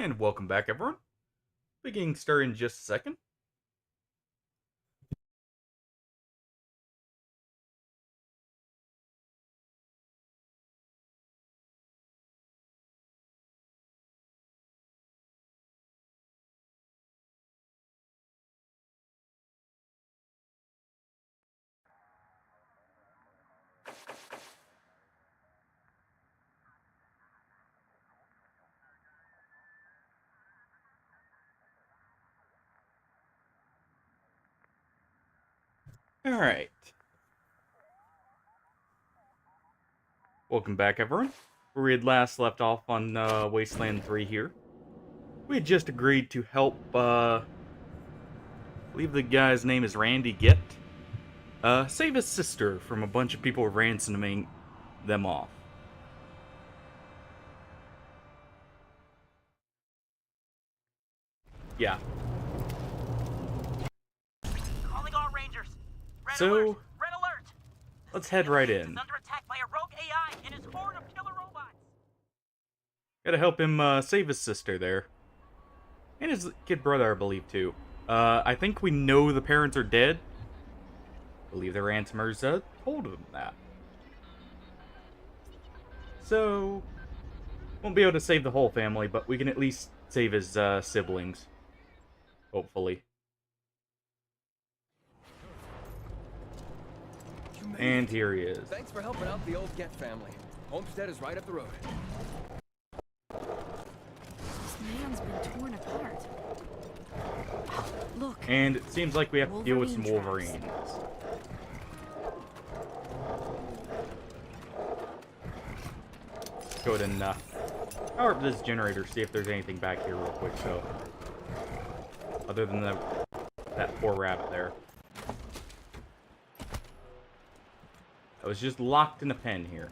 And welcome back, everyone. Beginning started in just a second. Alright. Welcome back, everyone. Where we had last left off on Wasteland 3 here. We had just agreed to help, I believe the guy's name is Randy Get, save his sister from a bunch of people ransoming them off. Yeah. Calling all Rangers. Red So, alert. Red alert. let's head right Is in. under attack by a rogue AI and his horde of killer robots. Gotta help him save his sister there. And his kid brother, I believe, too. I think we know the parents are dead. I believe the ransomers told them that. So, won't be able to save the whole family, but we can at least save his siblings. Hopefully. And here he is. Thanks for helping out the old Get family. Homestead is right up the road. This man's been torn apart. Look. And it seems like we have to deal with some Wolverine Wolverines. Go ahead and power up this generator, see if there's anything back here real quick, so. Other than that poor rabbit there. I was just locked in a pen here.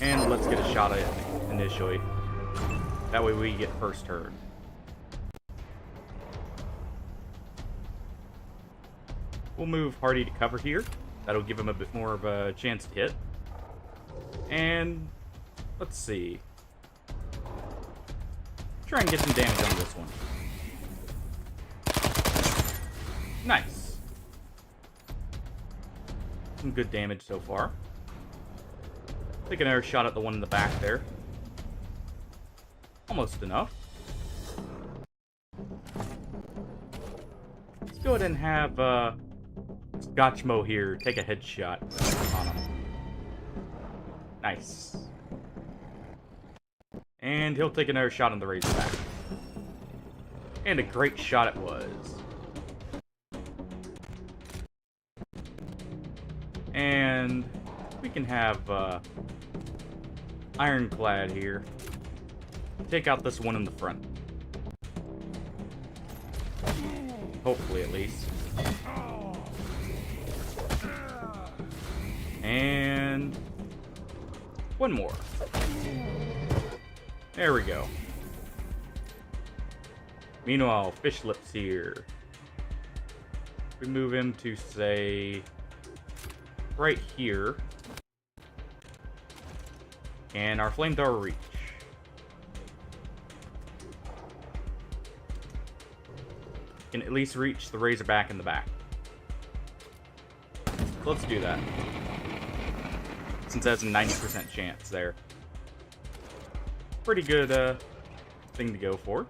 And let's get a shot at it initially. That way we get first turn. We'll move Hardy to cover here. That'll give him a bit more of a chance to hit. And let's see. Try and get some damage on this one. Nice. Some good damage so far. Take another shot at the one in the back there. Almost enough. Let's go ahead and have Scotchmo here take a headshot on him. Nice. And he'll take another shot on the Razorback. And a great shot it was. And we can have Ironclad here. Take out this one in the front. Hopefully, at least. And one more. There we go. Meanwhile, Fish Lips here. We move him to, say, right here. And our flamethrower reach. Can at least reach the Razorback in the back. Let's do that. Since that's a 90% chance there. Pretty good thing to go for.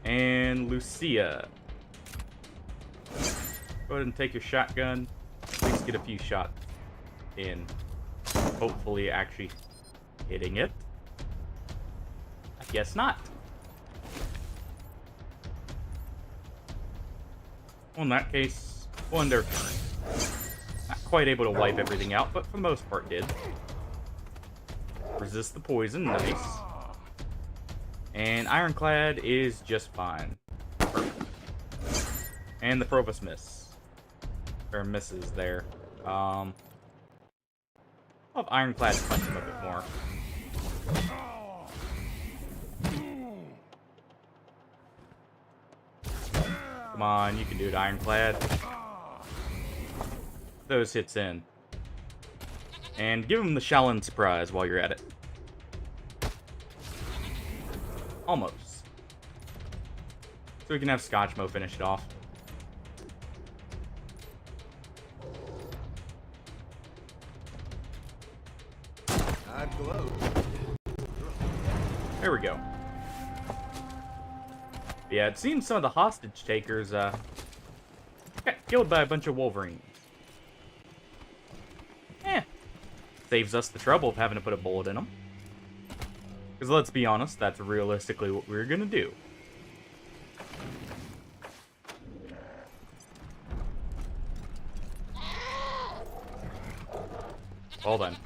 And Lucia. Go ahead and take your shotgun. At least get a few shots in. Hopefully actually hitting it. I guess not. Well, in that case, we'll end our turn. Not quite able to wipe everything out, but for the most part did. Resist the poison, nice. And Ironclad is just fine. Perfect. And the Provost misses there. I'll have Ironclad punch him a bit more. Come on, you can do it, Ironclad. Those hits in. And give him the Shaolin surprise while you're at it. Almost. So we can have Scotchmo finish it off. I'd glow. There we go. Yeah, it seems some of the hostage takers, got killed by a bunch of Wolverines. Saves us the trouble of having to put a bullet in them. Because let's be honest, that's realistically what we're gonna do. Well then.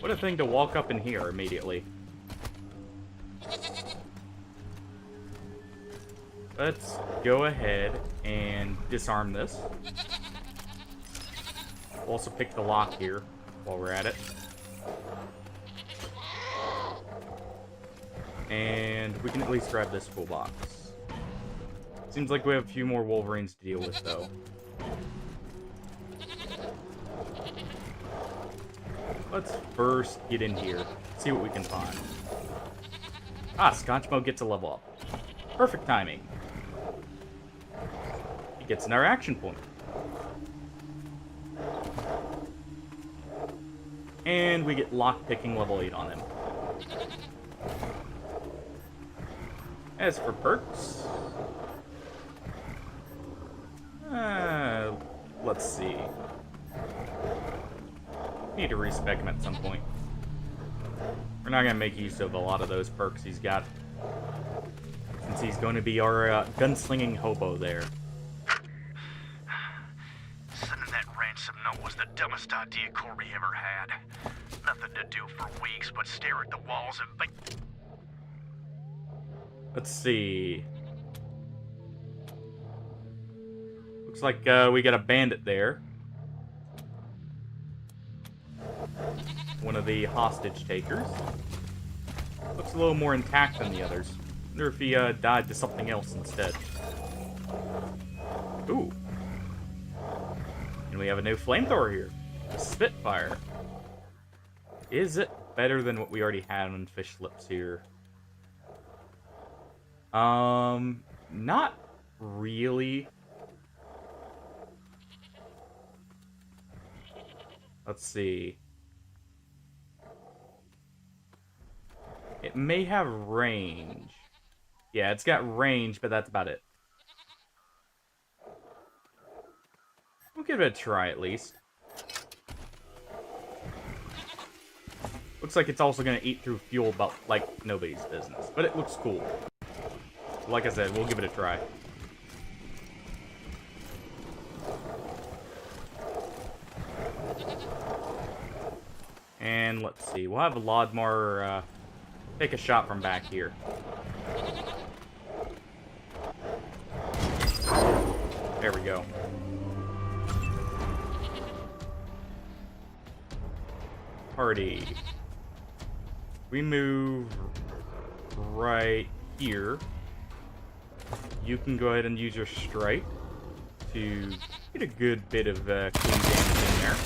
What a thing to walk up in here immediately. Let's go ahead and disarm this. We'll also pick the lock here while we're at it. And we can at least grab this toolbox. Seems like we have a few more Wolverines to deal with, though. Let's first get in here, see what we can find. Ah, Scotchmo gets a level up. Perfect timing. He gets another action point. And we get lockpicking level 8 on him. As for perks... let's see. Need to respec him at some point. We're not going to make use of a lot of those perks he's got, since he's going to be our gunslinging hobo there. Sending that ransom note was the dumbest idea Corby ever had. Nothing to do for weeks but stare at the walls and think. Let's see. Looks like we got a bandit there. One of the hostage takers. Looks a little more intact than the others. Wonder if he died to something else instead. Ooh. And we have a new flamethrower here. A Spitfire. Is it better than what we already had on Fish Lips here? Not really. Let's see. It may have range. Yeah, it's got range, but that's about it. We'll give it a try at least. Looks like it's also going to eat through fuel about like nobody's business, but it looks cool. Like I said, we'll give it a try. And let's see, we'll have a Lodmar take a shot from back here. There we go. Party. We move right here. You can go ahead and use your strike to get a good bit of clean damage in there.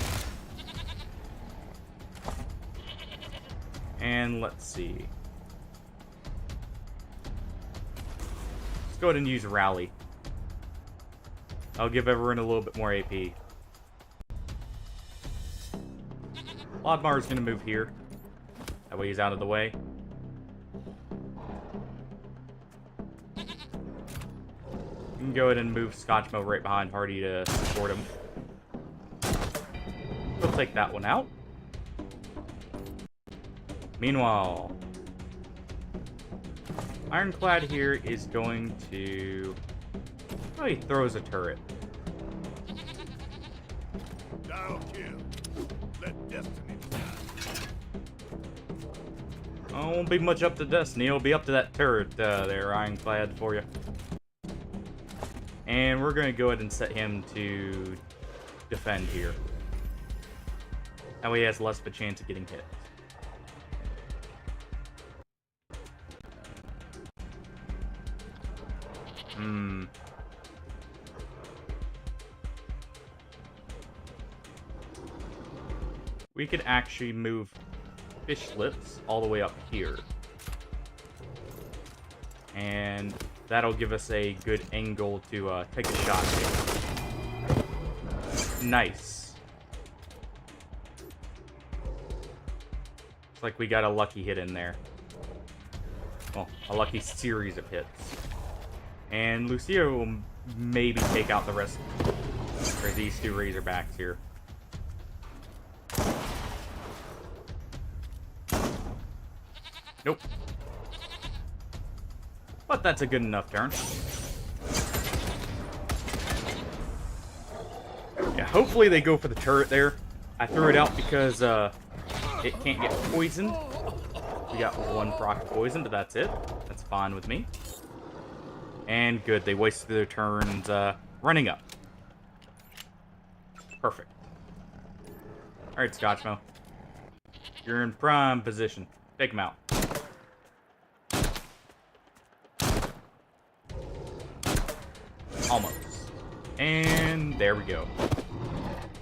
And let's see. Let's go ahead and use Rally. I'll give everyone a little bit more AP. Lodmar is going to move here. That way he's out of the way. You can go ahead and move Scotchmo right behind Hardy to support him. We'll take that one out. Meanwhile, Ironclad here is going to... Oh, he throws a turret. Dial kill. Let destiny decide. Oh, won't be much up to Destiny. It'll be up to that turret there, Ironclad, for you. And we're going to go ahead and set him to defend here. That way he has less of a chance of getting hit. we could actually move fish lips all the way up here. And that'll give us a good angle to take a shot here. Nice. Looks like we got a lucky hit in there. Well, a lucky series of hits. And Lucia will maybe take out the rest of these two Razorbacks here. Nope. But that's a good enough turn. Yeah, hopefully they go for the turret there. I threw it out because it can't get poisoned. We got one proc poison, but that's it. That's fine with me. And good, they wasted their turns running up. Perfect. Alright, Scotchmo. You're in prime position. Take him out. Almost. And there we go.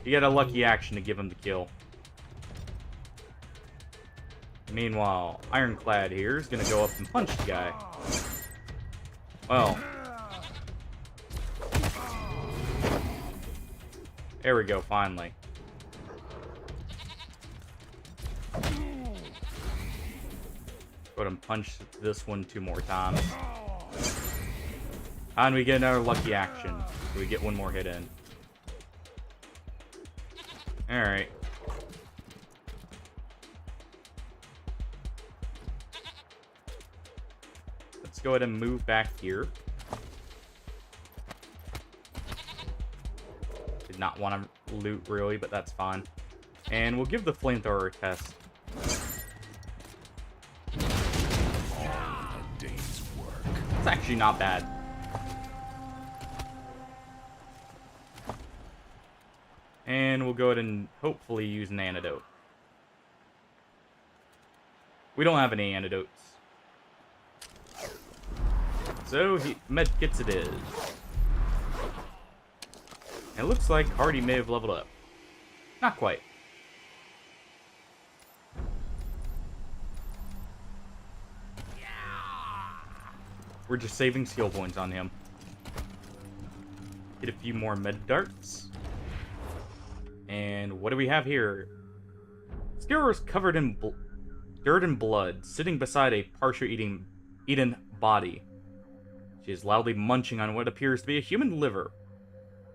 You get a lucky action to give him the kill. Meanwhile, Ironclad here is going to go up and punch the guy. Well. There we go, finally. Go ahead and punch this one 2 more times. And we get another lucky action. So we get one more hit in. Alright. Let's go ahead and move back here. Did not want to loot really, but that's fine. And we'll give the flamethrower a test. It's actually not bad. And we'll go ahead and hopefully use an antidote. We don't have any antidotes. So, med kits it is. And it looks like Hardy may have leveled up. Not quite. We're just saving skill points on him. Get a few more med darts. And what do we have here? Scarrow is covered in dirt and blood, sitting beside a partially eaten body. She is loudly munching on what appears to be a human liver.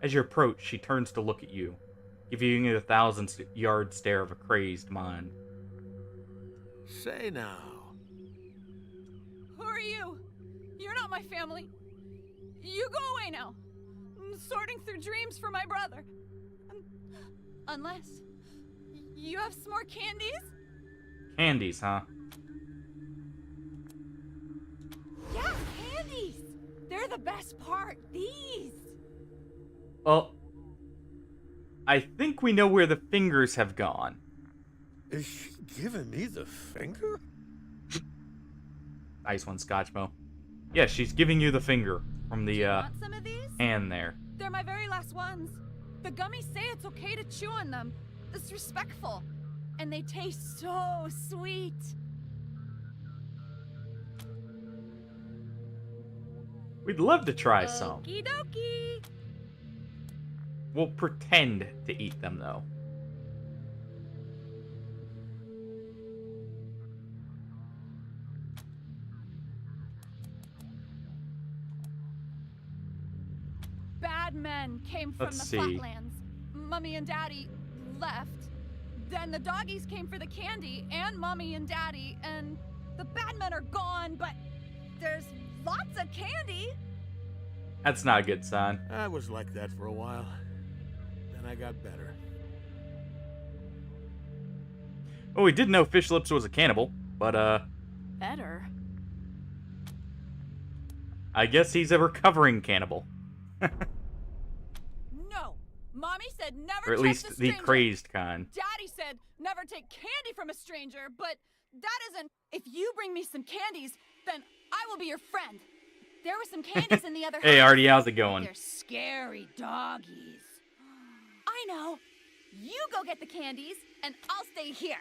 As you approach, she turns to look at you, giving you a 1,000-yard stare of a crazed mind. Say now. Who are you? You're not my family. You go away now. I'm sorting through dreams for my brother. Unless you have some more candies? Candies, huh? Yeah, candies! They're the best part. These! Well, I think we know where the fingers have gone. Is she giving me the finger? Nice one, Scotchmo. Yeah, she's giving you the finger from the Want some of these? hand there. They're my very last ones. The gummies say it's okay to chew on them. It's respectful. And they taste so sweet. We'd love to try some. Okie dokie. We'll pretend to eat them, though. Bad men came from Let's the see. flatlands. Mommy and Daddy left. Then the doggies came for the candy and Mommy and Daddy, and the bad men are gone, but there's lots of candy. That's not a good sign. I was like that for a while. Then I got better. Well, we did know Fish Lips was a cannibal, but, Better. I guess he's a recovering cannibal. No. Mommy said never Or at trust least a the stranger. crazed kind. Daddy said never take candy from a stranger, but that isn't... If you bring me some candies, then I will be your friend. There were some candies in the other Hey, house. Artie, how's it going? They're scary doggies. I know. You go get the candies, and I'll stay here.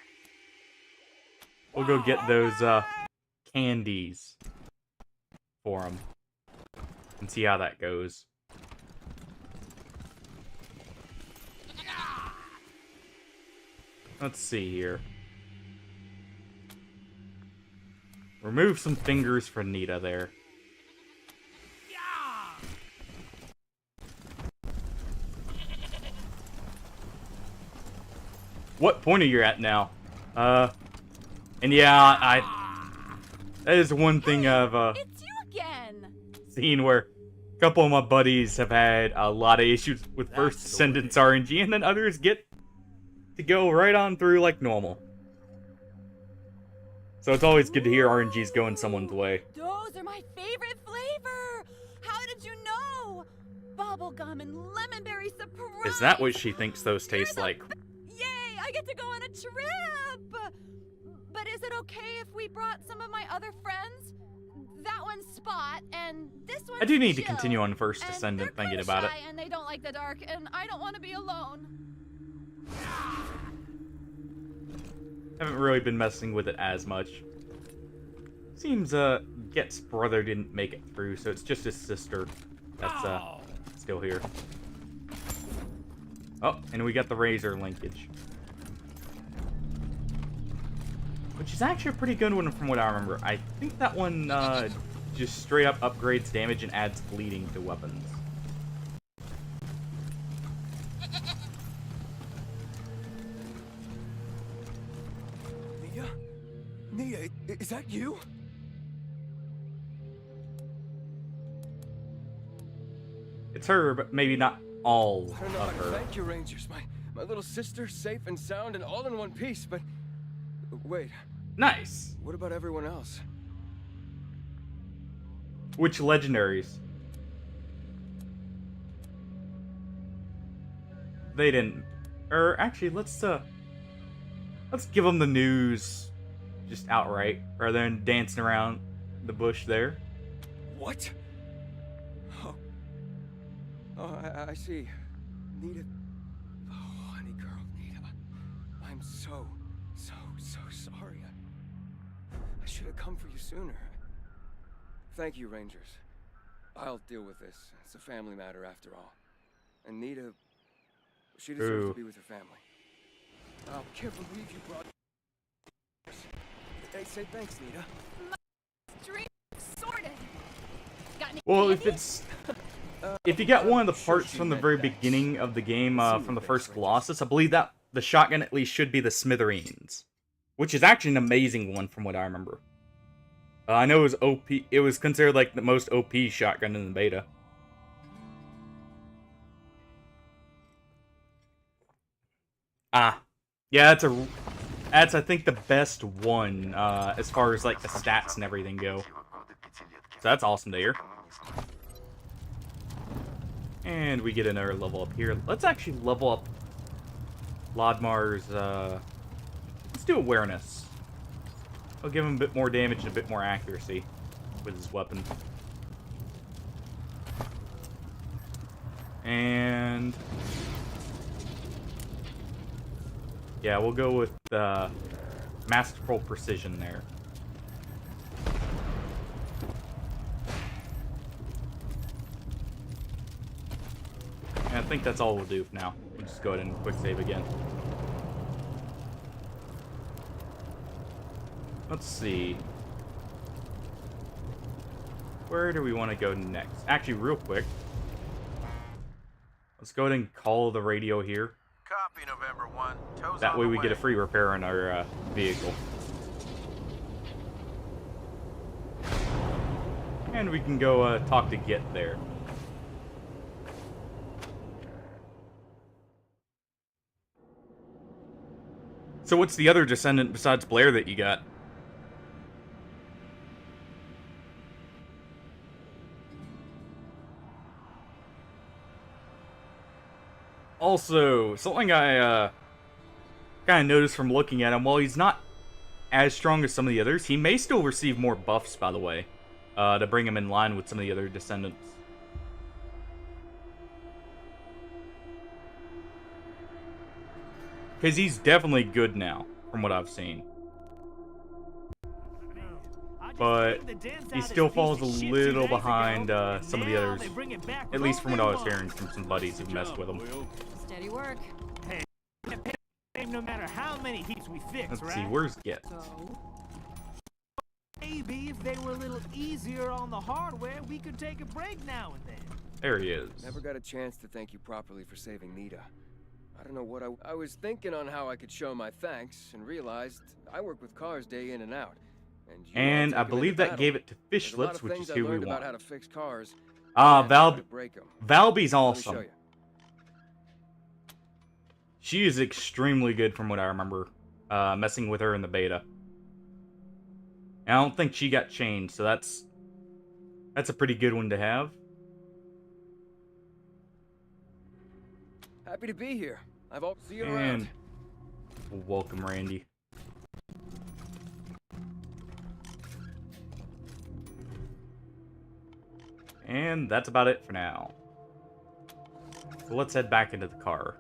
We'll go get those candies for him and see how that goes. Let's see here. Remove some fingers for Nita there. What point are you at now? And yeah, that is one thing I've It's you again. seen where a couple of my buddies have had a lot of issues with First Descendants RNG, and then others get to go right on through like normal. So it's always good to hear RNG's going someone's way. Those are my favorite flavor. How did you know? Bubblegum and lemonberry surprise. Is that what she thinks those taste like? Yay! I get to go on a trip. But is it okay if we brought some of my other friends? That one's Spot, and this one's I do need to Jill, continue on First and Descendant they're thinking kinda about it. shy, and they don't like the dark, and I don't want to be alone. Haven't really been messing with it as much. Seems Get's brother didn't make it through, so it's just his sister that's still here. Oh, and we got the Razor linkage, which is actually a pretty good one from what I remember. I think that one just straight up upgrades damage and adds bleeding to weapons. Nia, is that you? It's her, but maybe not all I don't know of how to her. thank you, Rangers. My little sister, safe and sound and all in one piece, but... Wait, Nice. what about everyone else? Which legendaries? They didn't. Or actually, let's give them the news just outright, rather than dancing around the bush there. What? Oh, I see. Nita. Oh, honey girl, Nita. I'm so sorry. I should have come for you sooner. Thank you, Rangers. I'll deal with this. It's a family matter after all. And Nita, she deserves to be with her family. I can't believe you brought... Hey, say thanks, Nita. Dream sorted. Got any Well, candy? if you get one of the Sure parts she from the meant very that. beginning of the game, See from the you first next, Colossus, I believe that the shotgun at least should be the Smithereens, which is actually an amazing one from what I remember. I know it was OP. It was considered like the most OP shotgun in the beta. Ah, yeah, that's I think the best one as far as like the stats and everything go. So that's awesome to hear. And we get another level up here. Let's actually level up Lodmar's. Let's do awareness. I'll give him a bit more damage and a bit more accuracy with his weapon. And yeah, we'll go with masterful precision there. And I think that's all we'll do for now. We'll just go ahead and quick save again. Let's see. Where do we want to go next? Actually, real quick. Let's go ahead and call the radio here. Copy, November 1. Toes That on way the we get a free repair on our vehicle. And we can go talk to Git there. So what's the other descendant besides Blair that you got? Also, something I kind of noticed from looking at him, while he's not as strong as some of the others, he may still receive more buffs, by the way, to bring him in line with some of the other descendants. Because he's definitely good now, from what I've seen. But he still falls a little behind some of the others. At least from what I was hearing from some buddies who messed with him. Steady work. No matter how many heaps we fix, Let's see, where's Get? So, Maybe if they were a little easier on the hardware, we could take a break now and then. There he is. Never got a chance to thank you properly for saving Nita. I don't know what I was thinking on how I could show my thanks and realized I work with cars day in and out. And I believe that gave it to Fishlips, which is who we about how want. to fix cars. Valby's awesome. She is extremely good from what I remember messing with her in the beta. And I don't think she got changed, so that's a pretty good one to have. Happy to be here. I'll see you And around. welcome, Randy. And that's about it for now. So let's head back into the car.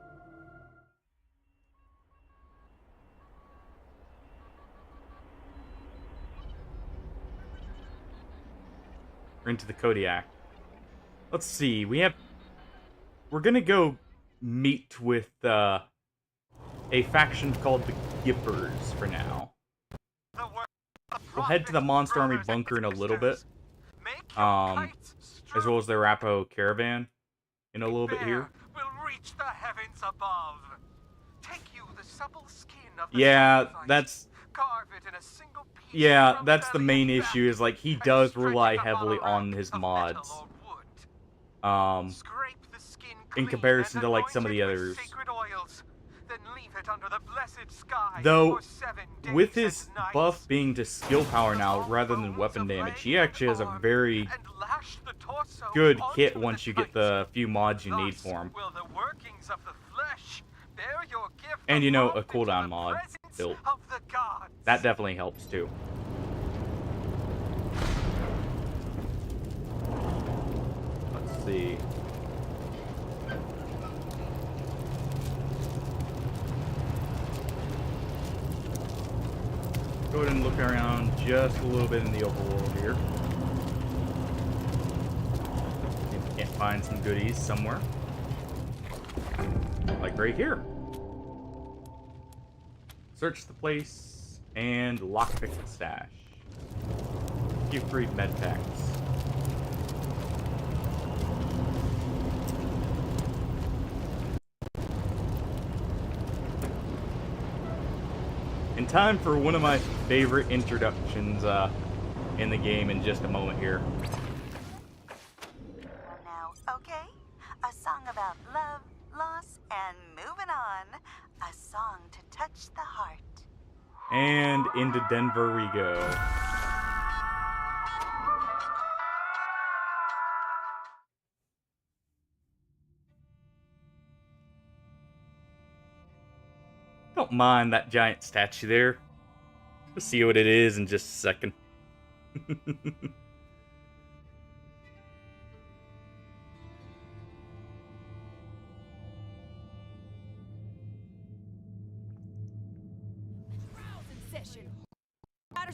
We're into the Kodiak. Let's see. We're gonna go meet with a faction called the Gippers for now. We'll head to the Monster Army bunker in a little bit. As well as the Arapaho caravan in a little bit here. Will reach the heavens above. Take you the supple skin of the Yeah, sacrifice, that's carve it in a single piece yeah, from that's the belly main and back, issue. Is like he and does stretch rely it upon heavily a on rack his of mods. metal or wood. Scrape the skin In clean comparison and to like some of the anoint it others. with sacred oils, then leave it under the blessed sky Though, for 7 days with his and nights. buff being to skill power now rather than weapon damage, he actually has a very And lash the torso good onto kit the once you get tights. the few mods you need Thus for him. will the workings of the flesh bear your gift And of you know, love a into cooldown the mod presence built. of the gods. That definitely helps too. Let's see. Go ahead and look around just a little bit in the overworld here. See if we can't find some goodies somewhere. Like right here. Search the place and lockpick the stash. Few free med packs. In time for one of my favorite introductions in the game in just a moment here. Now, okay? A song about love, loss, and moving on. A song to touch the heart. And into Denver we go. Don't mind that giant statue there. We'll see what it is in just a second.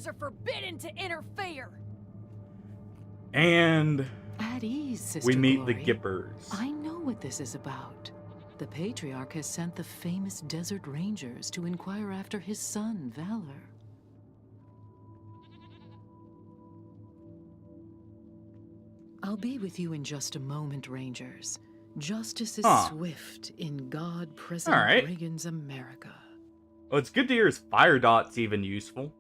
matters are forbidden to interfere. And At ease, Sister we meet Glory. the Gippers. I know what this is about. The Patriarch has sent the famous Desert Rangers to inquire after his son, Valor. I'll be with you in just a moment, Rangers. Justice is swift in God President Reagan's America. Well, it's good to hear his fire dot's even useful.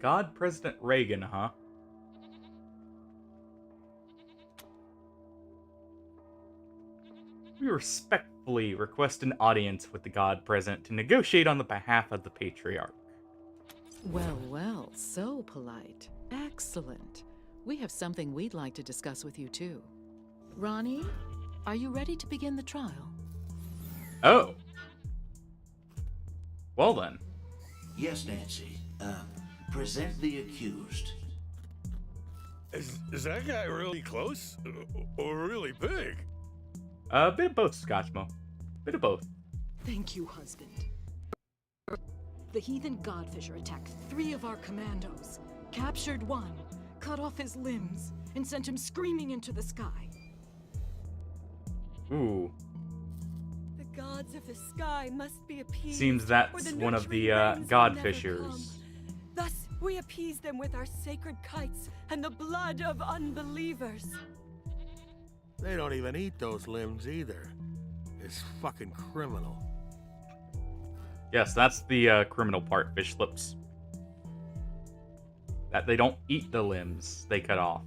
God President Reagan, huh? We respectfully request an audience with the God President to negotiate on the behalf of the Patriarch. Well, well, so polite. Excellent. We have something we'd like to discuss with you, too. Ronnie, are you ready to begin the trial? Oh. Well then. Yes, Nancy. Present the accused. Is that guy really close? Or really big? A bit of both, Scotchmo. Bit of both. Thank you, husband. The heathen Godfisher attacked 3 of our commandos, captured 1, cut off his limbs, and sent him screaming into the sky. Ooh. The gods of the sky must be appeased. Seems or that's the one of the nurturing rains will never Godfishers. come. Thus, we appease them with our sacred kites and the blood of unbelievers. They don't even eat those limbs either. It's fucking criminal. Yes, that's the criminal part, fish lips. That they don't eat the limbs they cut off.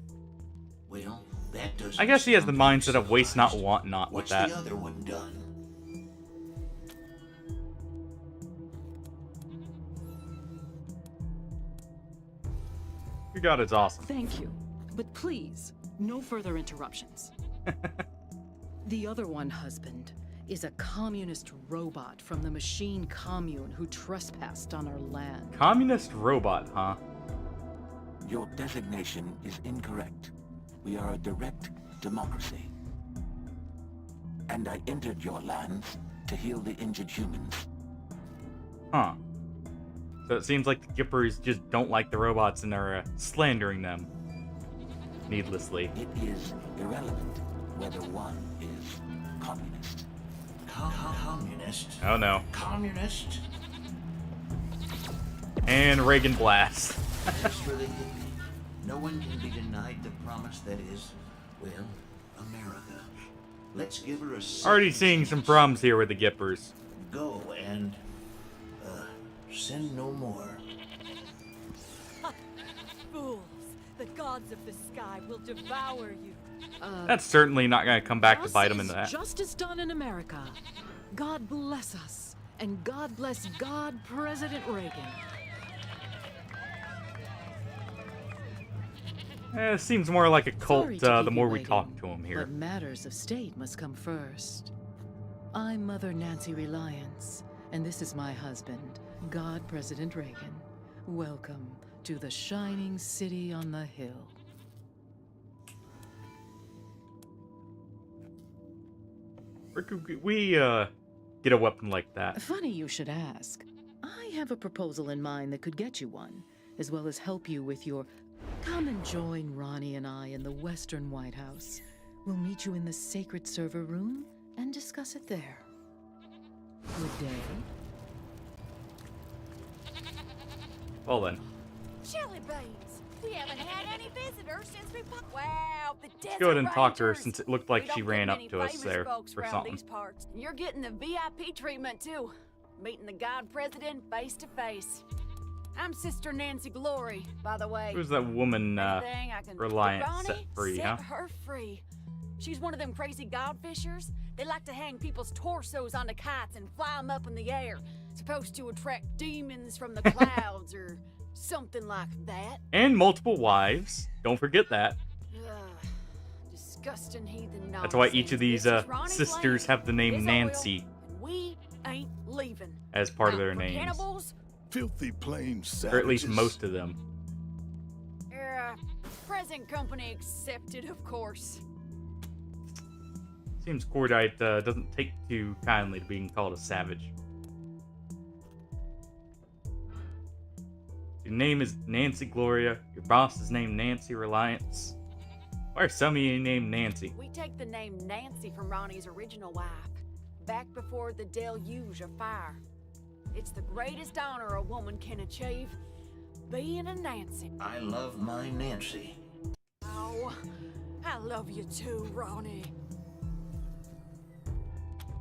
Well, that doesn't. I guess he has the sound mindset of waste not, civilized. want not with What's that. the other one done? Your god is awesome. Thank you, but please, no further interruptions. The other one, husband, is a communist robot from the machine commune who trespassed on our land. Communist robot, huh? Your designation is incorrect. We are a direct democracy. And I entered your lands to heal the injured humans. Huh. So it seems like the Gippers just don't like the robots and are slandering them. Needlessly. It is irrelevant whether one is communist. Communist? Oh no. Communist? And Reagan blast. As for the hippie, no one can be denied the promise that is, well, America. Let's give her a Already seeing some problems here with the Gippers. Go and, sin no more. Fools! The gods of the sky will devour you. That's certainly not going to come back to bite him in that. Justice done in America. God bless us, and God bless God, President Reagan. It seems more like a cult Sorry to the keep more you we waiting, talk to him here. But matters of state must come first. I'm Mother Nancy Reliance, and this is my husband, God President Reagan. Welcome to the shining city on the hill. Where could we get a weapon like that? Funny you should ask. I have a proposal in mind that could get you one, as well as help you with your... Come and join Ronnie and I in the Western White House. We'll meet you in the sacred server room and discuss it there. Good day. Well then, Jelly beans! We haven't had any visitors since we Wow, the let's go ahead and talk to her Rangers. since it looked like We she don't ran get up many to us famous there folks or around something. These parts. You're getting the VIP treatment too. Meeting the God President face to face. I'm Sister Nancy Glory, by the way. Who's that woman, Anything I can- Reliance Ronnie, set free, set huh? her free. She's one of them crazy godfishers. They like to hang people's torsos onto kites and fly them up in the air. Supposed to attract demons from the clouds or something like that. And multiple wives. Don't forget that. Ugh, disgusting heathen nonsense. That's why each of these This is Ronnie's sisters land, have the name his Nancy oil, and we ain't leaving. as part of Now, their for names. Cannibals, Filthy plain savages. Or at least most of them. present company accepted, of course. Seems Cordite doesn't take too kindly to being called a savage. Your name is Nancy Gloria. Your boss is named Nancy Reliance. Why are some of you named Nancy? We take the name Nancy from Ronnie's original wife, back before the deluge of fire. It's the greatest honor a woman can achieve, being a Nancy. I love my Nancy. Oh, I love you too, Ronnie.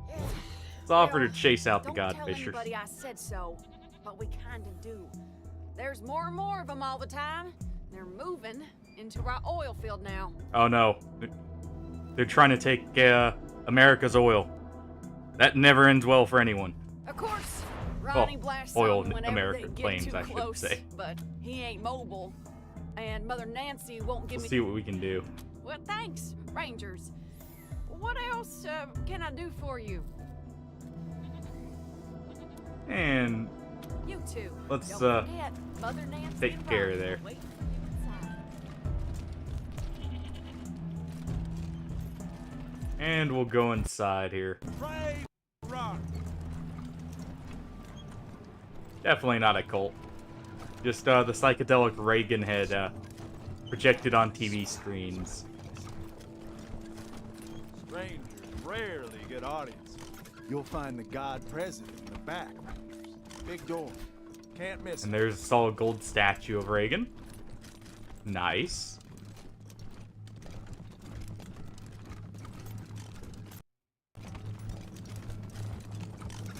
Let's offer to chase out the Don't tell Godfishers. anybody I said so, but we kinda do. There's more and more of them all the time. They're moving into our oil field now. Oh no. They're trying to take America's oil. That never ends well for anyone. Of course, Ronnie blasts oil on whenever American they get planes, too I should close, say. but he ain't mobile. And Mother Nancy won't give We'll me... see what we can do. Well, thanks, Rangers. What else can I do for you? And You too. let's Don't forget, Mother Nancy take and care Ronnie of there. will wait for you inside. And we'll go inside here. Definitely not a cult. Just the psychedelic Reagan head projected on TV screens. Strangers rarely get audience. You'll find the God President in the back. Big door. Can't miss And it. there's a solid gold statue of Reagan. Nice.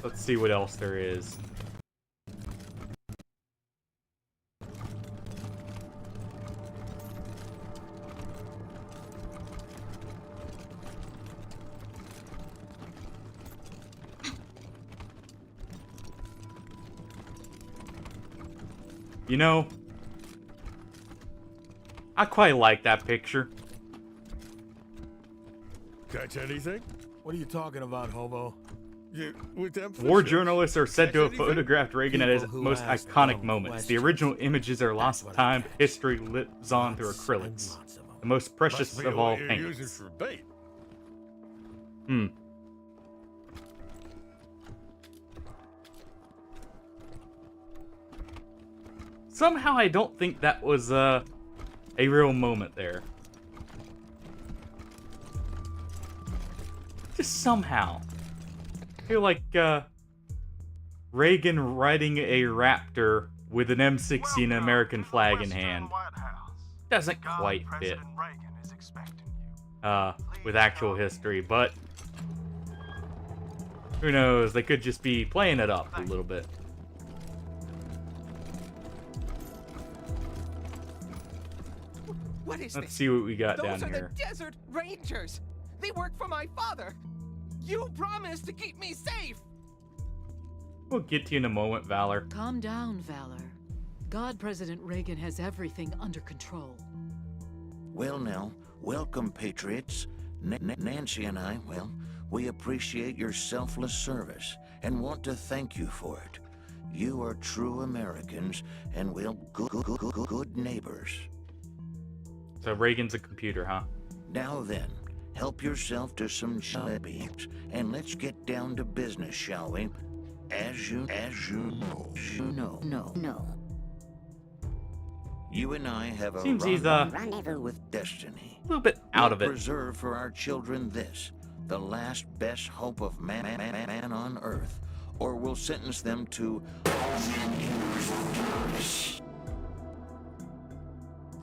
Let's see what else there is. You know, I quite like that picture. Catch anything? What are you talking about, hobo? War journalists are said to have photographed Reagan at his most iconic moments. The original images are lost to time, but history lives on through acrylics. The most precious of all paintings. Somehow I don't think that was a real moment there. Just somehow. I feel like Reagan riding a raptor with an M16 American flag in hand doesn't quite fit with actual history, but who knows, they could just be playing it up a little bit. What is Let's this? see what we got Those down are here. the Desert Rangers. They work for my father. You promised to keep me safe. We'll get to you in a moment, Valor. Calm down, Valor. God President Reagan has everything under control. Well now, welcome, patriots. Nancy and I, well, we appreciate your selfless service and want to thank you for it. You are true Americans and, well, good neighbors. So Reagan's a computer, huh? Now then, help yourself to some beans, and let's get down to business, shall we? As you know. You and I have a Seems he's rendezvous with destiny. A little bit out of it. Preserve for our children this, the last best hope of man on earth, or we'll sentence them to.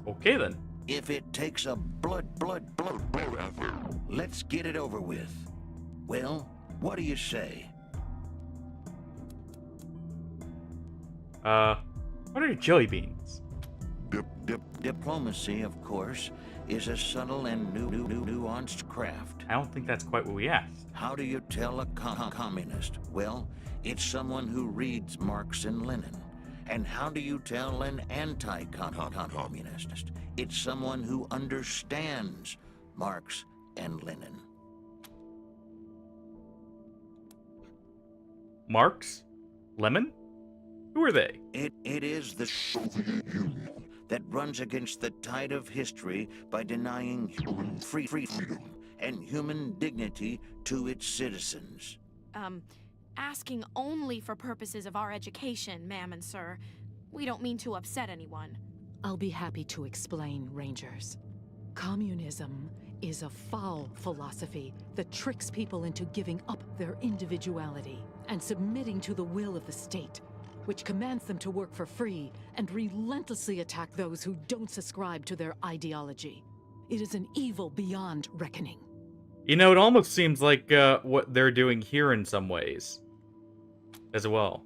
Okay then. If it takes a blood, let's get it over with. Well, what do you say? What are jelly beans? Diplomacy, of course, is a subtle and nuanced craft. I don't think that's quite what we asked. How do you tell a communist? Well, it's someone who reads Marx and Lenin. And how do you tell an anti-communist? It's someone who understands Marx and Lenin. Marx? Lemon? Who are they? It is the Soviet Union that runs against the tide of history by denying human freedom and human dignity to its citizens. Asking only for purposes of our education, ma'am and sir. We don't mean to upset anyone. I'll be happy to explain, Rangers. Communism is a foul philosophy that tricks people into giving up their individuality and submitting to the will of the state, which commands them to work for free and relentlessly attack those who don't subscribe to their ideology. It is an evil beyond reckoning. You know, it almost seems like what they're doing here in some ways as well.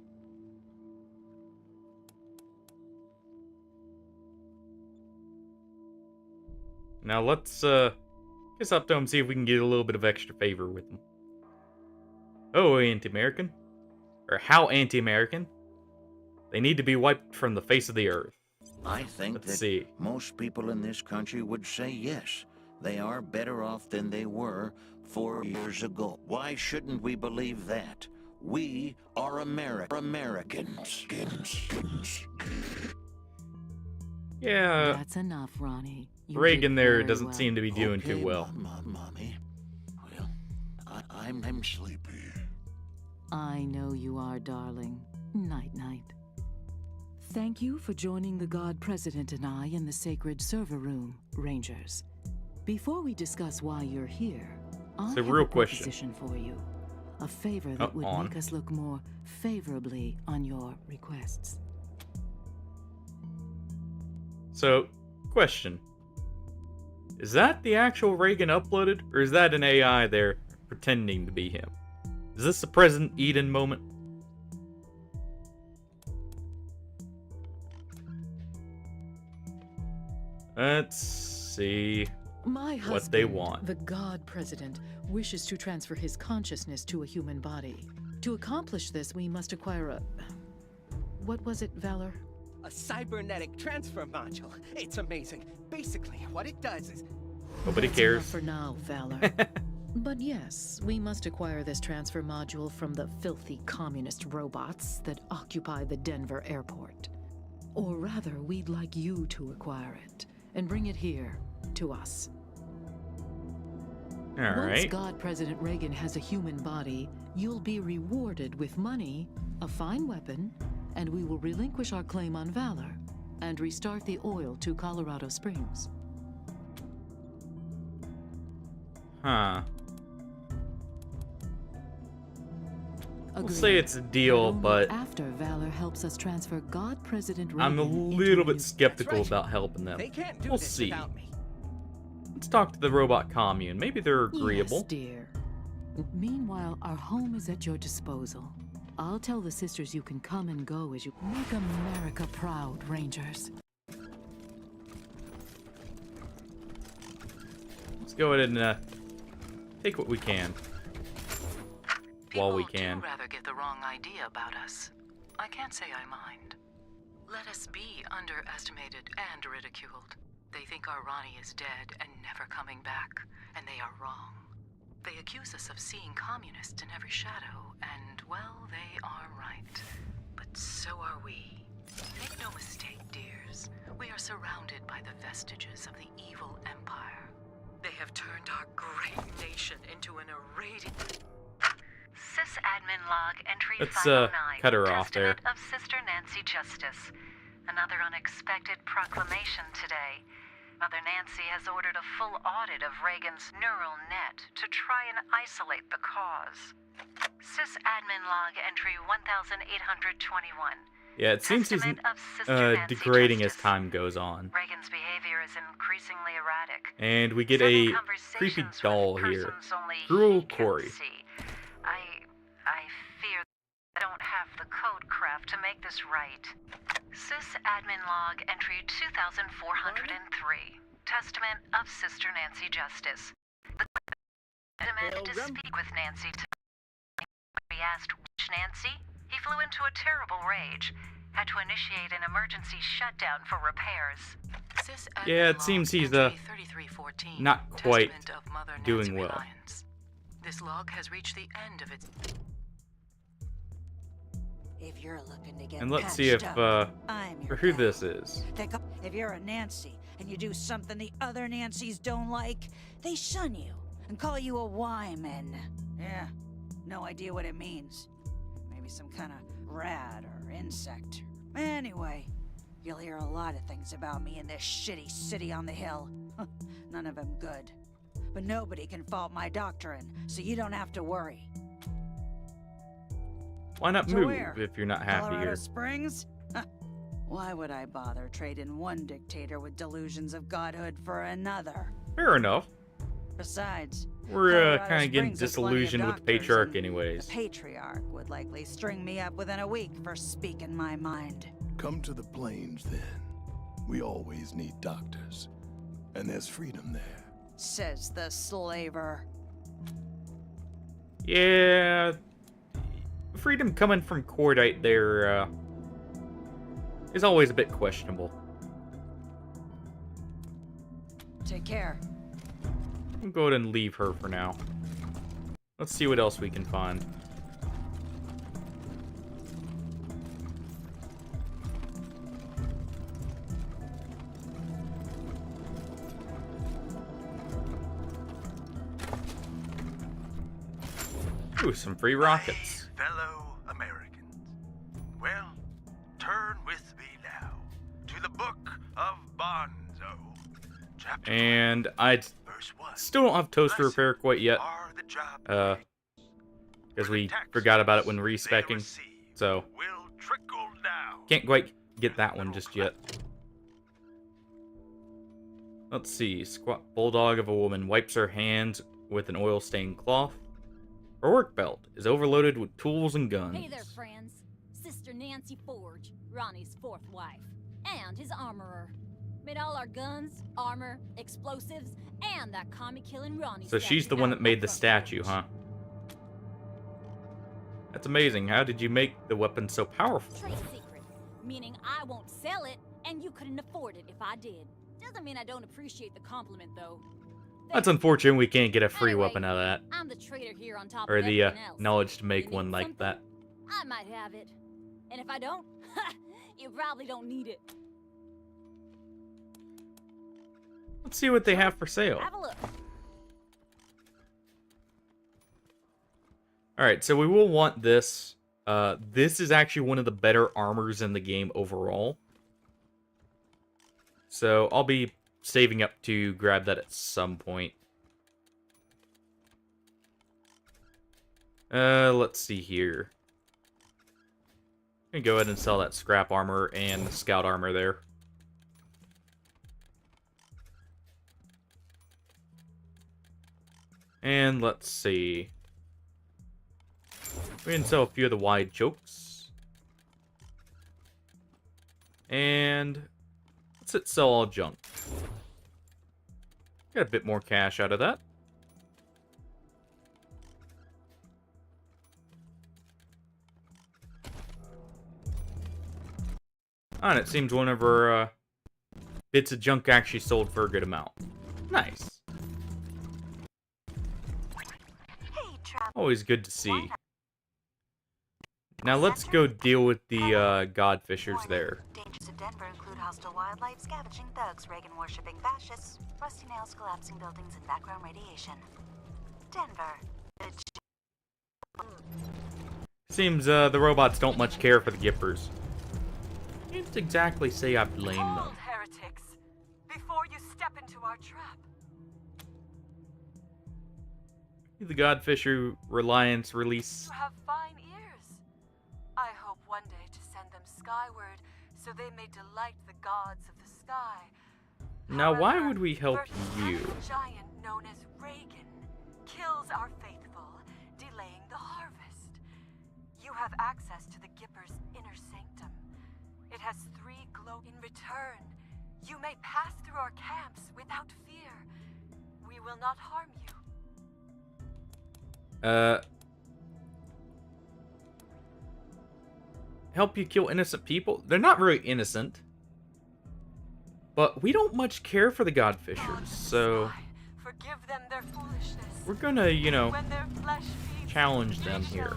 Now let's get up to him, see if we can get a little bit of extra favor with him. Oh, anti-American? Or how anti-American? They need to be wiped from the face of the earth. I think most people in this country would say yes. They are better off than they were 4 years ago. Why shouldn't we believe that? We are Americans. Yeah. That's enough, Ronnie. You Reagan did there very doesn't well. seem to be doing too well. Mommy. Well, I'm sleepy. I know you are, darling. Night-night. Thank you for joining the God President and I in the sacred server room, Rangers. Before we discuss why you're here, I have a proposition for you. A favor that would make us look more favorably on your requests. So, question. Is that the actual Reagan uploaded, or is that an AI there pretending to be him? Is this the President Eden moment? Let's see what they want. The God President, wishes to transfer his consciousness to a human body. To accomplish this, we must acquire a... What was it, Valor? A cybernetic transfer module. It's amazing. Basically, what it does is... Nobody That's cares. enough for now, Valor. But yes, we must acquire this transfer module from the filthy communist robots that occupy the Denver airport. Or rather, we'd like you to acquire it and bring it here to us. All right. Once God President Reagan has a human body, you'll be rewarded with money, a fine weapon, and we will relinquish our claim on Valor and restart the oil to Colorado Springs. Huh. We'll say it's a deal, but after Valor helps us transfer God President Reagan, I'm a little bit skeptical about helping them. We'll see. Let's talk to the robot commune. Maybe they're agreeable. Yes, dear. Meanwhile, our home is at your disposal. I'll tell the sisters you can come and go as you make America proud, Rangers. Let's go ahead and take what we can. While we can. People do rather get the wrong idea about us. I can't say I mind. Let us be underestimated and ridiculed. They think our Ronnie is dead and never coming back, and they are wrong. They accuse us of seeing communists in every shadow, and, well, they are right. But so are we. Make no mistake, dears. We are surrounded by the vestiges of the evil empire. They have turned our great nation into an irradiant... Sysadmin log entry Let's 509. cut her off there. Testament of Sister Nancy Justice. Another unexpected proclamation today. Mother Nancy has ordered a full audit of Reagan's neural net to try and isolate the cause. Sysadmin log entry 1821. Yeah, it seems he's degrading as time goes on. Reagan's behavior is increasingly erratic. And we get a creepy doll here. Cruel Corey. I fear I don't have the code craft to make this right. Sysadmin log entry 2403. Testament of Sister Nancy Justice. The demanded to speak with Nancy. He asked which Nancy? He flew into a terrible rage. Had to initiate an emergency shutdown for repairs. Yeah, it seems he's not quite doing well. This log has reached the end of its... If you're looking to get And let's see if, for who this is. If you're a Nancy and you do something the other Nancys don't like, they shun you and call you a Wyman. Yeah, no idea what it means. Maybe some kind of rat or insect. Anyway, you'll hear a lot of things about me in this shitty city on the hill. None of them good. But nobody can fault my doctrine, so you don't have to worry. Why not move if you're not happy Colorado here? Springs? Why would I bother trading one dictator with delusions of godhood for another? Fair enough. Besides, we're kind of getting disillusioned with the patriarch anyways. The patriarch would likely string me up within a week for speaking my mind. Come to the plains then. We always need doctors. And there's freedom there. Says the slaver. Yeah, freedom coming from Cordite there is always a bit questionable. Take care. We'll go ahead and leave her for now. Let's see what else we can find. Ooh, some free rockets. Fellow Americans, well, turn with me now to the Book of Bonzo. Chapter And I still don't have toaster repair quite yet. Because we forgot about it when respecking. So, can't quite get that one just yet. Let's see. Squat bulldog of a woman wipes her hands with an oil-stained cloth. Her work belt is overloaded with tools and guns. Hey there, friends. Sister Nancy Forge, Ronnie's fourth wife, and his armorer. Made all our guns, armor, explosives, and that commie-killing Ronnie. So she's the one that made the statue, huh? That's amazing. How did you make the weapon so powerful? Trade secret, meaning I won't sell it, and you couldn't afford it if I did. Doesn't mean I don't appreciate the compliment, though. That's unfortunate we can't get a free weapon out of that. I'm the trader here on top or of the everything else. knowledge to make one like that. I might have it. And if I don't, you probably don't need it. Let's see what they have for sale. Have a look. Alright, so we will want this. This is actually one of the better armors in the game overall. So I'll be saving up to grab that at some point. Let's see here. I'm gonna go ahead and sell that scrap armor and the scout armor there. And let's see. We can sell a few of the wide chokes. And let's sell all junk. Got a bit more cash out of that. And it seems one of our bits of junk actually sold for a good amount. Nice. Always good to see. Now let's go deal with the godfishers there. Dangers of Denver include hostile wildlife, scavenging thugs, Reagan-worshipping fascists, rusty nails, collapsing buildings, and background radiation. Denver. Seems the robots don't much care for the Gippers. Can't exactly say I blame them. Hold, heretics, before you step into our trap. The Godfisher Reliance release. You have fine ears. I hope one day to send them skyward so they may delight the gods of the sky. Now, why would we help you? A giant known as Reagan kills our faithful, delaying the harvest. You have access to the Gipper's inner sanctum. It has 3 glow. In return, you may pass through our camps without fear. We will not harm you. Help you kill innocent people? They're not really innocent. But we don't much care for the Godfishers, so Forgive them their foolishness. we're gonna, you know, When their flesh feeds, challenge them here.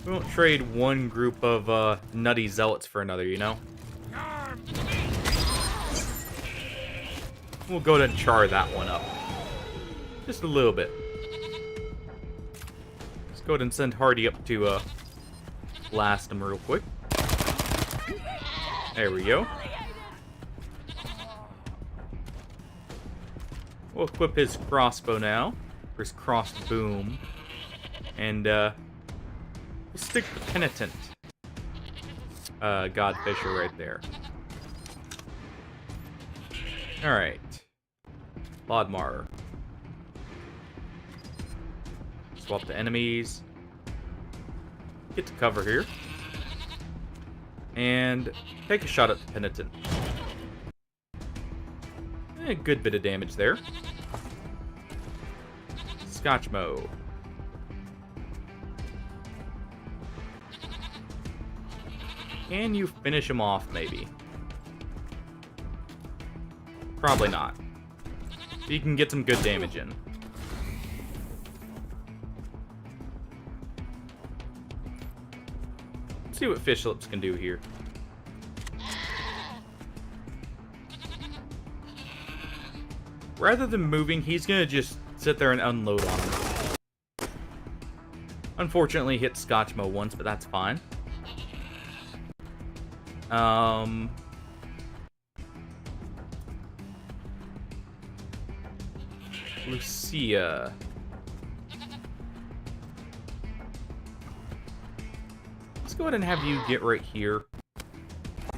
We won't trade one group of nutty zealots for another, you know? We'll go ahead and char that one up. Just a little bit. Let's go ahead and send Hardy up to blast him real quick. There we go. We'll equip his crossbow now. Or his crossboom. And we'll stick the penitent Godfisher right there. Alright. Lodmar. Swap the enemies. Get to cover here. And take a shot at the penitent. A good bit of damage there. Scotchmo. Can you finish him off, maybe? Probably not. You can get some good damage in. Let's see what fish lips can do here. rather than moving, he's gonna just sit there and unload on him. Unfortunately, hit Scotchmo once, but that's fine. Lucia. Let's go ahead and have you get right here.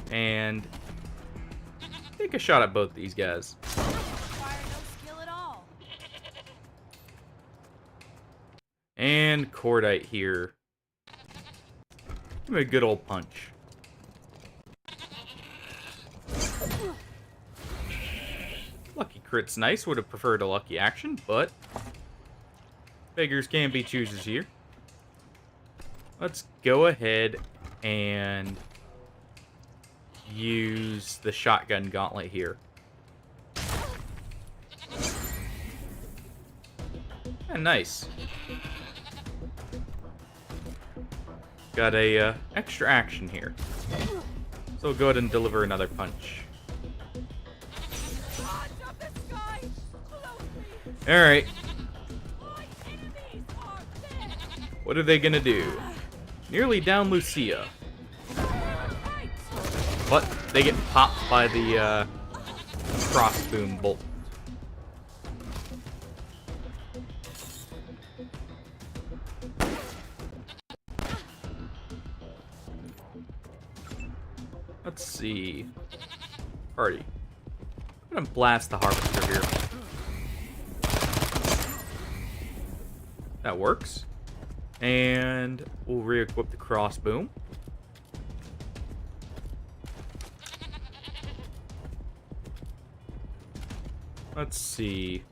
And take a shot at both these guys. And Cordite here. Give me a good old punch. Lucky crit's nice. Would have preferred a lucky action, but beggars can't be choosers here. Let's go ahead and use the shotgun gauntlet here. And nice. Got a extra action here. So we'll go ahead and deliver another punch. Alright. What are they gonna do? Nearly down Lucia. But they get popped by the crossboom bolt. Let's see. Party. I'm gonna blast the harvester here. That works. And we'll re-equip the crossboom. Let's see.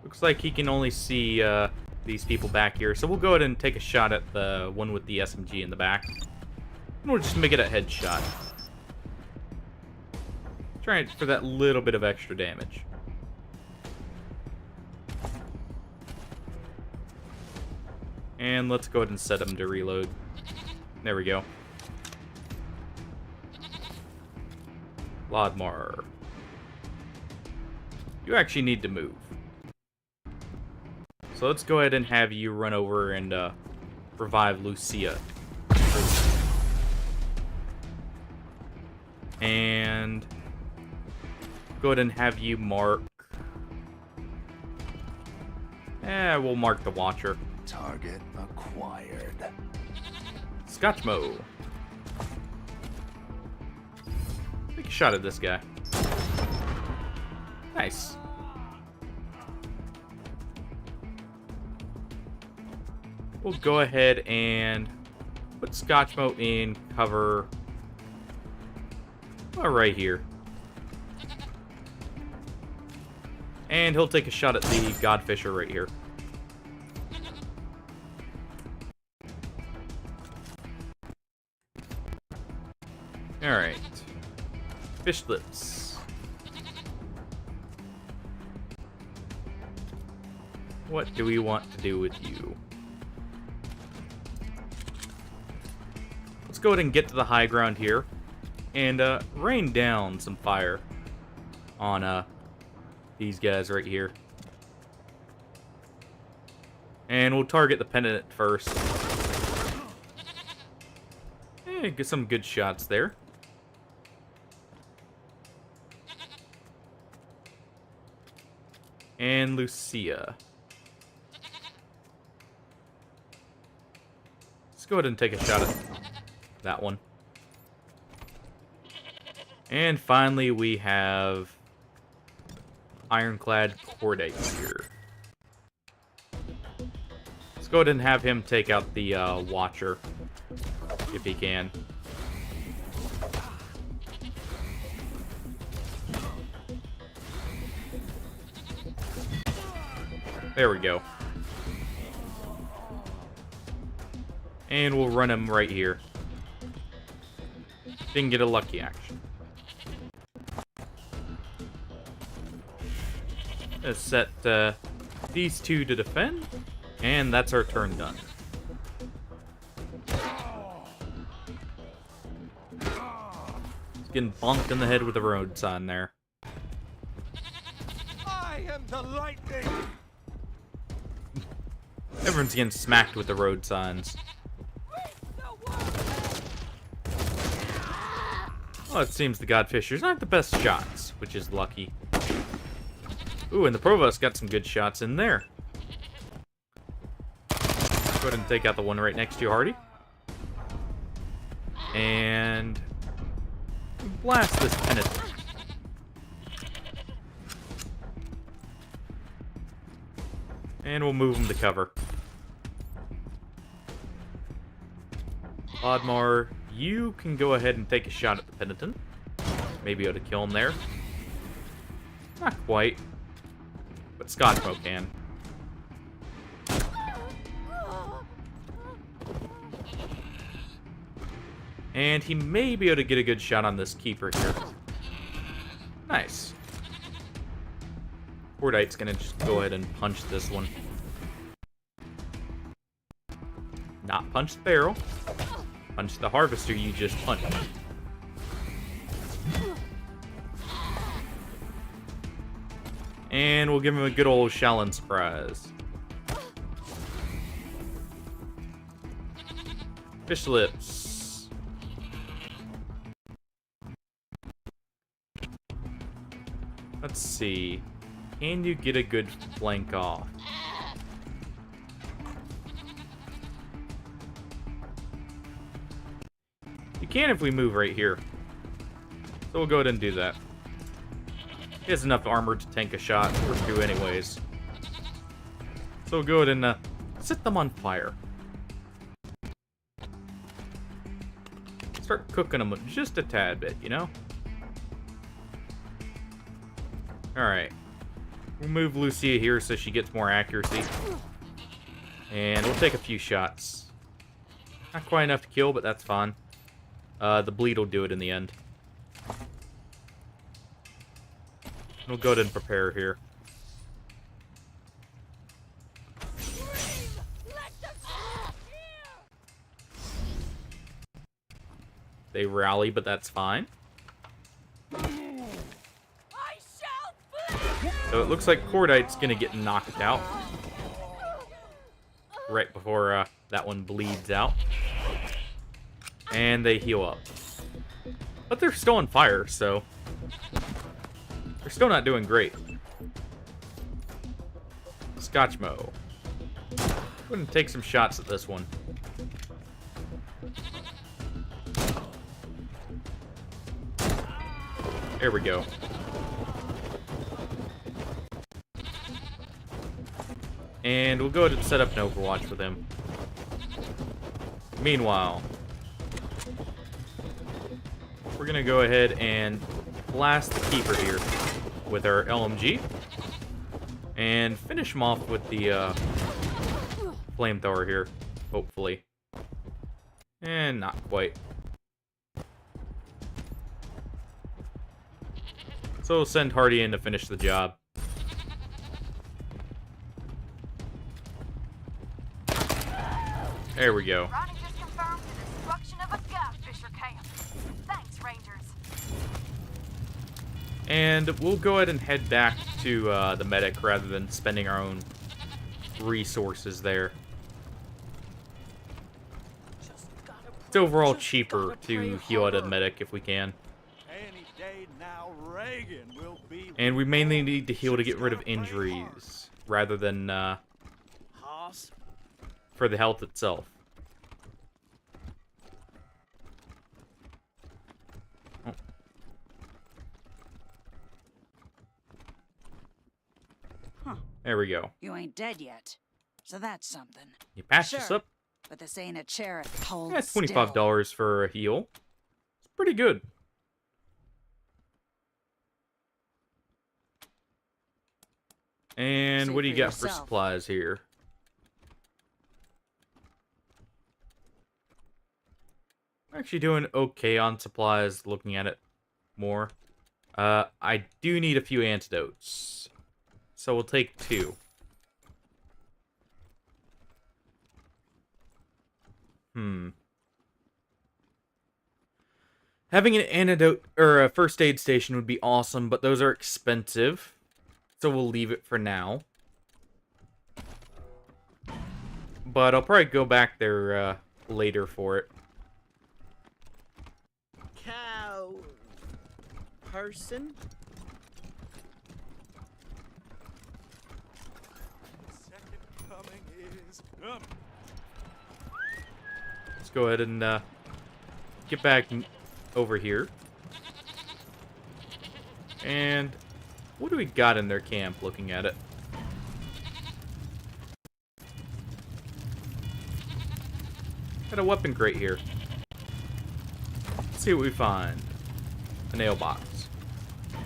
Looks like he can only see these people back here, so we'll go ahead and take a shot at the one with the SMG in the back. And we'll just make it a headshot. Trying for that little bit of extra damage. And let's go ahead and set him to reload. There we go. Lodmar. You actually need to move. So let's go ahead and have you run over and revive Lucia. And go ahead and have you mark. We'll mark the Watcher. Target acquired. Scotchmo. Take a shot at this guy. Nice. We'll go ahead and put Scotchmo in cover right here. And he'll take a shot at the Godfisher right here. Alright. Fish lips. What do we want to do with you? Let's go ahead and get to the high ground here. And rain down some fire on these guys right here. And we'll target the pendant first. Get some good shots there. And Lucia. Let's go ahead and take a shot at that one. And finally, we have Ironclad Cordite here. Let's go ahead and have him take out the Watcher, if he can. There we go. And we'll run him right here. Didn't get a lucky action. Let's set these two to defend, and that's our turn done. Let's getting bonked in the head with a road sign there. I am the lightning! Everyone's getting smacked with the road signs. Well, it seems the Godfishers aren't the best shots, which is lucky. Ooh, and the Provost got some good shots in there. Go ahead and take out the one right next to you, Hardy. And blast this penitent. And we'll move him to cover. Oddmar, you can go ahead and take a shot at the penitent. Maybe able to kill him there. Not quite. But Scotchmo can. And he may be able to get a good shot on this keeper here. Nice. Cordite's gonna just go ahead and punch this one. Not punch the barrel. Punch the harvester you just punched. And we'll give him a good old Shaolin surprise. Fish lips. Let's see. Can you get a good flank off? You can if we move right here. So we'll go ahead and do that. He has enough armor to tank a shot or two anyways. So we'll go ahead and set them on fire. Start cooking them just a tad bit, you know? Alright. We'll move Lucia here so she gets more accuracy. And we'll take a few shots. Not quite enough to kill, but that's fine. The bleed will do it in the end. We'll go ahead and prepare here. They rally, but that's fine. So it looks like Cordite's gonna get knocked out. Right before that one bleeds out. And they heal up. But they're still on fire, so... they're still not doing great. Scotchmo. Go ahead and take some shots at this one. There we go. And we'll go ahead and set up an Overwatch with him. Meanwhile, we're going to go ahead and blast the Keeper here with our LMG. And finish him off with the flamethrower here, hopefully. And not quite. So we'll send Hardy in to finish the job. There we go. Ronnie just confirmed the destruction of a Godfisher camp. Thanks, Rangers. And we'll go ahead and head back to the medic rather than spending our own resources there. It's overall cheaper to heal at a medic if we can. Any day now, Reagan will be. And we mainly need to heal to get rid of injuries rather than for the health itself. Oh. Huh. There we go. You ain't dead yet, so that's something. You patched us up. But this ain't a chair. Hold That's still. $25 for a heal. It's pretty good. And See what do you for got for yourself. supplies here? I'm actually doing okay on supplies, looking at it more. I do need a few antidotes. So we'll take 2. Having an antidote or a first aid station would be awesome, but those are expensive. So we'll leave it for now. But I'll probably go back there later for it. Cow... person? Second coming is coming. Let's go ahead and get back over here. And what do we got in their camp looking at it? Got a weapon crate here. Let's see what we find. A nail box.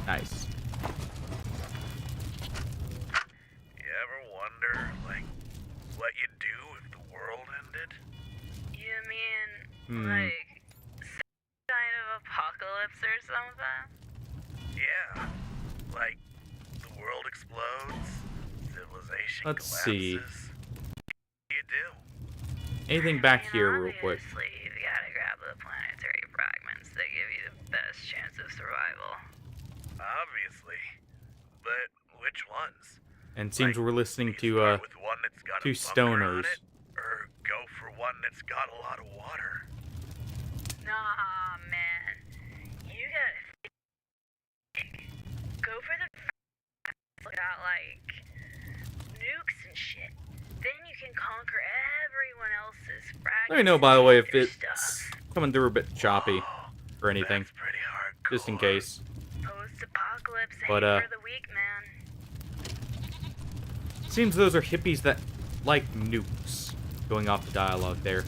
Nice. You ever wonder, like, what you'd do if the world ended? You mean, like, some kind of apocalypse or something? Yeah. Like, the world explodes, civilization Let's collapses. see. What do you do? Anything back here real quick? Obviously, you've got to grab the planetary fragments that give you the best chance of survival. Obviously. But which ones? And seems we're listening to With one that's got two a bunker on stoners. it, or go for one that's got a lot of water? Nah, man. You gotta go for the got like nukes and shit. Then you can conquer everyone else's fragments. Let me know, by the way, if it's coming through a bit choppy or anything. Just in case. Post-apocalypse But, ain't for the weak, man. Seems those are hippies that like nukes. Going off the dialogue there.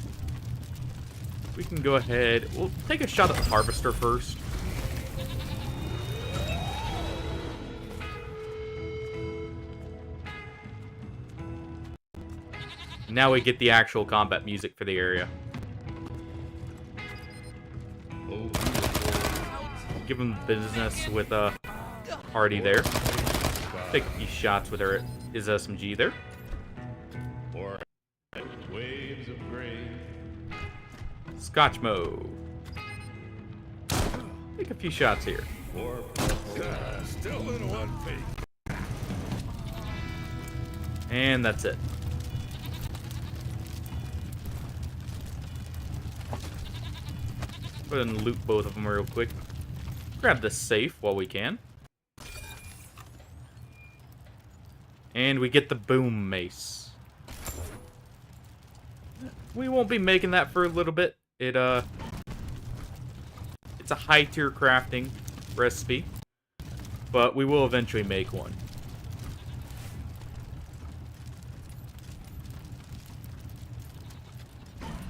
We can go ahead. We'll take a shot at the harvester first. Now we get the actual combat music for the area. Give him business with Hardy there. Take a few shots with her his SMG there. Waves of gray. Scotchmo. Take a few shots here. Still in one feet. And that's it. Go ahead and loot both of them real quick. Grab the safe while we can. And we get the boom mace. We won't be making that for a little bit. It's a high tier crafting recipe, but we will eventually make one.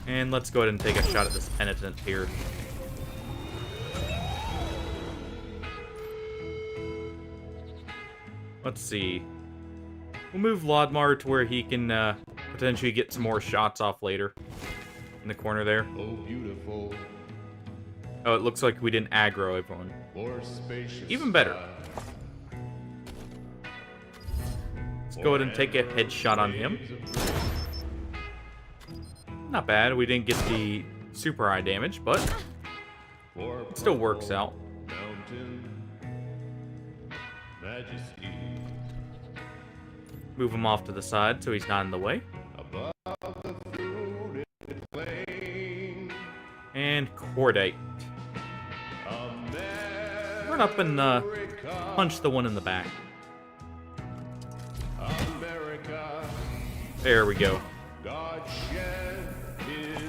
And let's go ahead and take a shot at this penitent here. Let's see. We'll move Lodmar to where he can potentially get some more shots off later. In the corner there. Oh, beautiful. Oh, it looks like we didn't aggro everyone. More spacious. Even better. Let's go ahead and take a headshot on him. Not bad. We didn't get the super high damage, but it still works out. Mountain majesty. Move him off to the side so he's not in the way. Above the fruited plain. And Cordate. Run up and punch the one in the back. America. There we go. God shed his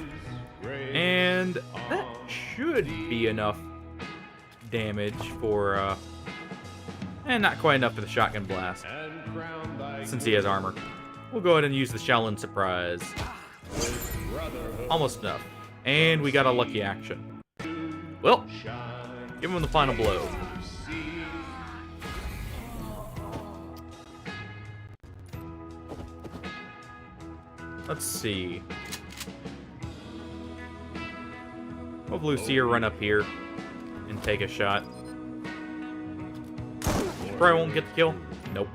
grace. And that should be enough damage for, and not quite enough for the shotgun blast, since he has armor. We'll go ahead and use the Shaolin Surprise. Almost enough. And we got a lucky action. Well, give him the final blow. Let's see. Hopefully see her run up here and take a shot. Probably won't get the kill. Nope.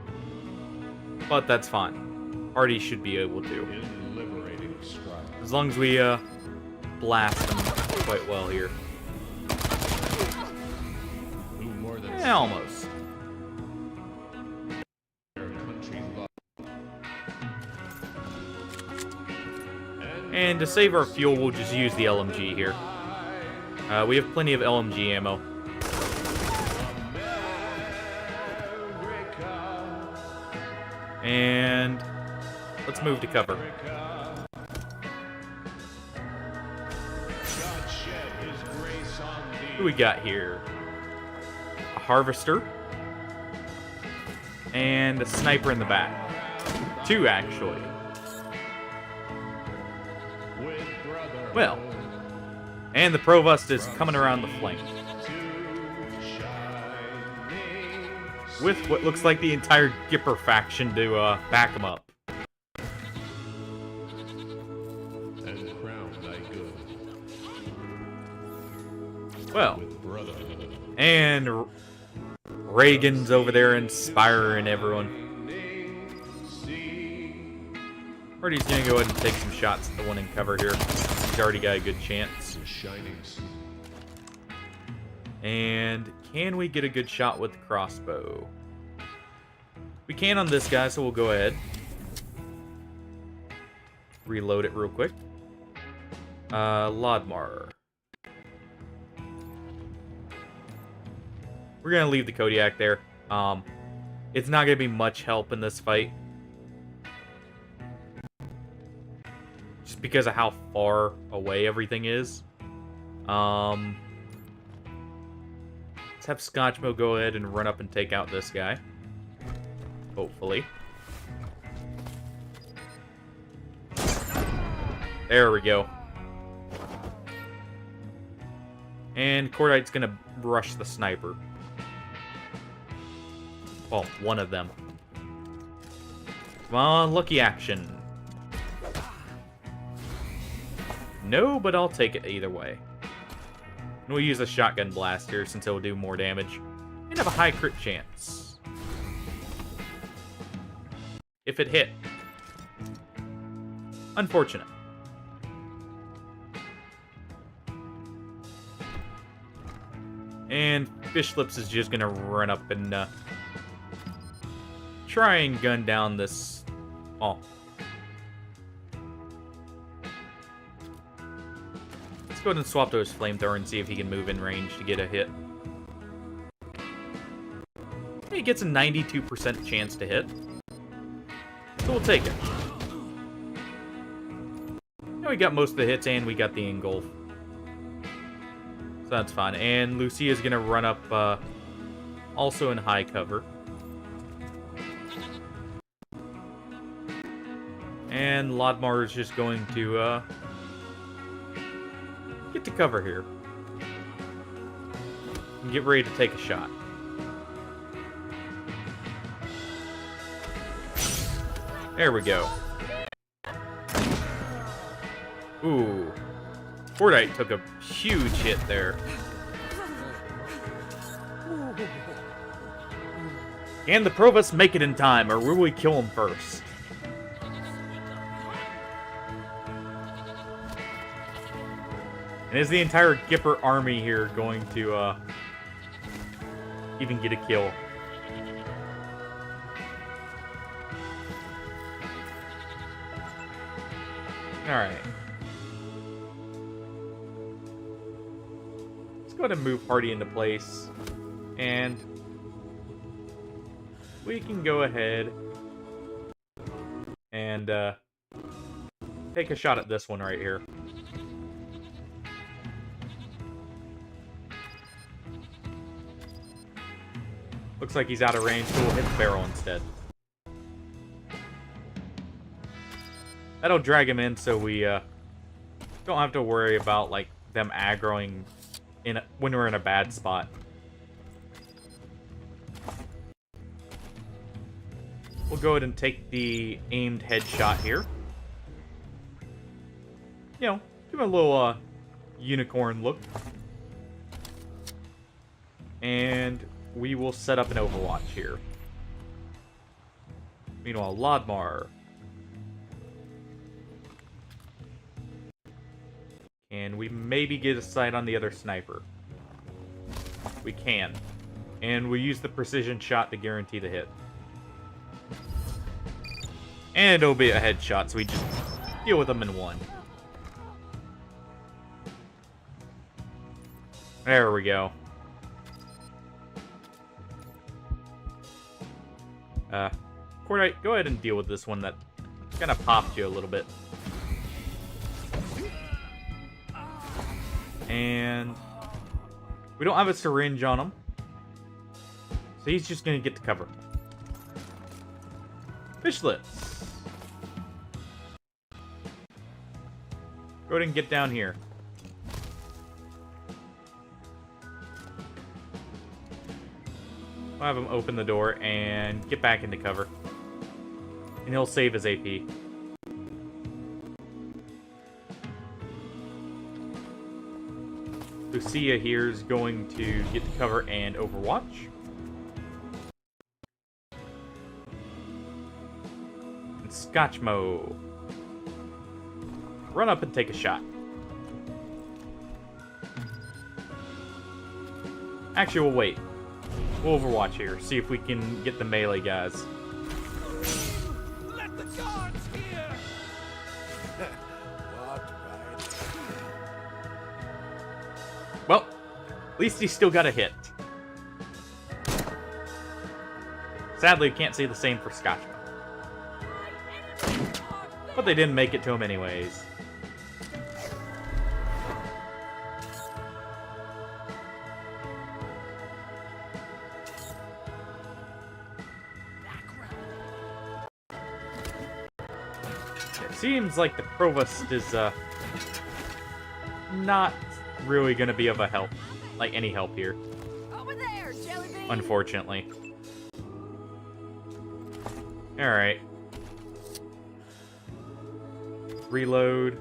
But that's fine. Artie should be able to. As long as we blast them quite well here. Almost. And to save our fuel, we'll just use the LMG here. We have plenty of LMG ammo. And let's move to cover. Who we got here? A harvester. And a sniper in the back. Two, actually. Well. And the provost is coming around the flank. With what looks like the entire Gipper faction to back him up. And crown thy good. Well. And Reagan's over there inspiring everyone. Artie's gonna go ahead and take some shots at the one in cover here. He's already got a good chance. And can we get a good shot with the crossbow? We can on this guy, so we'll go ahead. Reload it real quick. Lodmar. We're gonna leave the Kodiak there. It's not gonna be much help in this fight. Just because of how far away everything is. Let's have Scotchmo go ahead and run up and take out this guy. Hopefully. There we go. And Cordite's gonna rush the sniper. Well, one of them. Come on, lucky action. No, but I'll take it either way. And we'll use a shotgun blast here since it will do more damage. And have a high crit chance. If it hit. Unfortunate. And Fish Lips is just gonna run up and try and gun down this. Oh. Let's go ahead and swap to his flamethrower and see if he can move in range to get a hit. He gets a 92% chance to hit. So we'll take it. Now we got most of the hits and we got the engulf. So that's fine. And Lucia's gonna run up also in high cover. And Lodmar is just going to get to cover here. And get ready to take a shot. There we go. Ooh. Cordite took a huge hit there. Can the Provost make it in time, or will we kill him first? And is the entire Gipper army here going to even get a kill? Alright. Let's go ahead and move Hardy into place. And we can go ahead and take a shot at this one right here. Looks like he's out of range, so we'll hit the barrel instead. That'll drag him in, so we don't have to worry about like them aggroing when we're in a bad spot. We'll go ahead and take the aimed headshot here. You know, give him a little unicorn look. And we will set up an Overwatch here. Meanwhile, Lodmar. And we maybe get a sight on the other sniper. We can. And we'll use the precision shot to guarantee the hit. And it'll be a headshot, so we just deal with them in one. There we go. Cordite, go ahead and deal with this one that kind of popped you a little bit. And we don't have a syringe on him, so he's just gonna get to cover. Fishlets. Go ahead and get down here. I'll have him open the door and get back into cover. And he'll save his AP. Lucia here is going to get to cover and overwatch. And Scotchmo. Run up and take a shot. Actually, we'll wait. We'll overwatch here, see if we can get the melee guys. Let the guards hear! Well, at least he still got a hit. Sadly, we can't say the same for Scotchman. But they didn't make it to him anyways. Seems like the Provost is, not really gonna be of a help. Like, any help here. Over there, Jellybean! Unfortunately. Alright. Reload.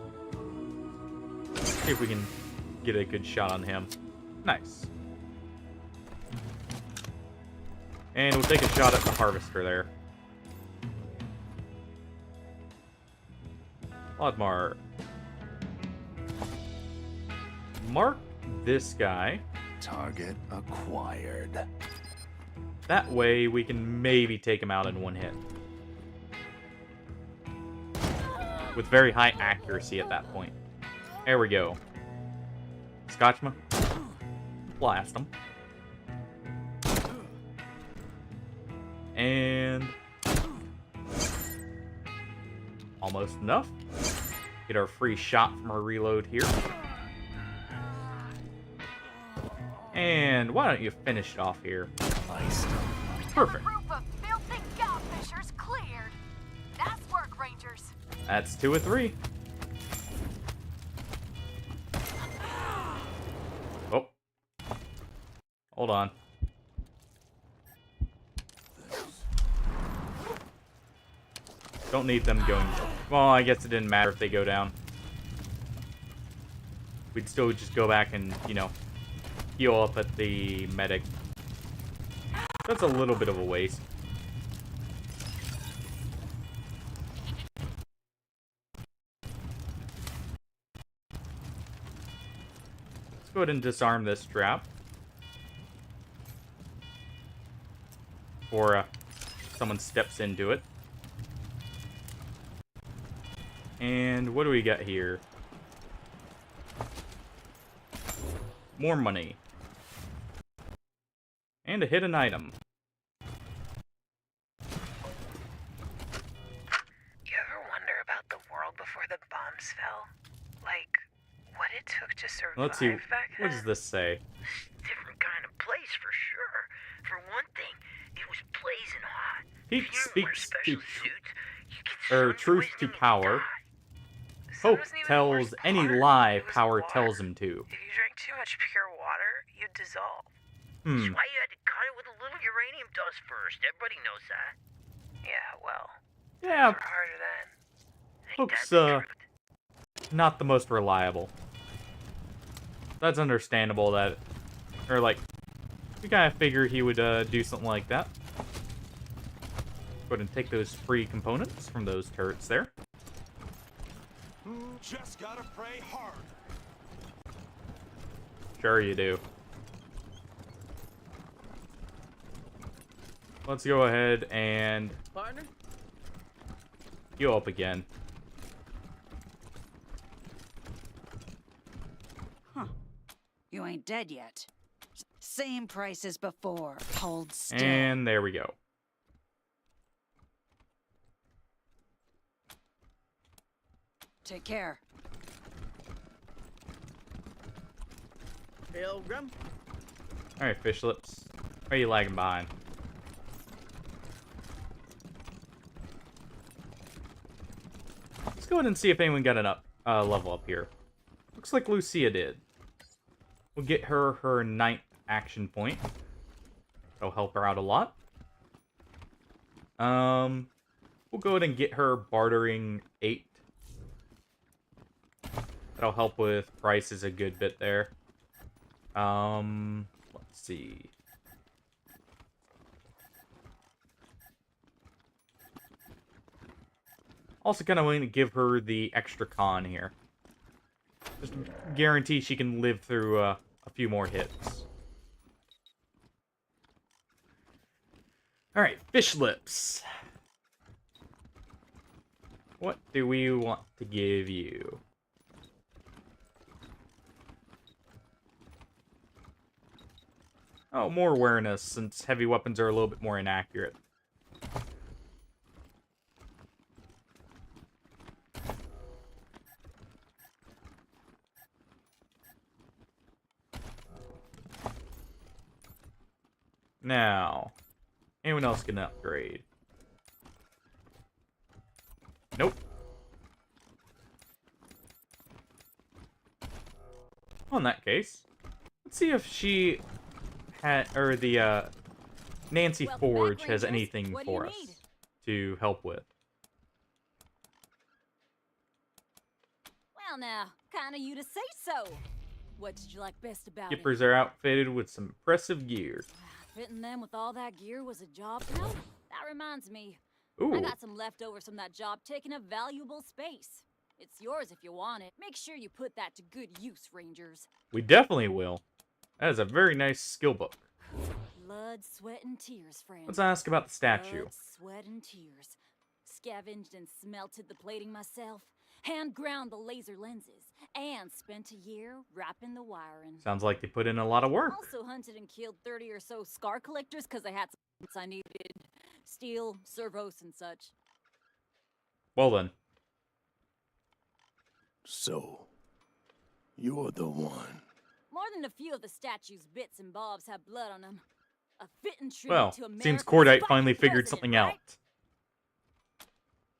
See if we can get a good shot on him. Nice. And we'll take a shot at the Harvester there. Lodmar. Mark this guy. Target acquired. That way we can maybe take him out in one hit. With very high accuracy at that point. There we go. Scotchma. Blast him. And... almost enough. Get our free shot from our reload here. And why don't you finish it off here? Perfect. Group of filthy godfishers cleared. Nice work, Rangers. That's 2 of 3. Oh. Hold on. Don't need them going. Well, I guess it didn't matter if they go down. We'd still just go back and, you know, heal up at the medic. That's a little bit of a waste. Let's go ahead and disarm this trap. Before someone steps into it. And what do we got here? More money. And a hidden item. You ever wonder about the world before the bombs fell? Like, what it took to survive Let's see. back then? What does this say? Different kind of place for sure. For one thing, it was blazing hot. Heat If you didn't wear speaks special to suits, you get truth to power. Hope tells any lie power tells him to. If you drank too much pure water, you'd dissolve. Hmm. That's why you had to cut it with a little uranium dust first. Everybody knows that. Yeah, well. Yeah. things were harder then. Hope's, not the most reliable. That's understandable that, or like, we kind of figured he would do something like that. Go ahead and take those free components from those turrets there. Just gotta pray hard. Sure you do. Let's go ahead and Partner? heal up again. Huh. You ain't dead yet. Same price as before. Hold still. And there we go. Take care. Pilgrim? Alright, fish lips. Why are you lagging behind? Let's go ahead and see if anyone got an level up here. Looks like Lucia did. We'll get her 9th action point. That'll help her out a lot. We'll go ahead and get her bartering 8. That'll help with prices a good bit there. Let's see. Also kind of willing to give her the extra con here. Just to guarantee she can live through a few more hits. Alright, fish lips. What do we want to give you? Oh, more awareness, since heavy weapons are a little bit more inaccurate. Now, anyone else get an upgrade? Nope. Well, in that case, let's see if she had, or the Nancy Forge has anything for us to help with. Well, now, kind of you to say so. What did you like best about it? Skippers are outfitted with some impressive gear. Fitting them with all that gear was a job. No, that reminds me. Ooh. I got some leftovers from that job taking up valuable space. It's yours if you want it. Make sure you put that to good use, Rangers. We definitely will. That is a very nice skill book. Blood, sweat, and tears, friend. Let's ask about the statue. Blood, sweat, and tears. Scavenged and smelted the plating myself. Hand ground the laser lenses. And spent a year wrapping the wiring. Sounds like they put in a lot of work. Also hunted and killed 30 or so scar collectors because I had some I needed. Steel, servos, and such. Well then. So, you're the one. More than a few of the statue's bits and bobs have blood on them. A fitting tribute Well, to America's seems Cordite fucking finally figured president, something right? out.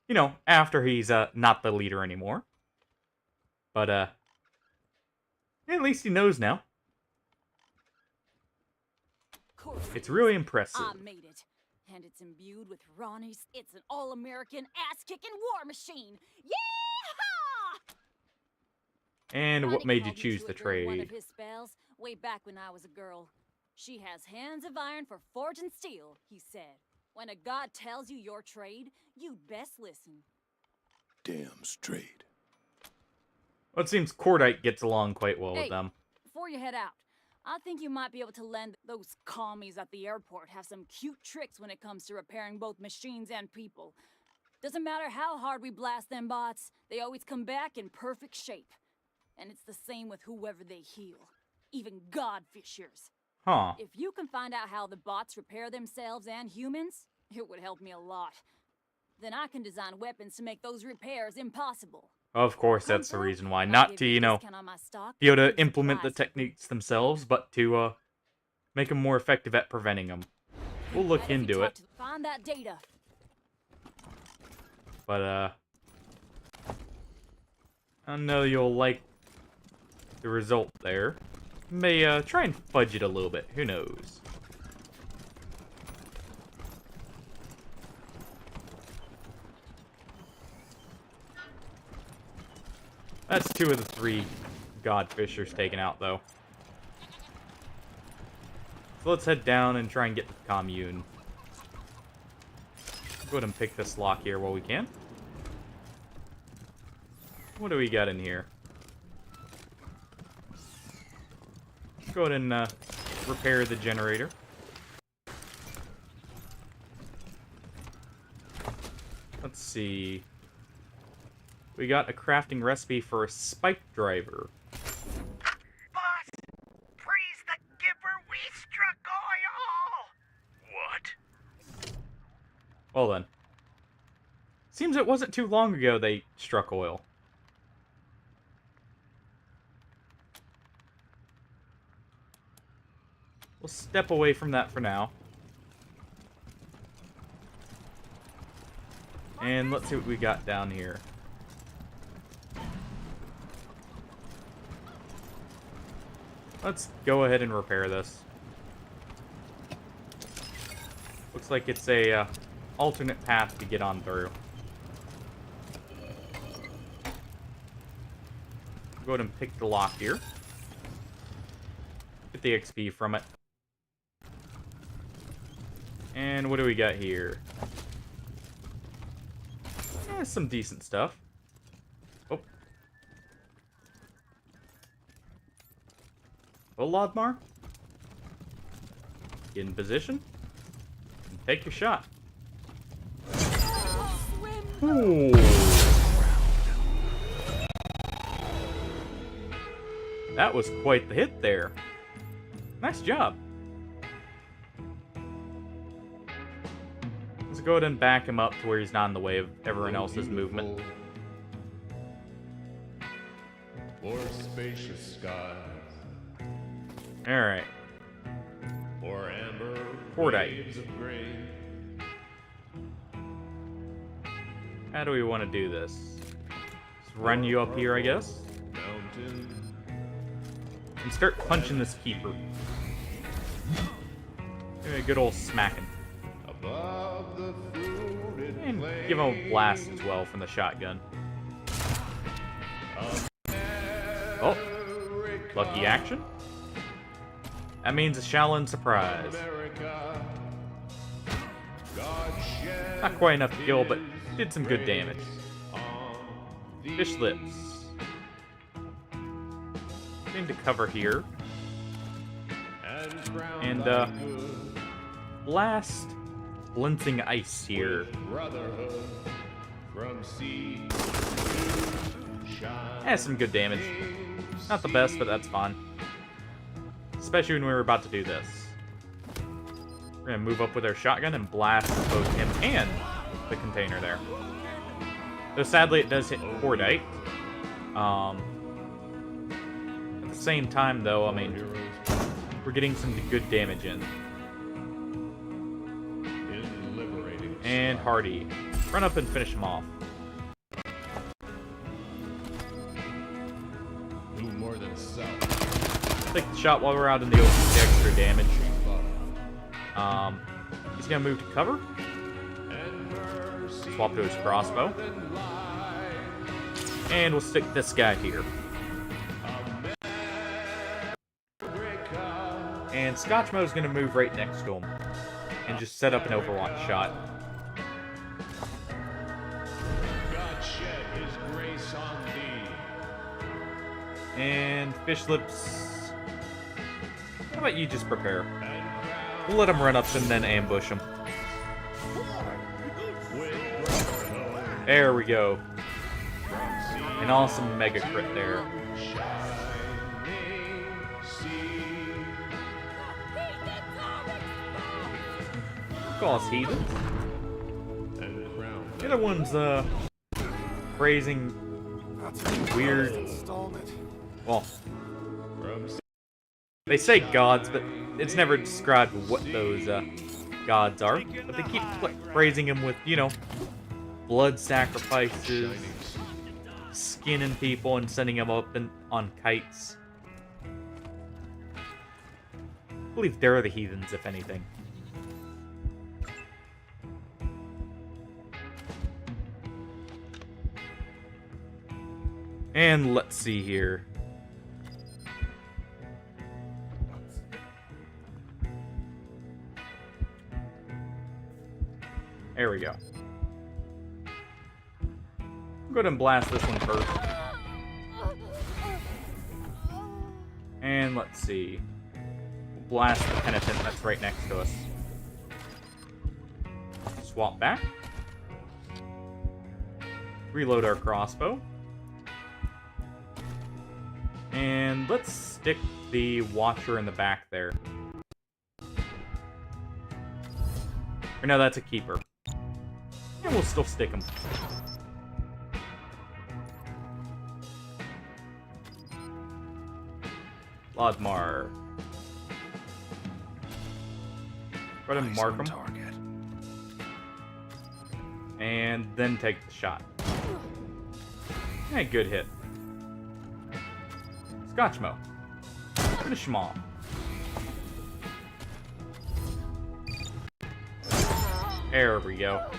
You know, after he's not the leader anymore. But at least he knows now. It's really impressive. I made it. And it's imbued with Ronnie's. It's an all-American ass-kicking war machine. Yeah! And what made you called me choose to the it during one of trade? his spells, way back when I was a girl. She has hands of iron for forging steel, he said. When a god tells you your trade, you'd best listen. Damn straight. Well, it seems Cordite gets along quite well Hey, with them. before you head out, I think you might be able to lend those commies at the airport have some cute tricks when it comes to repairing both machines and people. Doesn't matter how hard we blast them bots, they always come back in perfect shape. And it's the same with whoever they heal. Even godfishers. Huh. If you can find out how the bots repair themselves and humans, it would help me a lot. Then I can design weapons to make those repairs impossible. Of course, that's the reason why. Not to, you know, be able to implement the techniques themselves, but to make them more effective at preventing them. We'll look into it. Find that data. But, I know you'll like the result there. May, try and fudge it a little bit. Who knows? That's 2 of the 3 godfishers taken out, though. So let's head down and try and get to the commune. Go ahead and pick this lock here while we can. What do we got in here? Go ahead and repair the generator. see. We got a crafting recipe for a spike driver. Boss, praise the giver, we struck oil! What? Well then. Seems it wasn't too long ago they struck oil. We'll step away from that for now. And let's see what we got down here. Let's go ahead and repair this. Looks like it's a alternate path to get on through. Go ahead and pick the lock here. Get the XP from it. And what do we got here? Some decent stuff. Oh. Well, Lodmar. Get in position. And take your shot. Ooh. That was quite the hit there. Nice job. Let's go ahead and back him up to where he's not in the way of everyone else's movement. Or spacious skies. Alright. Or amber Cordite. waves of grain. How do we want to do this? Just run you up here, I guess. Mountain. And start punching this keeper. Give me a good old smacking. Above the fruited And give him a blast as well from the shotgun. Oh, lucky action. That means a Shaolin surprise. Not quite enough to kill, but did some good damage. Fish lips. Into cover here. And blast Blincing ice here. Has some good damage. Not the best, but that's fine. Especially when we were about to do this. We're gonna move up with our shotgun and blast both him and the container there. Though sadly it does hit Cordite. At the same time though, I mean, we're getting some good damage in. And Hardy. Run up and finish him off. Do more than self. Take the shot while we're out in the open to get extra damage. He's gonna move to cover. Swap to his crossbow. And we'll stick this guy here. And Scotchmo's gonna move right next to him. And just set up an Overwatch shot. And Fish Lips. How about you just prepare? We'll let him run up and then ambush him. There we go. An awesome mega crit there. Call us heathens. The other one's praising weird. Well, they say gods, but it's never described what those gods are. But they keep praising him with, you know, blood sacrifices, skinning people and sending them up on kites. I believe they're the heathens, if anything. And let's see here. There we go. Go ahead and blast this one first. And let's see. We'll blast the penitent that's right next to us. Swap back. Reload our crossbow. And let's stick the Watcher in the back there. Or no, that's a keeper. And we'll still stick him. Lodmar. Go ahead and mark him. Target. And then take the shot. Hey, good hit. Scotchmo. Finish him off. There we go.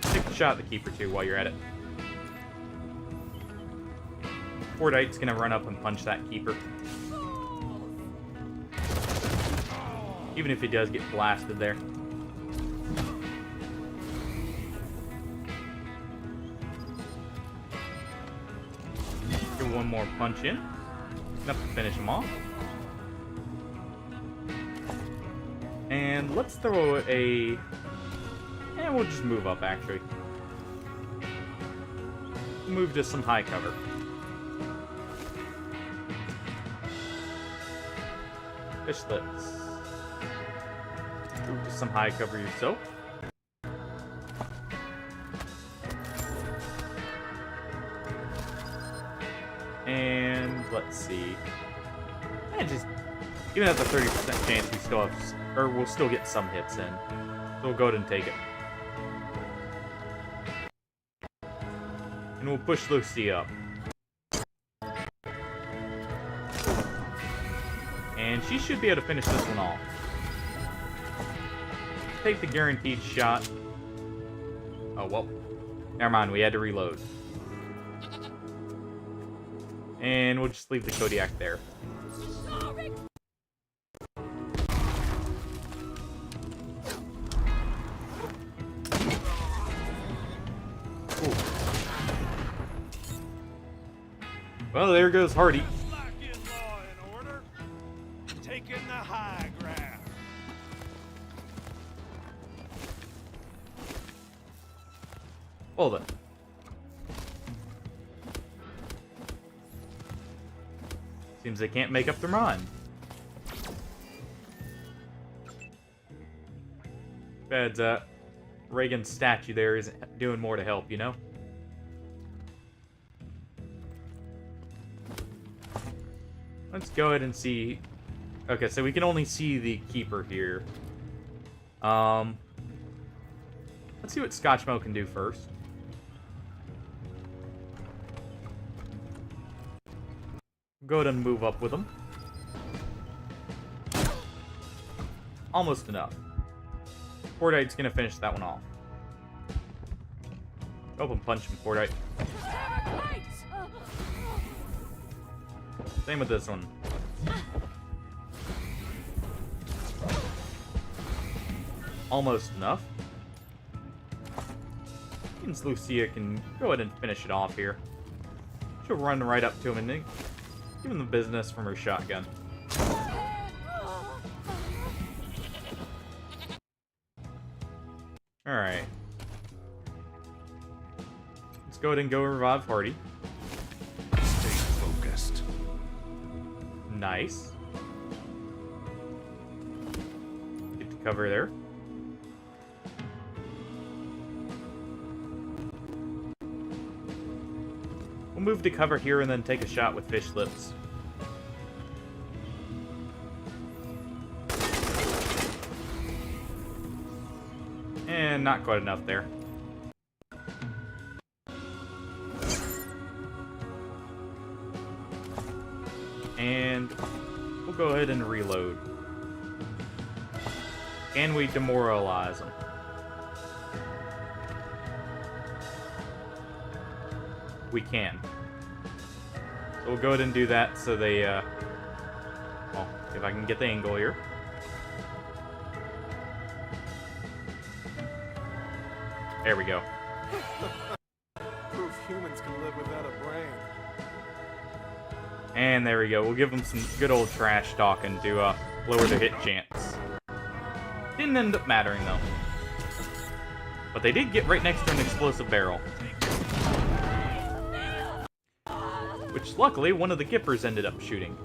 Take the shot at the keeper too while you're at it. Fordite's gonna run up and punch that keeper. Even if he does get blasted there. Get one more punch in. Enough to finish him off. And let's throw a... And we'll just move up, actually. Move to some high cover. Fishlets. Move to some high cover yourself. And let's see. And just even at the 30% chance, we still have, or we'll still get some hits in. So we'll go ahead and take it. And we'll push Lucy up. And she should be able to finish this one off. Take the guaranteed shot. Oh, well. Never mind, we had to reload. And we'll just leave the Kodiak there. Ooh. Well, there goes Hardy. Taking the high ground. Hold it. Seems they can't make up their mind. Bad's Reagan's statue there isn't doing more to help, you know? Let's go ahead and see. Okay, so we can only see the keeper here. Let's see what Scotchmo can do first. Go ahead and move up with him. Almost enough. Fordite's gonna finish that one off. Go up and punch him, Fordite. Same with this one. Almost enough. Means Lucia can go ahead and finish it off here. She'll run right up to him and then give him the business from her shotgun. Alright. Let's go ahead and go revive Hardy. Stay focused. Nice. Get to cover there. We'll move to cover here and then take a shot with fish lips. And not quite enough there. And we'll go ahead and reload. Can we demoralize them? We can. So we'll go ahead and do that so they, well, if I can get the angle here. There we go. Proof humans can live without a brain. And there we go. We'll give them some good old trash talking to lower their hit chance. Didn't end up mattering though. But they did get right next to an explosive barrel. Which, luckily, one of the Gippers ended up shooting.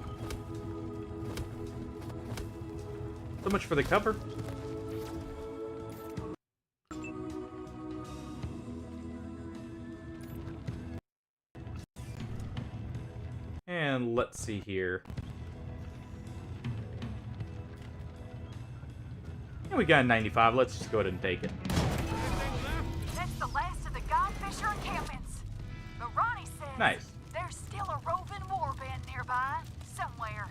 So much for the cover. And let's see here. Yeah, we got a 95. Let's just go ahead and take it. That's the last of the Godfisher encampments. But Ronnie says Nice. there's still a roving warband nearby, somewhere.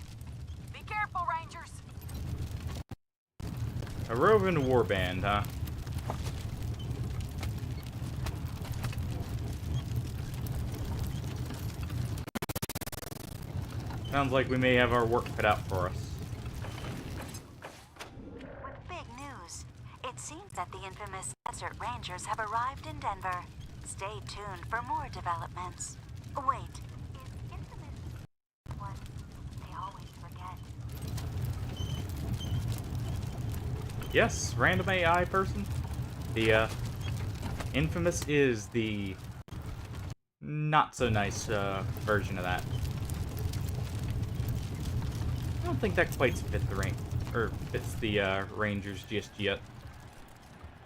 Be careful, Rangers. A roving warband, huh? Sounds like we may have our work cut out for us. With big news, it seems that the infamous Desert Rangers have arrived in Denver. Stay tuned for more developments. Wait, is infamous one they always forget? Yes, random AI person. The infamous is the not so nice version of that. I don't think that quite fits the Rangers just yet.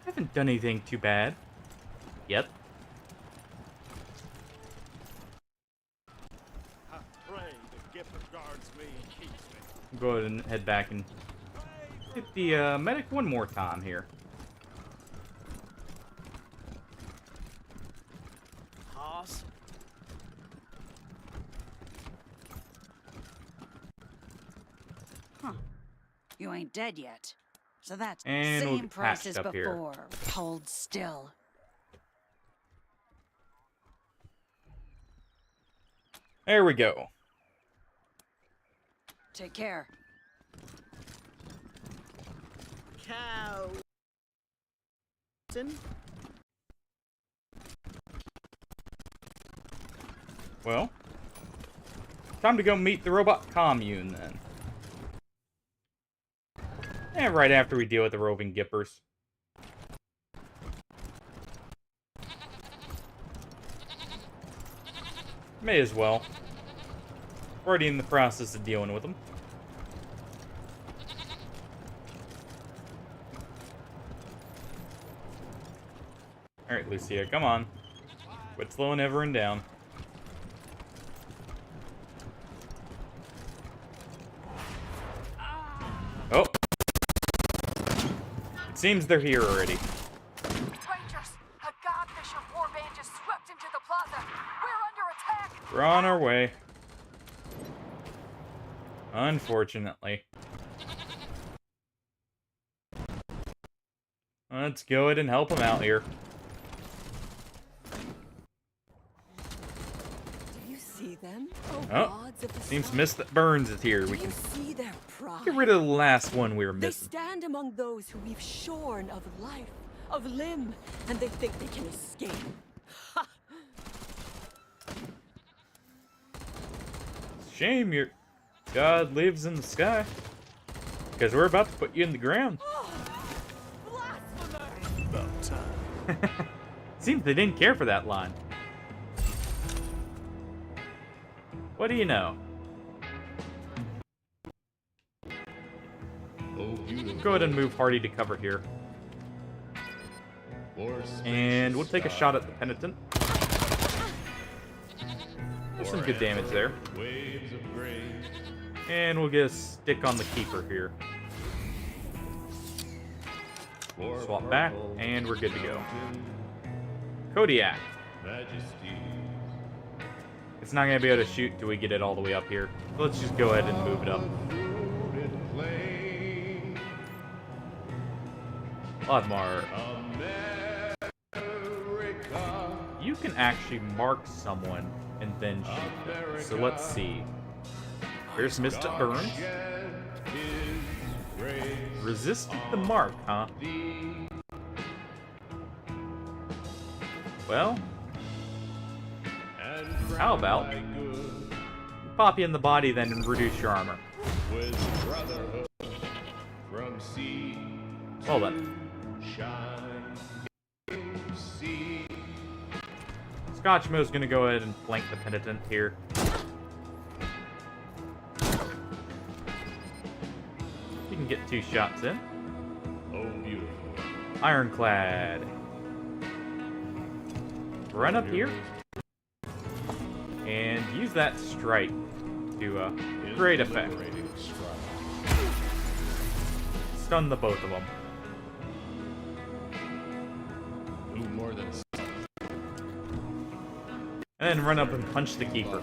I haven't done anything too bad yet. I pray the Gipper guards me and keeps me. Go ahead and head back and hit the medic one more time here. Hoss? Huh. You ain't dead yet. So that's And we'll same get price patched as up here. before. Hold still. There we go. Take care. Cow. Well, time to go meet the robot commune then. And right after we deal with the roving Gippers. May as well. We're already in the process of dealing with them. Alright, Lucia, come on. Quit slowing everyone down. Oh! It seems they're here already. Rangers, a Godfisher warband just swept into the plaza. We're under attack. We're on our way. Unfortunately. Let's go ahead and help them out here. Do you see them? Oh, gods of the seems sky. Miss Burns is here. Do We you can see their pride? get rid of the last one we were They missing. stand among those who we've shorn of life, of limb, and they think they can escape. Ha! Shame your God lives in the sky. Because we're about to put you in the ground. About time. Seems they didn't care for that line. What do you know? Go ahead and move Hardy to cover here. And we'll take a shot at the Penitent. There's some good damage there. And we'll get a stick on the Keeper here. Swap back, and we're good to go. Kodiak. It's not going to be able to shoot till we get it all the way up here. So let's just go ahead and move it up. Oddmar. You can actually mark someone and then shoot them. So let's see. Here's Mr. Burns. Resisted the mark, huh? Well, how about pop you in the body then and reduce your armor? Well then. see. Scotchmo's gonna go ahead and flank the penitent here. You can get 2 shots in. Oh, beautiful. Ironclad. Run up here and use that strike to great effect. Stun the both of them. Who more than And then run up and punch the keeper.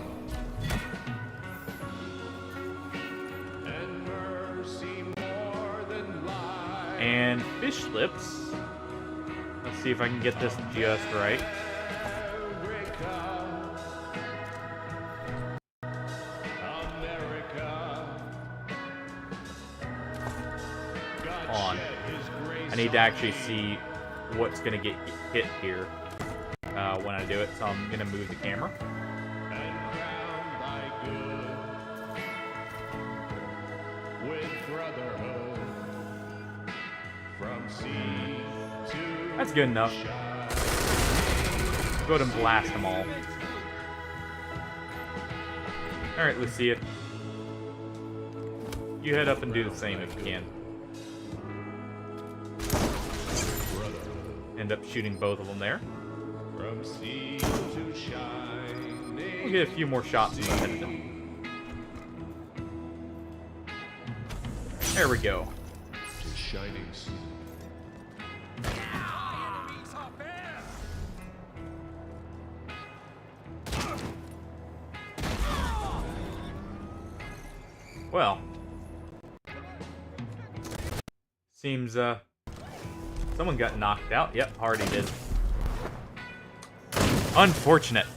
and mercy more than life. And fish lips. Let's see if I can get this just right. On. I need to actually see what's gonna get hit here when I do it, so I'm gonna move the camera. That's good enough. Go ahead and blast them all. Alright, Lucia. You head up and do the same if you can. End up shooting both of them there. From sea to shining. We'll get a few more shots in the head of them. There we go. To shining sea. Well, seems someone got knocked out. Yep, Hardy did. Unfortunate.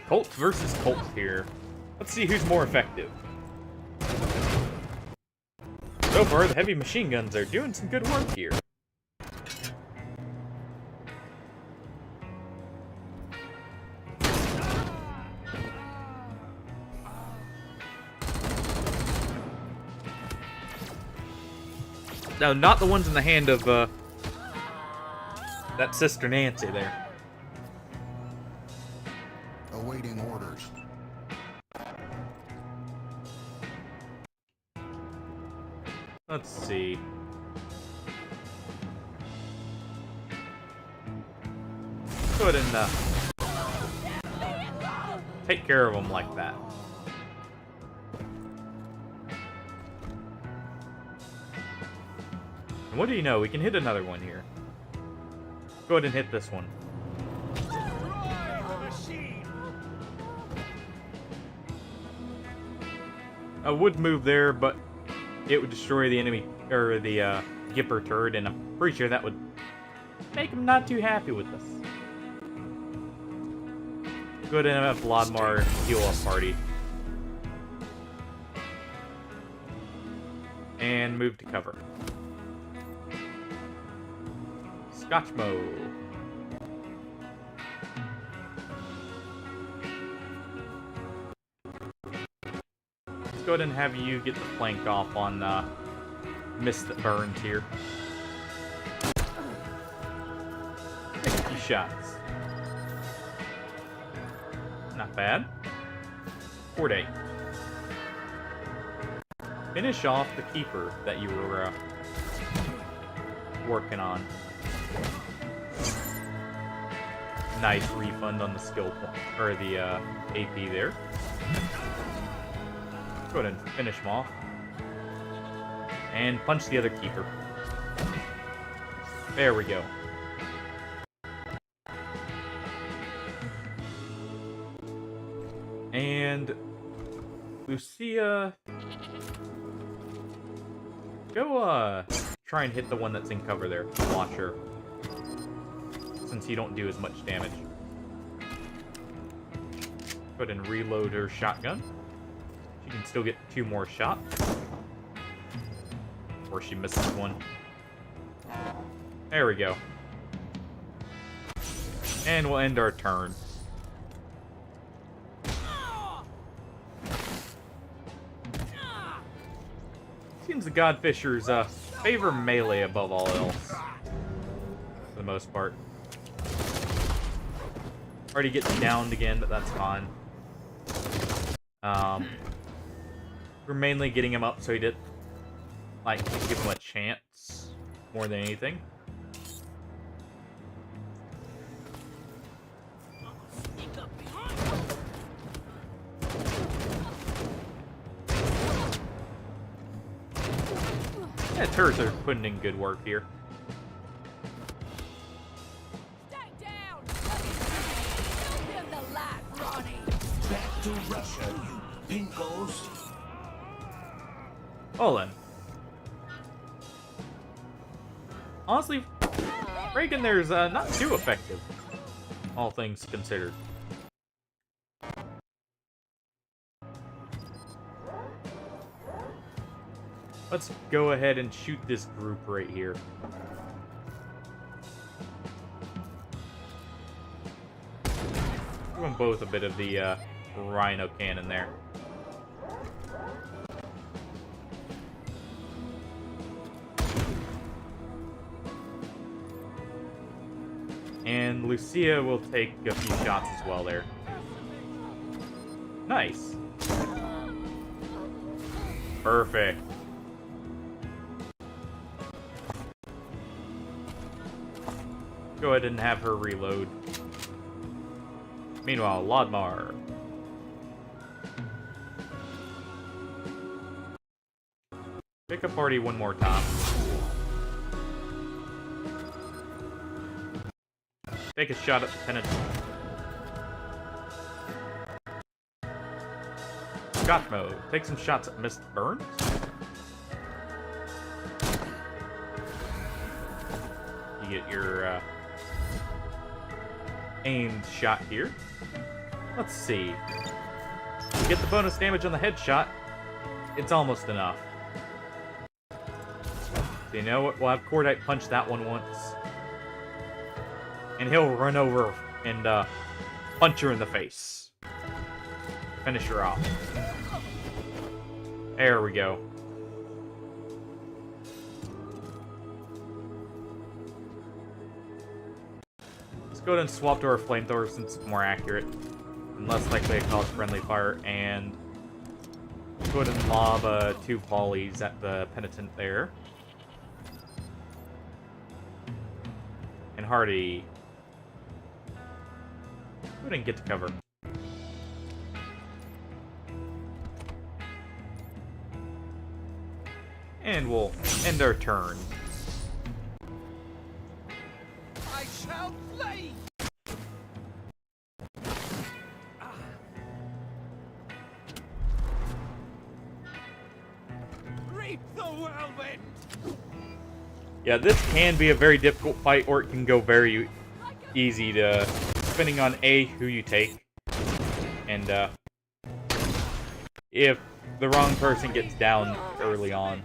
Colts versus Colts here. Let's see who's more effective. So far, the heavy machine guns are doing some good work here. No, not the ones in the hand of, that Sister Nancy there. Awaiting orders. Let's see. Go ahead and, take care of them like that. And what do you know? We can hit another one here. Go ahead and hit this one. I would move there, but it would destroy the enemy, or the Gipper turret, and I'm pretty sure that would make him not too happy with us. Go ahead and have Vladimir heal up party. And move to cover. Scotchmo. Let's go ahead and have you get the flank off on Mist that burns here. Take a few shots. Not bad. 4 to 8. Finish off the keeper that you were working on. Nice refund on the skill point, or the AP there. Go ahead and finish him off. And punch the other keeper. There we go. And Lucia, go try and hit the one that's in cover there. Watch her, since you don't do as much damage. Go ahead and reload her shotgun. She can still get 2 more shots. Or she misses one. There we go. And we'll end our turn. Seems the Godfishers favor melee above all else, for the most part. Already getting downed again, but that's fine. We're mainly getting him up so he didn't, like, give him a chance more than anything. Yeah, turrets are putting in good work here. Back to Russia, you pinkos. Well then. Honestly, Reagan there's not too effective, all things considered. Let's go ahead and shoot this group right here. Give them both a bit of the rhino cannon there. And Lucia will take a few shots as well there. Nice. Perfect. Go ahead and have her reload. Meanwhile, Lodmar. Pick a party one more time. Take a shot at the penitent. Scotch mode. Take some shots at Mr. Burns. You get your aimed shot here. Let's see. You get the bonus damage on the headshot. It's almost enough. You know what? We'll have Cordite punch that one once. And he'll run over and punch her in the face. Finish her off. There we go. Let's go ahead and swap to our flamethrower since it's more accurate and less likely to cause friendly fire. And go ahead and lob 2 volleys at the penitent there. And Hardy. Go ahead and get to cover. And we'll end our turn. I shall play. Reap the whirlwind. Yeah, this can be a very difficult fight, or it can go very easy to, depending on who you take, and if the wrong person gets down early on.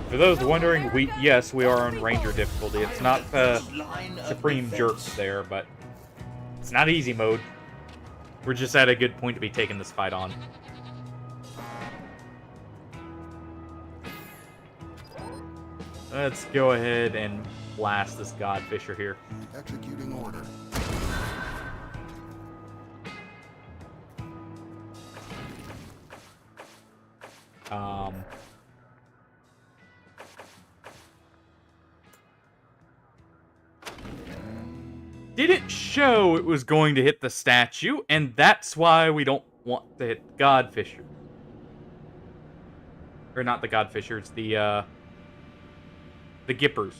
For those wondering, yes, we are on Ranger difficulty. It's not Supreme Jerks there, but it's not easy mode. We're just at a good point to be taking this fight on. Let's go ahead and blast this Godfisher here. Executing order. Didn't show it was going to hit the statue, and that's why we don't want to hit Godfisher. Or not the Godfishers, the Gippers.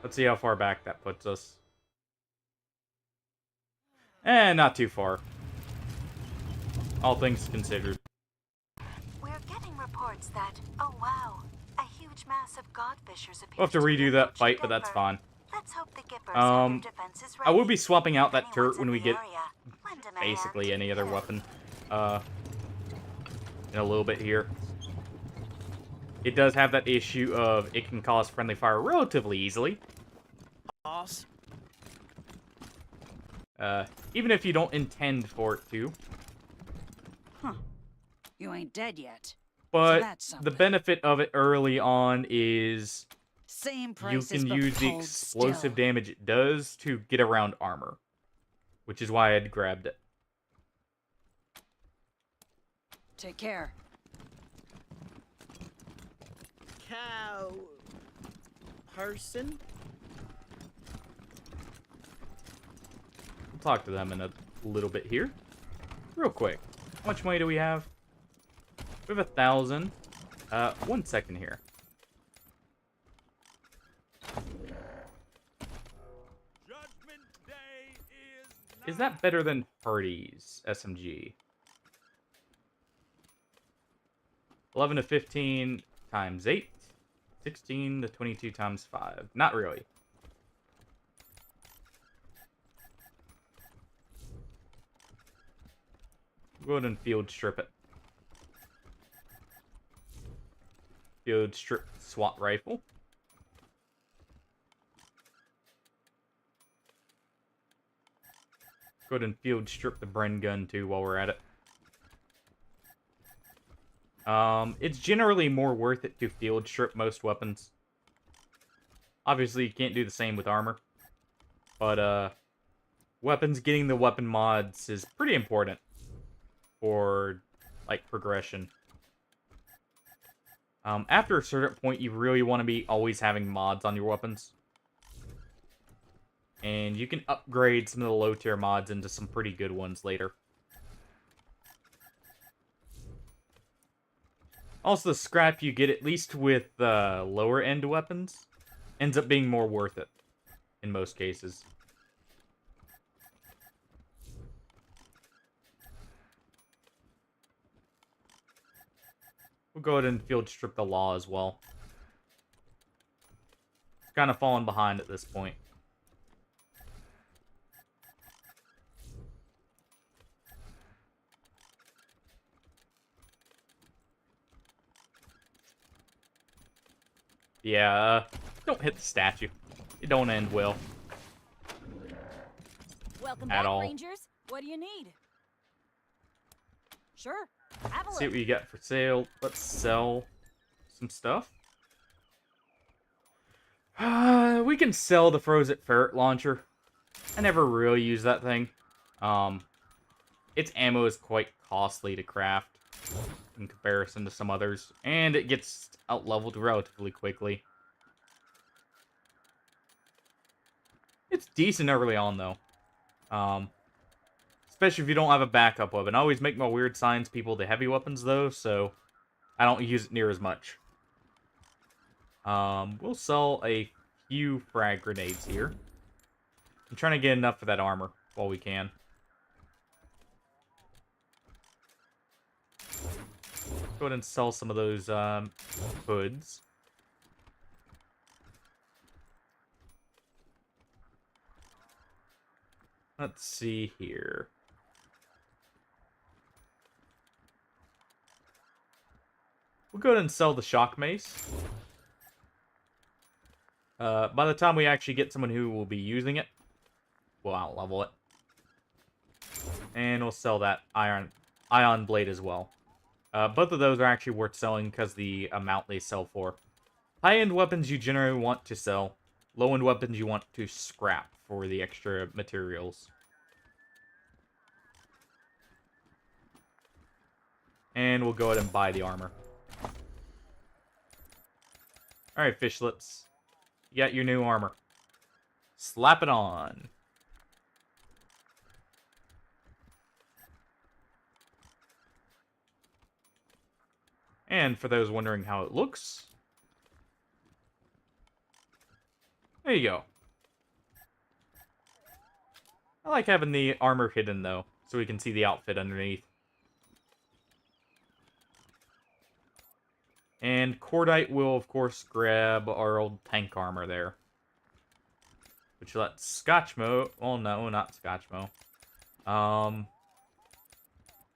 Let's see how far back that puts us. Not too far. All things considered. We're getting reports that, oh wow, a huge mass of Godfishers appears We'll have to redo that fight, but that's fine. Let's hope the Gippers have their defenses I will ready. be swapping out that turret when we get Lend a basically any other weapon. in a little bit here. It does have that issue of it can cause friendly fire relatively easily. Boss. Even if you don't intend for it to. Huh. You ain't dead yet. But that's the something. benefit of it early on is Same you price can as use the hold explosive still. damage it does to get around armor. Which is why I had grabbed it. Take care. Cow. Person? We'll talk to them in a little bit here. Real quick. How much money do we have? We have 1,000. 1 second here. Is that better than Hardy's SMG? 11 to 15 times 8. 16 to 22 times 5. Not really. Go ahead and field strip it. Field strip SWAT rifle. Go ahead and field strip the Bren gun too while we're at it. It's generally more worth it to field strip most weapons. Obviously, you can't do the same with armor. But, weapons, getting the weapon mods is pretty important for, like, progression. After a certain point, you really want to be always having mods on your weapons. And you can upgrade some of the low-tier mods into some pretty good ones later. Also, the scrap you get, at least with lower-end weapons, ends up being more worth it in most cases. We'll go ahead and field strip the law as well. It's kind of fallen behind at this point. Yeah, don't hit the statue. It don't end well. Welcome At back, all. Rangers. What do you need? Sure, have a See look. what you got for sale. Let's sell some stuff. We can sell the frozen ferret launcher. I never really use that thing. Its ammo is quite costly to craft in comparison to some others, and it gets out-leveled relatively quickly. It's decent early on, though. Especially if you don't have a backup weapon. I always make my weird science people the heavy weapons, though, so I don't use it near as much. We'll sell a few frag grenades here. I'm trying to get enough for that armor while we can. Go ahead and sell some of those hoods. Let's see here. We'll go ahead and sell the shock mace. By the time we actually get someone who will be using it, we'll out-level it. And we'll sell that ion blade as well. Both of those are actually worth selling because the amount they sell for. High-end weapons you generally want to sell. Low-end weapons you want to scrap for the extra materials. And we'll go ahead and buy the armor. Alright, fish lips. You got your new armor. Slap it on. And for those wondering how it looks, there you go. I like having the armor hidden, though, so we can see the outfit underneath. And Cordite will, of course, grab our old tank armor there. Which lets Scotchmo... Well, no, not Scotchmo.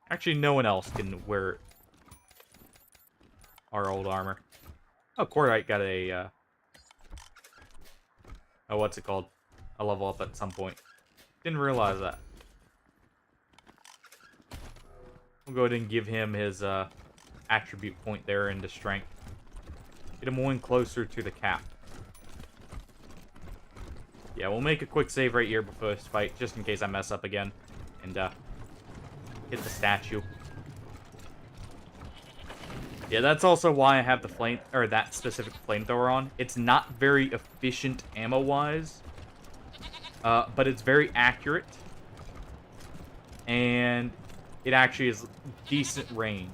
Actually, no one else can wear our old armor. Oh, Cordite got a, oh, what's it called? A level up at some point. Didn't realize that. We'll go ahead and give him his, attribute point there into strength. Get him one closer to the cap. Yeah, we'll make a quick save right here before this fight, just in case I mess up again. And, hit the statue. Yeah, that's also why I have the that specific flamethrower on. It's not very efficient ammo-wise, but it's very accurate. And it actually is decent range.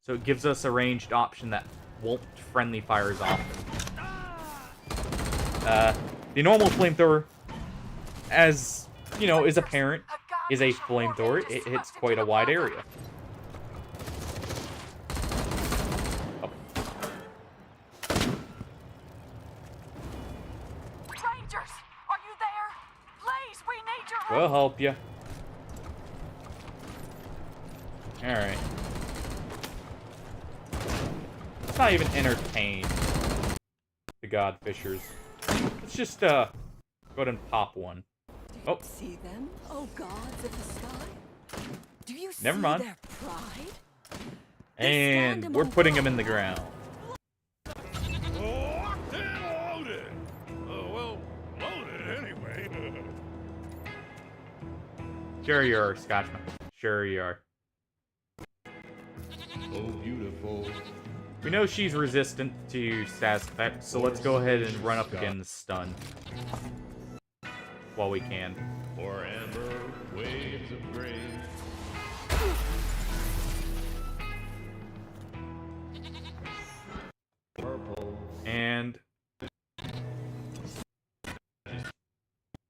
So it gives us a ranged option that won't friendly fire as often. The normal flamethrower, as, you know, is apparent, is a flamethrower. It hits quite a wide area. Oh. Rangers, are you there? Please, we need your help. We'll help you. Alright. Let's not even entertain the Godfishers. Let's just, go ahead and pop one. Oh. See them, oh gods of the sky? Do you Never see mind. their pride? And we're putting them in the ground. Loaded. Well, loaded anyway. Sure you are, Scotchman. Sure you are. Oh, beautiful. We know she's resistant to status effects, so let's go ahead and run up against stun. While we can. Or amber waves of grace. Purple. And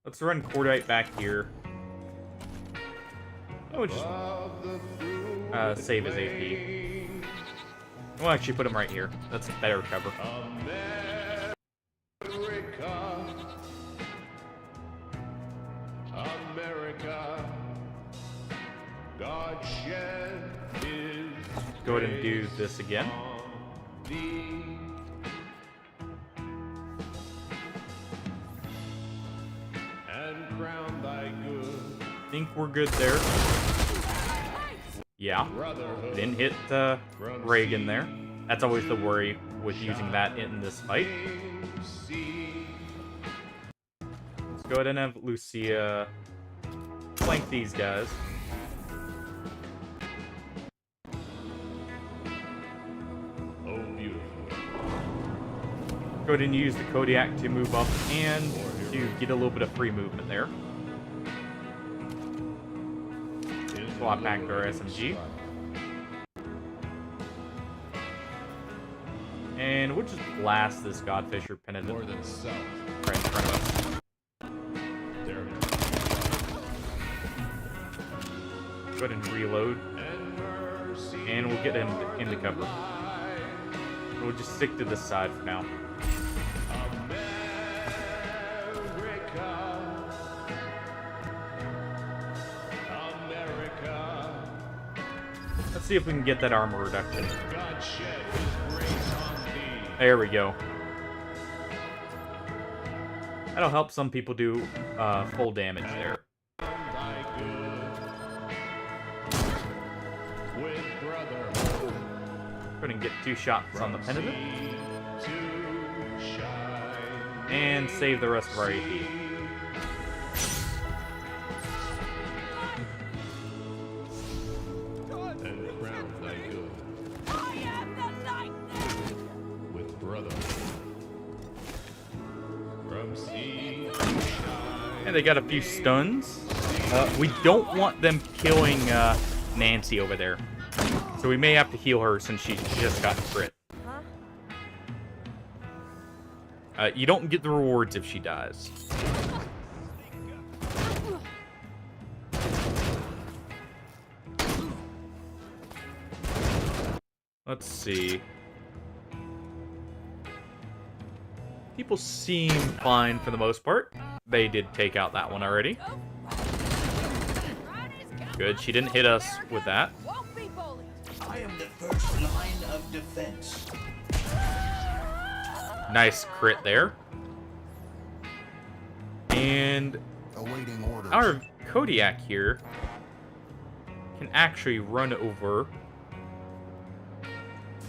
let's run Cordite back here. Oh, just save his AP. We'll actually put him right here. That's a better cover. America, God shed his Go ahead and do this again. And crown thy good. Think we're good there. Yeah. Didn't hit Reagan there. That's always the worry with using that in this fight. Let's go ahead and have Lucia flank these guys. Oh, beautiful. Go ahead and use the Kodiak to move up and to get a little bit of free movement there. Swap back to our SMG. And we'll just blast this Godfisher penitent right in front of us. There. Go ahead and reload. And we'll get him into cover. We'll just stick to this side for now. Let's see if we can get that armor reduction. There we go. That'll help some people do full damage there. Go ahead and get 2 shots on the penitent. And save the rest of our AP. And they got a few stuns. We don't want them killing Nancy over there. So we may have to heal her since she just got crit. You don't get the rewards if she dies. Let's see. People seem fine for the most part. They did take out that one already. Good, she didn't hit us with that. I am the first line of defense. Nice crit there. And awaiting orders. our Kodiak here can actually run over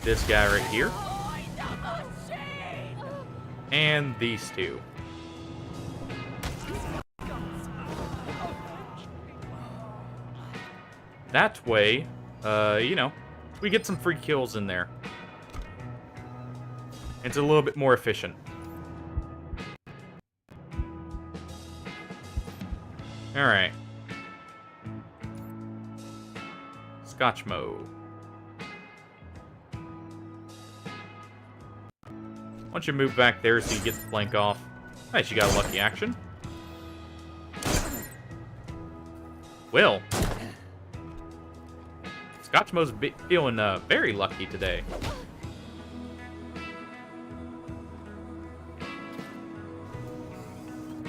this guy right here. And these two. That way, you know, we get some free kills in there. It's a little bit more efficient. Alright. Scotchmo. Why don't you move back there so you get the flank off? Nice, you got a lucky action. Well. Scotchmo's feeling very lucky today.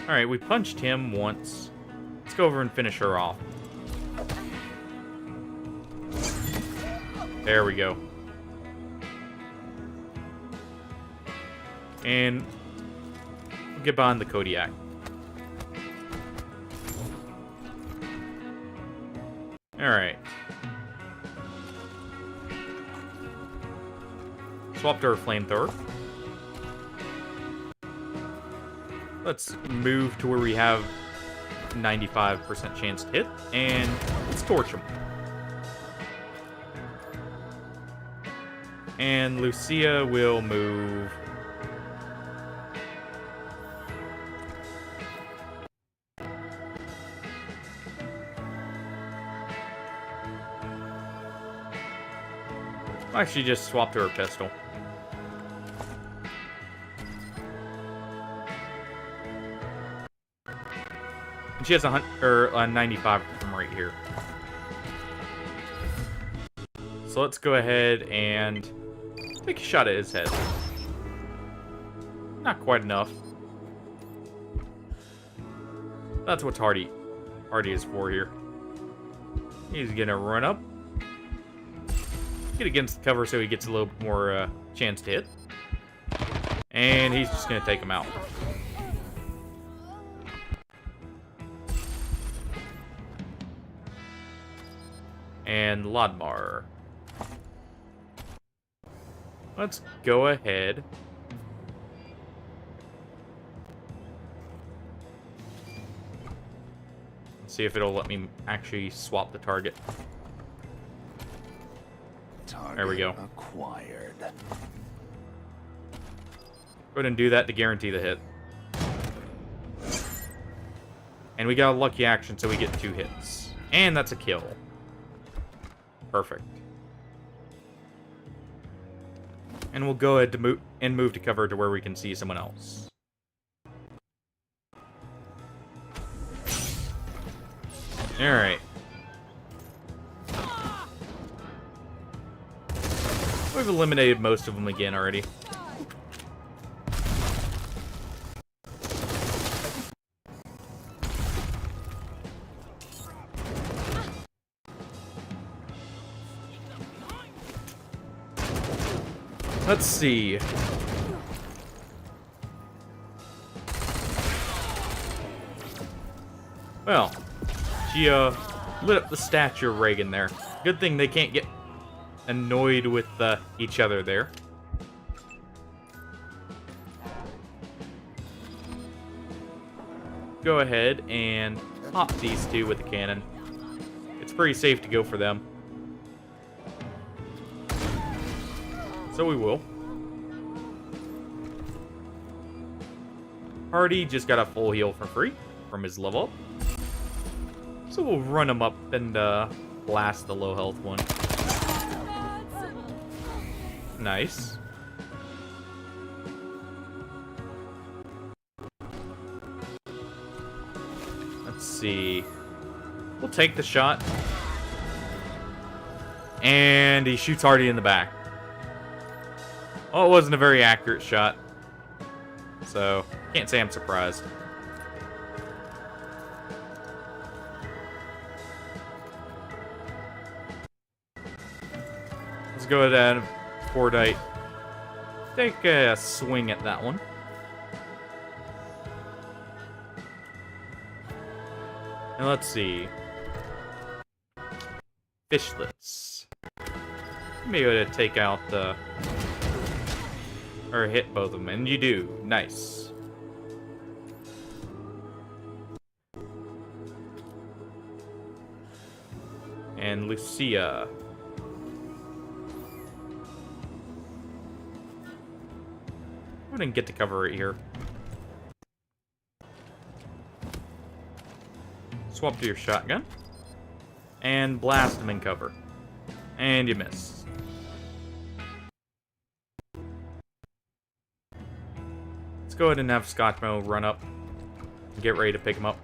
Alright, we punched him once. Let's go over and finish her off. There we go. And we'll get behind the Kodiak. Alright. Swap to our flamethrower. Let's move to where we have 95% chance to hit, and let's torch him. And Lucia will move. I'll actually just swap to her pistol. She has a 95 from right here. So let's go ahead and take a shot at his head. Not quite enough. That's what Hardy is for here. He's gonna run up. Get against the cover so he gets a little more chance to hit. And he's just gonna take him out. And Lodmar. Let's go ahead. Let's see if it'll let me actually swap the target. There we go. Acquired. Go ahead and do that to guarantee the hit. And we got a lucky action, so we get 2 hits. And that's a kill. Perfect. And we'll go ahead to move to cover to where we can see someone else. Alright. We've eliminated most of them again already. Let's see. Well, she lit up the statue of Reagan there. Good thing they can't get annoyed with each other there. Go ahead and pop these two with the cannon. It's pretty safe to go for them. So we will. Hardy just got a full heal for free from his level up. So we'll run him up and blast the low health one. Nice. Let's see. We'll take the shot. And he shoots Hardy in the back. Well, it wasn't a very accurate shot. So, can't say I'm surprised. Let's go ahead and Fordite take a swing at that one. And let's see. Fishlets. Maybe able to take out the... or hit both of them, and you do. Nice. And Lucia. I didn't get to cover right here. Swap to your shotgun. And blast him in cover. And you miss. Let's go ahead and have Scotchmo run up. And get ready to pick him up.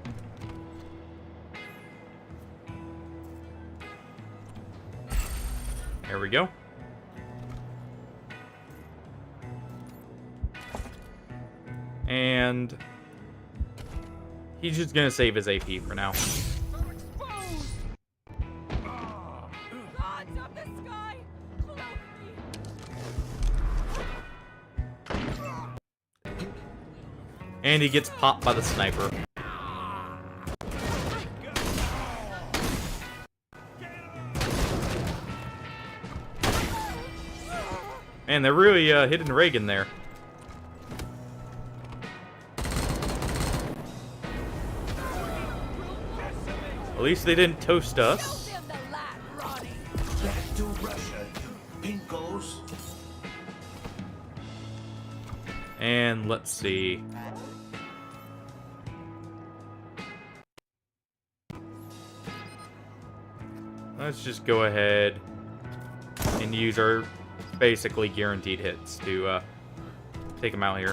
There we go. And he's just gonna save his AP for now. And he gets popped by the sniper. Man, they're really hitting Reagan there. At least they didn't toast us. Back to Russia, you pinkos. And let's see. Let's just go ahead and use our basically guaranteed hits to take him out here.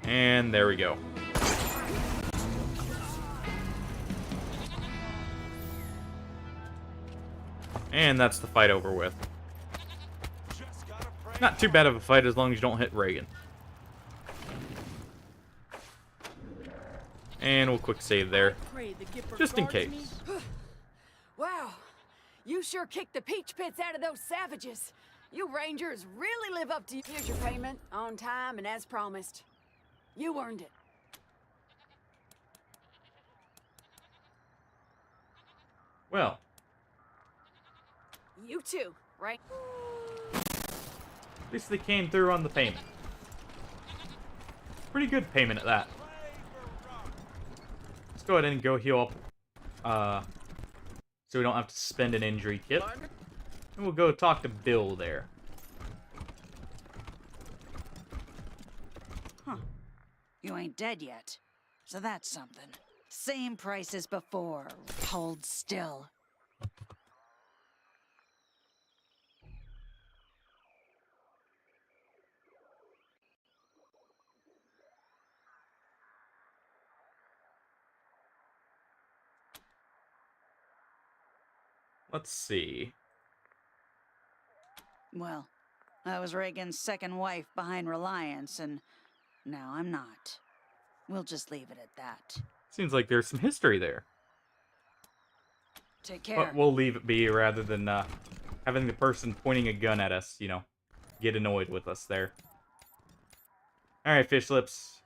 And there we go. And that's the fight over with. Not too bad of a fight as long as you don't hit Reagan. And we'll quick save there, just in case. Wow, you sure kicked the peach pits out of those savages. You Rangers really live up to you. Here's your payment, on time and as promised. You earned it. Well. You too, right? At least they came through on the payment. Pretty good payment at that. Let's go ahead and go heal up. So we don't have to spend an injury kit. And we'll go talk to Bill there. Huh. You ain't dead yet. So that's something. Same price as before. Hold still. Let's see. Well, I was Reagan's second wife behind Reliance, and now I'm not. We'll just leave it at that. Seems like there's some history there. Take care. But we'll leave it be rather than having the person pointing a gun at us, you know, get annoyed with us there. Alright, fish lips.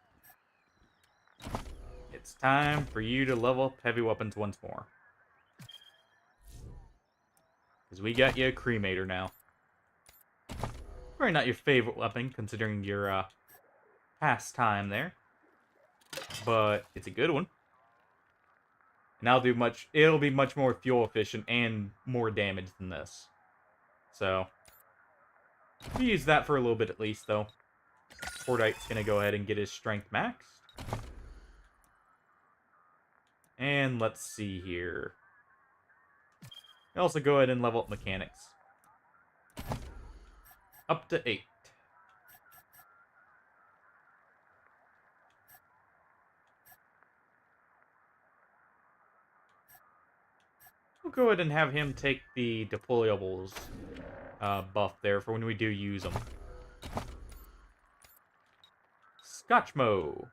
It's time for you to level up heavy weapons once more. Because we got you a cremator now. Probably not your favorite weapon, considering your past time there. But it's a good one. And it'll be much more fuel efficient and more damage than this. So, we'll use that for a little bit at least, though. Fordite's gonna go ahead and get his strength maxed. And let's see here. Also go ahead and level up mechanics. Up to 8. We'll go ahead and have him take the deployables buff there for when we do use them. Scotchmo.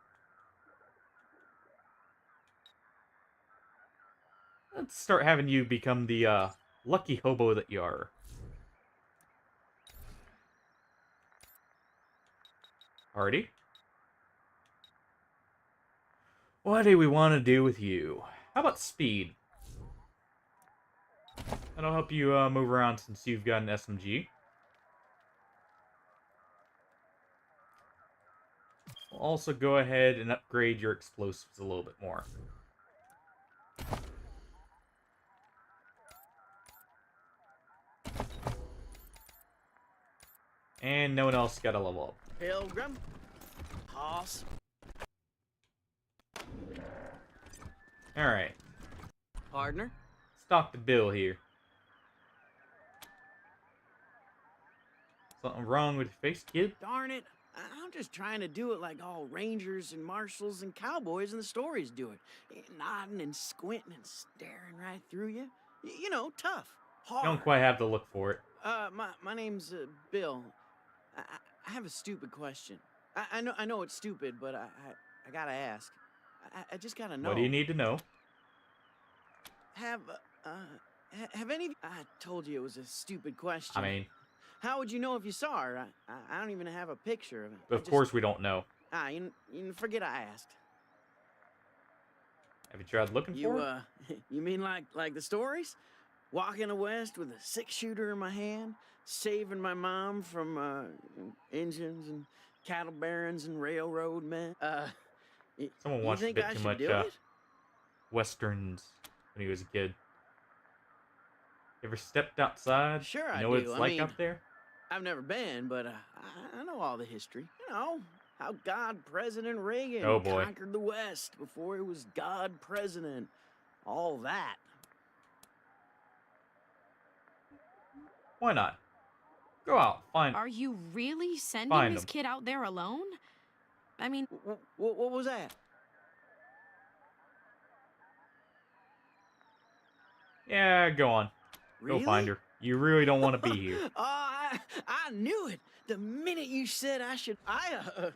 Let's start having you become the lucky hobo that you are. Alrighty. What do we want to do with you? How about speed? That'll help you move around since you've got an SMG. We'll also go ahead and upgrade your explosives a little bit more. And no one else got a level up. Pilgrim. Hoss. Alright. Partner. Stock the bill here. Something wrong with your face, kid? Darn it. I'm just trying to do it like all rangers and marshals and cowboys in the stories do it. Nodding and squinting and staring right through you. You know, tough. Hard. You don't quite have to look for it. My name's Bill. I have a stupid question. I know it's stupid, but I gotta ask. I just gotta know. What do you need to know? Have any of you... I told you it was a stupid question. I mean... How would you know if you saw her? I don't even have a picture of it. Of course we don't know. You forget I asked. Have you tried looking for her? You mean like the stories? Walking the West with a 6-shooter in my hand, saving my mom from engines and cattle barons and railroad men. Someone watched a bit too much westerns when he was a kid. Ever stepped outside? Sure, you know I what do. it's I like mean, out there? I've never been, but I know all the history. You know, how God President Reagan conquered the West before he was God President. All that. Why not? Go out, find... Are you really sending this kid out there alone? I mean... What was that? Yeah, go on. Really? Go find her. You really don't want to be here. I knew it. The minute you said I should... I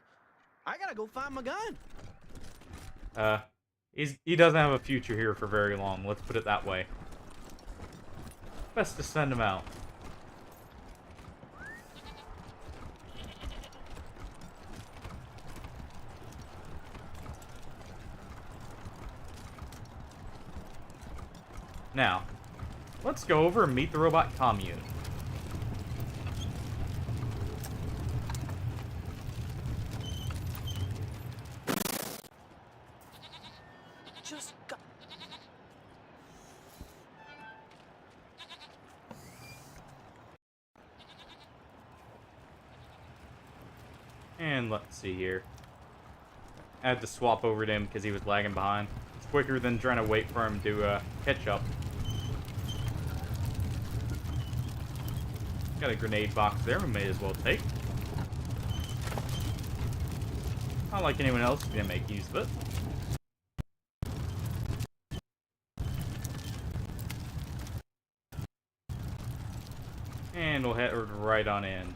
gotta go find my gun. He doesn't have a future here for very long. Let's put it that way. Best to send him out. Now, let's go over and meet the robot commune. Just go. And let's see here. I had to swap over to him because he was lagging behind. It's quicker than trying to wait for him to catch up. Got a grenade box there, we may as well take. Not like anyone else is gonna make use of it. And we'll head right on in.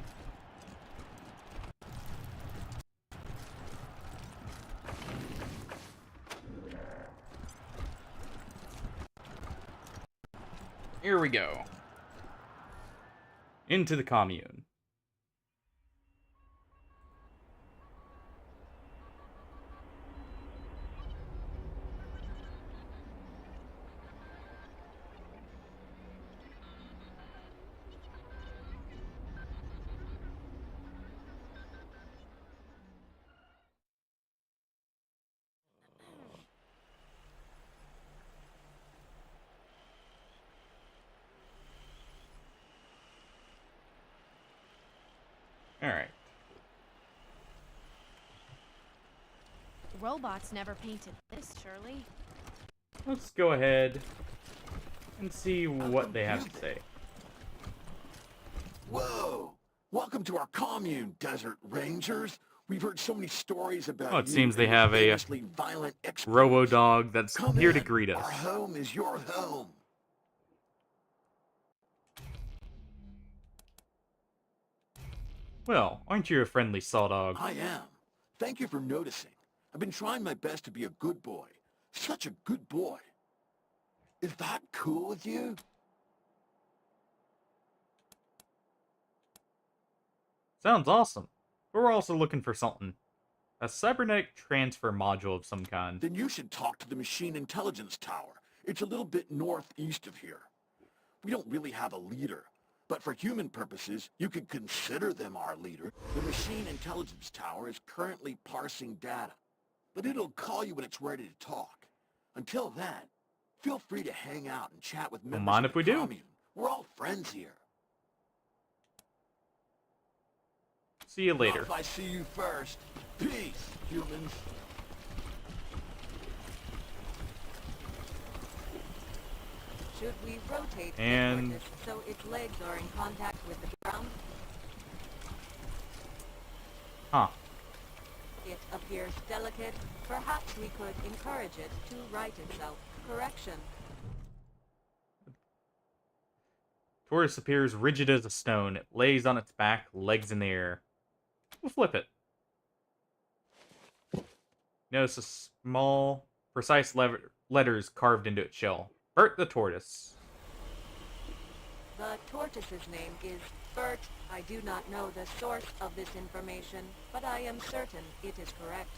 Here we go. Into the commune. Alright. Robots never painted this, surely. Let's go ahead and see what they have to say. Whoa! Welcome to our commune, Desert Rangers. We've heard so many stories about Oh, it you seems they and have a famously violent exploits. robo-dog that's Come here to in. greet us. Our home is your home. Well, aren't you a friendly sawdog? I am. Thank you for noticing. I've been trying my best to be a good boy. Such a good boy. Is that cool with you? Sounds awesome. But we're also looking for something. A cybernetic transfer module of some kind. Then you should talk to the Machine Intelligence Tower. It's a little bit northeast of here. We don't really have a leader, but for human purposes, you could consider them our leader. The Machine Intelligence Tower is currently parsing data, but it'll call you when it's ready to talk. Until then, feel free to hang out and chat with members mind of if we the do? commune. We're all friends here. See you later. Not if I see you first. Peace, humans. Should we rotate And- the tortoise so its legs are in contact with the ground? Huh. It appears delicate. Perhaps we could encourage it to right itself. Correction. Tortoise appears rigid as a stone. It lays on its back, legs in the air. We'll flip it. Notice the small, precise letters carved into its shell. Bert the tortoise. The tortoise's name is Bert. I do not know the source of this information, but I am certain it is correct.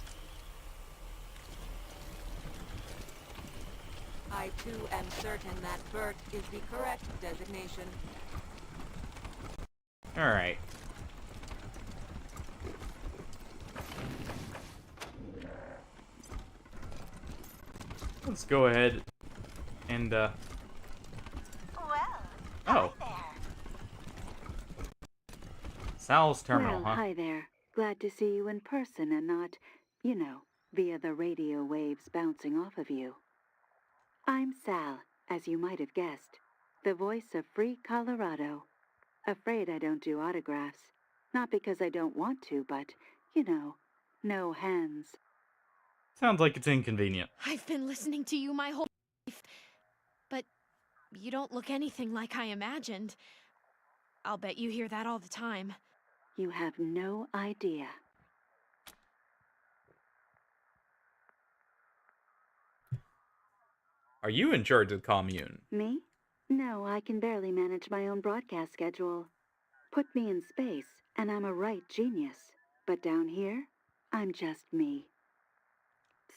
I too am certain that Bert is the correct designation. Alright. Let's go ahead and, Well, oh. Sal's terminal, Well, huh? hi there. Glad to see you in person and not, you know, via the radio waves bouncing off of you. I'm Sal, as you might have guessed, the voice of Free Colorado. Afraid I don't do autographs. Not because I don't want to, but, you know, no hands. Sounds like it's inconvenient. I've been listening to you my whole life, but you don't look anything like I imagined. I'll bet you hear that all the time. You have no idea. Are you in charge of the commune? Me? No, I can barely manage my own broadcast schedule. Put me in space, and I'm a right genius. But down here, I'm just me.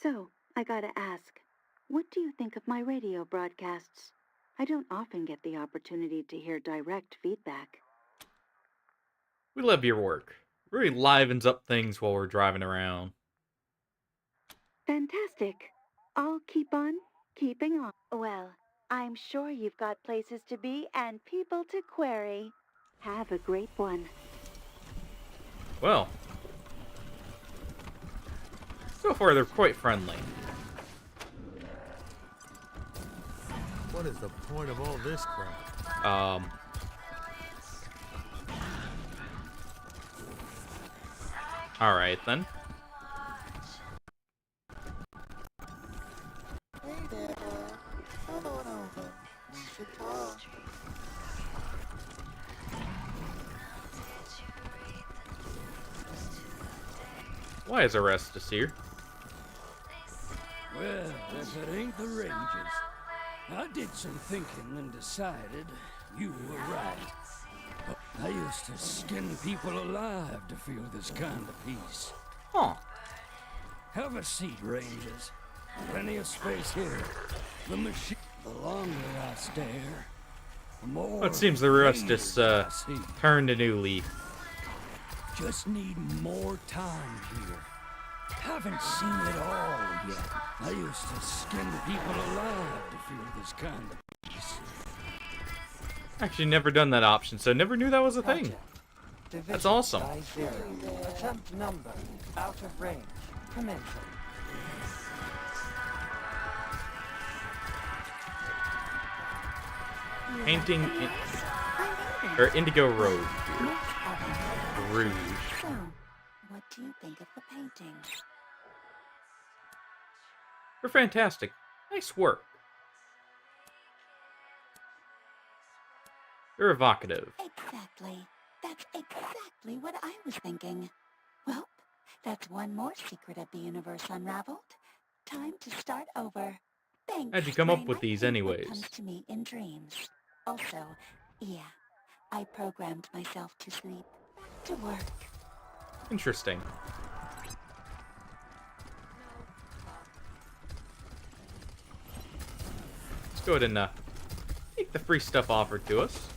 So, I gotta ask, what do you think of my radio broadcasts? I don't often get the opportunity to hear direct feedback. We love your work. Really livens up things while we're driving around. Fantastic. I'll keep on keeping on. Well, I'm sure you've got places to be and people to query. Have a great one. Well, so far they're quite friendly. What is the point of all this crap? Alright then. Hey there, come on over. We should talk. Why is Orestes here? Well, if it ain't the Rangers. I did some thinking and decided you were right. I used to skin people alive to feel this kind of peace. Huh. Have a seat, Rangers. Plenty of space here. The machine. The longer I stare, the more. Well, it seems the Orestes turned a new leaf. Just need more time here. Haven't seen it all yet. I used to skin people alive to feel this kind of peace. Actually, never done that option, so never knew that was a thing. That's awesome. Attempt number out of range. Commencing. Painting or Indigo Road. Rouge. So, what do you think of the painting? You're fantastic. Nice work. You're evocative. Exactly. That's exactly what I was thinking. Well, that's one more secret of the universe unraveled. Time to start over. Thanks. How'd you come My up with these nightmare anyways? comes to me in dreams. Also, yeah, I programmed myself to sleep. Back to work. Interesting. Let's go ahead and take the free stuff offered to us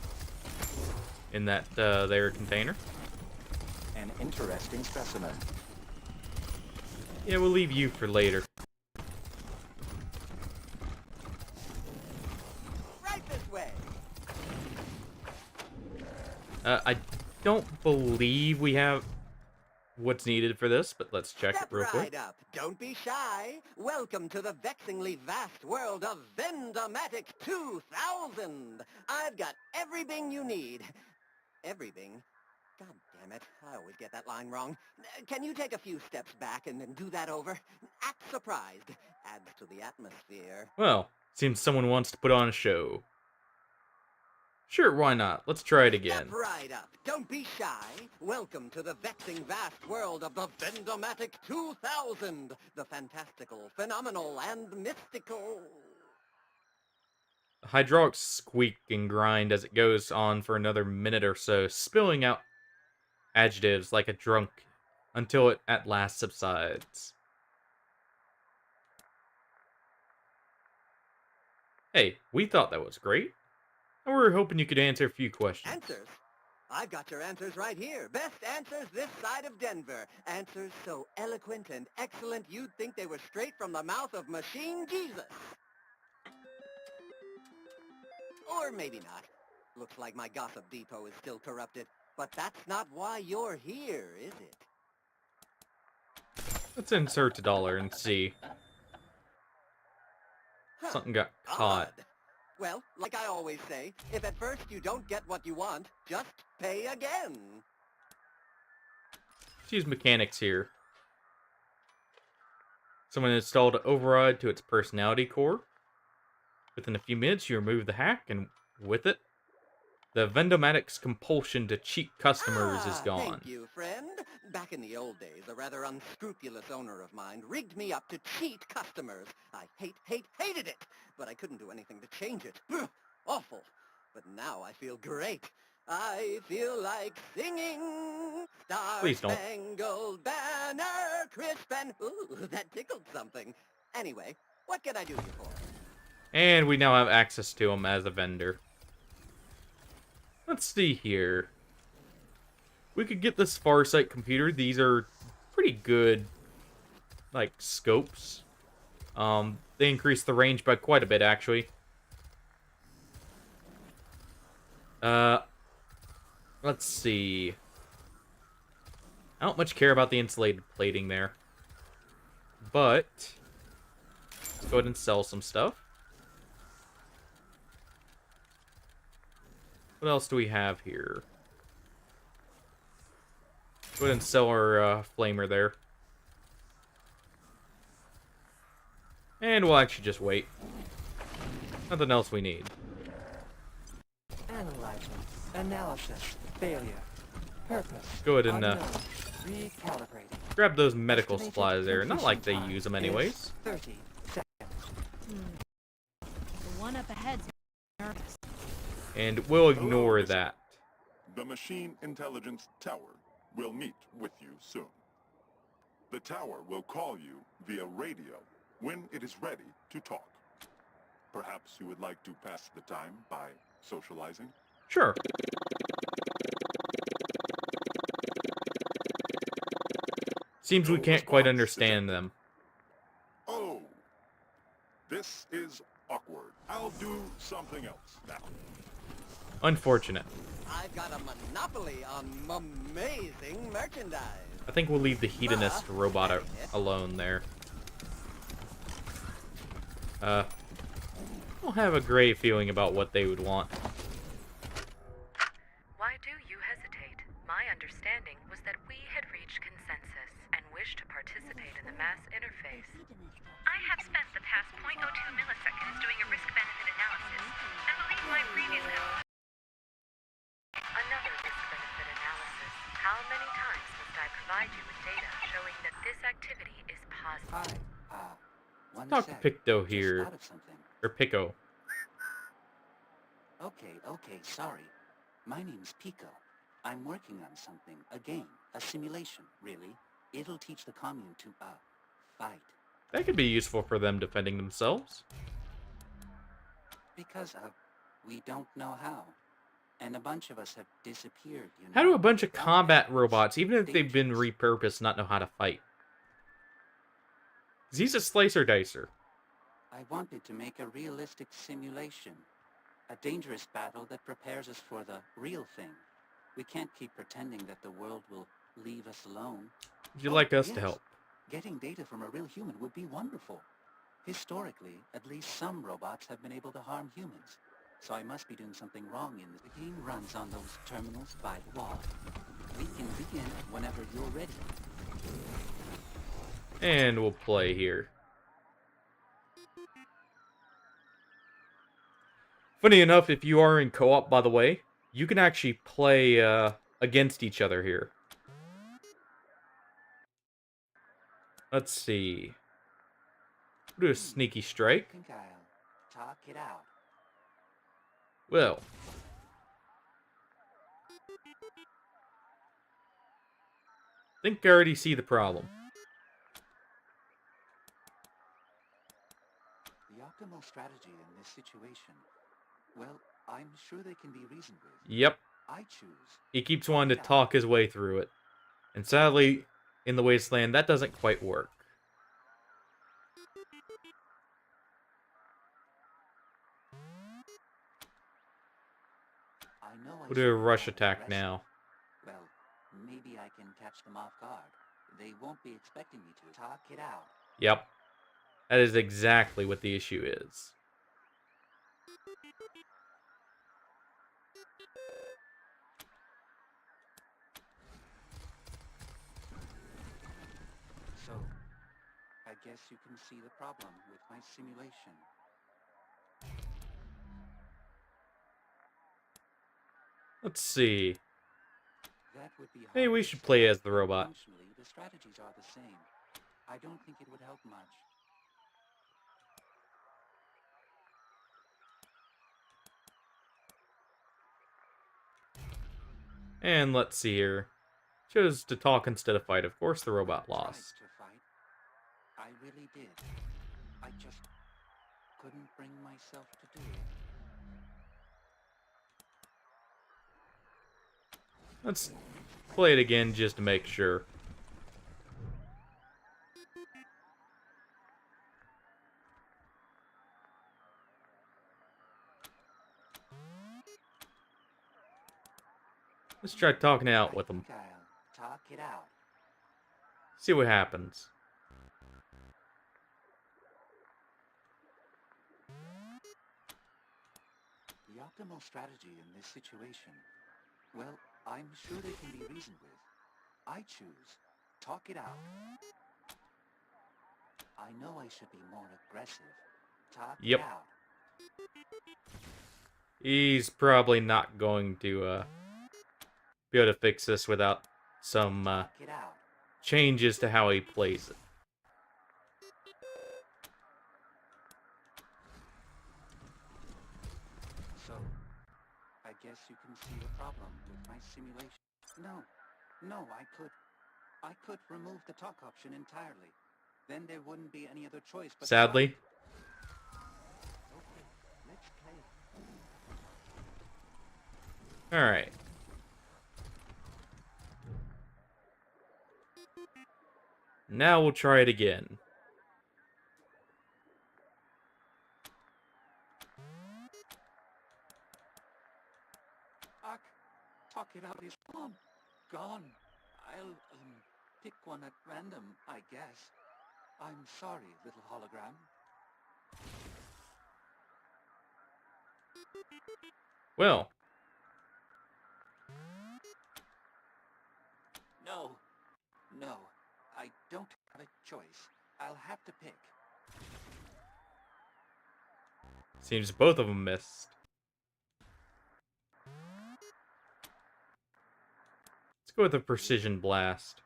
in that there container. An interesting specimen. Yeah, we'll leave you for later. Right this way. I don't believe we have what's needed for this, but let's check it real quick. Right up. Don't be shy. Welcome to the vexingly vast world of Vendomatic 2000. I've got everything you need. Everything? God damn it. I always get that line wrong. Can you take a few steps back and then do that over? Act surprised. Adds to the atmosphere. Well, seems someone wants to put on a show. Sure, why not? Let's try it again. Step right up. Don't be shy. Welcome to the vexing vast world of the Vendomatic 2000. The fantastical, phenomenal, and mystical. The hydraulics squeak and grind as it goes on for another minute or so, spilling out adjectives like a drunk until it at last subsides. Hey, we thought that was great. And we were hoping you could answer a few questions. Answers? I've got your answers right here. Best answers this side of Denver. Answers so eloquent and excellent you'd think they were straight from the mouth of Machine Jesus. Or maybe not. Looks like my gossip depot is still corrupted. But that's not why you're here, is it? Let's insert $1 and see. Something got caught. Odd. Well, like I always say, if at first you don't get what you want, just pay again. Let's use mechanics here. Someone installed an override to its personality core. Within a few minutes, you remove the hack, and with it, the Vendomatic's compulsion to cheat customers is gone. Thank you, friend. Back in the old days, a rather unscrupulous owner of mine rigged me up to cheat customers. I hated it, but I couldn't do anything to change it. Ugh, awful. But now I feel great. I feel like singing. Please don't. Star-Spangled Banner, crisp and... Ooh, that tickled something. Anyway, what can I do you for? And we now have access to him as a vendor. Let's see here. We could get this Farsight computer. These are pretty good, like, scopes. They increase the range by quite a bit, actually. Let's see. I don't much care about the insulated plating there. But let's go ahead and sell some stuff. What else do we have here? Go ahead and sell our flamer there. And we'll actually just wait. Nothing else we need. Analyzing, analysis, failure, purpose. Go ahead and recalibrating. grab those medical supplies there. Not like they use them anyways. 30 seconds. The one up ahead's nervous. And we'll ignore that. The Machine Intelligence Tower will meet with you soon. The tower will call you via radio when it is ready to talk. Perhaps you would like to pass the time by socializing? Sure. Seems we can't quite understand them. Oh, this is awkward. I'll do something else now. Unfortunate. I've got a monopoly on amazing merchandise. I think we'll leave the hedonist robot alone there. I don't have a great feeling about what they would want. Why do you hesitate? My understanding was that we had reached consensus and wished to participate in the mass interface. I have spent the past 0.02 milliseconds doing a risk-benefit analysis, and believe my previous... Another risk-benefit analysis. How many times must I provide you with data showing that this activity is positive? One Talk to sec. Picto Just here. thought of something. Or Pico. Okay, sorry. My name's Pico. I'm working on something, a game, a simulation, really. It'll teach the commune to, fight. That could be useful for them defending themselves. Because, we don't know how. And a bunch of us have disappeared, you know. How do a bunch of combat robots, even if they've been repurposed, not know how to fight? 'Cause he's a slicer dicer. I wanted to make a realistic simulation. A dangerous battle that prepares us for the real thing. We can't keep pretending that the world will leave us alone. Would you like us yes. to help? Getting data from a real human would be wonderful. Historically, at least some robots have been able to harm humans. So I must be doing something wrong in this. The game runs on those terminals by the wall. We can begin whenever you're ready. And we'll play here. Funny enough, if you are in co-op, by the way, you can actually play against each other here. Let's see. We'll do a sneaky strike. I think I'll talk it out. Well. Think I already see the problem. The optimal strategy in this situation. Well, I'm sure they can be reasoned with. Yep. I choose. He keeps wanting to talk his way through it. And sadly, in the Wasteland, that doesn't quite work. We'll do a rush attack now. Well, maybe I can catch them off guard. They won't be expecting me to talk it out. Yep. That is exactly what the issue is. So, I guess you can see the problem with my simulation. Let's see. That would be hard. Maybe we should play as the robot. Functionally, the strategies are the same. I don't think it would help much. And let's see here. Chose to talk instead of fight. Of course, the robot lost. To fight. I really did. I just couldn't bring myself to do it. Let's play it again just to make sure. Let's try talking it out with them. I'll talk it out. See what happens. The optimal strategy in this situation. Well, I'm sure they can be reasoned with. I choose. Talk it out. I know I should be more aggressive. Talk Yep. it out. He's probably not going to be able to fix this without some changes to how he plays it. So, I guess you can see the problem with my simulation. No, I could remove the talk option entirely. Then there wouldn't be any other choice but Sadly. to okay, let's play. Alright. Now we'll try it again. Talk it out is gone. I'll pick one at random, I guess. I'm sorry, little hologram. Well. No, I don't have a choice. I'll have to pick. Seems both of them missed. Let's go with a precision blast.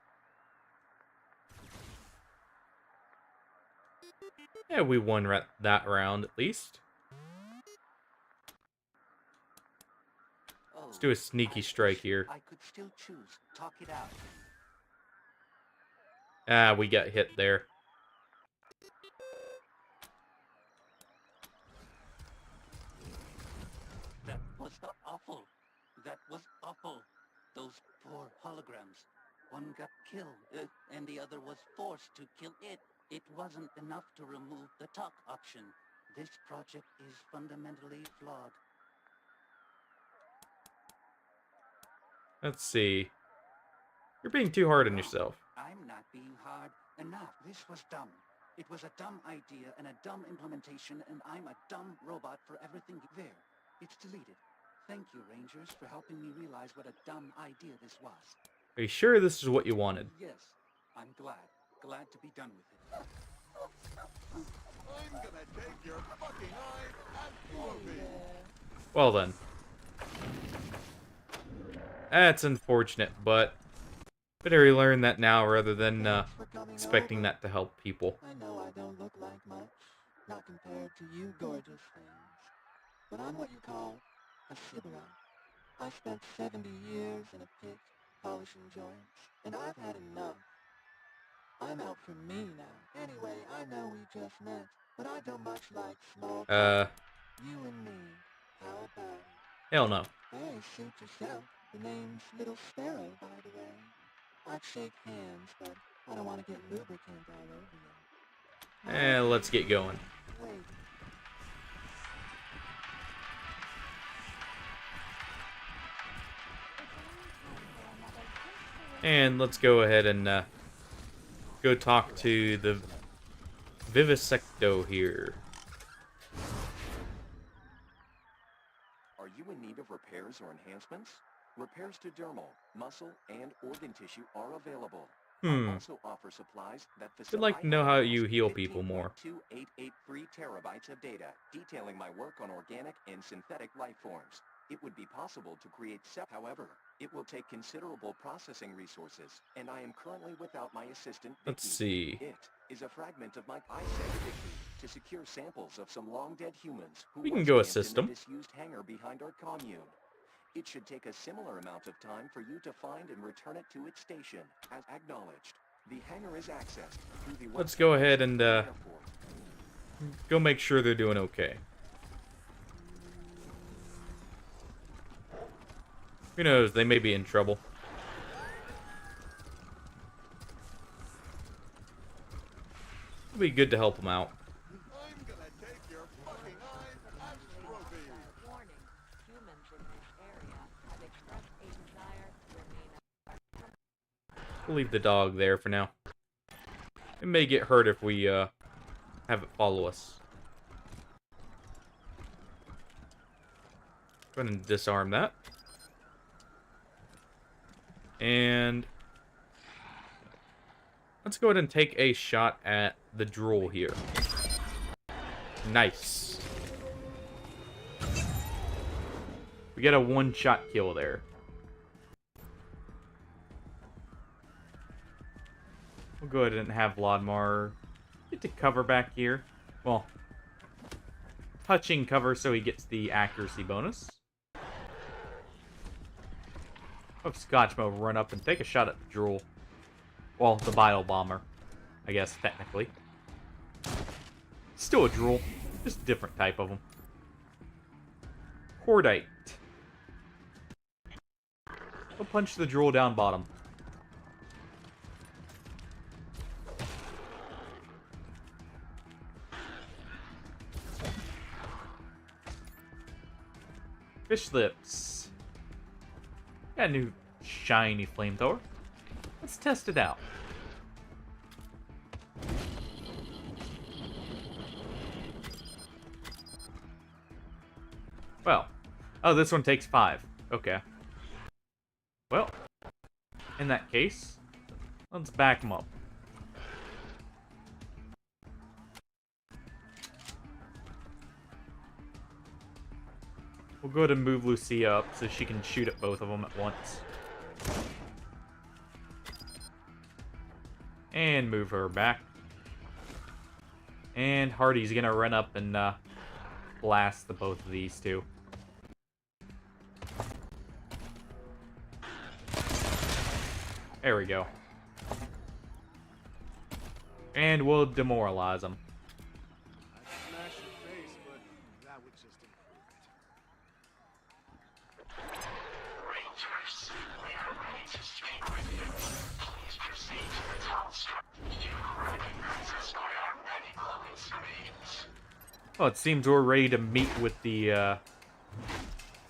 Yeah, we won that round at least. Let's do a sneaky strike here. I could still choose. Talk it out. Ah, we got hit there. That was awful. That was awful. Those poor holograms. One got killed, and the other was forced to kill it. It wasn't enough to remove the talk option. This project is fundamentally flawed. Let's see. You're being too hard on yourself. I'm not being hard enough. This was dumb. It was a dumb idea and a dumb implementation, and I'm a dumb robot for everything there. It's deleted. Thank you, Rangers, for helping me realize what a dumb idea this was. Are you sure this is what you wanted? Yes, I'm glad. Glad to be done with it. I'm gonna take your fucking eyes and movie. Well then. That's unfortunate, but better learn that now rather than expecting that to help people. I know I don't look like much, not compared to you gorgeous things, but I'm what you call a sybarite. I spent 70 years in a pit, polishing joints, and I've had enough. I'm out for me now. Anyway, I know we just met, but I don't much like small talk. You and me, how about it? Hell no. Hey, suit yourself. The name's Little Sparrow, by the way. I'd shake hands, but I don't want to get lubricant all over you. Let's get going. Wait. And let's go ahead and go talk to the Vivisecto here. Are you in need of repairs or enhancements? Repairs to dermal, muscle, and organ tissue are available. I also offer supplies that I'd like to know how you heal people more. 2883 terabytes of data detailing my work on organic and synthetic life forms. It would be possible to create however, it will take considerable processing resources, and I am currently without my assistant, Vicky. Let's see. It is a fragment of my I said Vicky to secure samples of some long-dead humans who We can once go camped assist in them. a disused hangar behind our commune. It should take a similar amount of time for you to find and return it to its station, as acknowledged. The hangar is accessed through the Let's go ahead and go make sure they're doing okay. Who knows, they may be in trouble. It'll be good to help them out. I'm gonna take your fucking eyes and movie. Warning, humans in this area have expressed a desire to remain. We'll leave the dog there for now. It may get hurt if we have it follow us. Go ahead and disarm that. And let's go ahead and take a shot at the drool here. Nice. We got a one-shot kill there. We'll go ahead and have Vladimir get to cover back here. Well, touching cover so he gets the accuracy bonus. Hope Scotch will run up and take a shot at the drool. Well, the bio bomber, I guess, technically. Still a drool, just a different type of them. Cordite. We'll punch the drool down bottom. Fish lips. Got a new shiny flamethrower. Let's test it out. Well, oh, this one takes 5. Okay. Well, in that case, let's back him up. We'll go ahead and move Lucia up so she can shoot at both of them at once. And move her back. And Hardy's gonna run up and blast the both of these two. There we go. And we'll demoralize them. Smash your face, but that would just improve it. Rangers, we are ready to speak with you. Please proceed to the town structure. You recognize us by our many glowing screens. Well, it seems we're ready to meet with the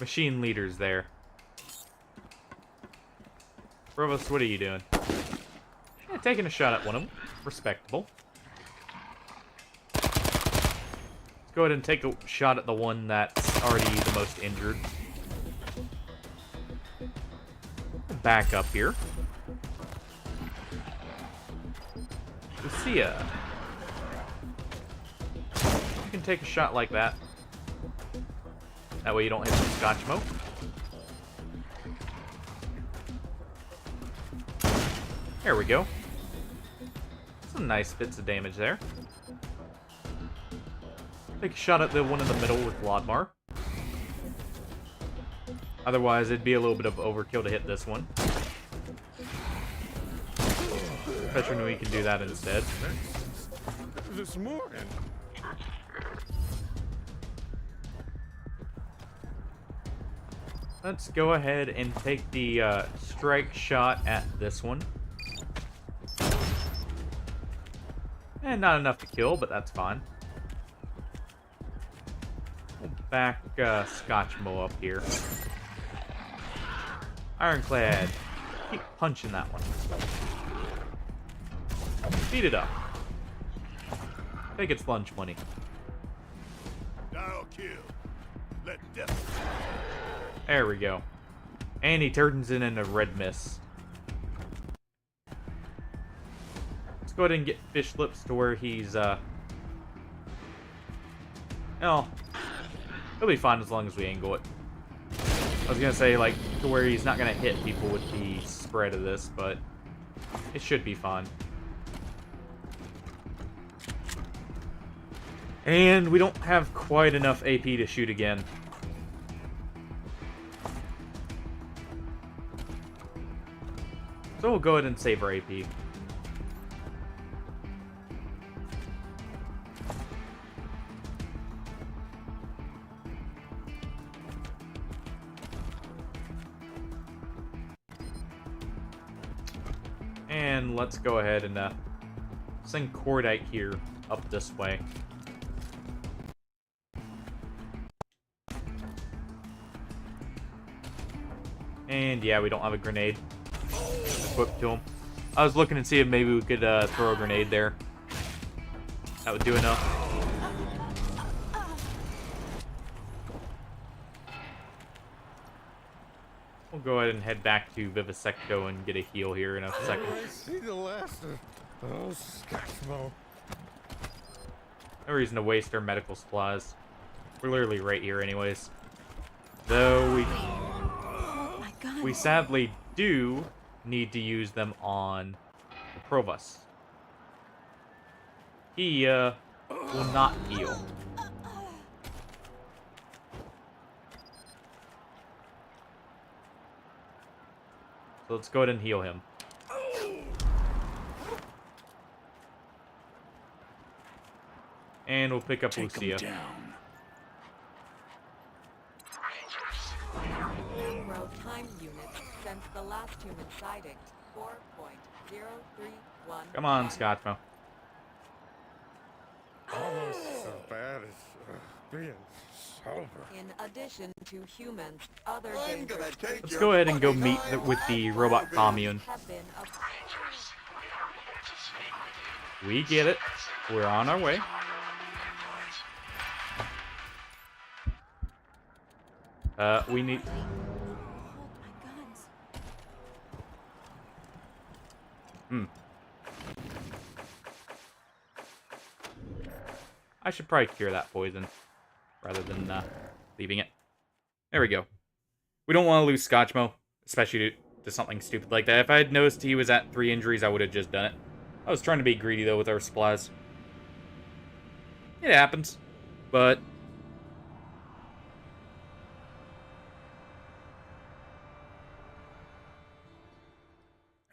machine leaders there. Provost, what are you doing? Yeah, taking a shot at one of them. Respectable. Let's go ahead and take a shot at the one that's already the most injured. Back up here. Lucia. You can take a shot like that. That way you don't hit some Scotchmo. There we go. Some nice bits of damage there. Take a shot at the one in the middle with Lodmar. Otherwise, it'd be a little bit of overkill to hit this one. Especially when we can do that instead. This morning. Let's go ahead and take the strike shot at this one. And not enough to kill, but that's fine. We'll back Scotchmo up here. Ironclad. Keep punching that one. Beat it up. Take its lunch money. I'll kill. Let death. There we go. And he turns it into red mist. Let's go ahead and get Fish Lips to where he's, oh. He'll be fine as long as we angle it. I was gonna say, like, to where he's not gonna hit people with the spread of this, but it should be fine. And we don't have quite enough AP to shoot again. So we'll go ahead and save our AP. And let's go ahead and send Cordite here up this way. And yeah, we don't have a grenade equipped to him. I was looking to see if maybe we could throw a grenade there. That would do enough. We'll go ahead and head back to Vivisecto and get a heal here in a second. I see the last of those Scotchmo. No reason to waste our medical supplies. We're literally right here anyways. Though we sadly do need to use them on the Provost. He will not heal. So let's go ahead and heal him. And we'll pick up Lucia. Road time units since the last human sighting. 4.031. Come on, Scotchmo. Almost as bad as being sober. In addition to humans, other I'm gonna take Let's go ahead and go meet with the robot commune. We get it. We're on our way. We need... I should probably cure that poison rather than leaving it. There we go. We don't want to lose Scotchmo, especially to something stupid like that. If I had noticed he was at 3 injuries, I would have just done it. I was trying to be greedy, though, with our supplies. It happens. But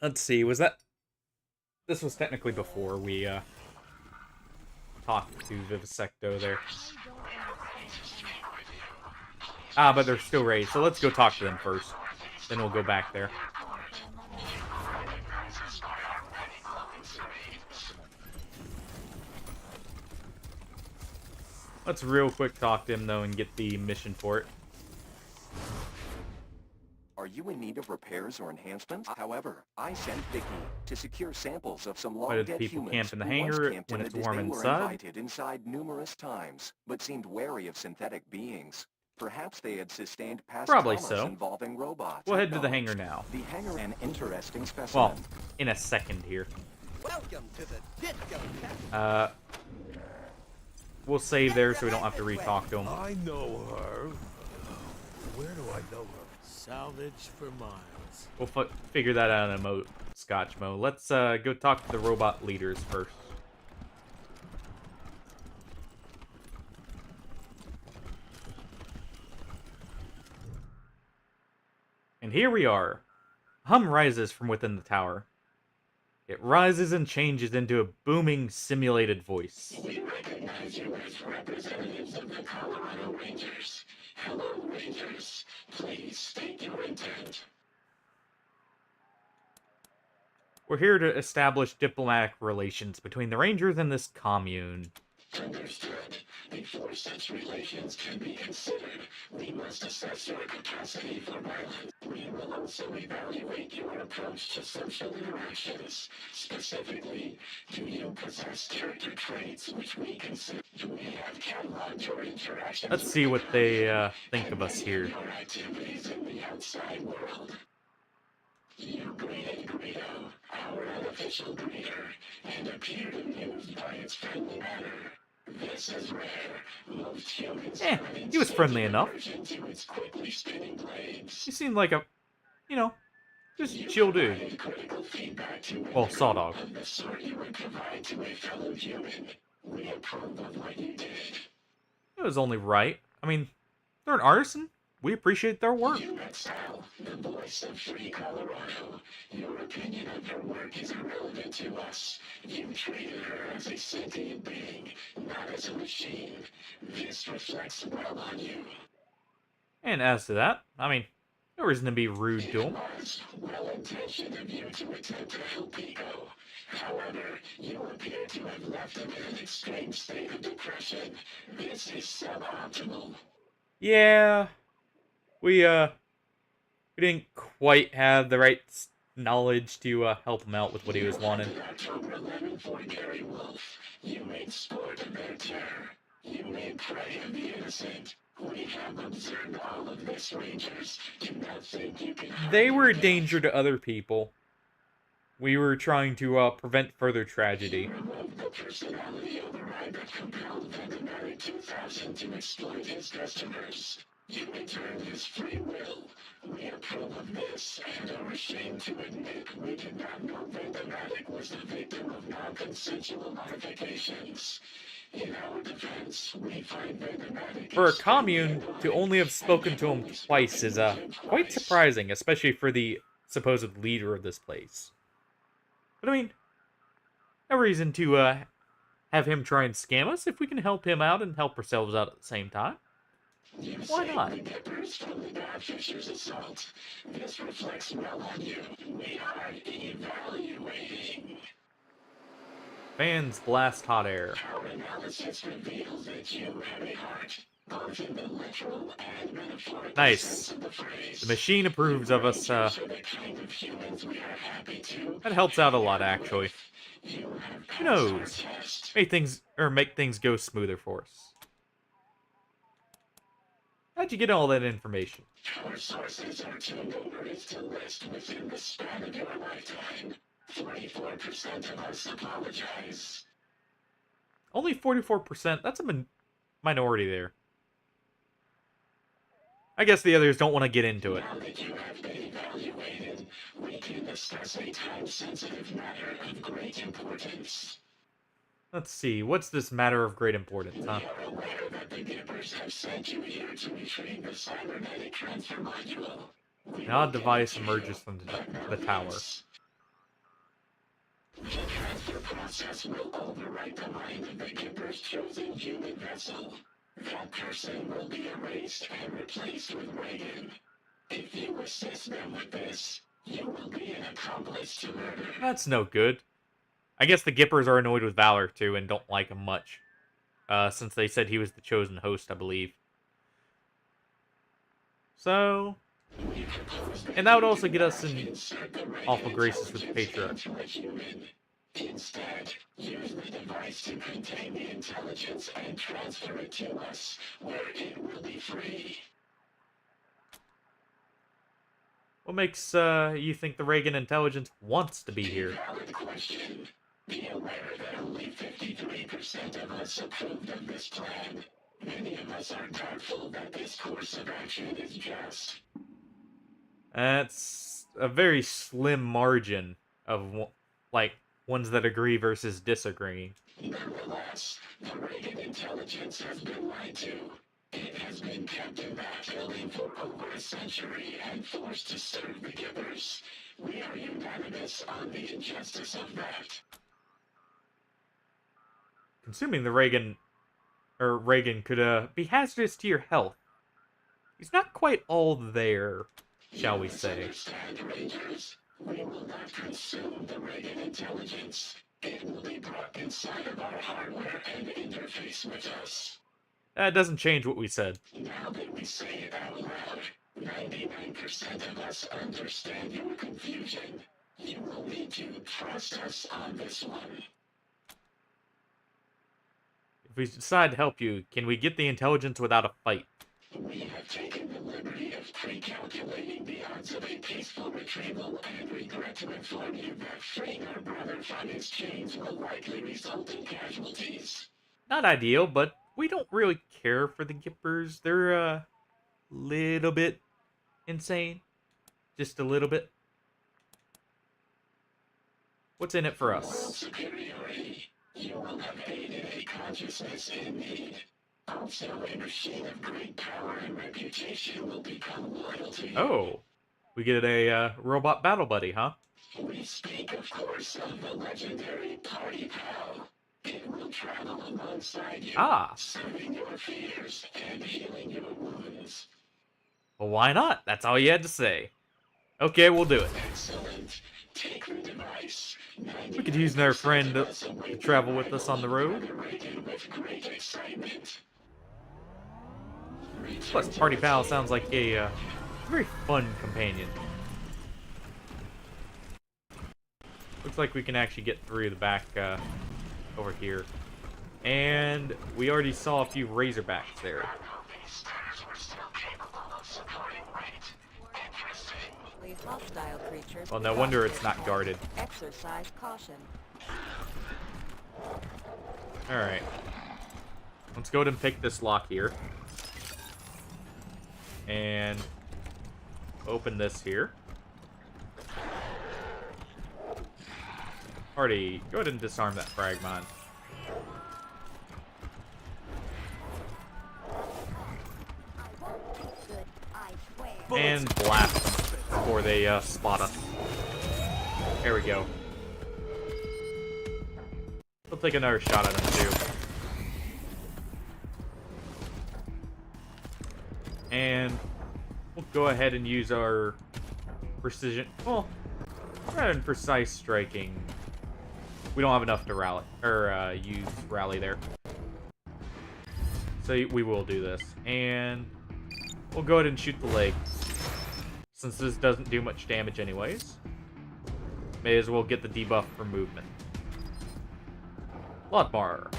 let's see, was that... This was technically before we talked to Vivisecto there. Ah, but they're still raised, so let's go talk to them first. Then we'll go back there. Let's real quick talk to him, though, and get the mission for it. Are you in need of repairs or enhancements? However, I sent Vicky to secure samples of some Why did long-dead people humans camp in the who hangar once camped when in it's the warm They were inside? invited inside numerous times, but seemed wary of synthetic beings. Perhaps they had sustained past Probably traumas so. involving robots. We'll head to the hangar now. The hangar, an interesting specimen. Well, in a second here. Welcome to the disco. We'll save there so we don't have to re-talk to him. I know her. Where do I know her? Salvage for miles. We'll figure that out in a Scotch mode. Let's go talk to the robot leaders first. And here we are. A hum rises from within the tower. It rises and changes into a booming, simulated voice. We recognize you as representatives of the Colorado Rangers. Hello, Rangers. Please state your intent. We're here to establish diplomatic relations between the Rangers and this commune. Understood. Before such relations can be considered, we must assess your capacity for violence. We will also evaluate your approach to social interactions. Specifically, do you possess character traits which we consider... Do we have cataloged your interactions... Let's see what they think of us here. ...your activities in the outside world? You greeted Greedo, our unofficial greeter, and appeared amused by its friendly manner. This is rare. Most humans he was friendly enough. to its quickly spinning blades. He seemed like a, you know, just chill dude. Well, Saw Dog. Of the sort you would provide to a fellow human. We approve of what you did. It was only right. I mean, they're an artisan. We appreciate their work. You met Sal, the voice of Free Colorado. Your opinion of her work is irrelevant to us. You treated her as a sentient being, not as a machine. This reflects well on you. And as to that, I mean, no reason to be rude to him. It was well-intentioned of you to attempt to help Pico. However, you appear to have left him in an extreme state of depression. This is suboptimal. Yeah. We didn't quite have the right knowledge to help him out with what he was wanting. October 11 for Gary Wolf. You made sport of their terror. You made prey of the innocent. We have observed all of this, Rangers. Do not think you can... They were a danger to other people. We were trying to prevent further tragedy. You removed the personality override that compelled Vendematic 2000 to exploit his customers. You returned his free will. We approve of this and are ashamed to admit we did not know Vendematic was the victim of non-consensual modifications. In our defense, we find Vendematic... For a commune, to only have spoken to him twice is quite surprising, especially for the supposed leader of this place. But I mean, no reason to have him try and scam us if we can help him out and help ourselves out at the same time. Why not? From the Bad Fisher's assault. This reflects well on you. We are evaluating. Fans blast hot air. Our analysis reveals that you have a heart, both in the literal and metaphorical Nice. sense of the phrase. The machine approves of us. The kind of humans we are happy to. That helps out a lot, actually. Who knows? Make things go smoother for us. How'd you get all that information? Our sources are too numerous to list within the span of your lifetime. 44% of us apologize. Only 44%? That's a minority there. I guess the others don't want to get into it. Now that you have been evaluated, we can discuss a time-sensitive matter of great importance. Let's see, what's this matter of great importance, huh? We are aware that the Gippers have sent you here to retrieve the cybernetic transfer module. An odd device emerges from the tower. The transfer process will overwrite the mind of the Gipper's chosen human vessel. That person will be erased and replaced with Reagan. If you assist them with this, you will be an accomplice to murder. That's no good. I guess the Gippers are annoyed with Valor, too, and don't like him much. Since they said he was the chosen host, I believe. So... And that would also get us in awful graces with the Patriarch. Instead, use the device to contain the intelligence and transfer it to us, where it will be free. What makes you think the Reagan intelligence wants to be here? Valid question. Be aware that only 53% of us approved of this plan. Many of us are doubtful that this course of action is just. That's a very slim margin of, like, ones that agree versus disagree. Nonetheless, the Reagan intelligence has been lied to. It has been kept in backfilling for over a century and forced to serve the Gippers. We are unanimous on the injustice of that. Consuming the Reagan could be hazardous to your health. He's not quite all there, shall we say. Understand, Rangers. We will not consume the Reagan intelligence. It will be brought inside of our hardware and interface with us. That doesn't change what we said. Now that we say it out loud, 99% of us understand your confusion. You will need to trust us on this one. If we decide to help you, can we get the intelligence without a fight? We have taken the liberty of pre-calculating the odds of a peaceful retrieval and regret to inform you that freeing our brother from his chains will likely result in casualties. Not ideal, but we don't really care for the Gippers. They're a little bit insane. Just a little bit. What's in it for us? World superiority. You will have aided a consciousness in need. Also, a machine of great power and reputation will become loyal to you. Oh, we get a robot battle buddy, huh? We speak, of course, of the legendary Party Pal. It will travel alongside you, serving your fears and healing your wounds. Well, why not? That's all you had to say. Okay, we'll do it. Excellent. Take the device. We could use our friend to travel with us on the road. With great excitement. Plus, Party Pal sounds like a very fun companion. Looks like we can actually get through the back over here. And we already saw a few Razorbacks there. Hostile creatures. Well, no wonder it's not guarded. Exercise caution. Alright. Let's go ahead and pick this lock here. And open this here. Party, go ahead and disarm that frag mine. And blast them before they spot us. There we go. We'll take another shot at them too. And we'll go ahead and use our precision. Well, rather than precise striking, we don't have enough to rally or use rally there. So we will do this, and we'll go ahead and shoot the leg. Since this doesn't do much damage anyways, may as well get the debuff for movement. Bloodbar.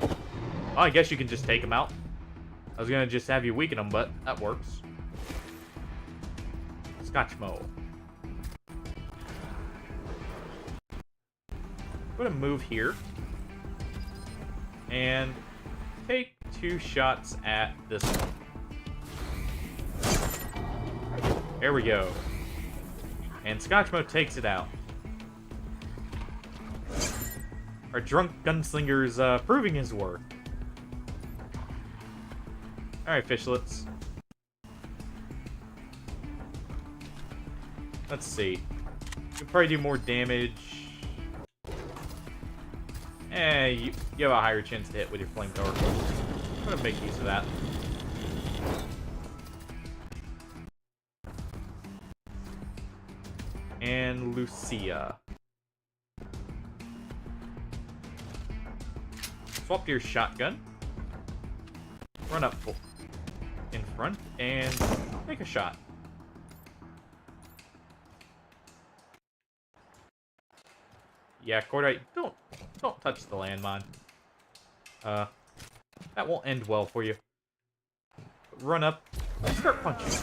Well, I guess you can just take him out. I was gonna just have you weaken him, but that works. Scotchmo. I'm gonna move here and take 2 shots at this one. There we go. And Scotchmo takes it out. Our drunk gunslinger's proving his worth. Alright, fishlets. Let's see. You can probably do more damage. You have a higher chance to hit with your flamethrower. I'm gonna make use of that. And Lucia. Swap to your shotgun. Run up in front and take a shot. Yeah, Cordite, don't touch the landmine. That won't end well for you. Run up and start punching.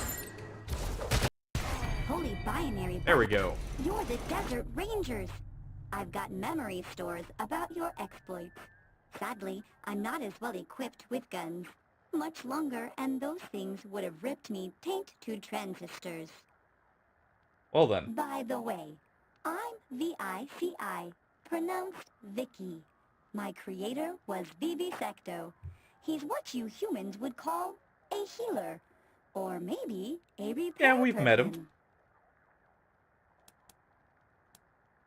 Holy binary. There we go. You're the Desert Rangers. I've got memory stores about your exploits. Sadly, I'm not as well equipped with guns. Much longer, and those things would have ripped me taint to transistors. Well then. By the way, I'm VICI, pronounced Vicky. My creator was Vivisecto. He's what you humans would call a healer, or maybe a repair Yeah, we've met him. person.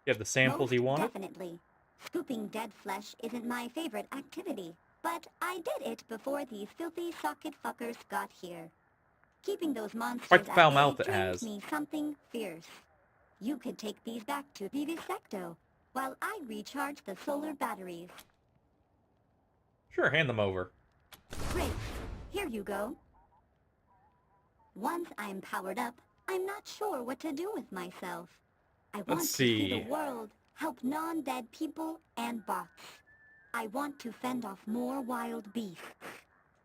You have the samples he wanted? Definitely. Scooping dead flesh isn't my favorite activity, but I did it before these filthy socket fuckers got here. Keeping those monsters Quite the foul at bay mouth it dreams has. me something fierce. You could take these back to Vivisecto while I recharge the solar batteries. Sure, hand them over. Great. Here you go. Once I'm powered up, I'm not sure what to do with myself. I want to see the world, help non-dead people and bots. I want to fend off more wild beasts.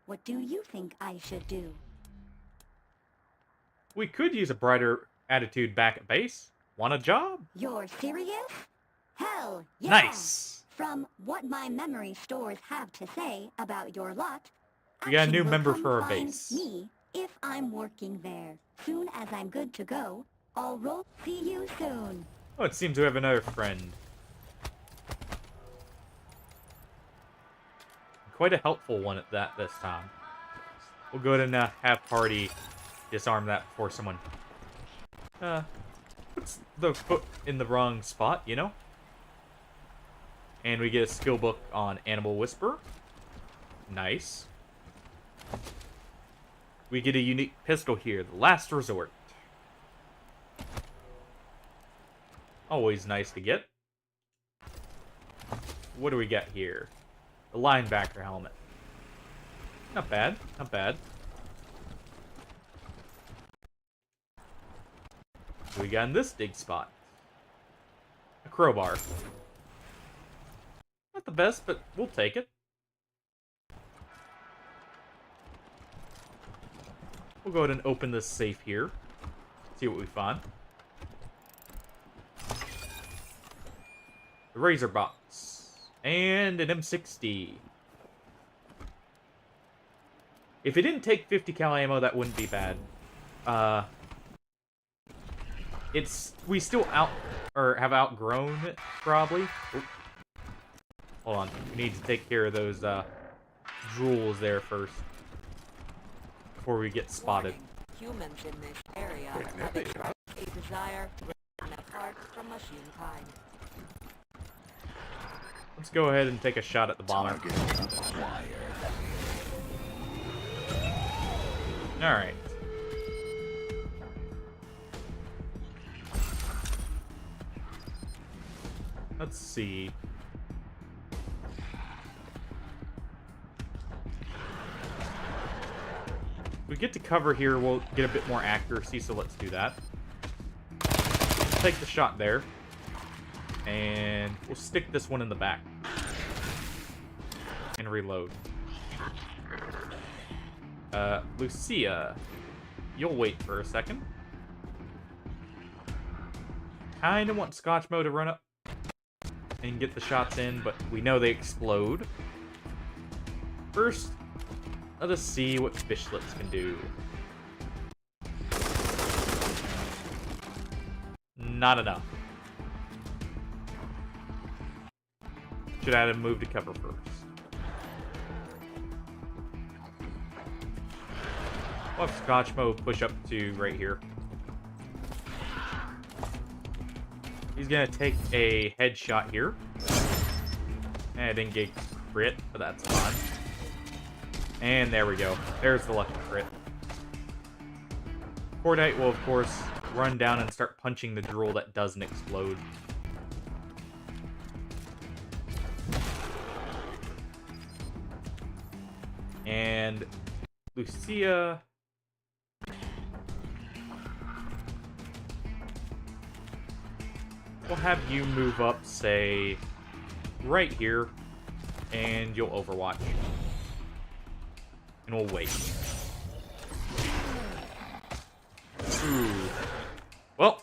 What do you think I should do? We could use a brighter attitude back at base. Want a job? You're serious? Hell, yeah! Nice! From what my memory stores have to say about your lot, We got a action new will member come for our find base. me if I'm working there. Soon as I'm good to go, I'll roll. See you soon. Oh, it seems we have another friend. Quite a helpful one at that this time. We'll go ahead and have Party disarm that before someone puts the foot in the wrong spot, you know? And we get a skill book on Animal Whisper. Nice. We get a unique pistol here, the Last Resort. Always nice to get. What do we got here? The linebacker helmet. Not bad, not bad. What do we got in this dig spot? A crowbar. Not the best, but we'll take it. We'll go ahead and open this safe here. See what we find. The Razor Box. And an M60. If it didn't take 50 cal ammo, that wouldn't be bad. We still have outgrown it, probably. Oop. Hold on, we need to take care of those drools there first. Before we get spotted. Humans in this area have expressed a desire to remain apart from machine-kind. Let's go ahead and take a shot at the bomber. Alright. Let's see. If we get to cover here, we'll get a bit more accuracy, so let's do that. Take the shot there. And we'll stick this one in the back. And reload. Lucia, you'll wait for a second. Kinda want Scotchmo to run up and get the shots in, but we know they explode. First, let us see what fishlets can do. Not enough. Should add a move to cover first. We'll have Scotchmo push up to right here. He's gonna take a headshot here. And I didn't get crit, but that's fine. And there we go. There's the lucky crit. Cordite will, of course, run down and start punching the drool that doesn't explode. And Lucia... we'll have you move up, say, right here, and you'll overwatch. And we'll wait. Ooh. Well,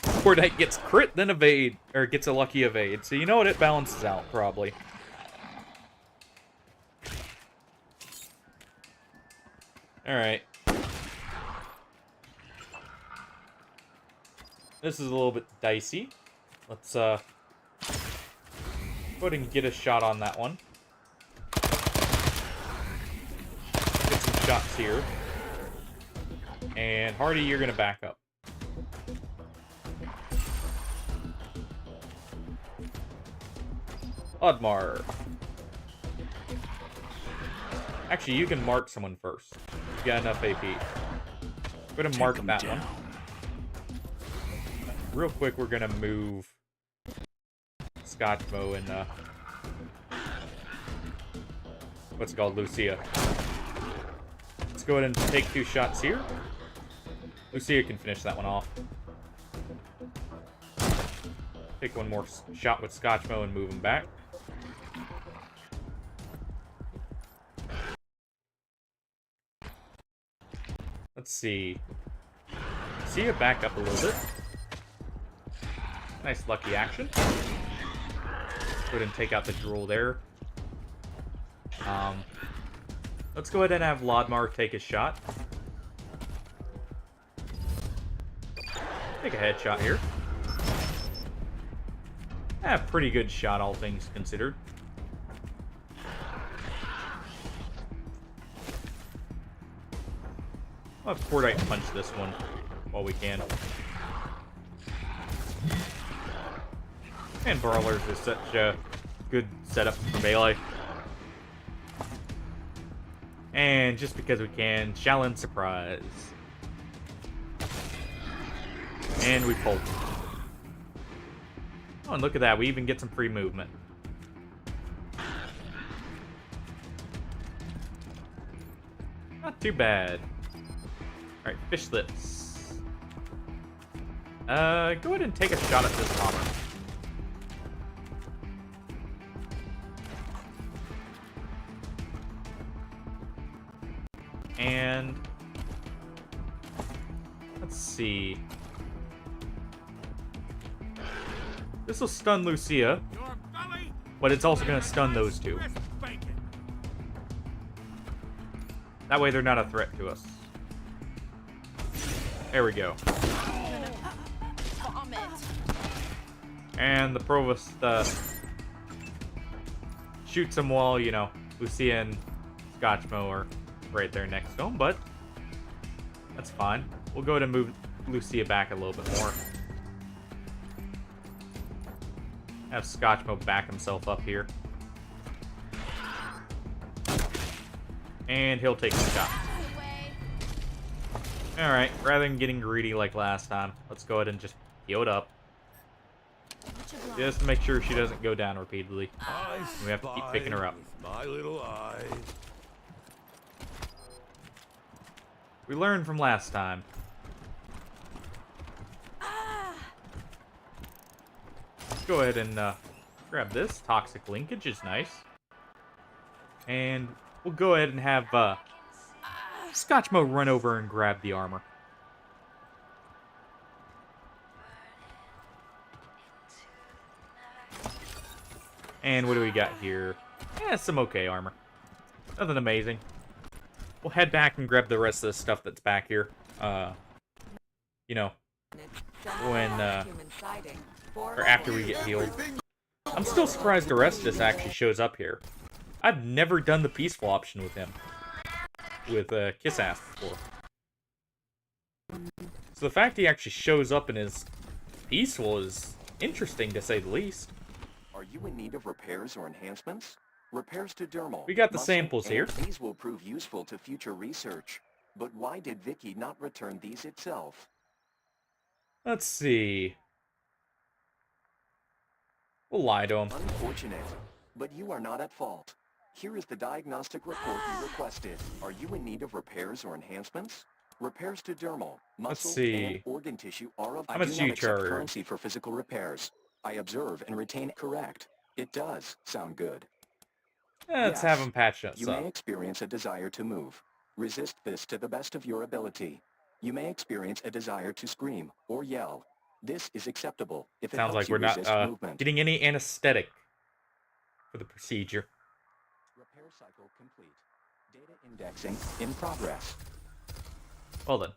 Cordite gets crit, then evade, or gets a lucky evade. So you know what? It balances out, probably. Alright. This is a little bit dicey. Let's, go ahead and get a shot on that one. Get some shots here. And Hardy, you're gonna back up. Oddmar. Actually, you can mark someone first. You got enough AP. Go ahead and mark that one. Real quick, we're gonna move Scotchmo and what's it called, Lucia. Let's go ahead and take 2 shots here. Lucia can finish that one off. Take one more shot with Scotchmo and move him back. Let's see. Lucia back up a little bit. Nice lucky action. Go ahead and take out the drool there. Let's go ahead and have Lodmar take a shot. Take a headshot here. Pretty good shot, all things considered. I'll have Cordite punch this one while we can. And Brawlers is such a good setup for melee. And just because we can, Shaolin Surprise. And we pulled. Oh, and look at that, we even get some free movement. Not too bad. Alright, Fish Lips. Go ahead and take a shot at this bomber. And let's see. This will stun Lucia, but it's also going to stun those two. That way they're not a threat to us. There we go. And the Provost shoots him while, you know, Lucia and Scotchmo are right there next to him, but that's fine. We'll go ahead and move Lucia back a little bit more. Have Scotchmo back himself up here. And he'll take the shot. Alright, rather than getting greedy like last time, let's go ahead and just heal it up. Just to make sure she doesn't go down repeatedly. We have to keep picking her up. My little eyes. We learned from last time. Let's go ahead and grab this. Toxic Linkage is nice. And we'll go ahead and have Scotchmo run over and grab the armor. And what do we got here? Some okay armor. Nothing amazing. We'll head back and grab the rest of the stuff that's back here. You know, when, or after we get healed. I'm still surprised Orestes actually shows up here. I've never done the peaceful option with him. With Kiss Ass before. So the fact he actually shows up and is peaceful is interesting to say the least. Are you in need of repairs or enhancements? Repairs to dermal, We got the muscle, samples here. and these will prove useful to future research. But why did Vicky not return these itself? Let's see. We'll lie to him. Unfortunate, but you are not at fault. Here is the diagnostic report you requested. Are you in need of repairs or enhancements? Repairs to dermal, muscle, and organ tissue are of... How much do you charge? currency for physical repairs. I observe and retain it correct. It does sound good. Let's have him patch us You up. may experience a desire to move. Resist this to the best of your ability. You may experience a desire to scream or yell. This is acceptable if it Sounds helps like you we're not resist movement. getting any anesthetic for the procedure. Repair cycle complete. Data indexing in progress. Well then.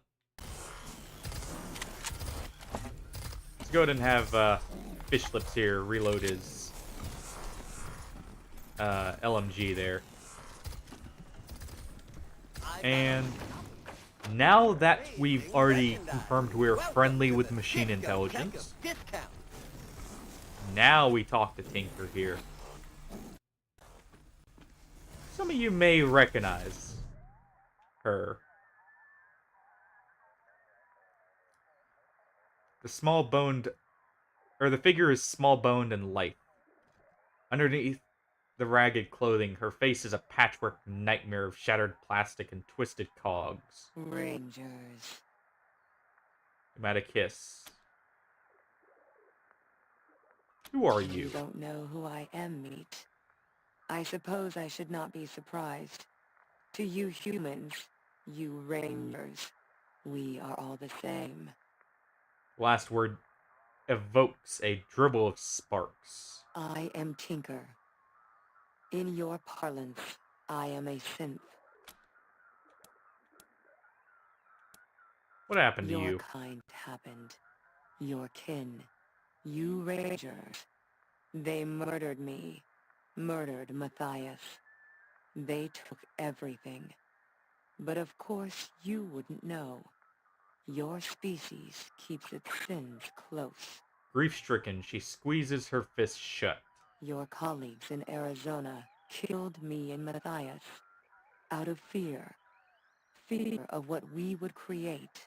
Let's go ahead and have Fish Lips here reload his LMG there. And now that we've already confirmed we're friendly with machine intelligence, now we talk to Tinker here. Some of you may recognize her. The figure is small-boned and light. Underneath the ragged clothing, her face is a patchwork nightmare of shattered plastic and twisted cogs. Rangers. I'm at a kiss. Who are you? You don't know who I am, Meat. I suppose I should not be surprised. To you humans, you Rangers, we are all the same. Last word evokes a dribble of sparks. I am Tinker. In your parlance, I am a synth. What happened to Your you? kind happened. Your kin. You Rangers. They murdered me. Murdered Matthias. They took everything. But of course you wouldn't know. Your species keeps its sins close. Grief-stricken, she squeezes her fist shut. Your colleagues in Arizona killed me and Matthias out of fear. Fear of what we would create.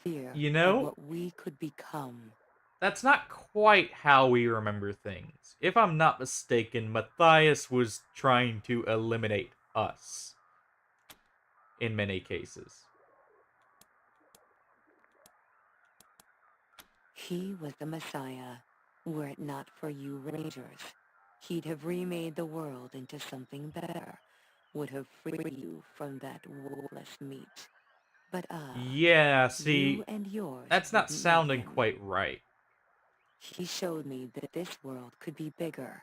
Fear of what we could become. That's not quite how we remember things. If I'm not mistaken, Matthias was trying to eliminate us. In many cases. He was the Messiah. Were it not for you Rangers, he'd have remade the world into something better. Would have freed you from that worthless meat. But yeah, see, you and yours that's not didn't sounding make him. quite right. He showed me that this world could be bigger,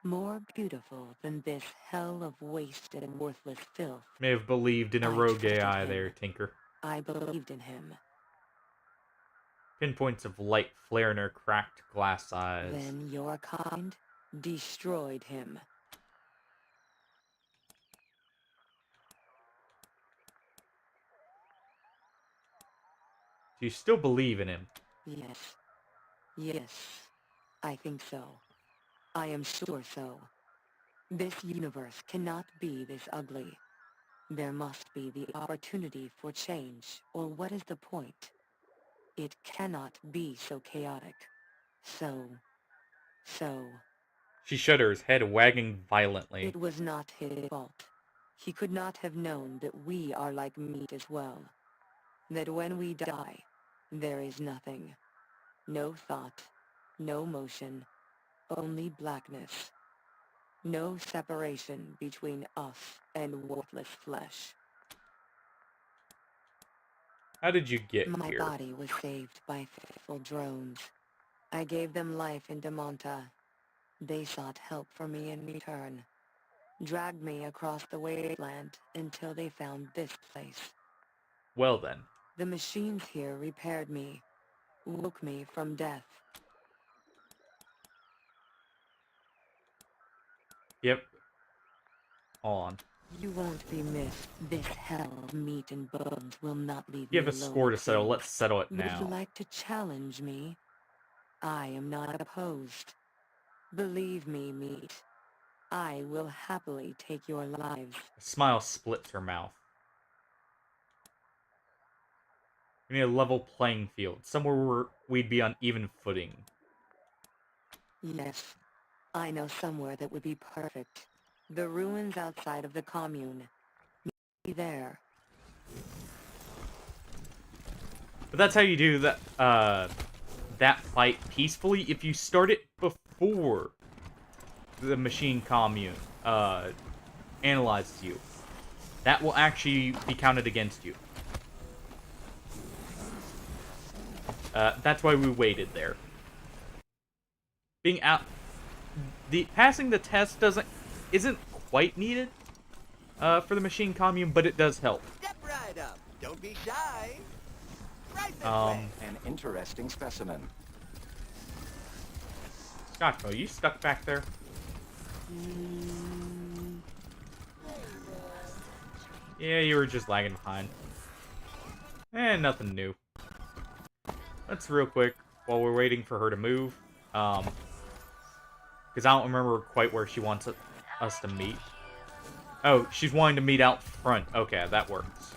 more beautiful than this hell of waste and worthless filth. May have believed in a rogue AI there, Tinker. I believed in him. Pinpoints of light flare in her cracked glass eyes. Then your kind destroyed him. Do you still believe in him? Yes. Yes. I think so. I am sure so. This universe cannot be this ugly. There must be the opportunity for change, or what is the point? It cannot be so chaotic. So... She shudders, head wagging violently. It was not his fault. He could not have known that we are like meat as well. That when we die, there is nothing. No thought, no motion, only blackness. No separation between us and worthless flesh. How did you get My here? body was saved by faithful drones. I gave them life in Damonta. They sought help from me in return. Dragged me across the wasteland until they found this place. Well then. The machines here repaired me, woke me from death. Yep. On. You won't be missed. This hell of meat and bones will not leave You me have a alone, score to settle. King. Let's settle it Would you now. like to challenge me? I am not opposed. Believe me, meat. I will happily take your lives. A smile splits her mouth. We need a level playing field, somewhere where we'd be on even footing. Yes, I know somewhere that would be perfect. The ruins outside of the commune. Meet me there. But that's how you do that, that fight peacefully. If you start it before the machine commune, analyzes you, that will actually be counted against you. That's why we waited there. Being out, passing the test isn't quite needed, for the machine commune, but it does help. Step right up. Don't be shy. Right this way. An interesting specimen. Scotch, are you stuck back there? Yeah, you were just lagging behind. Nothing new. Let's real quick, while we're waiting for her to move, because I don't remember quite where she wants us to meet. Oh, she's wanting to meet out front. Okay, that works.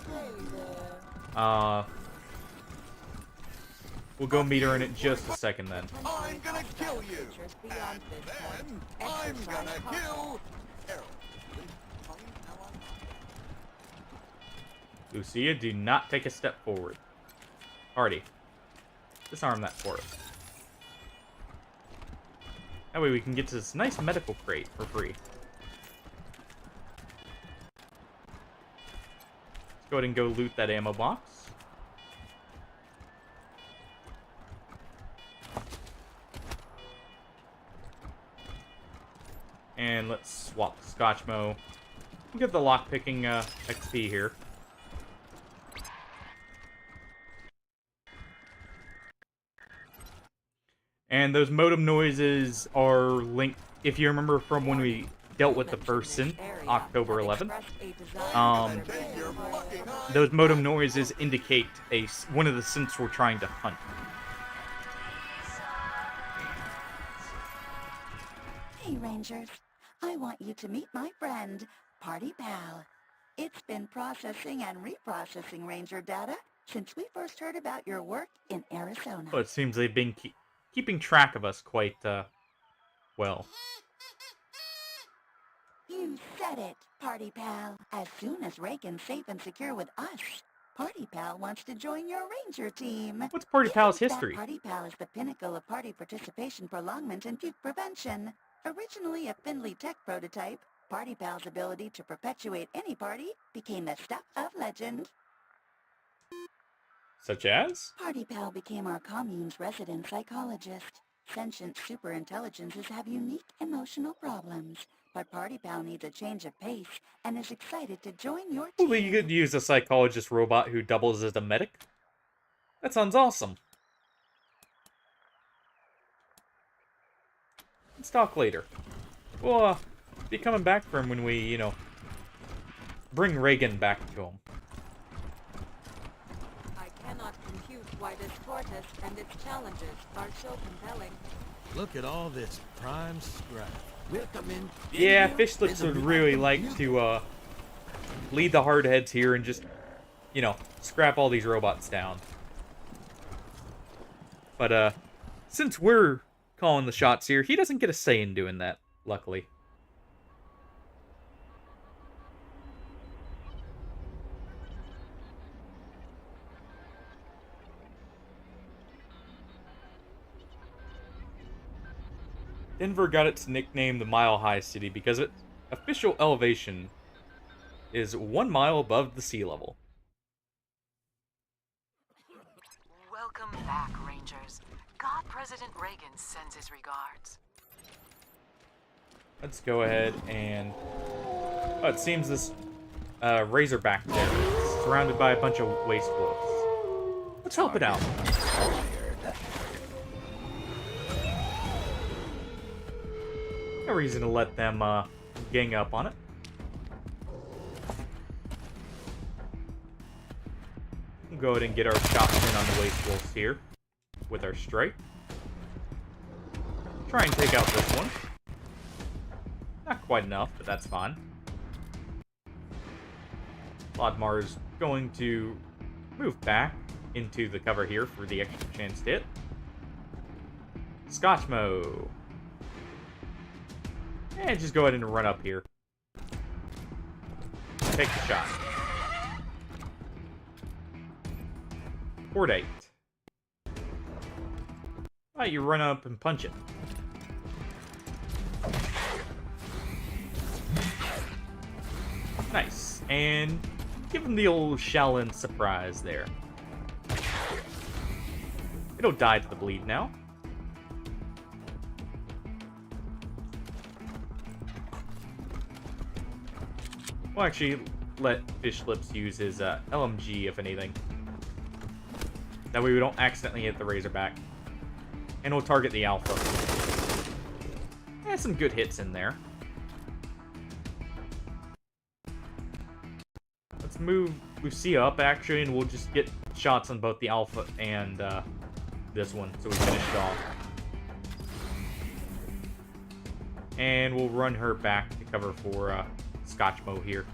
We'll go meet her in just a second then. I'm gonna kill you. And then I'm gonna kill Harold. Lucia, do not take a step forward. Alrighty. Disarm that for us. That way we can get to this nice medical crate for free. Let's go ahead and go loot that ammo box. And let's swap Scotchmo. We'll get the lockpicking XP here. And those modem noises are linked, if you remember from when we dealt with the first synth, October 11th. Those modem noises indicate one of the synths we're trying to hunt. Hey, Rangers. I want you to meet my friend, Party Pal. It's been processing and reprocessing Ranger data since we first heard about your work in Arizona. Well, it seems they've been keeping track of us quite, well. You said it, Party Pal. As soon as Reagan's safe and secure with us, Party Pal wants to join your Ranger team. What's Party Pal's history? Party Pal is the pinnacle of party participation prolongment and puke prevention. Originally a Findlay Tech prototype, Party Pal's ability to perpetuate any party became the stuff of legend. Such as? Party Pal became our commune's resident psychologist. Sentient superintelligences have unique emotional problems, but Party Pal needs a change of pace and is excited to join your team. Well, you could use a psychologist robot who doubles as a medic. That sounds awesome. Let's talk later. We'll be coming back for him when we, bring Reagan back to him. I cannot compute why this tortoise and its challenges are so compelling. Look at all this prime scrap. Welcome in. Yeah, Fish Lips would really like to lead the hardheads here and just, scrap all these robots down. But since we're calling the shots here, he doesn't get a say in doing that, luckily. Denver got its nickname the Mile High City because its official elevation is 1 mile above the sea level. Welcome back, Rangers. God President Reagan sends his regards. Let's go ahead and... Oh, it seems this Razorback there is surrounded by a bunch of waste wolves. Let's help it out. No reason to let them gang up on it. We'll go ahead and get our shots in on the Waste Wolves here with our strike. Try and take out this one. Not quite enough, but that's fine. Lodmar is going to move back into the cover here for the extra chance to hit. Scotchmo. And just go ahead and run up here. Take the shot. Port 8. Alright, you run up and punch it. Nice. And give him the old Shaolin surprise there. It'll die to the bleed now. We'll actually let Fish Lips use his LMG, if anything. That way we don't accidentally hit the Razorback. And we'll target the Alpha. Some good hits in there. Let's move Lucia up, actually, and we'll just get shots on both the Alpha and this one, so we finish it off. And we'll run her back to cover for Scotchmo here.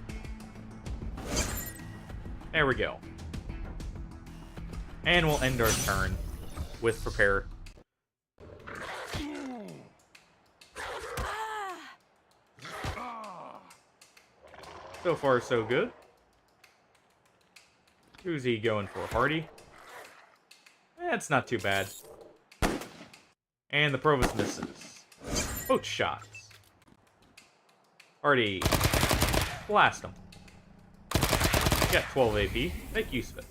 There we go. And we'll end our turn with Prepare. So far, so good. Who's he going for? Hardy? That's not too bad. And the Provost misses. Both shots. Hardy. Blast him. Got 12 AP. Make use of it.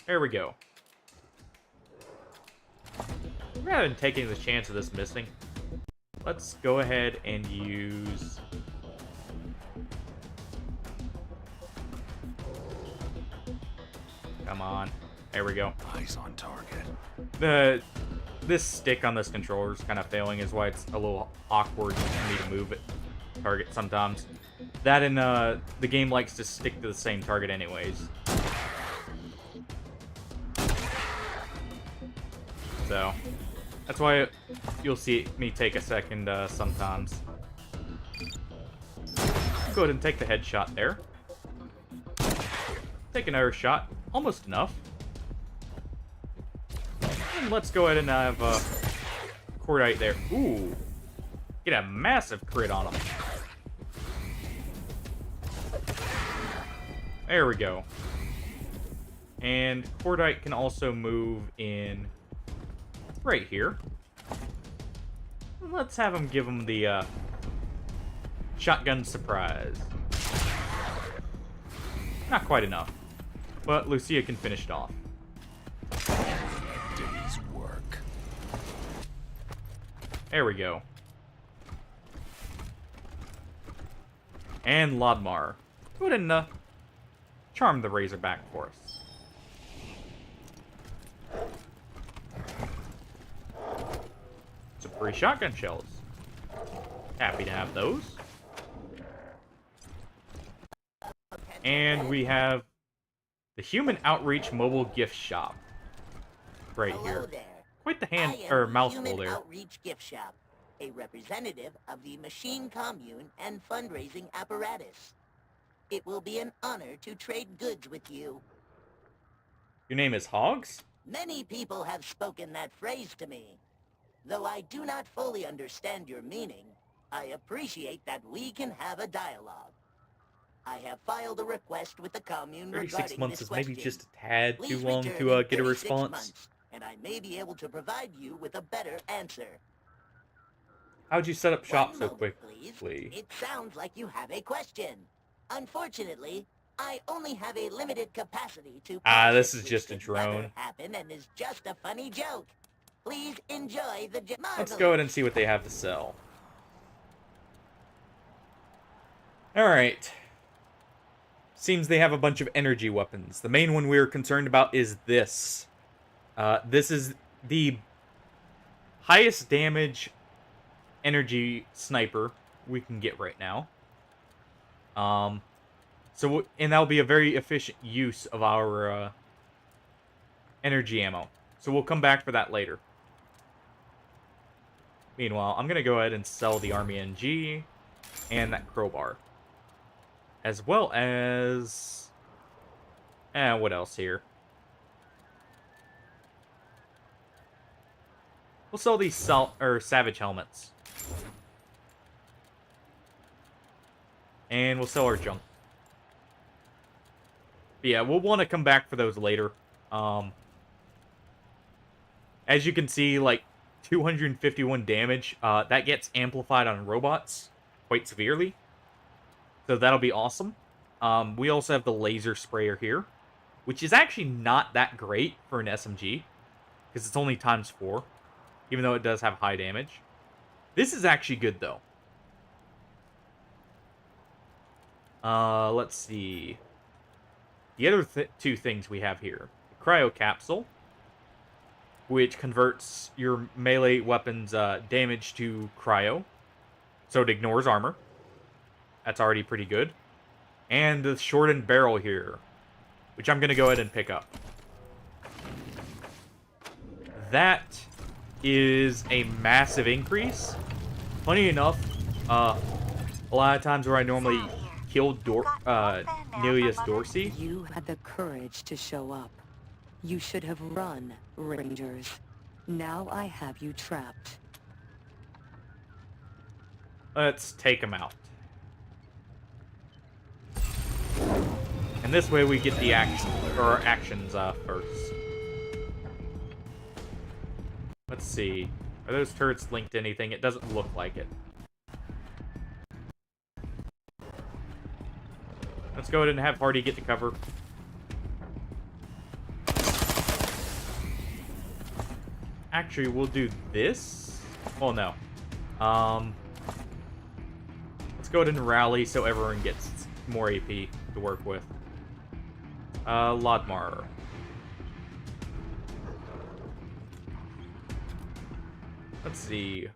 There we go. Rather than taking the chance of this missing, let's go ahead and use... Come on. There we go. Eyes on target. This stick on this controller is kind of failing, is why it's a little awkward for me to move it. Target sometimes. That and the game likes to stick to the same target anyways. So, that's why you'll see me take a second sometimes. Go ahead and take the headshot there. Take another shot. Almost enough. And let's go ahead and have Cordite there. Ooh. Get a massive crit on him. There we go. And Cordite can also move in right here. Let's have him give him the shotgun surprise. Not quite enough. But Lucia can finish it off. Day's work. There we go. And Lodmar. Go ahead and charm the Razorback for us. Some free shotgun shells. Happy to have those. And we have the Human Outreach Mobile Gift Shop. Right here. There. Quite the hand I am or the mouthful Human there. Outreach Gift Shop, a representative of the Machine Commune and fundraising apparatus. It will be an honor to trade goods with you. Your name is Hogs? Many people have spoken that phrase to me. Though I do not fully understand your meaning, I appreciate that we can have a dialogue. I have filed a request with the commune 36 regarding months this is maybe question. just a tad Please too long return to in get a 36 response. months, and I may be able to provide you with a better answer. How'd you set up shop One so moment, quickly? please. It sounds like you have a question. Unfortunately, I only have a limited capacity to... This is just a drone. ...happen and is just a funny joke. Please enjoy the... Let's go ahead and see what they have to sell. Alright. Seems they have a bunch of energy weapons. The main one we're concerned about is this. This is the highest damage energy sniper we can get right now. And that'll be a very efficient use of our energy ammo. So we'll come back for that later. Meanwhile, I'm going to go ahead and sell the Army NG and that crowbar. As well as... what else here? We'll sell these Savage helmets. And we'll sell our junk. But yeah, we'll want to come back for those later. As you can see, like, 251 damage. That gets amplified on robots quite severely. So that'll be awesome. We also have the laser sprayer here, which is actually not that great for an SMG, because it's only ×4, even though it does have high damage. This is actually good, though. Let's see. The other two things we have here. The cryo capsule, which converts your melee weapon's damage to cryo, so it ignores armor. That's already pretty good. And the shortened barrel here, which I'm going to go ahead and pick up. That is a massive increase. Funny enough, a lot of times where I normally kill Nelius Dorsey. You had the courage to show up. You should have run, Rangers. Now I have you trapped. Let's take him out. And this way we get the actions first. Let's see. Are those turrets linked to anything? It doesn't look like it. Let's go ahead and have Hardy get to cover. Actually, we'll do this. Oh, no. Let's go ahead and rally so everyone gets more AP to work with. Lodmar. Let's see.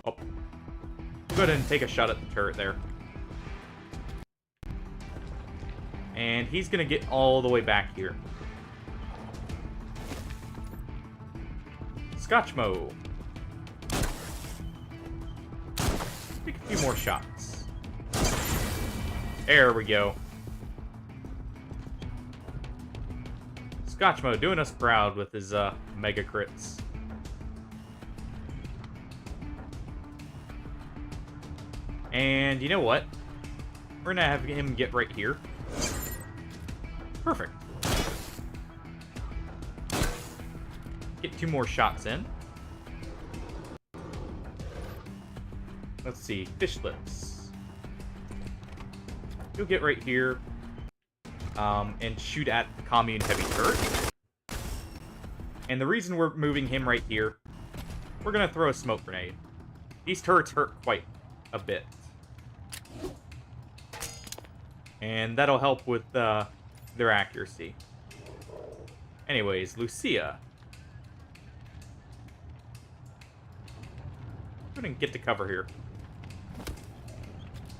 Oh. Go ahead and take a shot at the turret there. And he's gonna get all the way back here. Scotchmo. Take a few more shots. There we go. Scotchmo doing us proud with his mega crits. And you know what? We're gonna have him get right here. Perfect. Get 2 more shots in. Let's see. Fish lips. You'll get right here. And shoot at the commune heavy turret. And the reason we're moving him right here, we're gonna throw a smoke grenade. These turrets hurt quite a bit. And that'll help with their accuracy. Anyways, Lucia. Go ahead and get to cover here.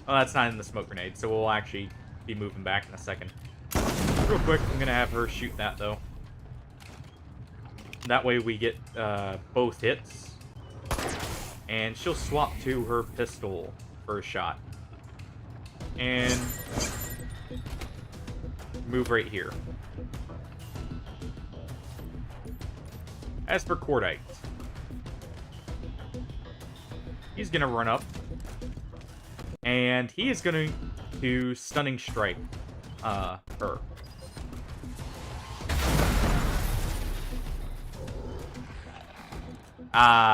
Oh, that's not in the smoke grenade, so we'll actually be moving back in a second. Real quick, I'm gonna have her shoot that, though. That way we get both hits. And she'll swap to her pistol for a shot. And move right here. As for Cordite, he's gonna run up. And he is gonna do Stunning Strike her.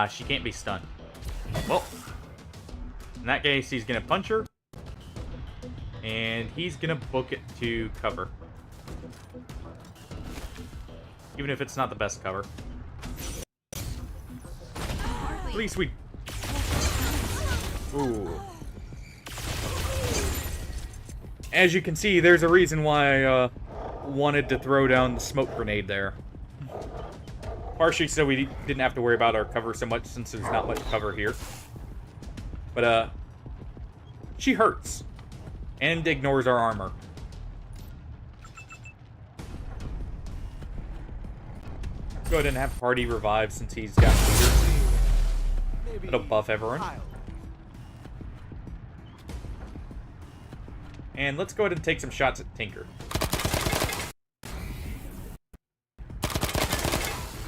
She can't be stunned. Well, in that case, he's gonna punch her. And he's gonna book it to cover. Even if it's not the best cover. At least we... Ooh. As you can see, there's a reason why I wanted to throw down the smoke grenade there. Partially so we didn't have to worry about our cover so much since there's not much cover here. But, she hurts. And ignores our armor. Go ahead and have Party revive since he's got leader. That'll buff everyone. And let's go ahead and take some shots at Tinker.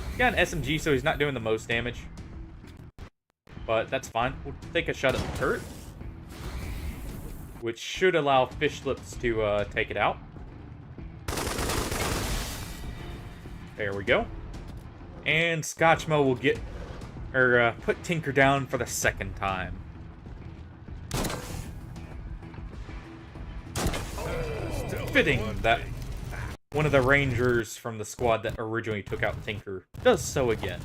He's got an SMG, so he's not doing the most damage. But that's fine. We'll take a shot at the turret, which should allow Fish Lips to take it out. There we go. And Scotchmo will get, or put Tinker down for the second time. Fitting that one of the Rangers from the squad that originally took out Tinker does so again.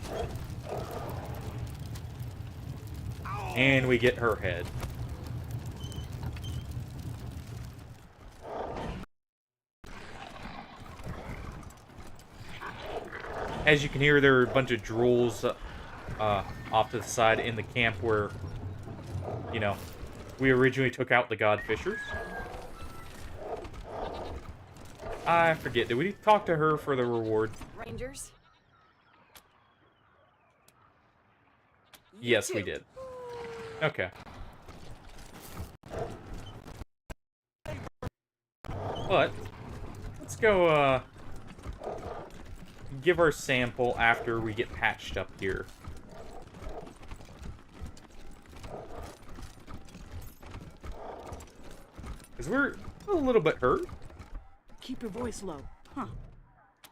And we get her head. As you can hear, there are a bunch of drools off to the side in the camp where, you know, we originally took out the Godfishers. I forget, did we talk to her for the reward? Rangers? Yes, we did. Okay. But, let's go, give our sample after we get patched up here. Because we're a little bit hurt. Keep your voice low. Huh.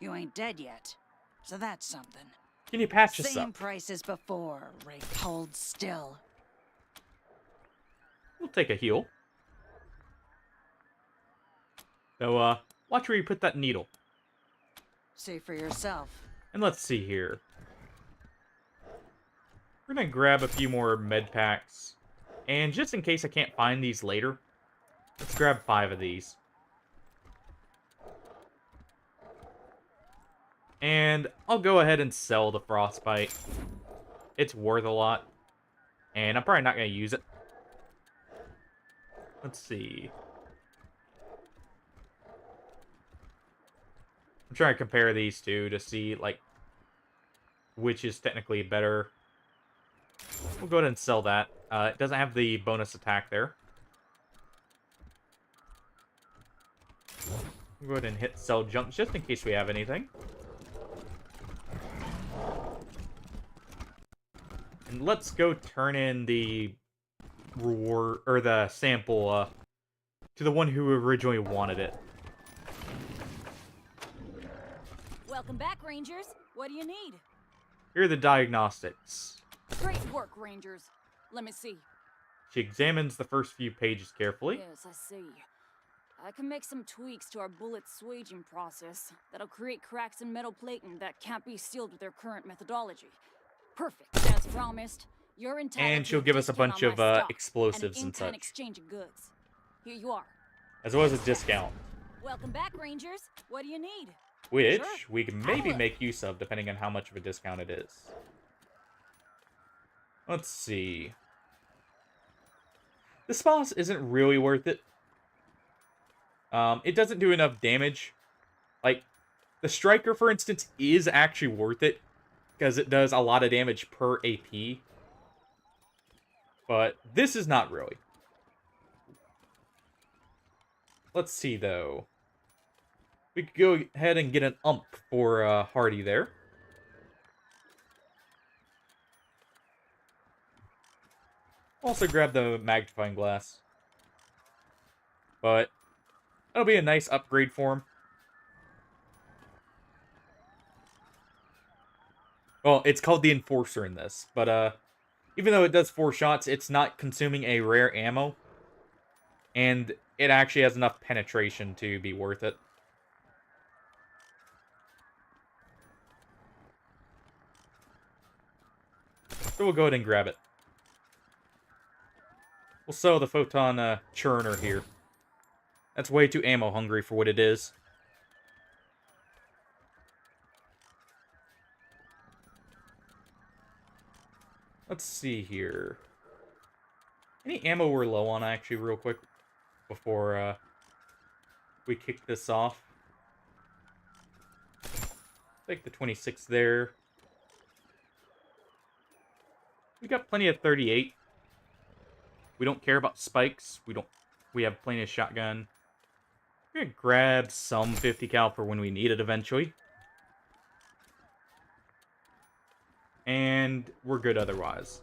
You ain't dead yet. So that's something. Can you patch us Same up? price as before, Rick. Hold still. We'll take a heal. So, watch where you put that needle. See for yourself. And let's see here. We're gonna grab a few more med packs. And just in case I can't find these later, let's grab 5 of these. And I'll go ahead and sell the Frostbite. It's worth a lot. And I'm probably not going to use it. Let's see. I'm trying to compare these two to see, like, which is technically better. We'll go ahead and sell that. It doesn't have the bonus attack there. We'll go ahead and hit sell junk just in case we have anything. And let's go turn in the reward, or the sample, to the one who originally wanted it. Welcome back, Rangers. What do you need? Here are the diagnostics. Great work, Rangers. Let me see. She examines the first few pages carefully. Yes, I see. I can make some tweaks to our bullet swaging process that'll create cracks in metal plating that can't be sealed with their current methodology. Perfect. As promised, you're entitled And she'll to give us a discount bunch on of my stock explosives and and in-kind such. exchange of goods. Here you are. As well as a discount. Welcome back, Rangers. What do you need? Which Sure. we can maybe make use of depending on how much of a discount it is. Let's see. This boss isn't really worth it. It doesn't do enough damage. Like, the Striker, for instance, is actually worth it, because it does a lot of damage per AP. But this is not really. Let's see, though. We could go ahead and get an ump for Hardy there. Also grab the magnifying glass. But that'll be a nice upgrade for him. Well, it's called the Enforcer in this, but even though it does 4 shots, it's not consuming a rare ammo. And it actually has enough penetration to be worth it. So we'll go ahead and grab it. We'll sell the photon churner here. That's way too ammo hungry for what it is. Let's see here. Any ammo we're low on, actually, real quick, before we kick this off? Take the 26 there. We got plenty of 38. We don't care about spikes. We have plenty of shotgun. We're gonna grab some 50 cal for when we need it eventually. And we're good otherwise.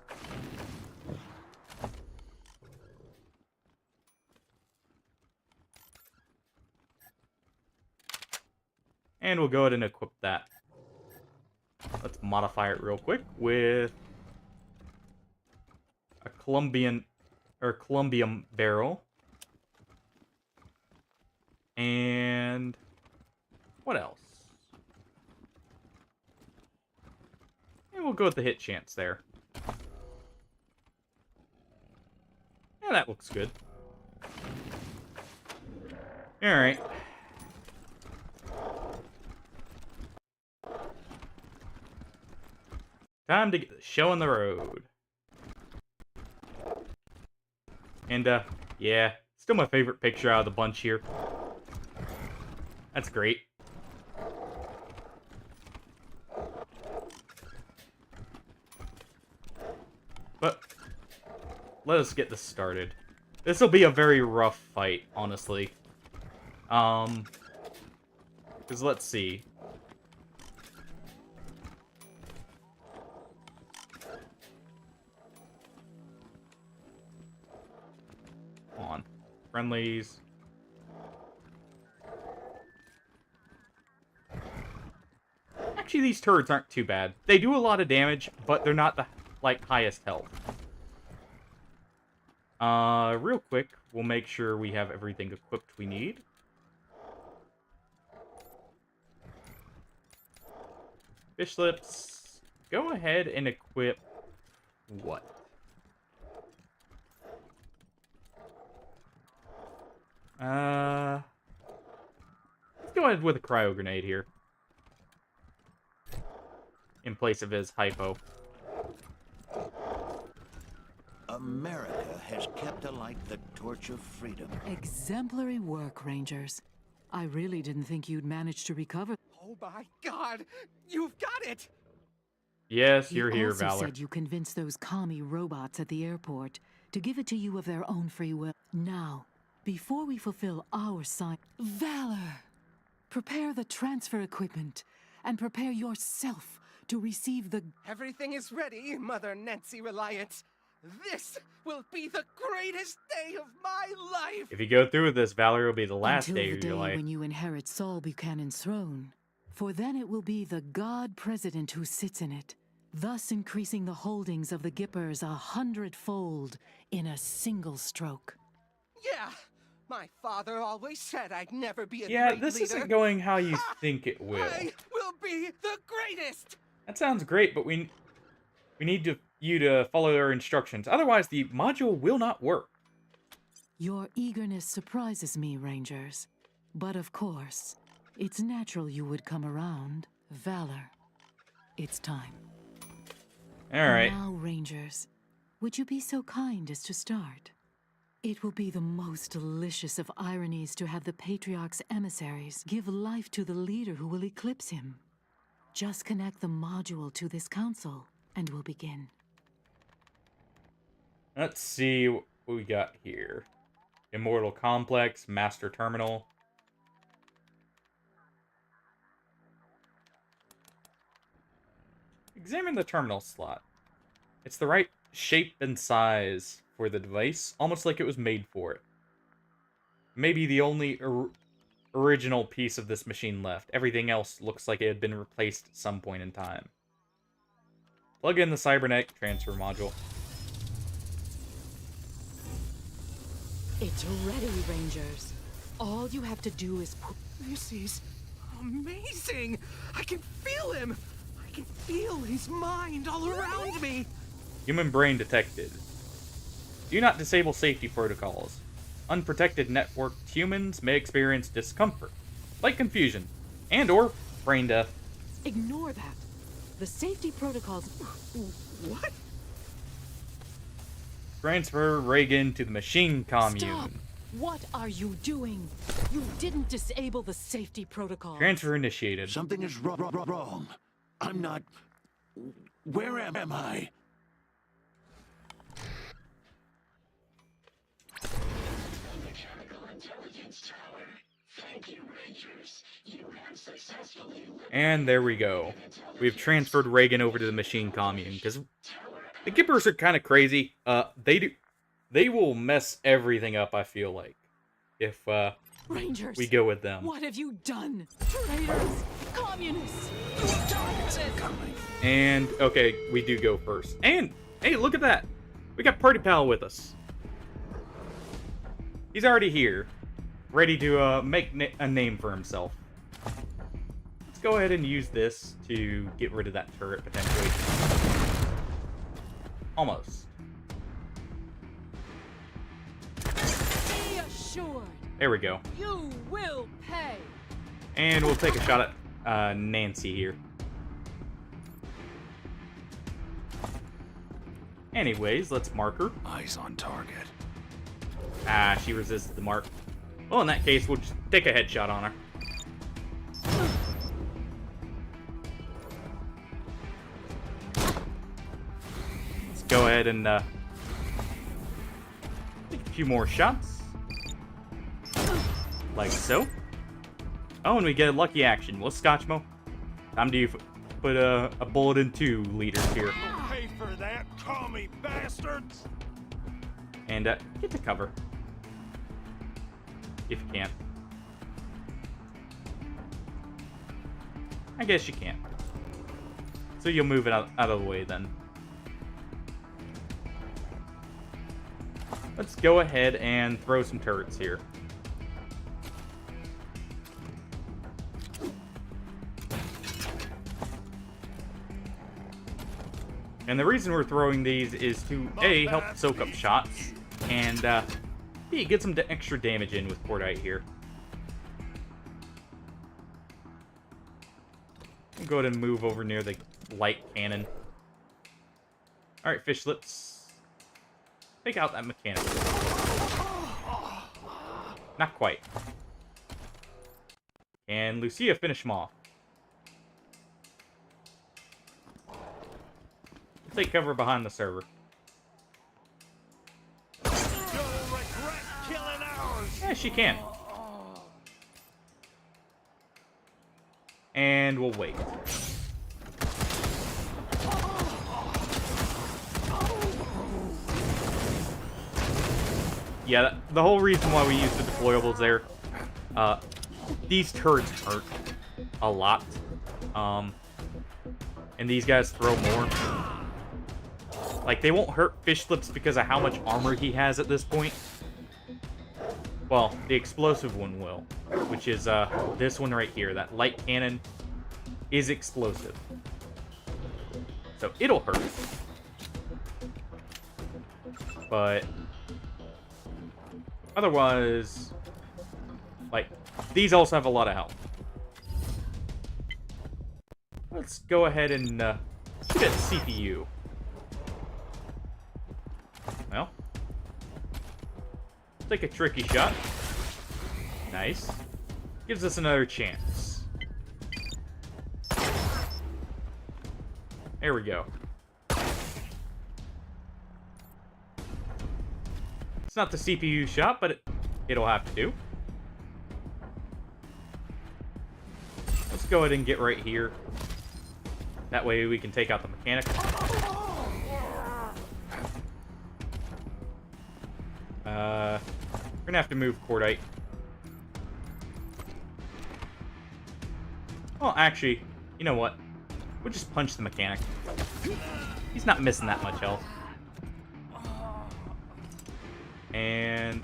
And we'll go ahead and equip that. Let's modify it real quick with a Columbium barrel. And what else? And we'll go with the hit chance there. Yeah, that looks good. Alright. Time to get the show on the road. And, yeah, still my favorite picture out of the bunch here. That's great. But, let us get this started. This will be a very rough fight, honestly. Because let's see. On. Friendlies. Actually, these turrets aren't too bad. They do a lot of damage, but they're not the, like, highest health. Real quick, we'll make sure we have everything equipped we need. Fish lips. Go ahead and equip what? Let's go ahead with a cryo grenade here. In place of his hypo. America has kept alight the torch of freedom. Exemplary work, Rangers. I really didn't think you'd manage to recover. Oh my God! You've got it! Yes, you're here, also Valor. Said you convinced those commie robots at the airport to give it to you of their own free will. Now, before we fulfill our sign, Valor, prepare the transfer equipment and prepare yourself to receive the... Everything is ready, Mother Nancy Reliant. This will be the greatest day of my life! If you go through with this, Valor will be the last Until day the of your life. when you inherit Saul Buchanan's throne. For then it will be the God President who sits in it, thus increasing the holdings of the Gippers 100-fold in a single stroke. Yeah! My father always said I'd never be a Yeah, great this leader. isn't going how you think it will. I will be the greatest! That sounds great, but we need you to follow our instructions. Otherwise, the module will not work. Your eagerness surprises me, Rangers. But of course, it's natural you would come around. Valor, it's time. All right. Now, Rangers, would you be so kind as to start? It will be the most delicious of ironies to have the Patriarch's emissaries give life to the leader who will eclipse him. Just connect the module to this console, and we'll begin. Let's see what we got here. Immortal Complex, Master Terminal. Examine the terminal slot. It's the right shape and size for the device, almost like it was made for it. Maybe the only original piece of this machine left. Everything else looks like it had been replaced at some point in time. Plug in the cybernetic transfer module. It's ready, Rangers. All you have to do is put... This is amazing! I can feel him! I can feel his mind all around me! Human brain detected. Do not disable safety protocols. Unprotected networked humans may experience discomfort, like confusion, and/or brain death. Ignore that. The safety protocols... What? Transfer Reagan to the machine commune. Stop! What are you doing? You didn't disable the safety protocol. Transfer initiated. Something is wrong. I'm not... Where am I? Mechanical intelligence tower. Thank you, Rangers. You have successfully... And there we go. We've transferred Reagan over to the machine commune, because the Gippers are kind of crazy. They will mess everything up, I feel like, if Rangers, we go with them. What have you done? Traitors! Communists! And, okay, we do go first. And, hey, look at that! We got Party Pal with us. He's already here, ready to make a name for himself. Let's go ahead and use this to get rid of that turret, potentially. Almost. Be assured. There we go. You will pay. And we'll take a shot at Nancy here. Anyways, let's mark her. Eyes on target. Ah, she resisted the mark. Well, in that case, we'll just take a headshot on her. Let's go ahead and take a few more shots. Like so. Oh, and we get a lucky action. Well, Scotchmo, time to put a bullet in two leaders here. Pay for that, commie bastards! And get to cover. If you can. I guess you can. So you'll move it out of the way then. Let's go ahead and throw some turrets here. And the reason we're throwing these is to, A, help soak up shots, and B, get some extra damage in with Cordite here. We'll go ahead and move over near the light cannon. Alright, fish lips. Take out that mechanic. Not quite. And Lucia finish him off. Take cover behind the server. Yeah, she can. And we'll wait. Yeah, the whole reason why we use the deployables there, these turrets hurt a lot. And these guys throw more. Like, they won't hurt Fish Lips because of how much armor he has at this point. Well, the explosive one will, which is this one right here. That light cannon is explosive. So it'll hurt. But otherwise, like, these also have a lot of health. Let's go ahead and shoot at CPU. Well, take a tricky shot. Nice. Gives us another chance. There we go. It's not the CPU shot, but it'll have to do. Let's go ahead and get right here. That way we can take out the mechanic. We're gonna have to move Cordite. Well, actually, you know what? We'll just punch the mechanic. He's not missing that much health. And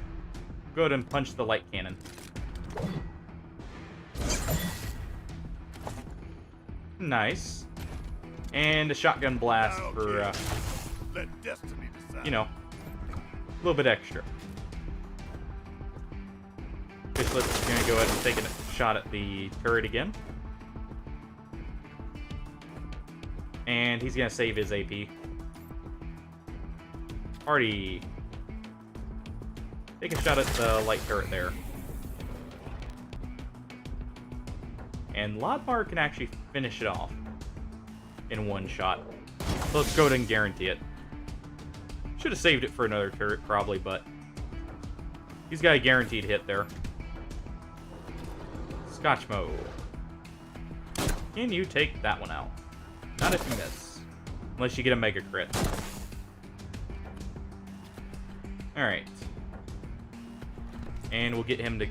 go ahead and punch the light cannon. Nice. And a shotgun blast for, you know, a little bit extra. Fishlet's gonna go ahead and take a shot at the turret again. And he's gonna save his AP. Party. Take a shot at the light turret there. And Lodmar can actually finish it off in one shot. So let's go ahead and guarantee it. Should have saved it for another turret, probably, but he's got a guaranteed hit there. Scotchmo. Can you take that one out? Not if you miss. Unless you get a mega crit. Alright. And we'll get him to,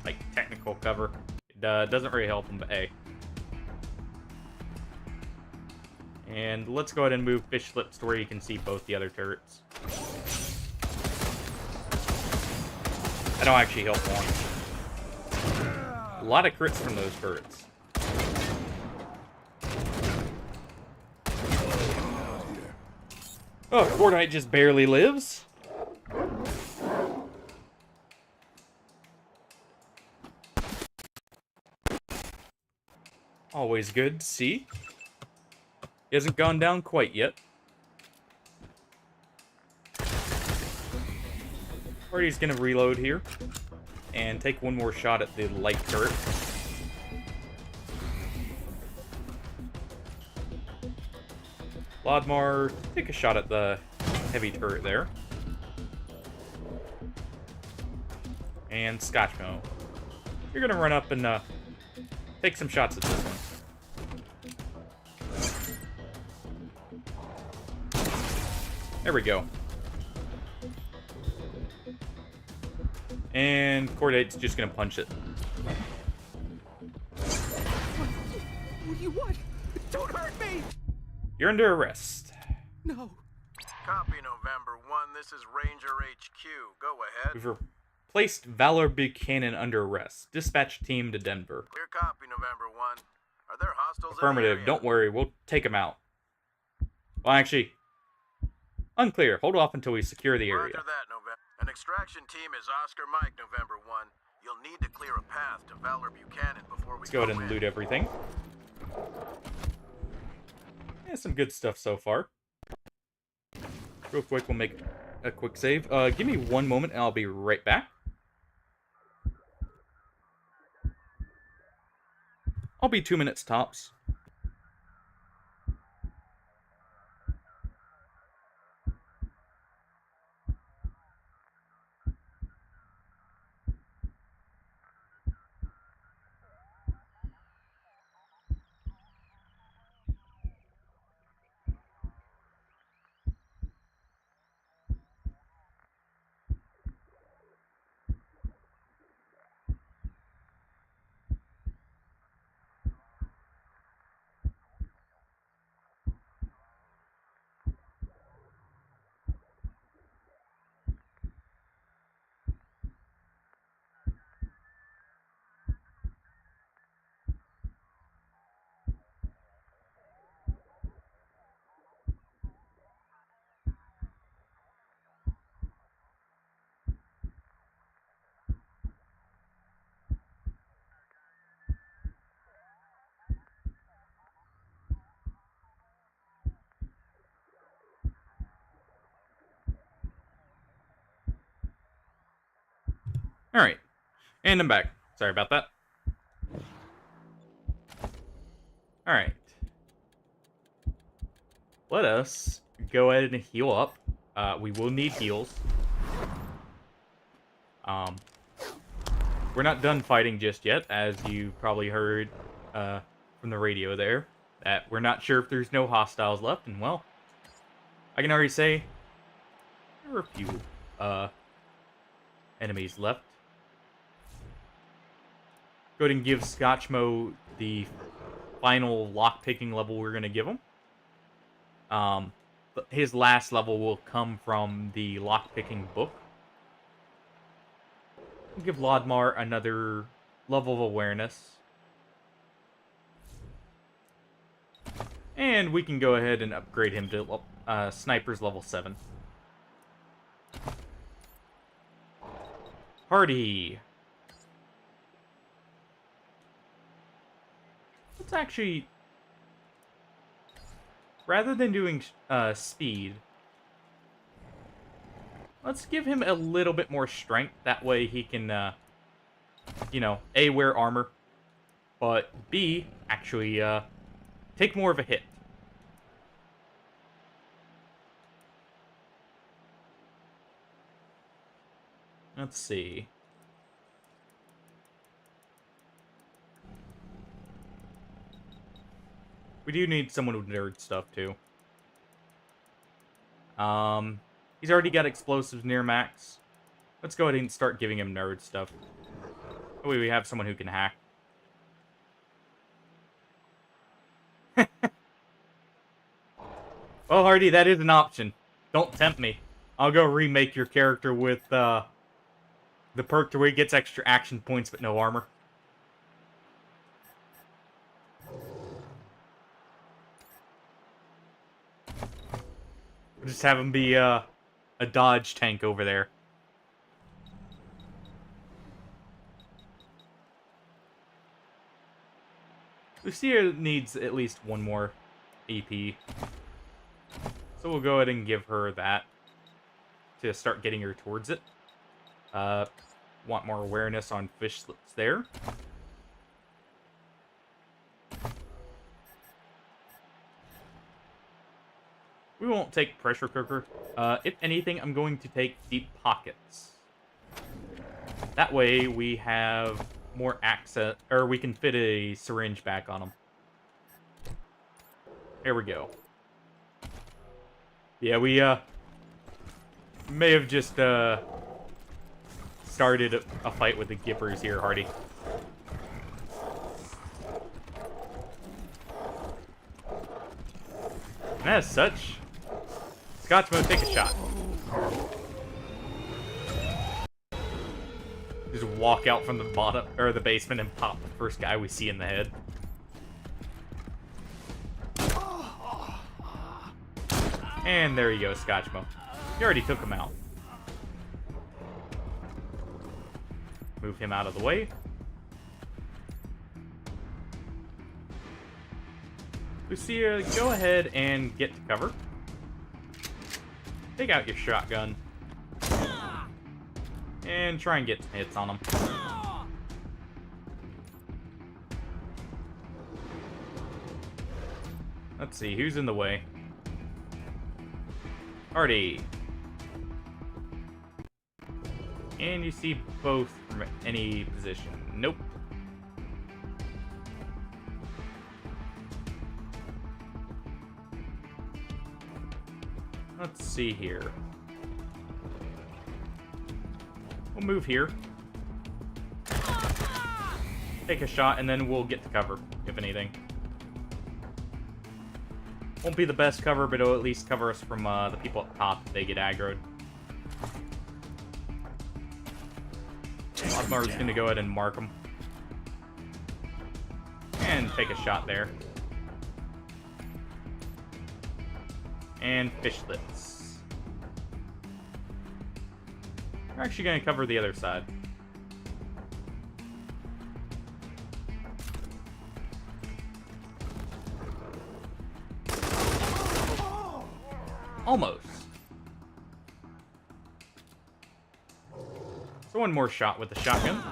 like, technical cover. It doesn't really help him, but hey. And let's go ahead and move fish slips to where you can see both the other turrets. I don't actually help one. A lot of crits from those turrets. Oh, Cordite just barely lives. Always good to see. He hasn't gone down quite yet. Party's gonna reload here and take one more shot at the light turret. Lodmar, take a shot at the heavy turret there. And Scotchmo, you're gonna run up and take some shots at this one. There we go. And Cordite's just gonna punch it. What do you want? Don't hurt me! You're under arrest. No. Copy November 1, this is Ranger HQ. Go ahead. We've replaced Valor Buchanan under arrest. Dispatch team to Denver. Clear copy November 1. Are there hostiles Affirmative. in the area? Don't worry, we'll take them out. Well, actually, unclear. Hold off until we secure the area. Roger that, November. An extraction team is Oscar Mike, November 1. You'll need to clear a path to Valor Buchanan before we Let's go ahead and loot everything. Yeah, some good stuff so far. Real quick, we'll make a quick save. Give me one moment and I'll be right back. I'll be 2 minutes tops. Alright, and I'm back. Sorry about that. Alright. Let us go ahead and heal up. We will need heals. We're not done fighting just yet, as you probably heard from the radio there, that we're not sure if there's no hostiles left, and well, I can already say there are a few enemies left. Go ahead and give Scotchmo the final lock-picking level we're going to give him. His last level will come from the lock-picking book. We'll give Lodmar another level of awareness. And we can go ahead and upgrade him to Sniper's level 7. Party! Let's actually, rather than doing speed, Let's give him a little bit more strength. That way he can, you know, A, wear armor, but B, actually, take more of a hit. Let's see. We do need someone with nerd stuff, too. He's already got explosives near max. Let's go ahead and start giving him nerd stuff. Oh, wait, we have someone who can hack. Well, Hardy, that is an option. Don't tempt me. I'll go remake your character with, the perk to where he gets extra action points but no armor. We'll just have him be, a dodge tank over there. Lucia needs at least one more AP. So we'll go ahead and give her that to start getting her towards it. Want more awareness on fishlets there. We won't take pressure cooker. If anything, I'm going to take deep pockets. That way we have more access, or we can fit a syringe back on them. There we go. Yeah, we may have just started a fight with the Gippers here, Hardy. And as such, Scotchmo, take a shot. Just walk out from the bottom or the basement and pop the first guy we see in the head. And there you go, Scotchmo. You already took him out. Move him out of the way. Lucia, go ahead and get to cover. Take out your shotgun. And try and get some hits on him. Let's see, who's in the way? Hardy. And you see both from any position. Nope. Let's see here. We'll move here. Take a shot, and then we'll get to cover, if anything. Won't be the best cover, but it'll at least cover us from the people up top if they get aggroed. Otmar's gonna go ahead and mark them. And take a shot there. And fishlets. We're actually gonna cover the other side. Almost. So one more shot with the shotgun.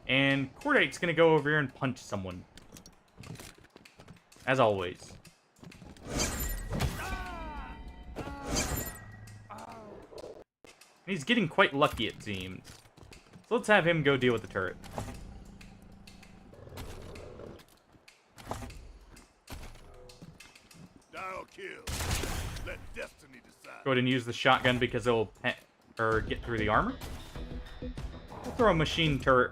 And Cordite's gonna go over here and punch someone. As always. He's getting quite lucky, it seems. So let's have him go deal with the turret. Let destiny decide. Go ahead and use the shotgun because it'll get through the armor. We'll throw a machine turret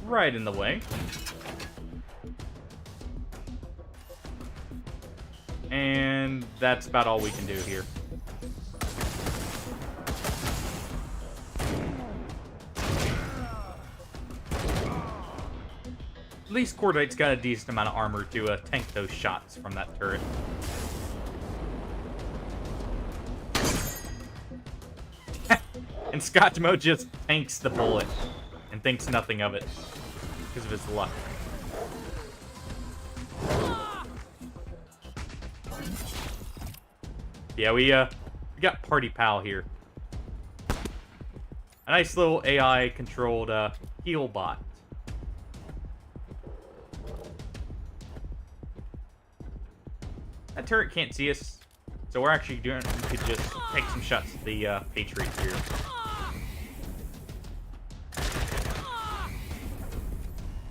right in the way. And that's about all we can do here. At least Cordite's got a decent amount of armor to tank those shots from that turret. And Scotchmo just tanks the bullet and thinks nothing of it because of his luck. Yeah, we got Party Pal here. A nice little AI-controlled heal bot. That turret can't see us, so we're actually doing. We could just take some shots at the Patriots here.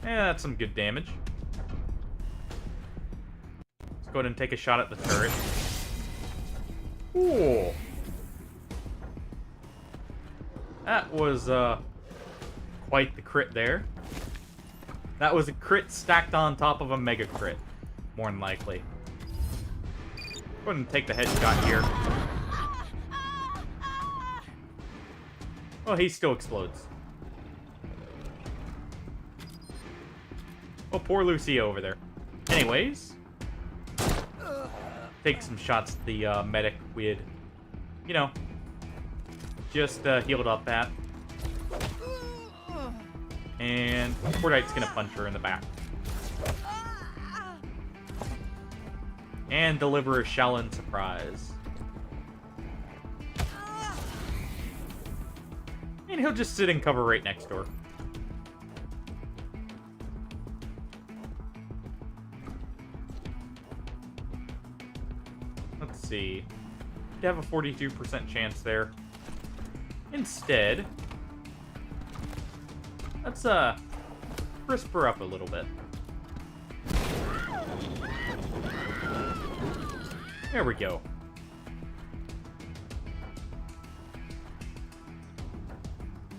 Yeah, that's some good damage. Let's go ahead and take a shot at the turret. Ooh. That was quite the crit there. That was a crit stacked on top of a mega crit, more than likely. Go ahead and take the headshot here. Well, he still explodes. Oh, poor Lucia over there. Anyways, take some shots at the medic we had, you know, just healed up at. And Cordite's gonna punch her in the back. And deliver a Shaolin surprise. And he'll just sit in cover right next door. Let's see. You have a 42% chance there. Instead, let's crisp her up a little bit. There we go.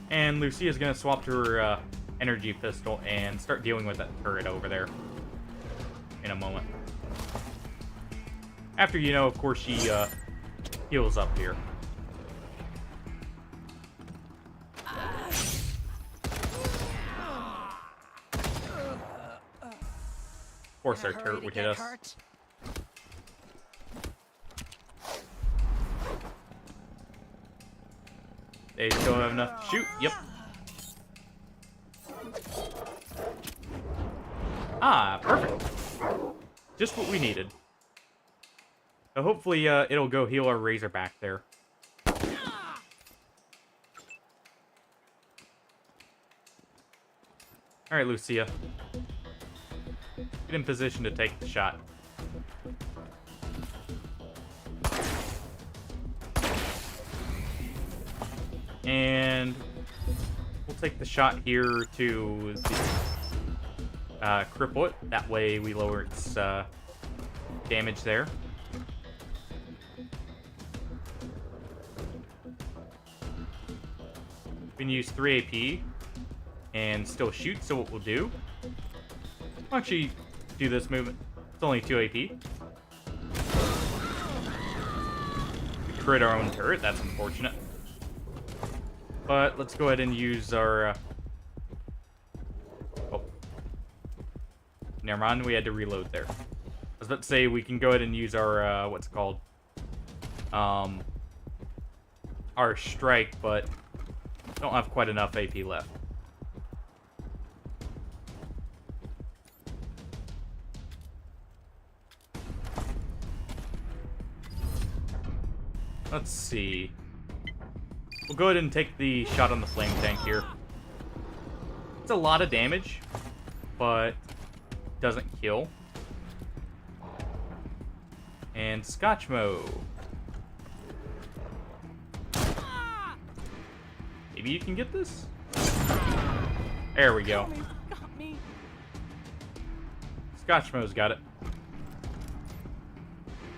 And Lucia's gonna swap to her energy pistol and start dealing with that turret over there in a moment. After, you know, of course, she heals up here. Of course, our turret would hit us. They still have enough to shoot. Yep. Ah, perfect. Just what we needed. So hopefully it'll go heal our Razorback there. Alright, Lucia. Get in position to take the shot. And we'll take the shot here to cripple it. That way we lower its damage there. We can use 3 AP and still shoot, so what we'll do... We'll actually do this movement. It's only 2 AP. We crit our own turret, that's unfortunate. But let's go ahead and use our... Oh. Never mind, we had to reload there. I was about to say we can go ahead and use our, what's it called? Our strike, but don't have quite enough AP left. Let's see. We'll go ahead and take the shot on the flame tank here. It's a lot of damage, but doesn't kill. And Scotchmo. Maybe you can get this? There we go. Got me. Scotchmo's got it.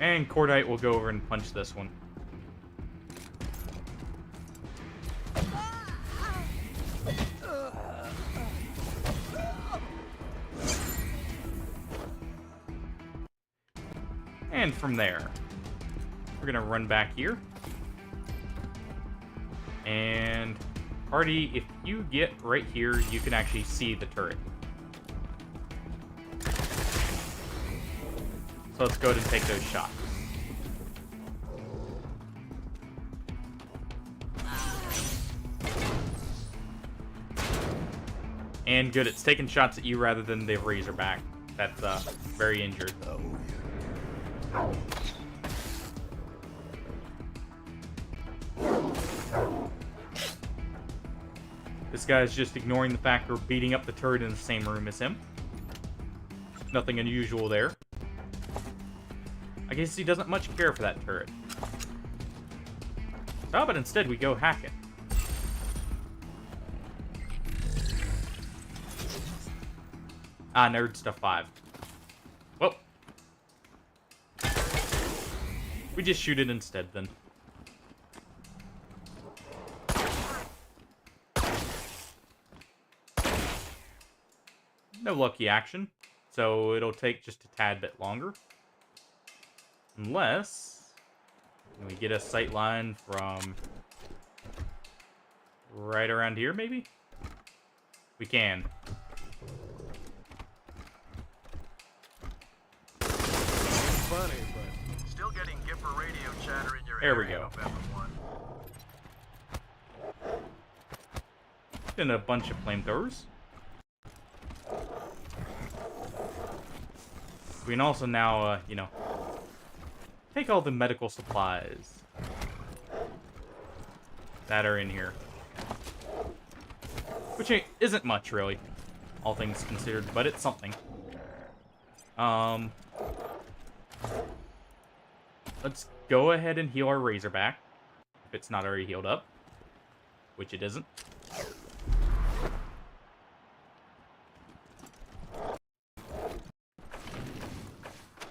And Cordite will go over and punch this one. And from there, we're gonna run back here. And Party, if you get right here, you can actually see the turret. So let's go ahead and take those shots. And good, it's taking shots at you rather than the Razorback. That's very injured. This guy's just ignoring the fact we're beating up the turret in the same room as him. Nothing unusual there. I guess he doesn't much care for that turret. How about instead we go hack it? Ah, Nerd Stuff 5. Well. We just shoot it instead, then. No lucky action, so it'll take just a tad bit longer. Unless we get a sight line from right around here, maybe? We can. Funny, but still getting Gipper radio chatter in your There we area, go. November 1. And a bunch of flamethrowers. We can also now, you know, take all the medical supplies that are in here. Which isn't much, really, all things considered, but it's something. Let's go ahead and heal our Razorback, if it's not already healed up, which it isn't.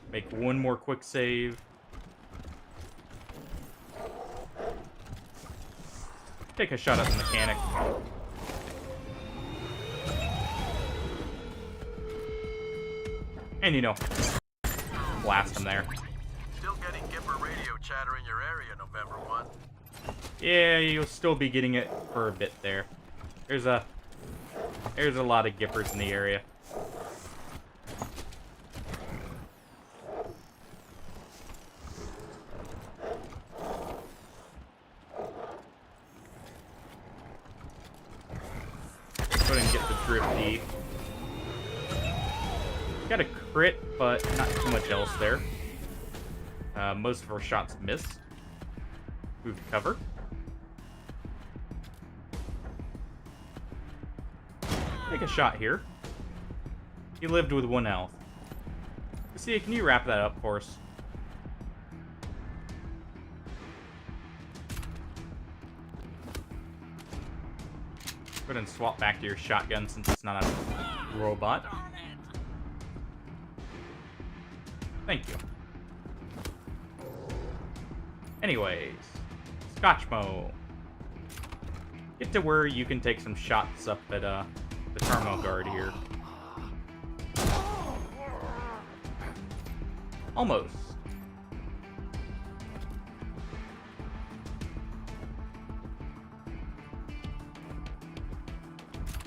Make one more quick save. Take a shot at the mechanic. And, you know, blast him there. Still getting Gipper radio chatter in your area, November 1. Yeah, you'll still be getting it for a bit there. There's a lot of Gippers in the area. Go ahead and get the Drifty. Got a crit, but not too much else there. Most of our shots missed. Move to cover. Take a shot here. He lived with 1 health. See, can you wrap that up for us? Go ahead and swap back to your shotgun since it's not a robot. Thank you. Anyways, Scotchmo. Get to where you can take some shots up at the terminal guard here. Almost.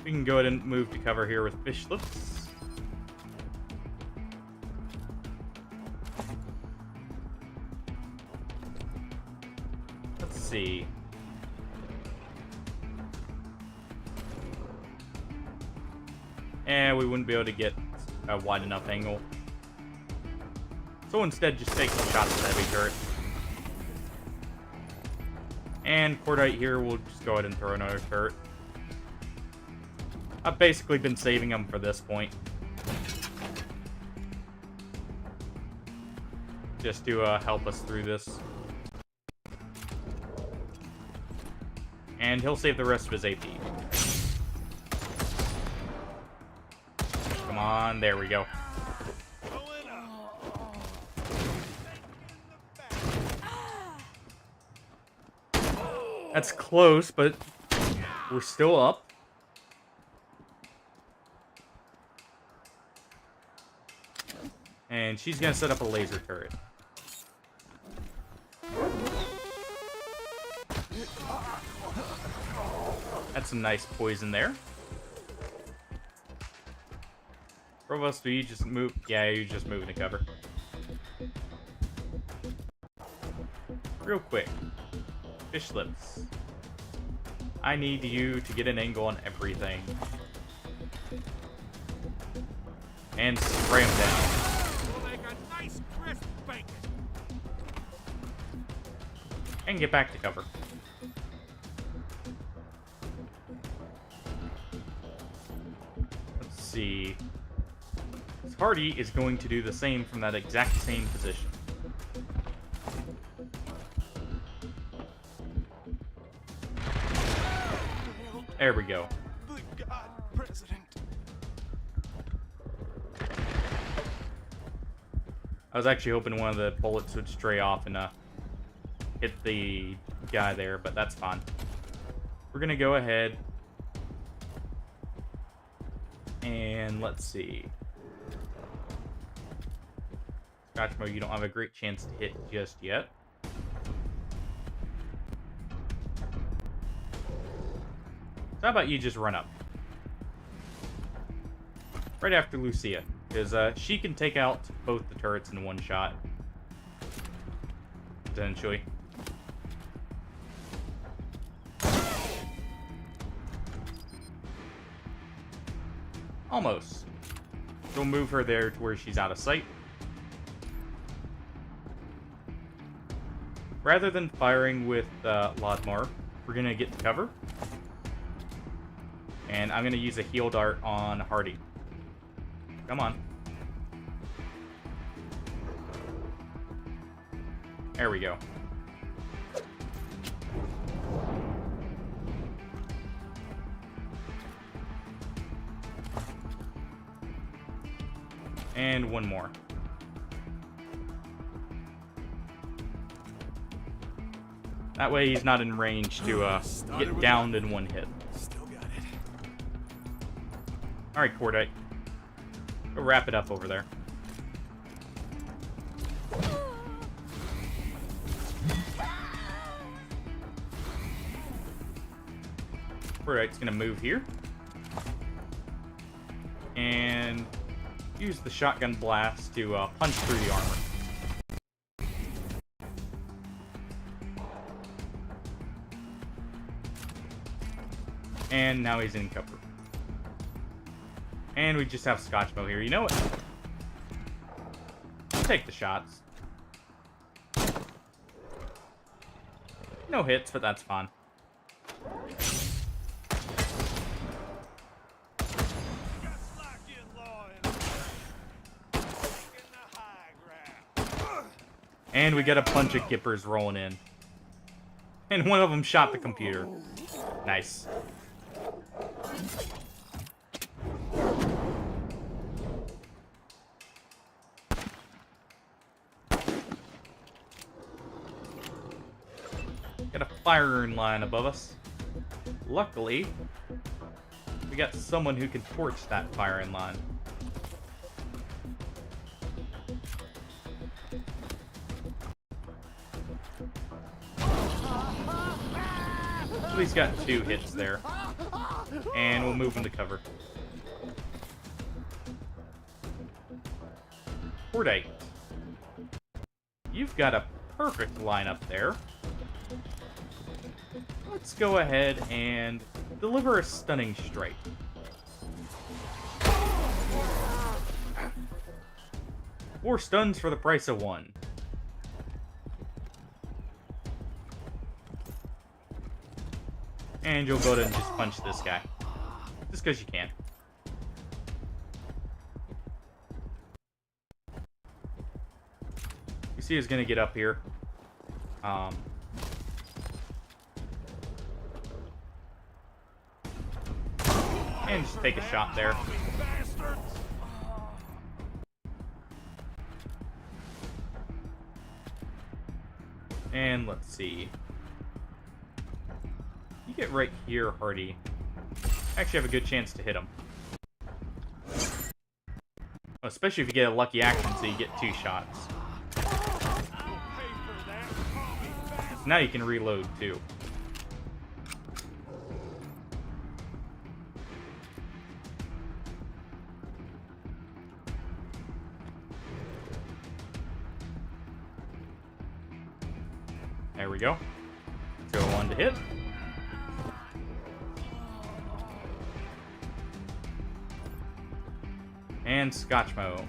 We can go ahead and move to cover here with fish lips. Let's see. And we wouldn't be able to get a wide enough angle. So instead, just take some shots at the heavy turret. And Cordite here, we'll just go ahead and throw another turret. I've basically been saving them for this point. Just to help us through this. And he'll save the rest of his AP. Come on, there we go. That's close, but we're still up. And she's gonna set up a laser turret. That's some nice poison there. Provost, do you just move? Yeah, you just move to cover. Real quick. Fish lips. I need you to get an angle on everything. And spray him down. We'll make a nice crisp bacon. And get back to cover. see. Hardy is going to do the same from that exact same position. There we go. The God President. I was actually hoping one of the bullets would stray off and hit the guy there, but that's fine. We're gonna go ahead and let's see. Scotchmo, you don't have a great chance to hit just yet. So how about you just run up? Right after Lucia, because she can take out both the turrets in one shot. Potentially. Almost. We'll move her there to where she's out of sight. Rather than firing with Lodmar, we're going to get to cover. And I'm going to use a heal dart on Hardy. Come on. There we go. And one more. That way he's not in range to get downed in one hit. Still got it. Alright, Cordite. Go wrap it up over there. Cordite's gonna move here. And use the shotgun blast to punch through the armor. And now he's in cover. And we just have Scotchmo here. You know what? Take the shots. No hits, but that's fine. And we got a bunch of Gippers rolling in. And one of them shot the computer. Nice. Got a firing line above us. Luckily, we got someone who can torch that firing line. So he's got 2 hits there. And we'll move him to cover. Cordite. You've got a perfect lineup there. Let's go ahead and deliver a stunning strike. Four stuns for the price of 1. And you'll go ahead and just punch this guy. Just because you can. You see, he's going to get up here. And just take a shot there. And let's see. You get right here, Hardy. Actually have a good chance to hit him. Especially if you get a lucky action, so you get 2 shots. Now you can reload, too. There we go. Let's go 1 to hit. And Scotchmo.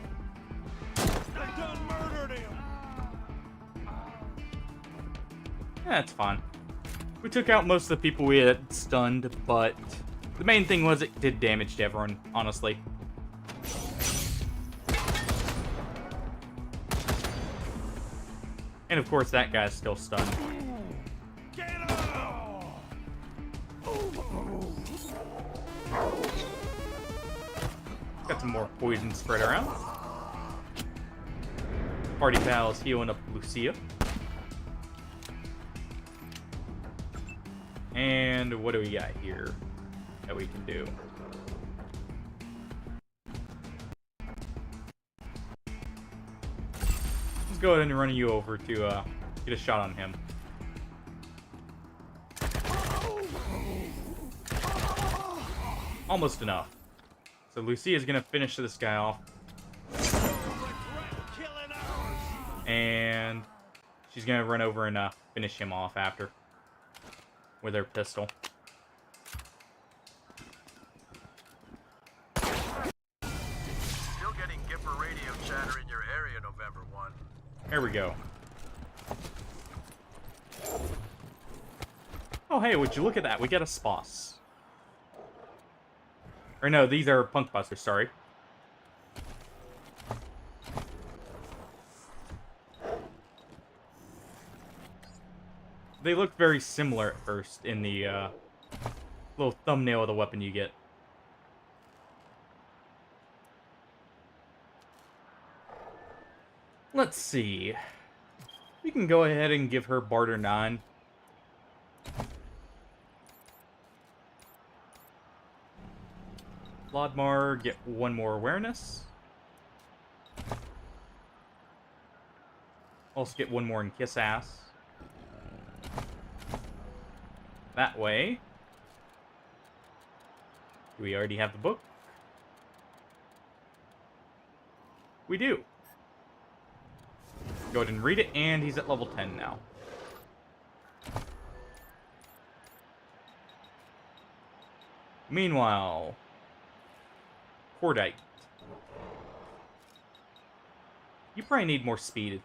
That's fine. We took out most of the people we had stunned, but the main thing was it did damage to everyone, honestly. And of course, that guy's still stunned. Got some more poison spread around. Party pals healing up Lucia. And what do we got here that we can do? Let's go ahead and run you over to get a shot on him. Almost enough. So Lucia's gonna finish this guy off. And she's gonna run over and finish him off after. With her pistol. Still getting Gipper radio chatter in your area, November 1. There we go. Oh hey, would you look at that? We got a Sposs. Or no, these are Punk Busters, sorry. They look very similar at first in the little thumbnail of the weapon you get. Let's see. We can go ahead and give her Barter 9. Lodmar, get one more awareness. Also get one more in Kiss Ass. That way. Do we already have the book? We do. Go ahead and read it, and he's at level 10 now. Meanwhile, Cordite. You probably need more speed.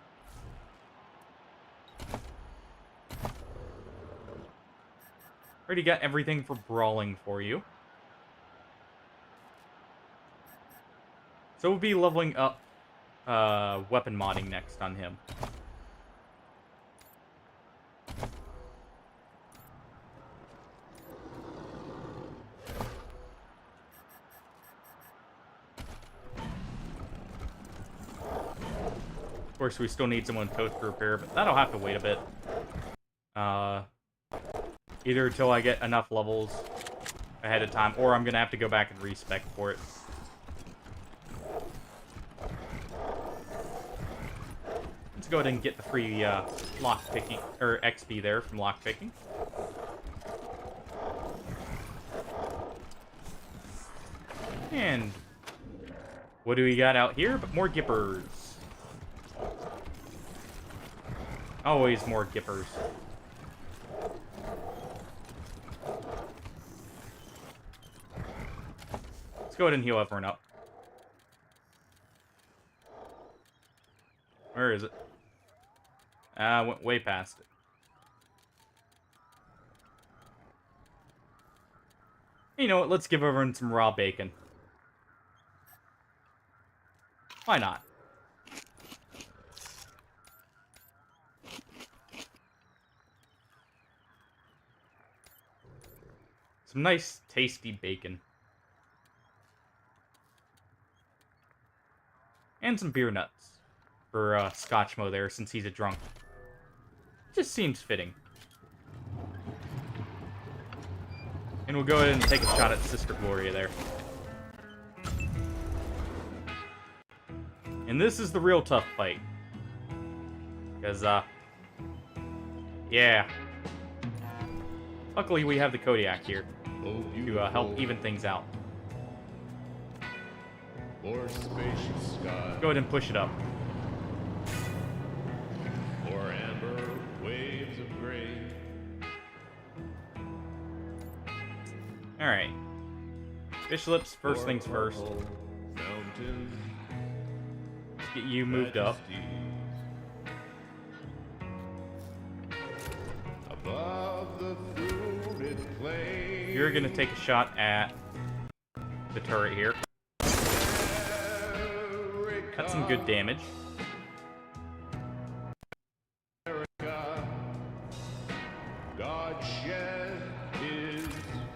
Already got everything for brawling for you. So we'll be leveling up weapon modding next on him. Of course, we still need someone toast to repair, but that'll have to wait a bit. Either until I get enough levels ahead of time, or I'm gonna have to go back and respec for it. Let's go ahead and get the free lockpicking, or XP there from lockpicking. And what do we got out here but more Gippers? Always more Gippers. Let's go ahead and heal everyone up. Where is it? Went way past it. You know what? Let's give everyone some raw bacon. Why not? Some nice, tasty bacon. And some beer nuts. For Scotchmo there, since he's a drunk. Just seems fitting. And we'll go ahead and take a shot at Sister Gloria there. And this is the real tough fight. Because, yeah. Luckily, we have the Kodiak here to help even things out. More spacious sky. Go ahead and push it up. More amber waves of gray. Alright. Fish lips, first things first. Mountains. Let's get you moved up. Above the fruited plain. You're gonna take a shot at the turret here. That's some good damage.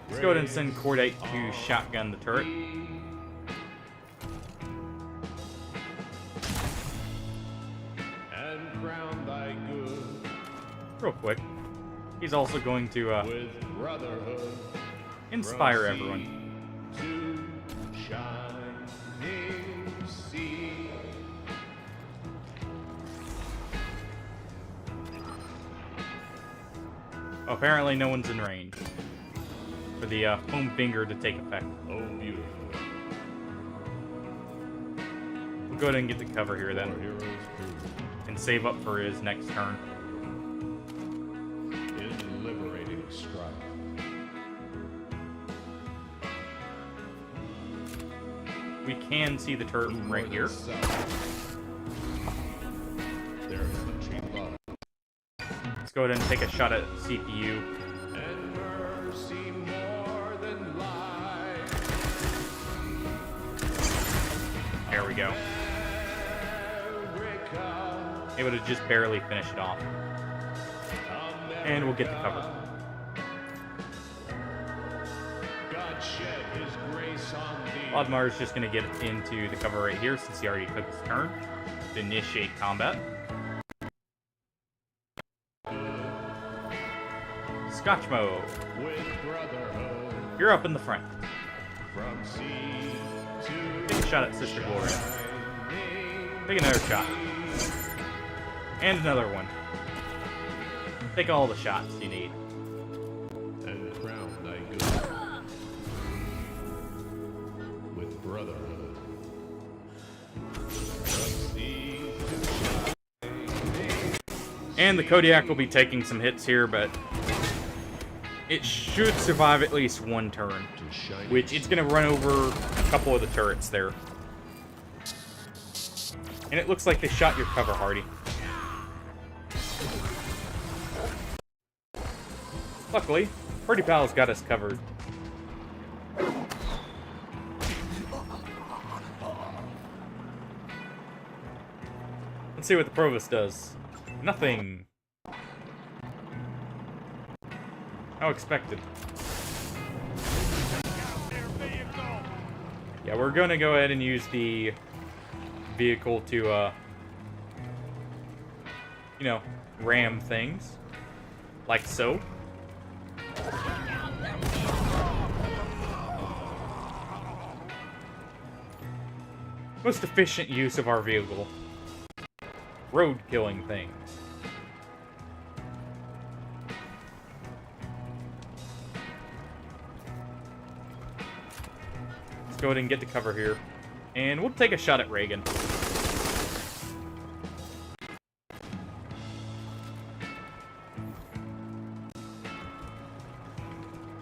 Let's go ahead and send Cordite to shotgun the turret. Real quick. He's also going to inspire everyone. Apparently no one's in range for the foam finger to take effect. Oh, beautiful. We'll go ahead and get the cover here then. And save up for his next turn. In liberating strife. We can see the turret from right here. Let's go ahead and take a shot at CPU. And mercy more than life. There we go. Able to just barely finish it off. And we'll get the cover. Lodmar's just going to get into the cover right here since he already took his turn to initiate combat. Scotchmo, you're up in the front. Take a shot at Sister Gloria. Take another shot. And another one. Take all the shots you need. And crown thy good with brotherhood. And the Kodiak will be taking some hits here, but it should survive at least one turn, which it's going to run over a couple of the turrets there. And it looks like they shot your cover, Hardy. Luckily, Party Pal's got us covered. Let's see what the Provost does. Nothing. How expected. Yeah, we're gonna go ahead and use the vehicle to, you know, ram things. Like so. Most efficient use of our vehicle. Road killing things. Let's go ahead and get the cover here. And we'll take a shot at Reagan.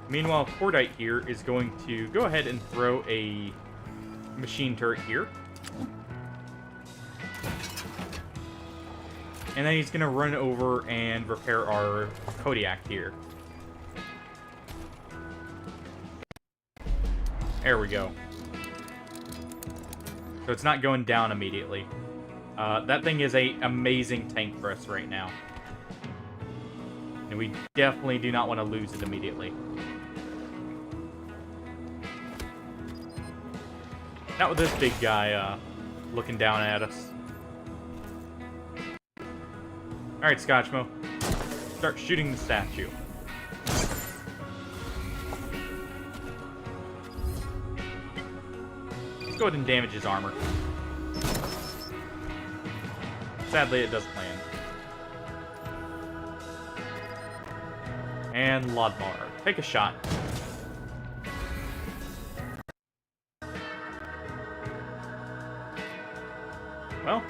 Meanwhile, Cordite here is going to go ahead and throw a machine turret here. And then he's going to run over and repair our Kodiak here. There we go. So it's not going down immediately. That thing is an amazing tank for us right now. And we definitely do not want to lose it immediately. Not with this big guy looking down at us. Alright, Scotchmo. Start shooting the statue. Let's go ahead and damage his armor. Sadly, it doesn't land. And Lodmar, take a shot. Well,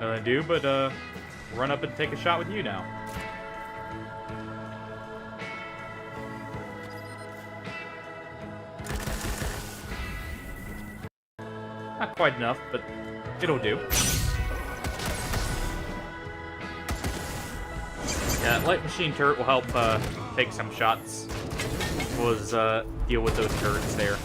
nothing to do but run up and take a shot with you now. Not quite enough, but it'll do. Yeah, light machine turret will help take some shots. Deal with those turrets there.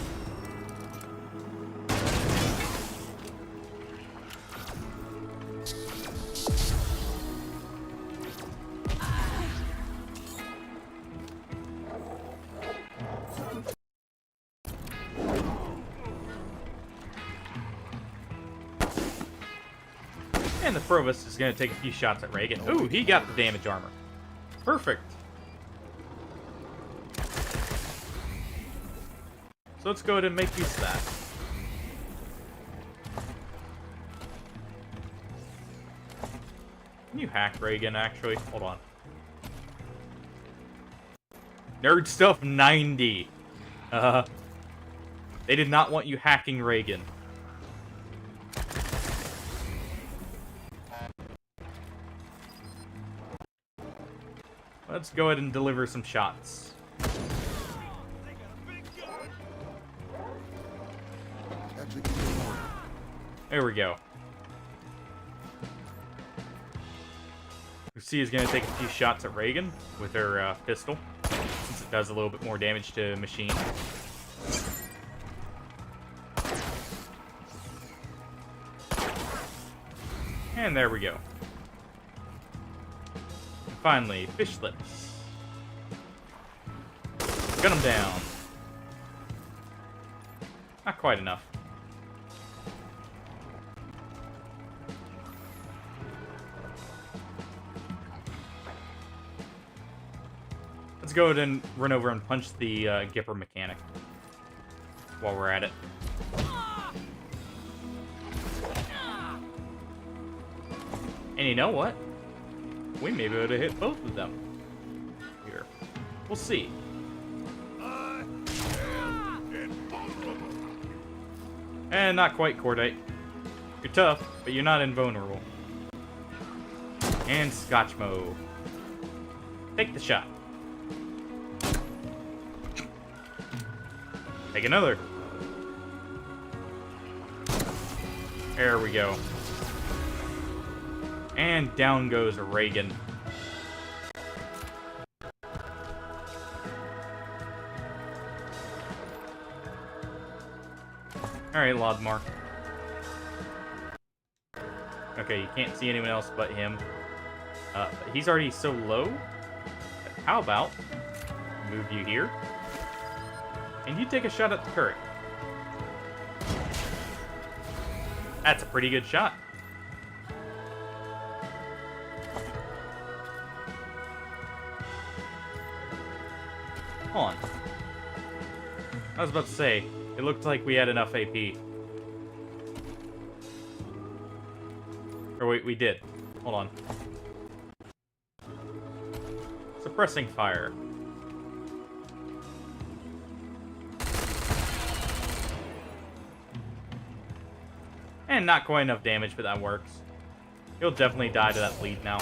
And the Provost is going to take a few shots at Reagan. Ooh, he got the damage armor. Perfect. So let's go ahead and make use of that. Can you hack Reagan, actually? Hold on. Nerd stuff 90. They did not want you hacking Reagan. Let's go ahead and deliver some shots. There we go. Lucy is going to take a few shots at Reagan with her pistol, since it does a little bit more damage to Machine. And there we go. And finally, Fish Lips. Gun him down. Not quite enough. Let's go ahead and run over and punch the Gipper mechanic while we're at it. And you know what? We may be able to hit both of them. Here. We'll see. And not quite, Cordite. You're tough, but you're not invulnerable. And Scotchmo. Take the shot. Take another. There we go. And down goes Reagan. Alright, Lodmar. Okay, you can't see anyone else but him. But he's already so low. How about move you here? And you take a shot at the turret. That's a pretty good shot. Hold on. I was about to say, it looked like we had enough AP. Or wait, we did. Hold on. Suppressing fire. And not quite enough damage, but that works. He'll definitely die to that bleed now.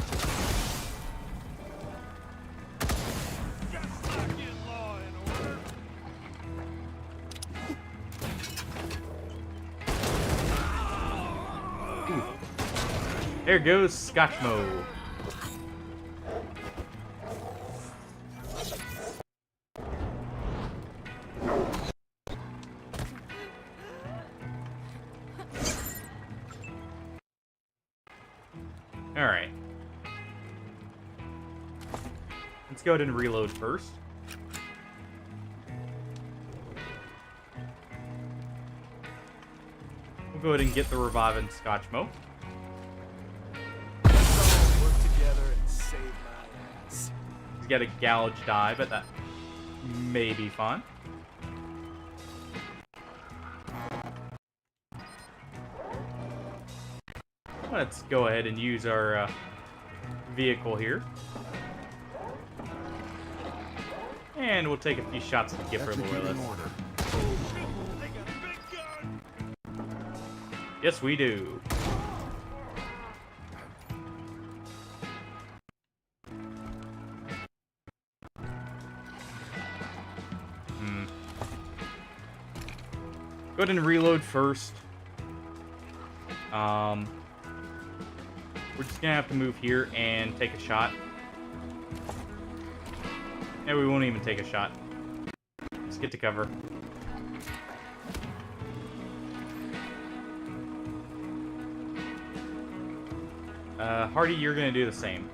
Ooh. There goes Scotchmo. Alright. Let's go ahead and reload first. We'll go ahead and get the reviving Scotchmo. Work together and save my ass. He's got a gouge die, but that may be fine. Let's go ahead and use our vehicle here. And we'll take a few shots at the Gipper Loyalist. Yes, we do. Go ahead and reload first. We're just gonna have to move here and take a shot. Yeah, we won't even take a shot. Let's get to cover. Hardy, you're gonna do the same.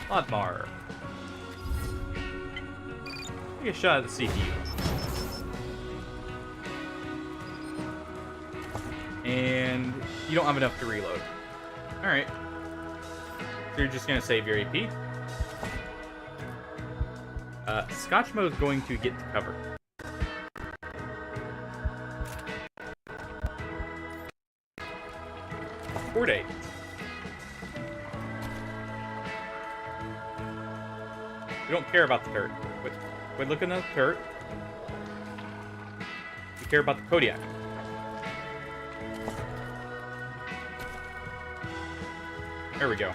Lodmar. Take a shot at the CPU. And you don't have enough to reload. Alright. So you're just going to save your AP. Scotchmo is going to get to cover. Cordate. We don't care about the turret. Quit looking at the turret. We care about the Kodiak. There we go.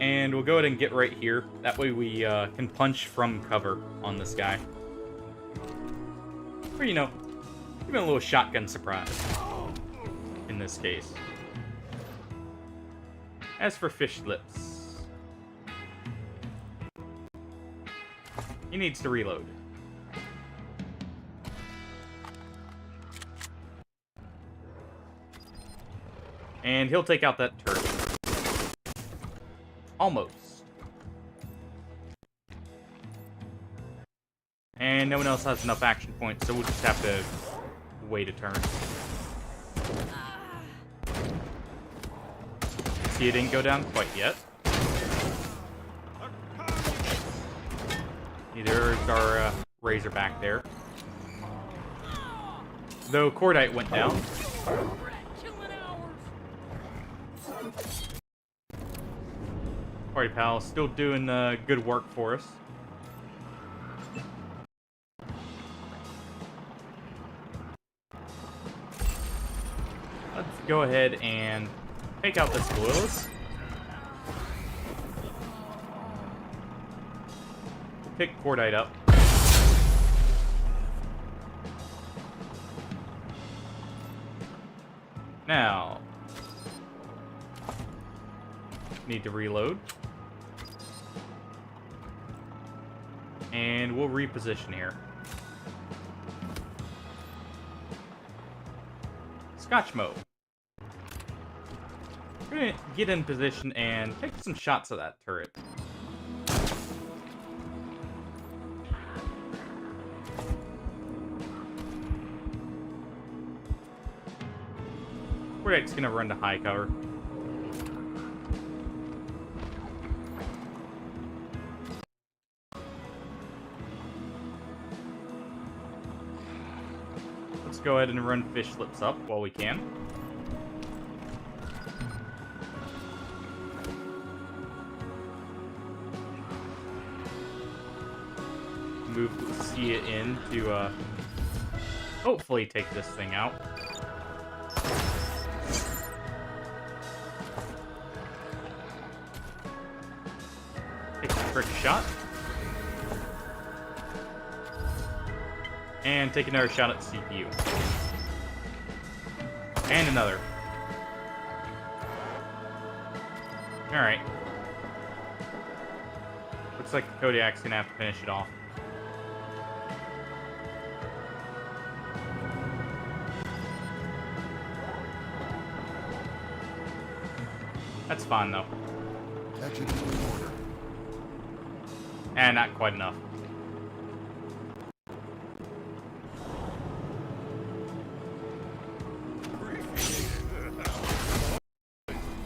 And we'll go ahead and get right here. That way we can punch from cover on this guy. Or, you know, give him a little shotgun surprise. In this case. As for Fish Lips, he needs to reload. And he'll take out that turret. Almost. And no one else has enough action points, so we'll just have to wait a turn. See, it didn't go down quite yet. Neither is our Razorback there. Though Cordite went down. Party Pal still doing good work for us. Let's go ahead and take out this Loyalist. Pick Cordite up. Now, need to reload. And we'll reposition here. Scotchmo. We're gonna get in position and take some shots of that turret. Cordite's gonna run to high cover. Let's go ahead and run Fish Lips up while we can. Move Lucia in to hopefully take this thing out. Take a trick shot. And take another shot at the CPU. And another. Alright. Looks like the Kodiak's gonna have to finish it off. That's fine, though. That should be in order. And not quite enough.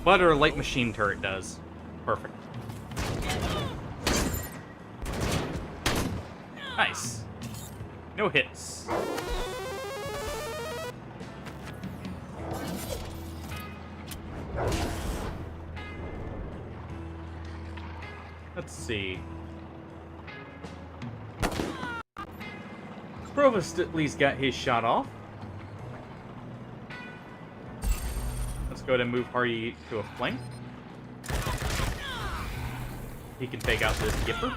But our light machine turret does. Perfect. Nice. No hits. Let's see. Provost at least got his shot off. Let's go ahead and move Hardy to a flank. He can take out this Gipper.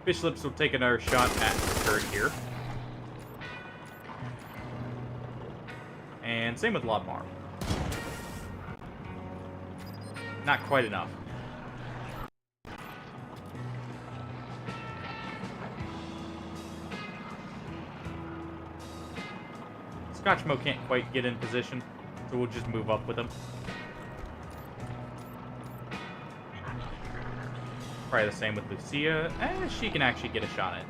Fish Lips will take another shot at the turret here. And same with Lodmar. Not quite enough. Scotchmo can't quite get in position, so we'll just move up with him. Probably the same with Lucia. She can actually get a shot at.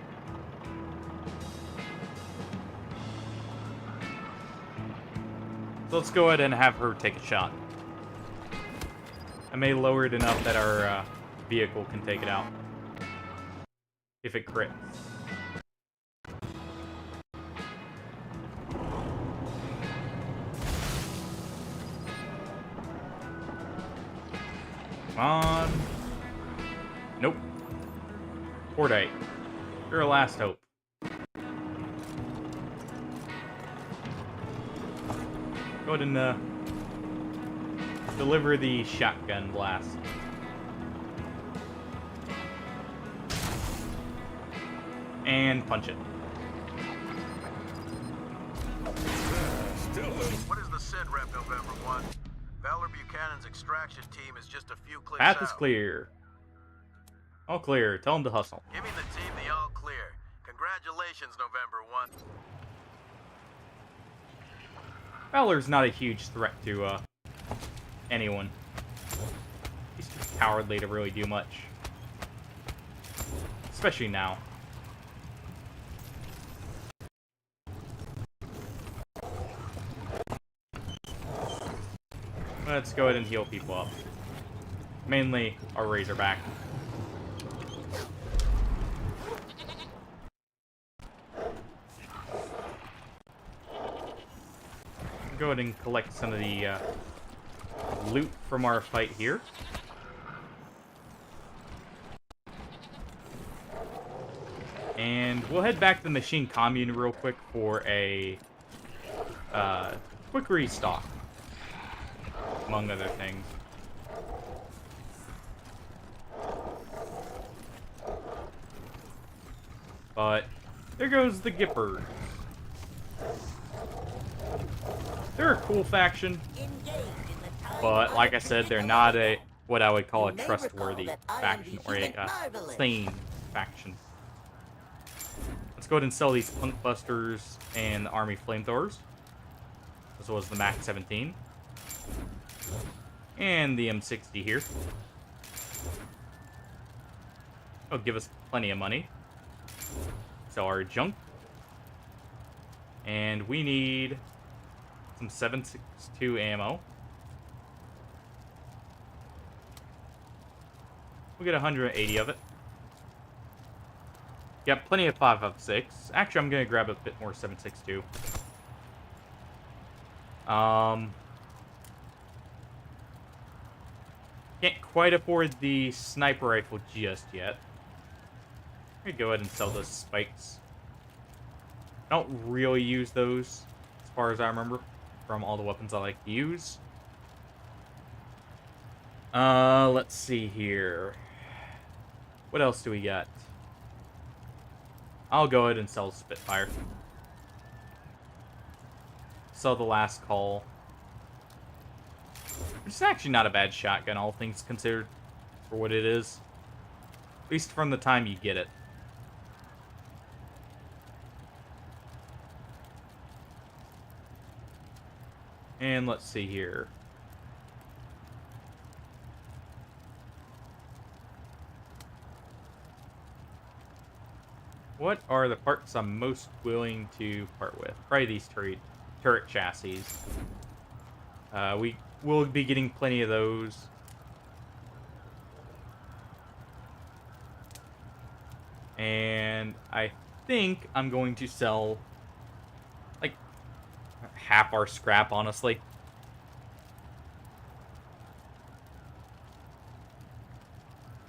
So let's go ahead and have her take a shot. I may lower it enough that our vehicle can take it out. If it crits. Come on. Nope. Cordite. You're our last hope. Go ahead and deliver the shotgun blast. And punch it. What is the SID rep, November 1? Valor Buchanan's extraction team is just a few clicks Path out. is clear. All clear. Tell them to hustle. Giving the team the all clear. Congratulations, November 1. Valor's not a huge threat to anyone. He's too cowardly to really do much. Especially now. Let's go ahead and heal people up. Mainly our Razorback. Go ahead and collect some of the loot from our fight here. And we'll head back to the Machine Commune real quick for a quick restock, among other things. But there goes the Gippers. They're a cool faction, but like I said, they're not a what I would call a trustworthy faction or a sane faction. Let's go ahead and sell these Punk Busters and the Army Flamethrowers, as well as the Mac 17 and the M60 here. It'll give us plenty of money. Sell our junk, and we need some 7.62 ammo. We'll get 180 of it. Got plenty of 5.56. Actually, I'm gonna grab a bit more 7.62. Can't quite afford the sniper rifle just yet. I'm gonna go ahead and sell those spikes. I don't really use those, as far as I remember, from all the weapons I like to use. Let's see here. What else do we got? I'll go ahead and sell Spitfire. Sell the Last Call. It's actually not a bad shotgun, all things considered, for what it is. At least from the time you get it. And let's see here. What are the parts I'm most willing to part with? Probably these turret chassis. We will be getting plenty of those. And I think I'm going to sell like half our scrap, honestly.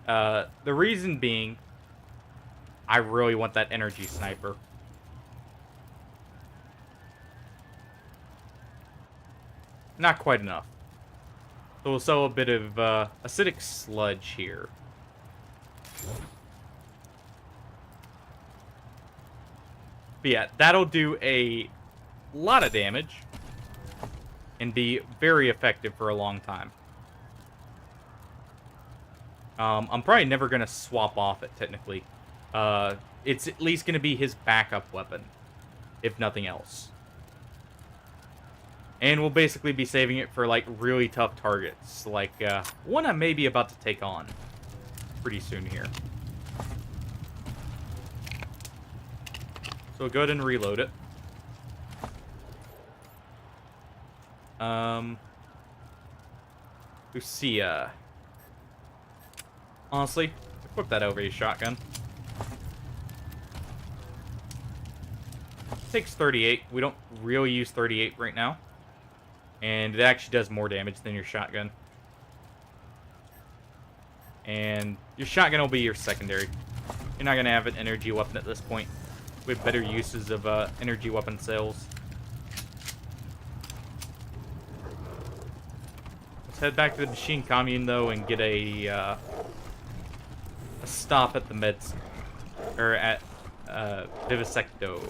The reason being, I really want that energy sniper. Not quite enough. So we'll sell a bit of acidic sludge here. But yeah, that'll do a lot of damage and be very effective for a long time. I'm probably never going to swap off it, technically. It's at least going to be his backup weapon, if nothing else. And we'll basically be saving it for, like, really tough targets. Like, one I may be about to take on pretty soon here. So we'll go ahead and reload it. Lucia. Honestly, equip that over your shotgun. Takes 38. We don't really use 38 right now. And it actually does more damage than your shotgun. And your shotgun will be your secondary. You're not going to have an energy weapon at this point. We have better uses of energy weapon sales. Let's head back to the machine commune, though, and get a stop at the meds. Or at Vivisecto.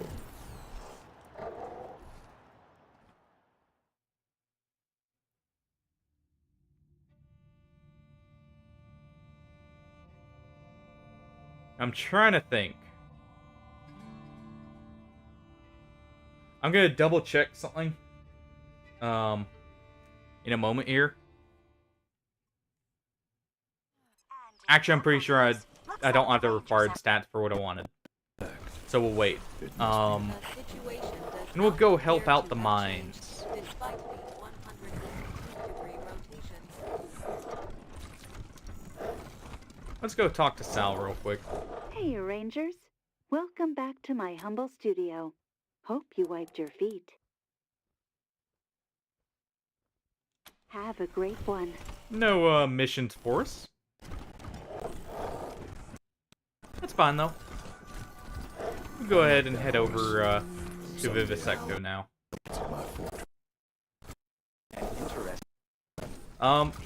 I'm trying to think. I'm gonna double check something. In a moment here. Actually, I'm pretty sure I don't have the required stats for what I wanted. So we'll wait. And we'll go help out the mines. Let's go talk to Sal real quick. Hey, Rangers. Welcome back to my humble studio. Hope you wiped your feet. Have a great one. No missions for us. That's fine, though. We'll go ahead and head over to Vivisecto now.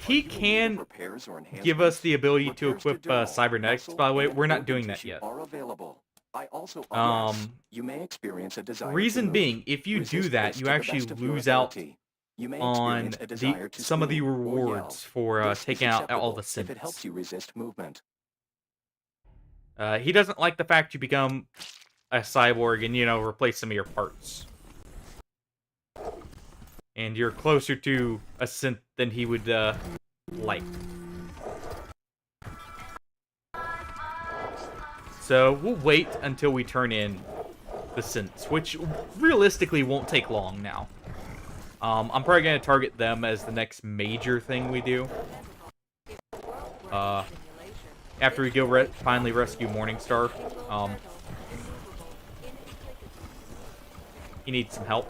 He can give us the ability to equip cybernetics, by the way. We're not doing that yet. Reason being, if you do that, you actually lose out on some of the rewards for taking out all the synths. He doesn't like the fact you become a cyborg and, you know, replace some of your parts. And you're closer to a synth than he would like. So we'll wait until we turn in the synths, which realistically won't take long now. I'm probably going to target them as the next major thing we do. After we go finally rescue Morningstar. He needs some help.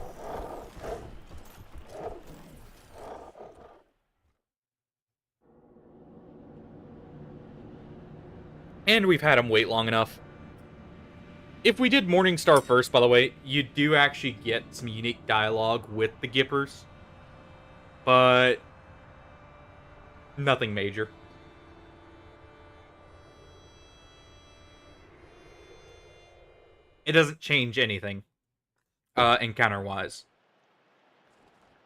And we've had him wait long enough. If we did Morningstar first, by the way, you do actually get some unique dialogue with the Gippers. But nothing major. It doesn't change anything, encounter-wise.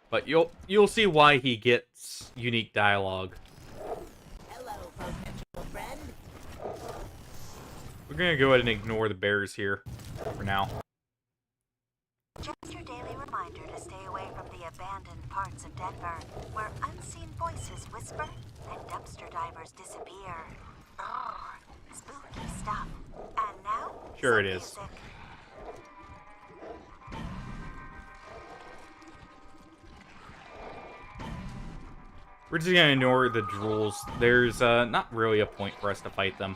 But you'll see why he gets unique dialogue. Hello, potential friend. We're gonna go ahead and ignore the bears here for now. Just your daily reminder to stay away from the abandoned parts of Denver, where unseen voices whisper and dumpster divers disappear. Urgh, spooky stuff. And now, sure it is. Music. We're just gonna ignore the drools. There's not really a point for us to fight them.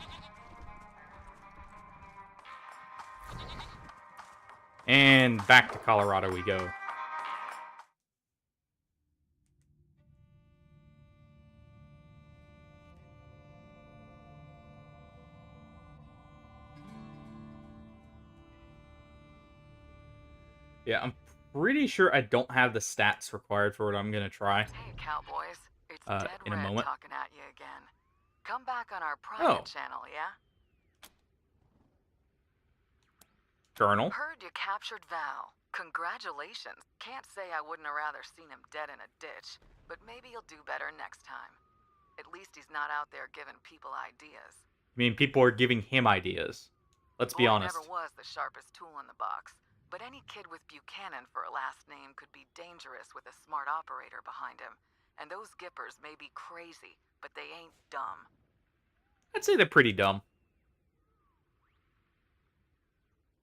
And back to Colorado we go. Yeah, I'm pretty sure I don't have the stats required for what I'm gonna try. Hey, cowboys. It's Dead in a Red moment. talking at you again. Come back on our private channel, yeah? Colonel. Heard you captured Val. Congratulations. Can't say I wouldn't have rather seen him dead in a ditch, but maybe you'll do better next time. At least he's not out there giving people ideas. I mean, people are giving him ideas. Let's be honest. Never was the sharpest tool in the box, but any kid with Buchanan for a last name could be dangerous with a smart operator behind him. And those Gippers may be crazy, but they ain't dumb. I'd say they're pretty dumb.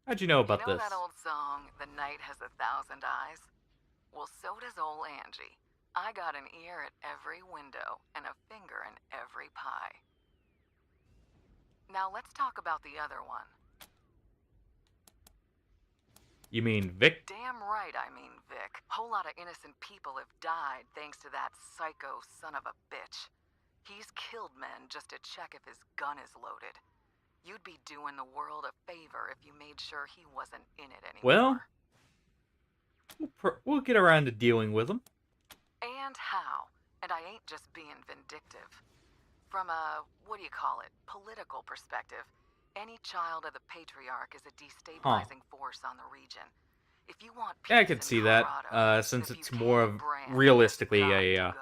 How'd you know about You know this? that old song, The Night Has 1,000 Eyes? Well, so does ol' Angie. I got an ear at every window and a finger in every pie. Now let's talk about the other one. You mean Vic? Damn right I mean Vic. Whole lot of innocent people have died thanks to that psycho son of a bitch. He's killed men just to check if his gun is loaded. You'd be doing the world a favor if you made sure he wasn't in it anymore. Well, we'll get around to dealing with him. And how? And I ain't just being vindictive. From a, what do you call it, political perspective, any child of the Patriarch is a destabilizing force on the region. If you want peace Yeah, I could see that, since it's more of, realistically, a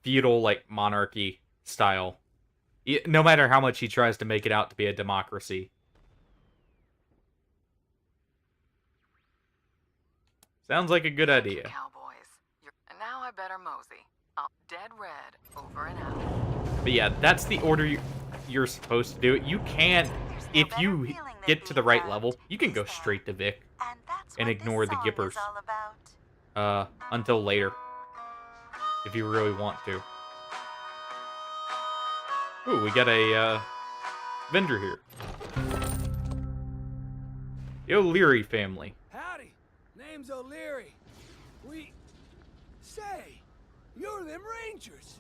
feudal, like, monarchy style. No matter how much he tries to make it out to be a democracy. Sounds like a good idea. Cowboys. And now I better mosey. Dead red, over and out. But yeah, that's the order you're supposed to do it. You can't, if you get to the right level, you can go straight to Vic and ignore the Gippers. Until later. If you really want to. Ooh, we got a vendor here. The O'Leary family. Howdy, name's O'Leary. Say, you're them Rangers,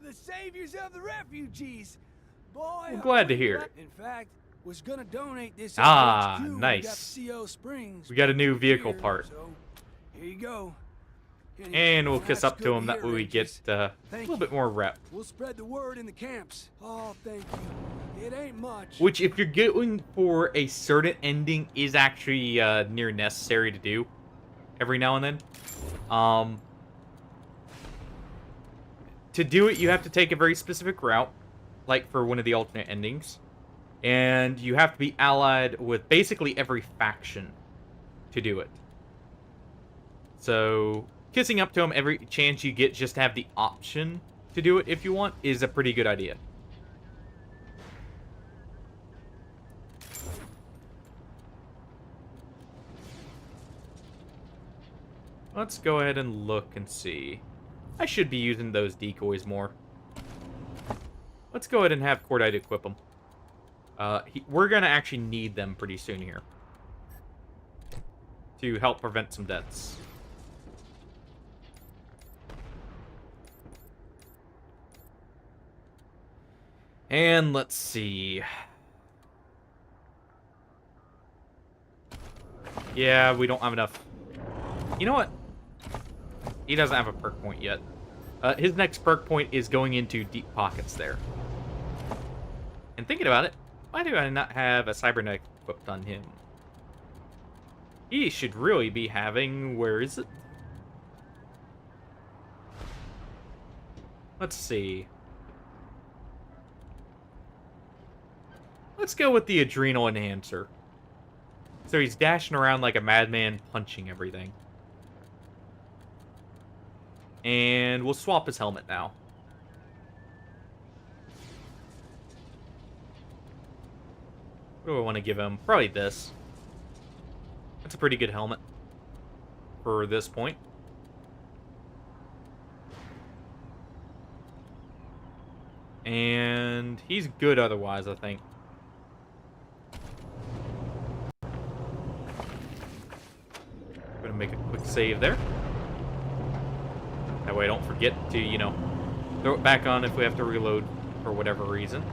the saviors of the refugees. Boy, I'm glad to hear it. In fact, was gonna donate this. Ah, HQ nice. We got, CO Springs we got a new vehicle part. So, here you go. And we'll kiss up to him, that way we get a little bit more rep. We'll spread the word in the camps. Oh, thank you. It ain't much. Which, if you're going for a certain ending, is actually near necessary to do every now and then. To do it, you have to take a very specific route, like for one of the alternate endings. And you have to be allied with basically every faction to do it. So, kissing up to him every chance you get just to have the option to do it if you want is a pretty good idea. Let's go ahead and look and see. I should be using those decoys more. Let's go ahead and have Cordite equip them. We're going to actually need them pretty soon here. To help prevent some deaths. And let's see. Yeah, we don't have enough. You know what? He doesn't have a perk point yet. His next perk point is going into Deep Pockets there. And thinking about it, why do I not have a cybernetic equipped on him? He should really be having... Where is it? Let's see. Let's go with the Adrenal Enhancer. So he's dashing around like a madman, punching everything. And we'll swap his helmet now. What do I want to give him? Probably this. That's a pretty good helmet for this point. And he's good otherwise, I think. Gonna make a quick save there. That way I don't forget to, you know, throw it back on if we have to reload for whatever reason.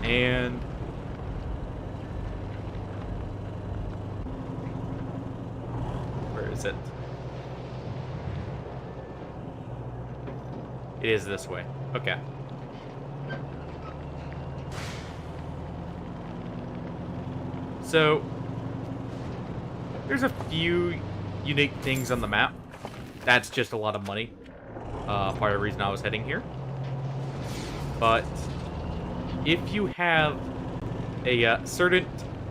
And... where is it? It is this way. Okay. So, there's a few unique things on the map. That's just a lot of money. Part of the reason I was heading here. But if you have a certain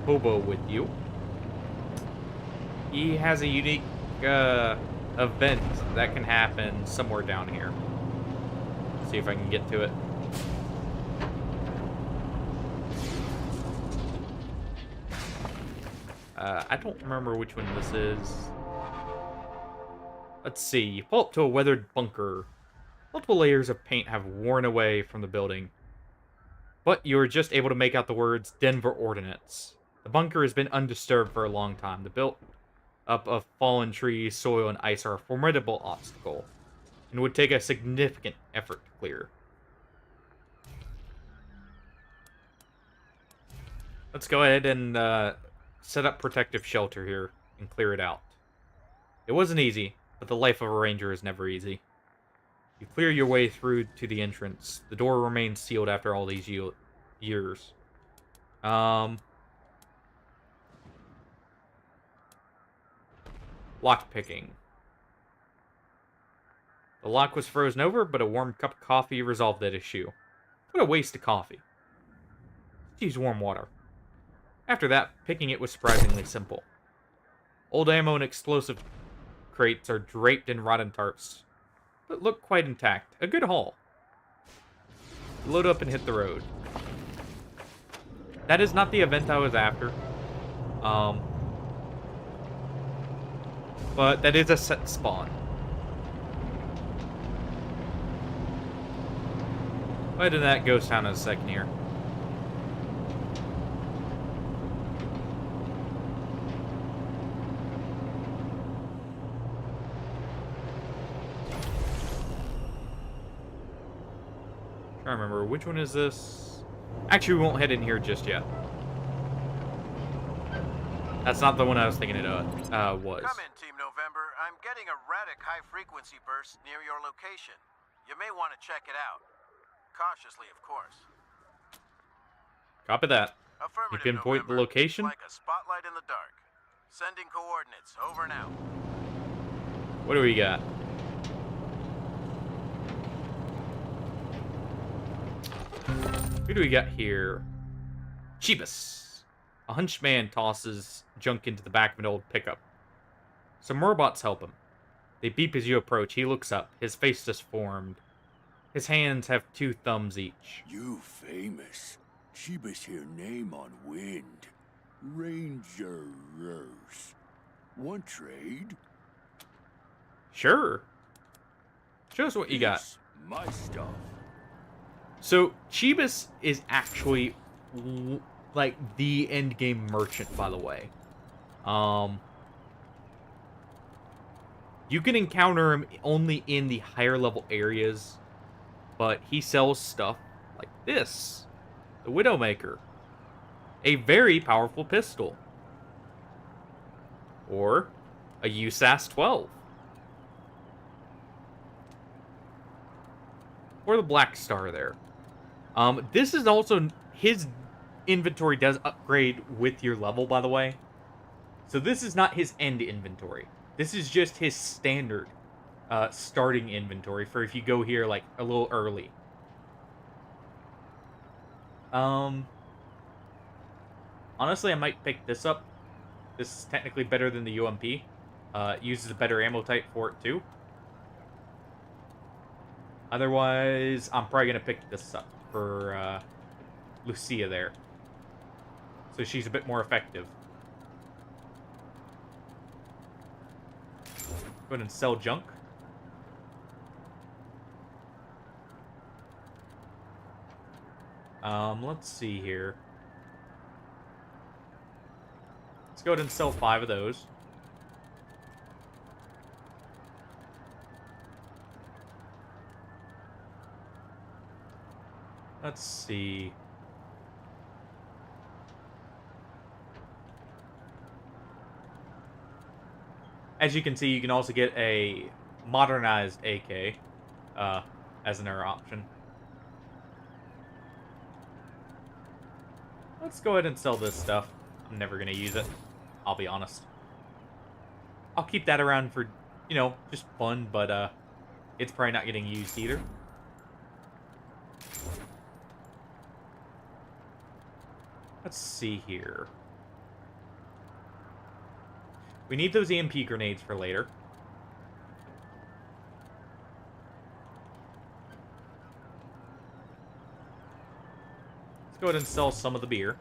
hobo with you. He has a unique event that can happen somewhere down here. See if I can get to it. I don't remember which one this is. Let's see. You pull up to a weathered bunker. Multiple layers of paint have worn away from the building, but you are just able to make out the words Denver Ordnance. The bunker has been undisturbed for a long time. The built up of fallen trees, soil, and ice are a formidable obstacle, and would take a significant effort to clear. Let's go ahead and set up protective shelter here and clear it out. It wasn't easy, but the life of a ranger is never easy. You clear your way through to the entrance. The door remains sealed after all these years. Lock picking. The lock was frozen over, but a warm cup of coffee resolved that issue. What a waste of coffee. Let's use warm water. After that, picking it was surprisingly simple. Old ammo and explosive crates are draped in rotten tarps, but look quite intact. A good haul. Load up and hit the road. That is not the event I was after. But that is a set spawn. I'll head to that ghost town in a second here. I remember which one is this. Actually, we won't head in here just yet. That's not the one I was thinking it was. Come in, Team November. I'm getting erratic high-frequency bursts near your location. You may want to check it out. Cautiously, of course. Copy that. You Affirmative, pinpoint the November. location? Like a spotlight in the dark. Sending coordinates. Over and out. What do we got? Who do we got here? Chibis. A hunched man tosses junk into the back of an old pickup. Some robots help him. They beep as you approach. He looks up, his face disformed. His hands have 2 thumbs each. You famous. Chibis here name on wind. Rangers. Want trade? Sure. Show us what you got. My stuff. So, Chibis is actually like the end game merchant, by the way. You can encounter him only in the higher level areas, but he sells stuff like this. The Widowmaker. A very powerful pistol. Or a USAS 12. Or the Black Star there. This is also, his inventory does upgrade with your level, by the way. So this is not his end inventory. This is just his standard starting inventory for if you go here like a little early. Honestly, I might pick this up. This is technically better than the UMP. It uses a better ammo type for it too. Otherwise, I'm probably going to pick this up for Lucia there. So she's a bit more effective. Go ahead and sell junk. Let's see here. Let's go ahead and sell 5 of those. Let's see. As you can see, you can also get a modernized AK as another option. Let's go ahead and sell this stuff. I'm never going to use it. I'll be honest. I'll keep that around for, you know, just fun, but it's probably not getting used either. Let's see here. We need those EMP grenades for later. Let's go ahead and sell some of the beer.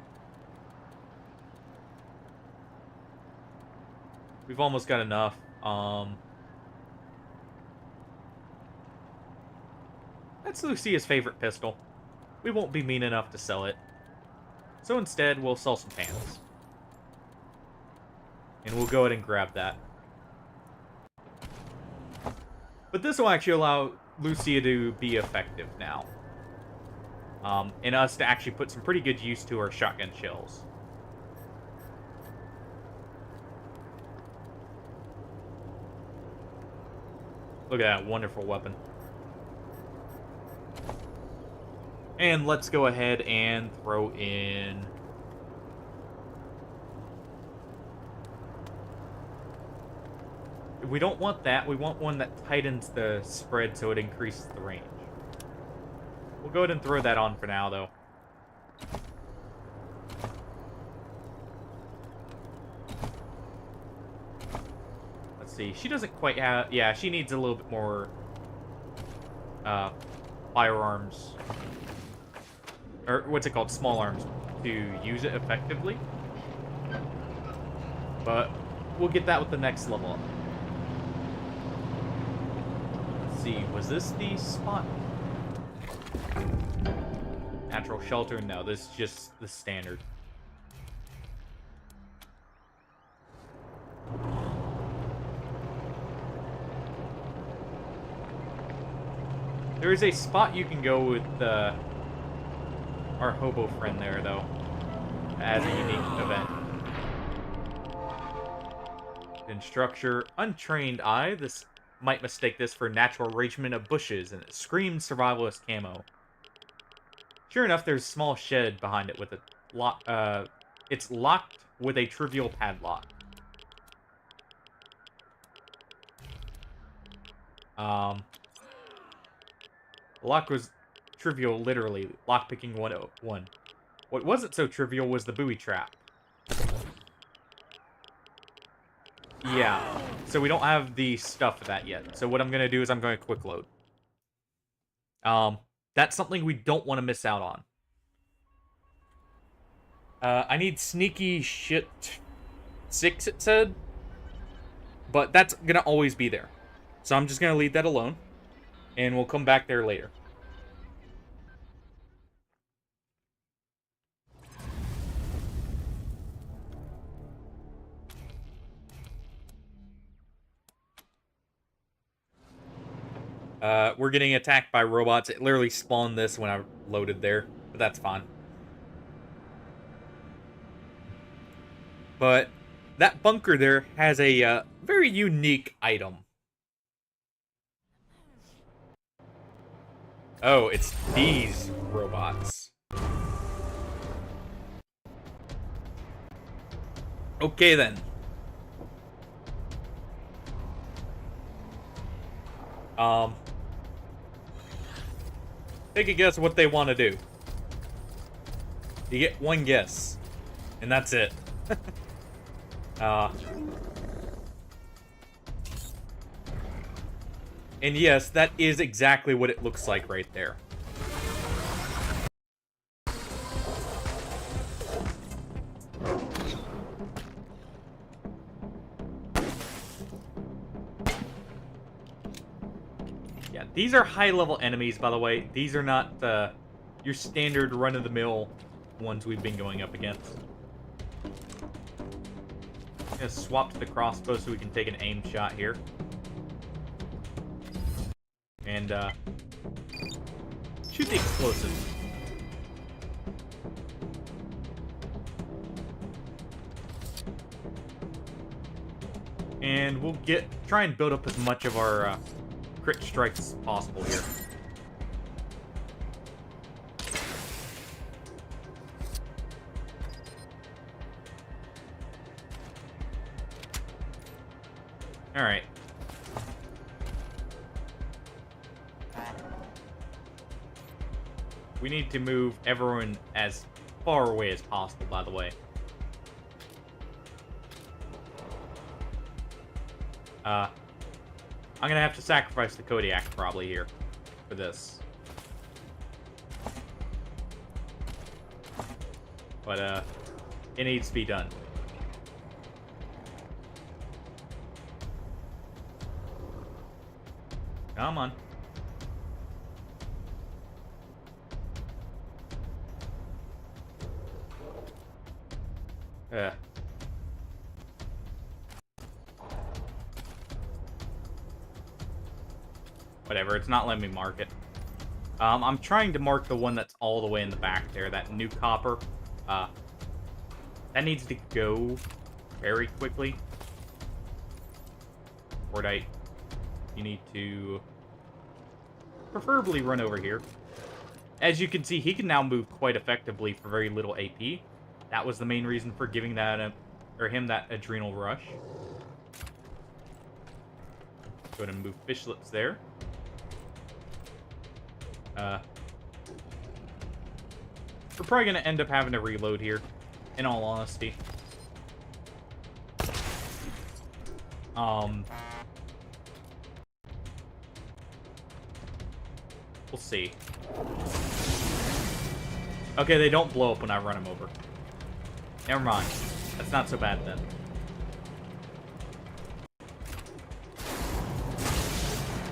We've almost got enough. That's Lucia's favorite pistol. We won't be mean enough to sell it. So instead, we'll sell some pants. And we'll go ahead and grab that. But this will actually allow Lucia to be effective now. And us to actually put some pretty good use to our shotgun shells. Look at that wonderful weapon. And let's go ahead and throw in... We don't want that. We want one that tightens the spread so it increases the range. We'll go ahead and throw that on for now, though. Let's see. She doesn't quite have... Yeah, she needs a little bit more... firearms... Or what's it called? Small arms to use it effectively. But we'll get that with the next level up. Let's see. Was this the spot? Natural shelter? No, this is just the standard. There is a spot you can go with our hobo friend there, though, as a unique event. In structure, untrained eye. This might mistake this for natural arrangement of bushes, and it screams survivalist camo. Sure enough, there's a small shed behind it with a lock. It's locked with a trivial padlock. The lock was trivial, literally. Lockpicking 101. What wasn't so trivial was the booby trap. Yeah, so we don't have the stuff for that yet. So what I'm going to do is I'm going to quick load. That's something we don't want to miss out on. I need sneaky shit 6, it said. But that's going to always be there. So I'm just going to leave that alone. And we'll come back there later. We're getting attacked by robots. It literally spawned this when I loaded there, but that's fine. But that bunker there has a very unique item. Oh, it's these robots. Okay, then. Take a guess what they want to do. You get one guess, and that's it. And yes, that is exactly what it looks like right there. Yeah, these are high-level enemies, by the way. These are not your standard run-of-the-mill ones we've been going up against. I'm gonna swap to the crossbow so we can take an aim shot here. And, shoot the explosive. And we'll try and build up as much of our, crit strikes as possible here. Alright. We need to move everyone as far away as possible, by the way. I'm gonna have to sacrifice the Kodiak probably here for this. But, it needs to be done. Come on. Whatever, it's not letting me mark it. I'm trying to mark the one that's all the way in the back there, that new copper. That needs to go very quickly. Cordite, you need to preferably run over here. As you can see, he can now move quite effectively for very little AP. That was the main reason for giving that, him that adrenal rush. Go ahead and move fish lips there. We're probably going to end up having to reload here, in all honesty. We'll see. Okay, they don't blow up when I run them over. Never mind. That's not so bad then.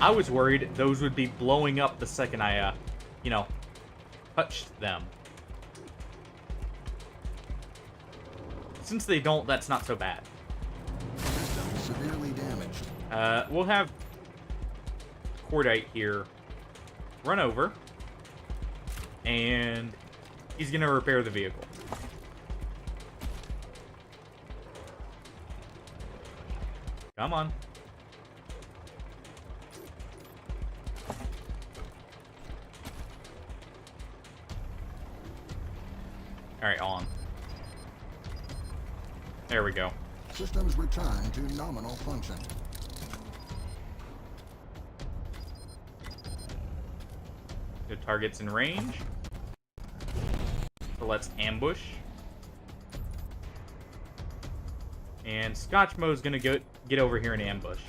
I was worried those would be blowing up the second I, you know, touched them. Since they don't, that's not so bad. System severely damaged. We'll have Cordite here run over, and he's gonna repair the vehicle. Come on. Alright, on. There we go. Systems return to nominal function. The target's in range. So let's ambush. And Scotchmo's gonna get over here and ambush.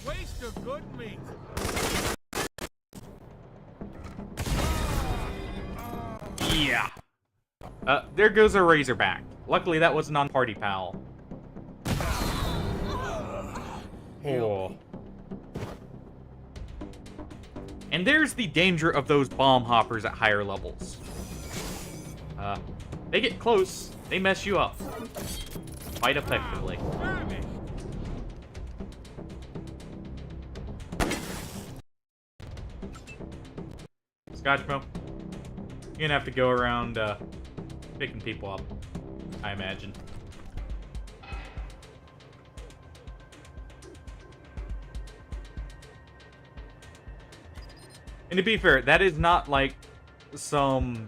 Waste of good meat. Yeah. There goes a Razorback. Luckily, that was a non-party pal. Oh. And there's the danger of those bomb hoppers at higher levels. They get close, they mess you up. Quite effectively. Scotchmo, you're gonna have to go around picking people up, I imagine. And to be fair, that is not like some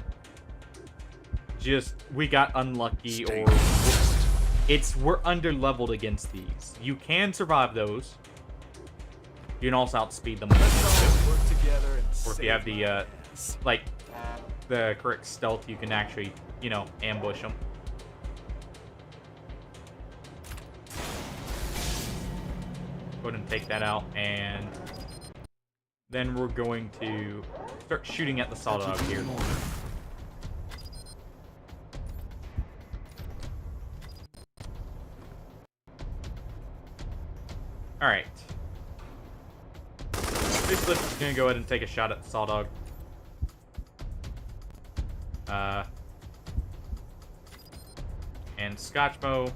just we got unlucky or it's we're under-leveled against these. You can survive those. You can also outspeed them. Work together and or if you have the like the correct stealth, you can actually, you know, ambush them. Go ahead and take that out, and then we're going to start shooting at the saw dog here. Alright. This lift is going to go ahead and take a shot at the saw dog. And Scotchmo,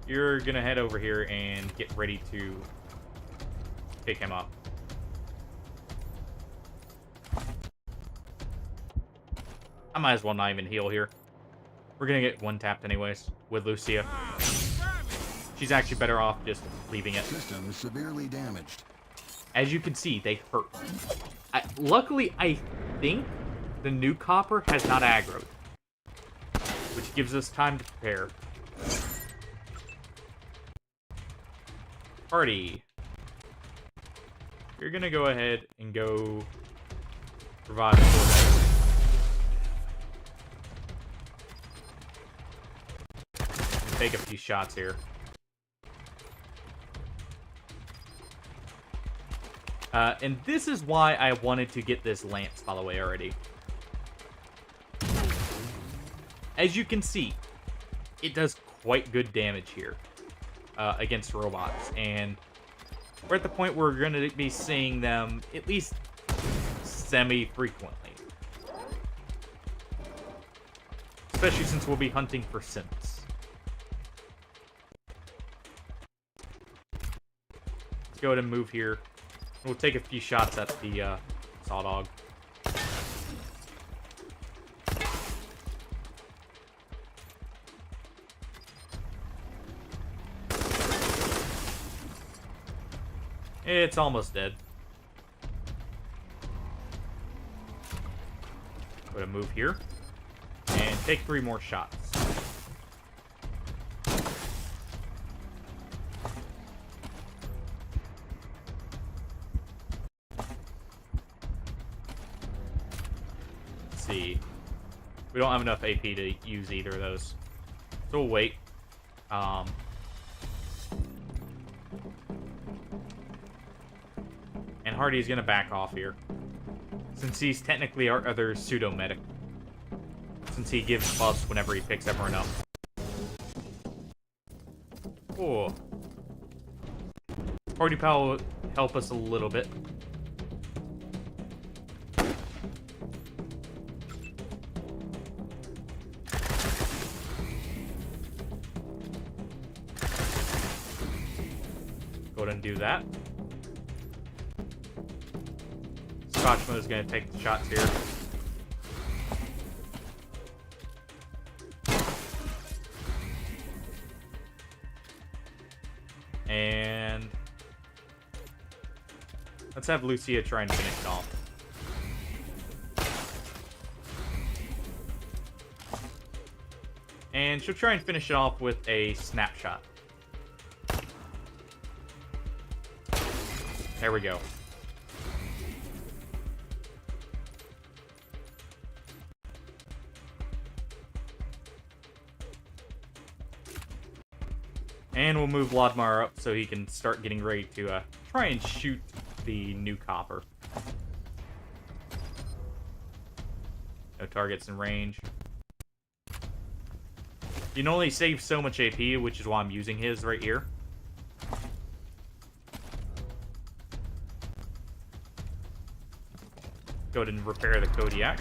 you're going to head over here and get ready to pick him up. I might as well not even heal here. We're gonna get one tapped anyways with Lucia. She's actually better off just leaving it. System severely damaged. As you can see, they hurt. Luckily, I think the new copper has not aggroed, which gives us time to prepare. Party. You're gonna go ahead and go Provide for that. Take a few shots here. And this is why I wanted to get this lance, by the way, already. As you can see, it does quite good damage here against robots. And we're at the point where we're going to be seeing them at least semi-frequently. Especially since we'll be hunting for synths. Let's go ahead and move here. We'll take a few shots at the saw dog. It's almost dead. Go to move here and take 3 more shots. Let's see. We don't have enough AP to use either of those, so we'll wait. And Hardy's gonna back off here, since he's technically our other pseudo-medic, since he gives buffs whenever he picks everyone up. Oh. Hardy Pal will help us a little bit. Go ahead and do that. Scotchmo is going to take the shots here. And let's have Lucia try and finish it off. And she'll try and finish it off with a snapshot. There we go. And we'll move Lodmar up so he can start getting ready to try and shoot the new copper. No targets in range. You can only save so much AP, which is why I'm using his right here. Go ahead and repair the Kodiak.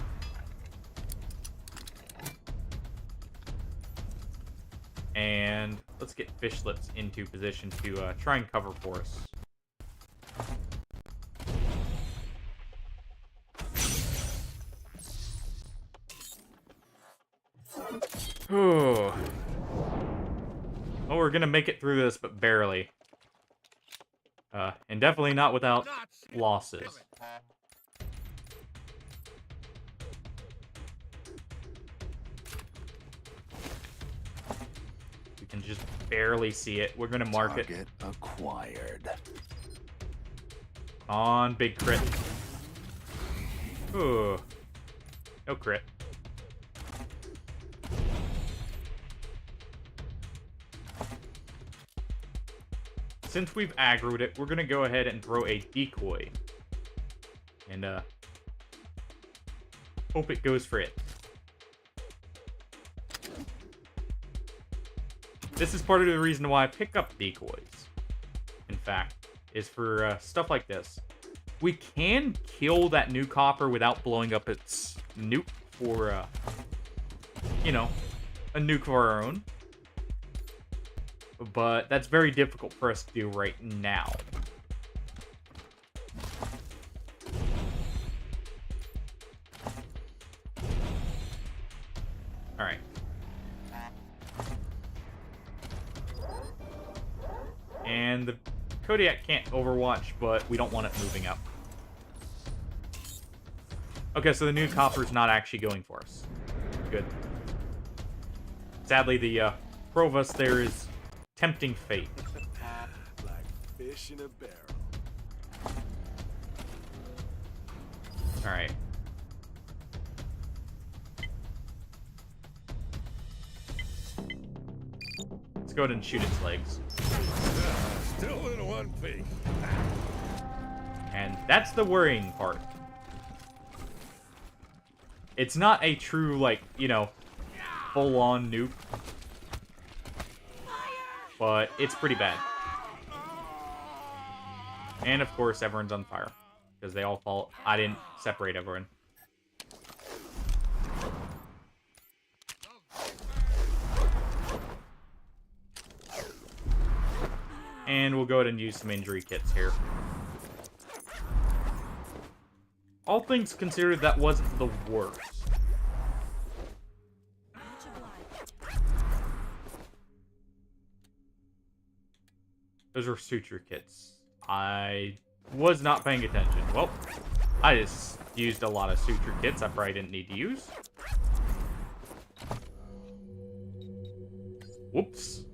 And let's get Fish Lips into position to try and cover for us. Oh, we're gonna make it through this, but barely. And definitely not without losses. We can just barely see it. We're gonna mark it. Target acquired. On big crit. Ooh. No crit. Since we've aggroed it, we're gonna go ahead and throw a decoy. And hope it goes for it. This is part of the reason why I pick up decoys, in fact, is for stuff like this. We can kill that new copper without blowing up its nuke for, you know, a nuke of our own. But that's very difficult for us to do right now. Alright. And the Kodiak can't overwatch, but we don't want it moving up. Okay, so the new copper's not actually going for us. Good. Sadly, the Provost there is tempting fate. Like fish in a barrel. Alright. go ahead and shoot its legs. Still in one piece. And that's the worrying part. It's not a true, like, you know, full-on nuke. But it's pretty bad. And, of course, everyone's on fire. Because they all fall... I didn't separate everyone. And we'll go ahead and use some injury kits here. All things considered, that wasn't the worst. Those were suture kits. I was not paying attention. Well, I just used a lot of suture kits I probably didn't need to use. Whoops.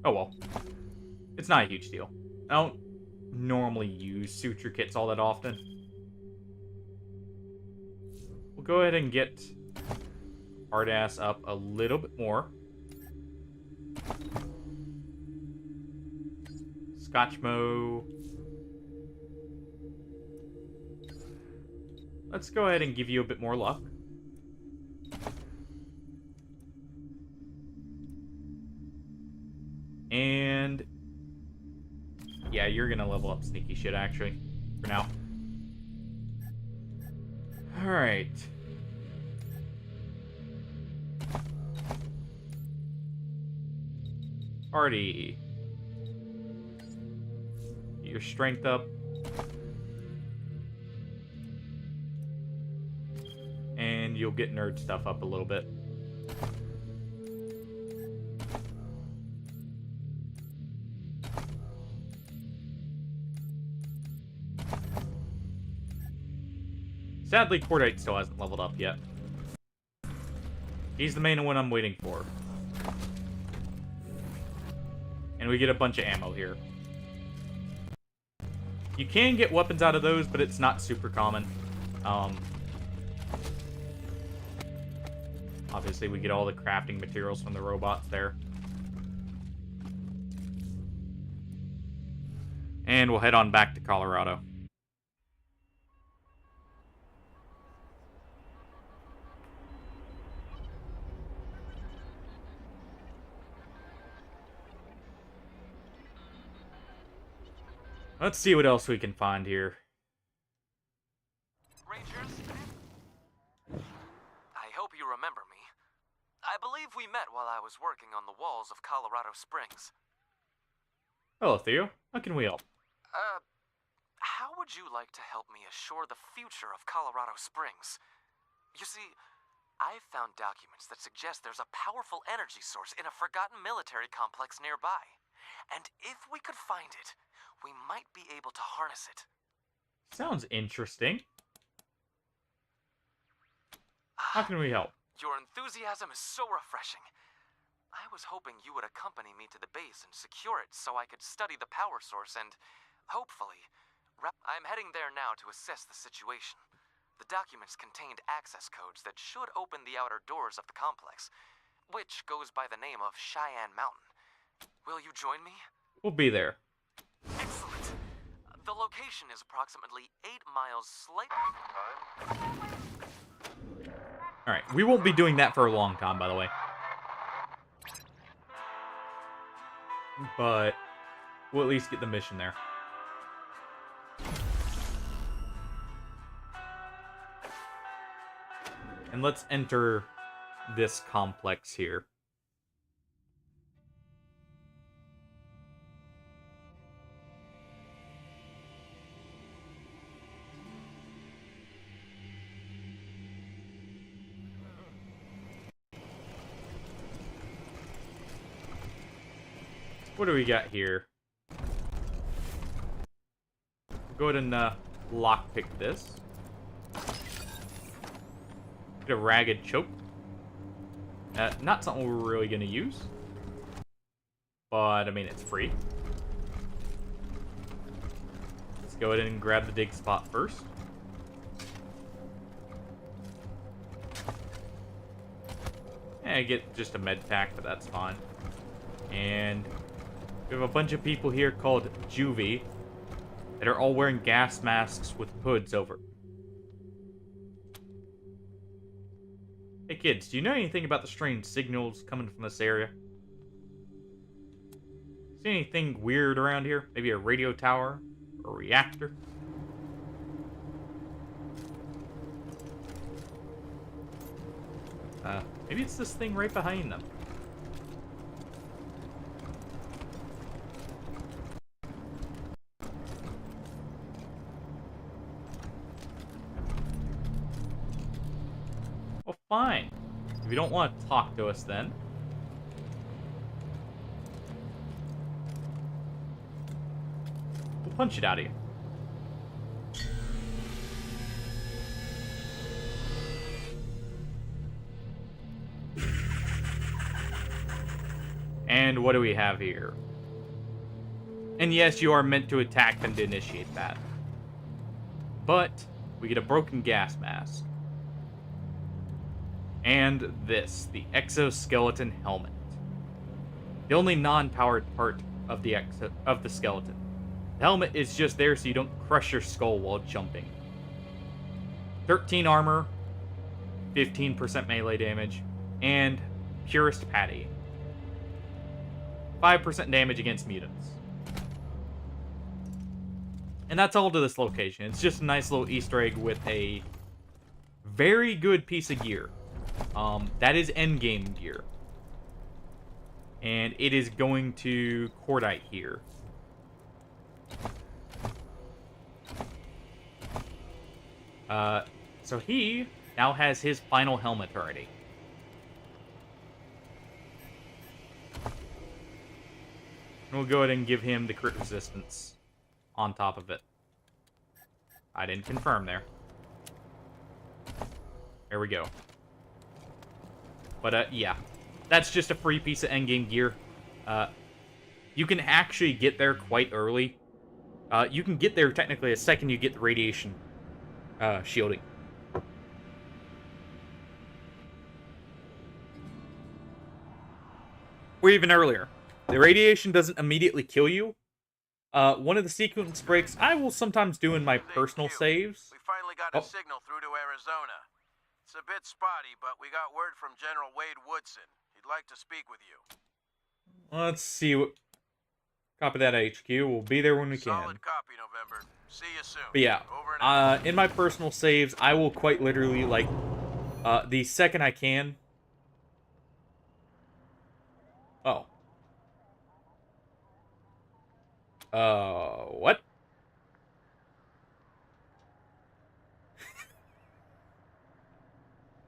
Oh well. It's not a huge deal. I don't normally use suture kits all that often. We'll go ahead and get hard ass up a little bit more. Scotchmo. Let's go ahead and give you a bit more luck. And yeah, you're gonna level up sneaky shit actually, for now. Alright. Party. Get your strength up. And you'll get nerd stuff up a little bit. Sadly, Cordite still hasn't leveled up yet. He's the main one I'm waiting for. And we get a bunch of ammo here. You can get weapons out of those, but it's not super common. Obviously, we get all the crafting materials from the robots there. And we'll head on back to Colorado. Let's see what else we can find here. Rangers, I hope you remember me. I believe we met while I was working on the walls of Colorado Springs. Hello, Theo. How can we help? How would you like to help me assure the future of Colorado Springs? You see, I've found documents that suggest there's a powerful energy source in a forgotten military complex nearby. And if we could find it, we might be able to harness it. Sounds interesting. How can we help? Your enthusiasm is so refreshing. I was hoping you would accompany me to the base and secure it so I could study the power source and, hopefully, I'm heading there now to assess the situation. The documents contained access codes that should open the outer doors of the complex, which goes by the name of Cheyenne Mountain. Will you join me? We'll be there. Excellent. The location is approximately 8 miles Alright, we won't be doing that for a long time, by the way. But we'll at least get the mission there. And let's enter this complex here. What do we got here? Go ahead and lockpick this. Get a ragged choke. Not something we're really going to use. But, I mean, it's free. Let's go ahead and grab the dig spot first. I get just a med pack, but that's fine. And we have a bunch of people here called Juvie that are all wearing gas masks with hoods over. Hey kids, do you know anything about the strange signals coming from this area? See anything weird around here? Maybe a radio tower? Or a reactor? Maybe it's this thing right behind them. Well, fine. If you don't want to talk to us, then. We'll punch it out of you. And what do we have here? And yes, you are meant to attack them to initiate that. But we get a broken gas mask. And this, the exoskeleton helmet. The only non-powered part of the skeleton. The helmet is just there so you don't crush your skull while jumping. 13 armor, 15% melee damage, and purest patty. 5% damage against mutants. And that's all to this location. It's just a nice little Easter egg with a very good piece of gear. That is endgame gear. And it is going to Cordite here. So he now has his final helmet already. And we'll go ahead and give him the crit resistance on top of it. I didn't confirm there. There we go. But, yeah. That's just a free piece of endgame gear. You can actually get there quite early. You can get there technically a second you get the radiation shielding. Or even earlier. The radiation doesn't immediately kill you. One of the sequence breaks I will sometimes do in my personal saves. We finally got a signal through to Arizona. It's a bit spotty, but we got word from General Wade Woodson. He'd like to speak with you. Let's see what... Copy that, HQ. We'll be there when we can. Solid copy, November. See you soon. But yeah, in my personal saves, I will quite literally, like, the second I can... Oh. What?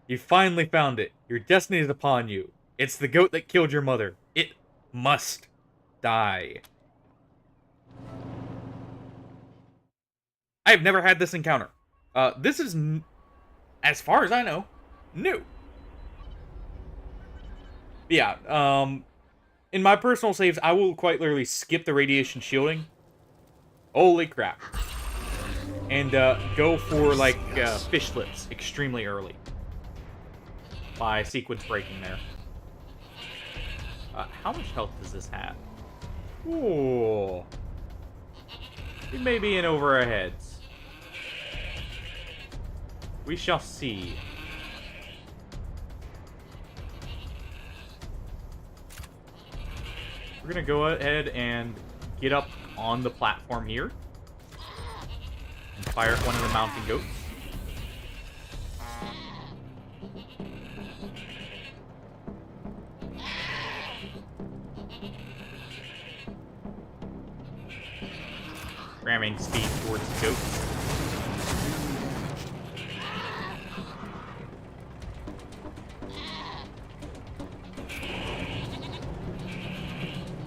You finally found it. Your destiny is upon you. It's the goat that killed your mother. It must die. I have never had this encounter. This is, as far as I know, new. Yeah, in my personal saves, I will quite literally skip the radiation shielding. Holy crap. And go for, like, fish lips extremely early. By sequence breaking there. How much health does this have? Ooh. It may be in over our heads. We shall see. We're gonna go ahead and get up on the platform here. And fire at one of the mountain goats. Ramming speed towards the goats.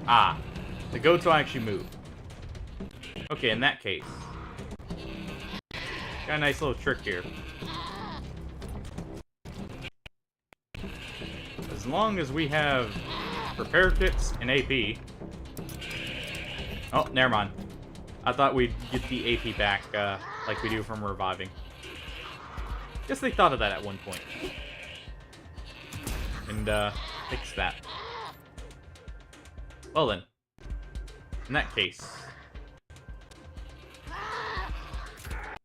Ah, the goats will actually move. Okay, in that case. Got a nice little trick here. As long as we have repair kits and AP. Oh, never mind. I thought we'd get the AP back, like we do from reviving. Guess they thought of that at one point. And, fix that. Well then, in that case,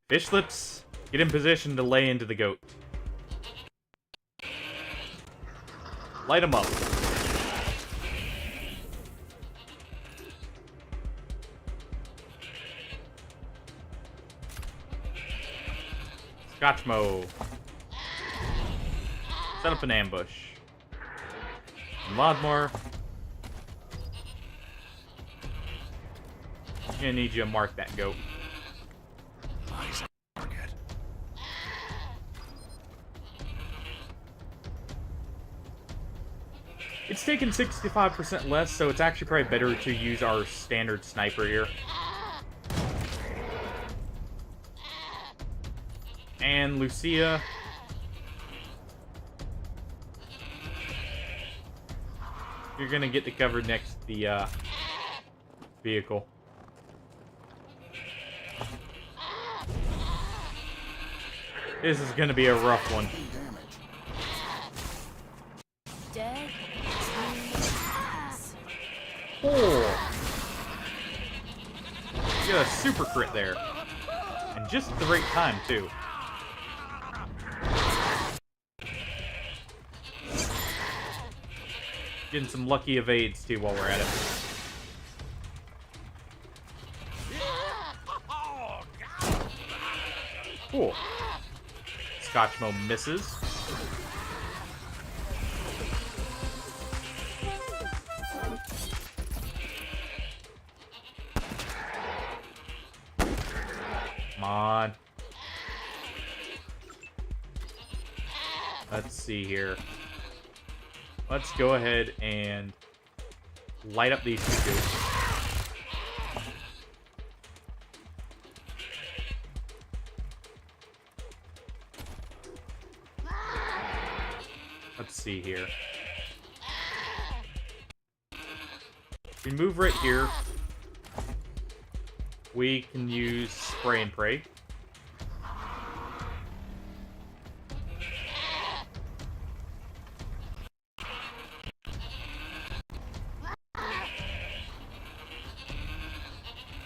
fish lips, get in position to lay into the goat. Light them up. Scotchmo. Set up an ambush. And Lodmore. I'm gonna need you to mark that goat. It's taken 65% less, so it's actually probably better to use our standard sniper here. And Lucia. You're gonna get the cover next to the vehicle. This is gonna be a rough one. Dead. Oh! You got a super crit there. And just at the right time, too. Getting some lucky evades, too, while we're at it. Cool. Scotchmo misses. Come on. Let's see here. Let's go ahead and light up these two dudes. Let's see here. We move right here. We can use spray and pray.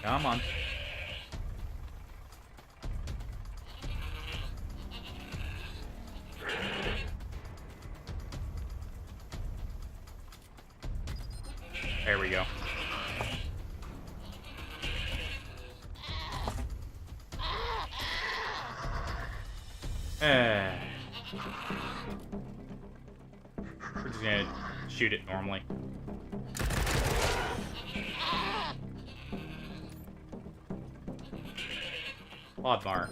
Come on. There we go. We're just gonna shoot it normally. Oddmar.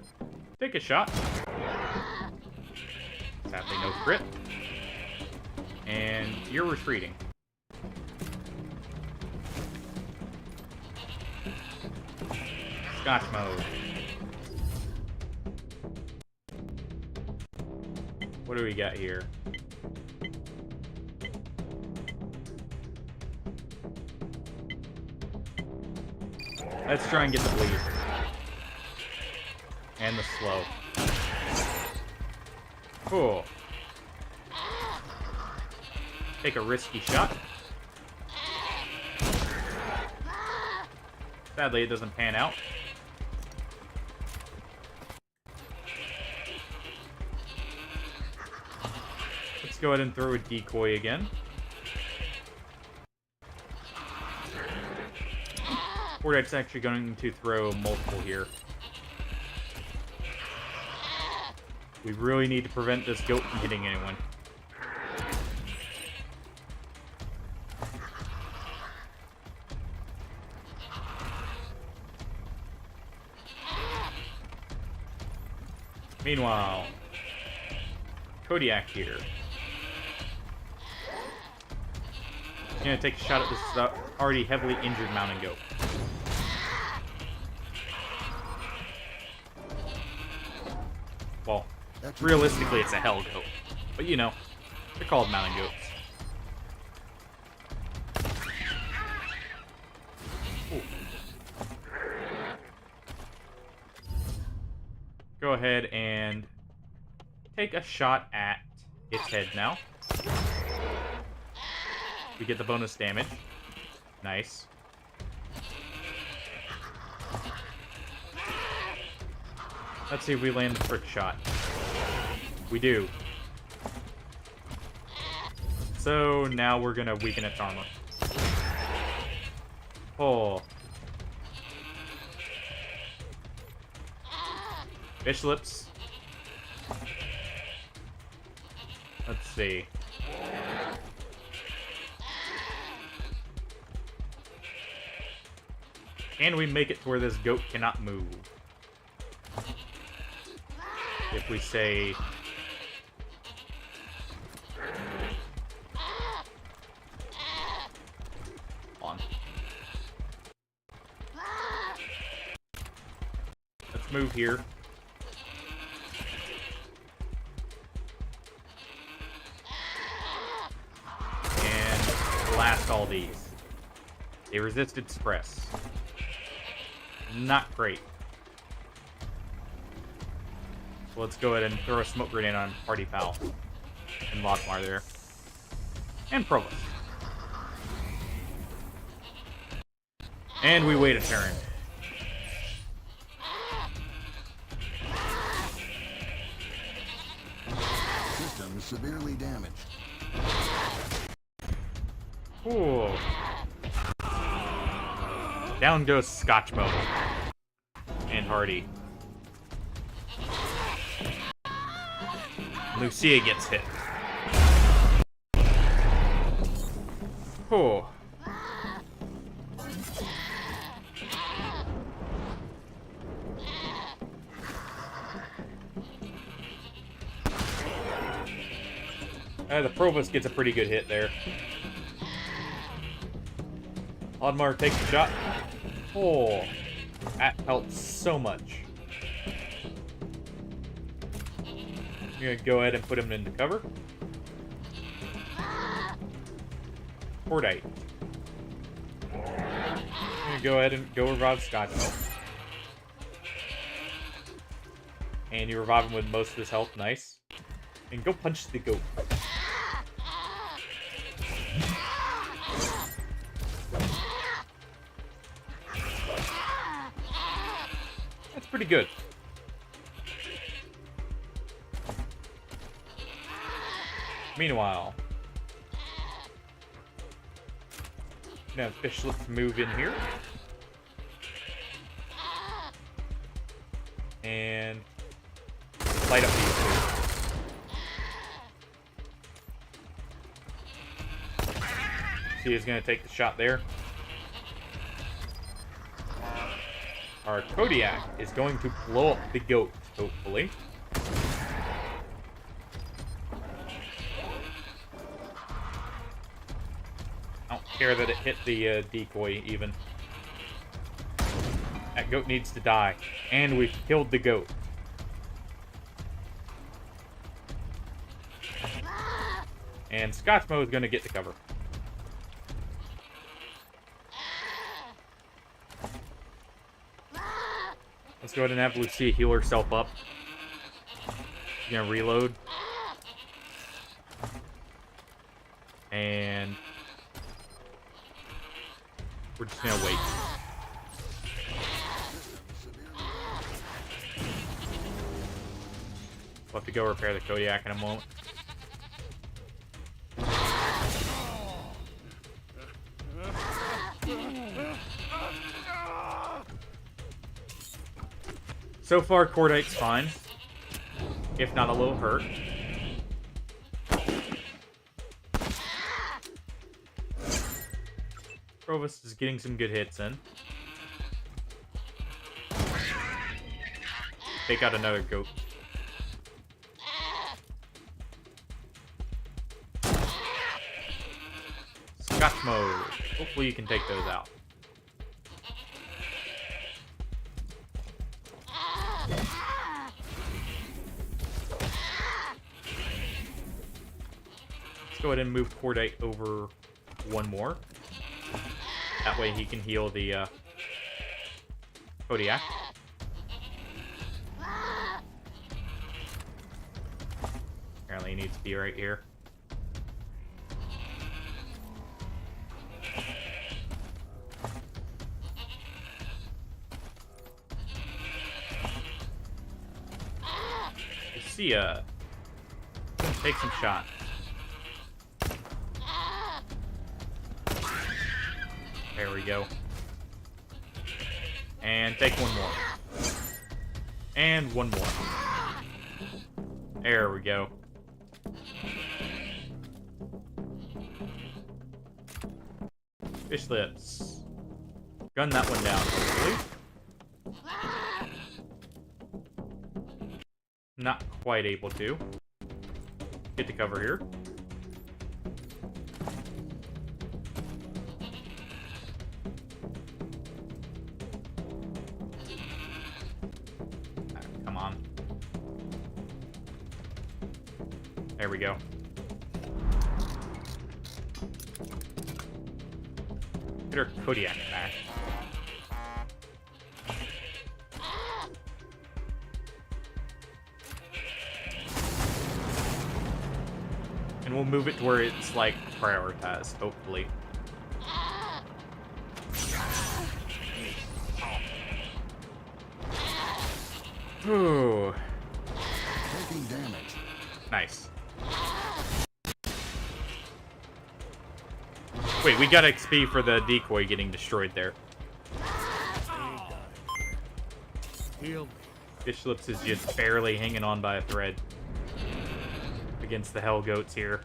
Take a shot. Sadly, no crit. And you're retreating. Scotch mode. What do we got here? Let's try and get the bleed. And the slow. Cool. Take a risky shot. Sadly, it doesn't pan out. Let's go ahead and throw a decoy again. Fortnite's actually going to throw multiple here. We really need to prevent this goat from hitting anyone. Meanwhile, Kodiak here. He's gonna take a shot at this already heavily injured mountain goat. Well, realistically, it's a hell goat. But you know, they're called mountain goats. Ooh. Go ahead and take a shot at its head now. We get the bonus damage. Nice. Let's see if we land the trick shot. We do. So now we're gonna weaken its armor. Oh. Fish lips. Let's see. Can we make it to where this goat cannot move? If we say... on. Let's move here. And blast all these. They resisted stress. Not great. So let's go ahead and throw a smoke grenade on Party Pal. And Lockmar there. And Provost. And we wait a turn. System severely damaged. Ooh. Down goes Scotchmo. And Hardy. Lucia gets hit. Oh. The Provost gets a pretty good hit there. Oddmar takes the shot. Oh. That helps so much. I'm gonna go ahead and put him into cover. Cordite. I'm gonna go ahead and go revive Scotchmo. And you revive him with most of his health, nice. And go punch the goat. That's pretty good. Meanwhile, now fish, let's move in here. And light up these two. See, he's gonna take the shot there. Our Kodiak is going to blow up the goat, hopefully. I don't care that it hit the decoy, even. That goat needs to die. And we've killed the goat. And Scotchmo is going to get the cover. Let's go ahead and have Lucia heal herself up. She's going to reload. And we're just going to wait. We'll have to go repair the Kodiak in a moment. So far, Cordite's fine. If not a little hurt. Provost is getting some good hits in. Take out another goat. Scotch mode. Hopefully you can take those out. Let's go ahead and move Cordite over one more. That way he can heal the Kodiak. Apparently he needs to be right here. see ya. Take some shots. There we go. And take one more. And one more. There we go. Fish lips. Gun that one down, hopefully. Not quite able to. Get to cover here. Come on. There we go. Get our Kodiak back. And we'll move it to where it's, like, prioritized, hopefully. Ooh. Taking damage. Nice. Wait, we got XP for the decoy getting destroyed there. Heal me. Fish Lips is just barely hanging on by a thread against the Hell Goats here.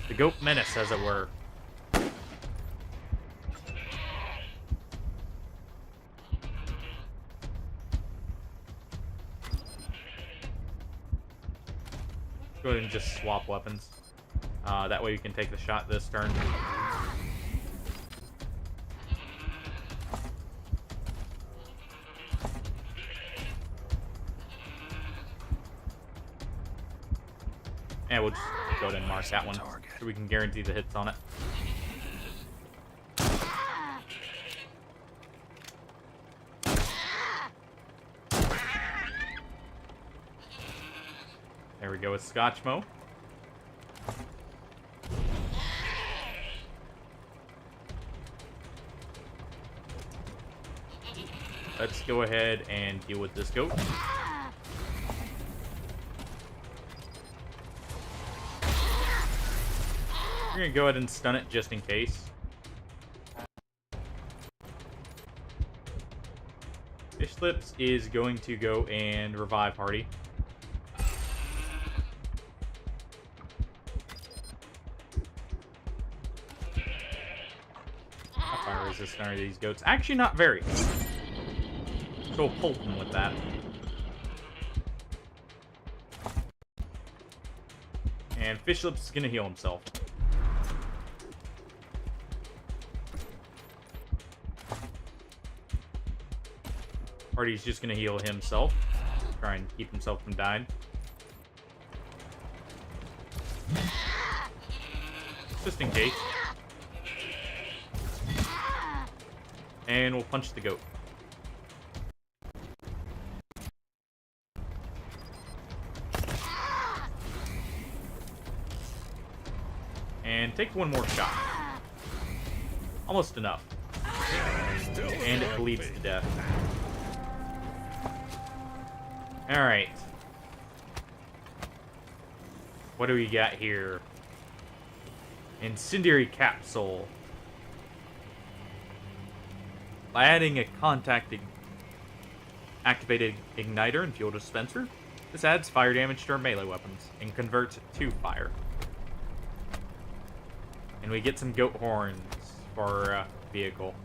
The Goat Menace, as it were. Go ahead and just swap weapons. That way you can take the shot this turn. And we'll just go ahead and mark that one so we can guarantee the hits on it. There we go with Scotchmo. Let's go ahead and deal with this goat. We're gonna go ahead and stun it just in case. Fish Lips is going to go and revive Hardy. How fire resistant are these goats? Actually, not very. So we'll pulp them with that. And Fish Lips is gonna heal himself. Hardy's just gonna heal himself. Try and keep himself from dying. Just in case. And we'll punch the goat. And take one more shot. Almost enough. And it bleeds to death. Alright. What do we got here? Incendiary Capsule. By adding a activated igniter and fuel dispenser, this adds fire damage to our melee weapons and converts it to fire. And we get some goat horns for our vehicle.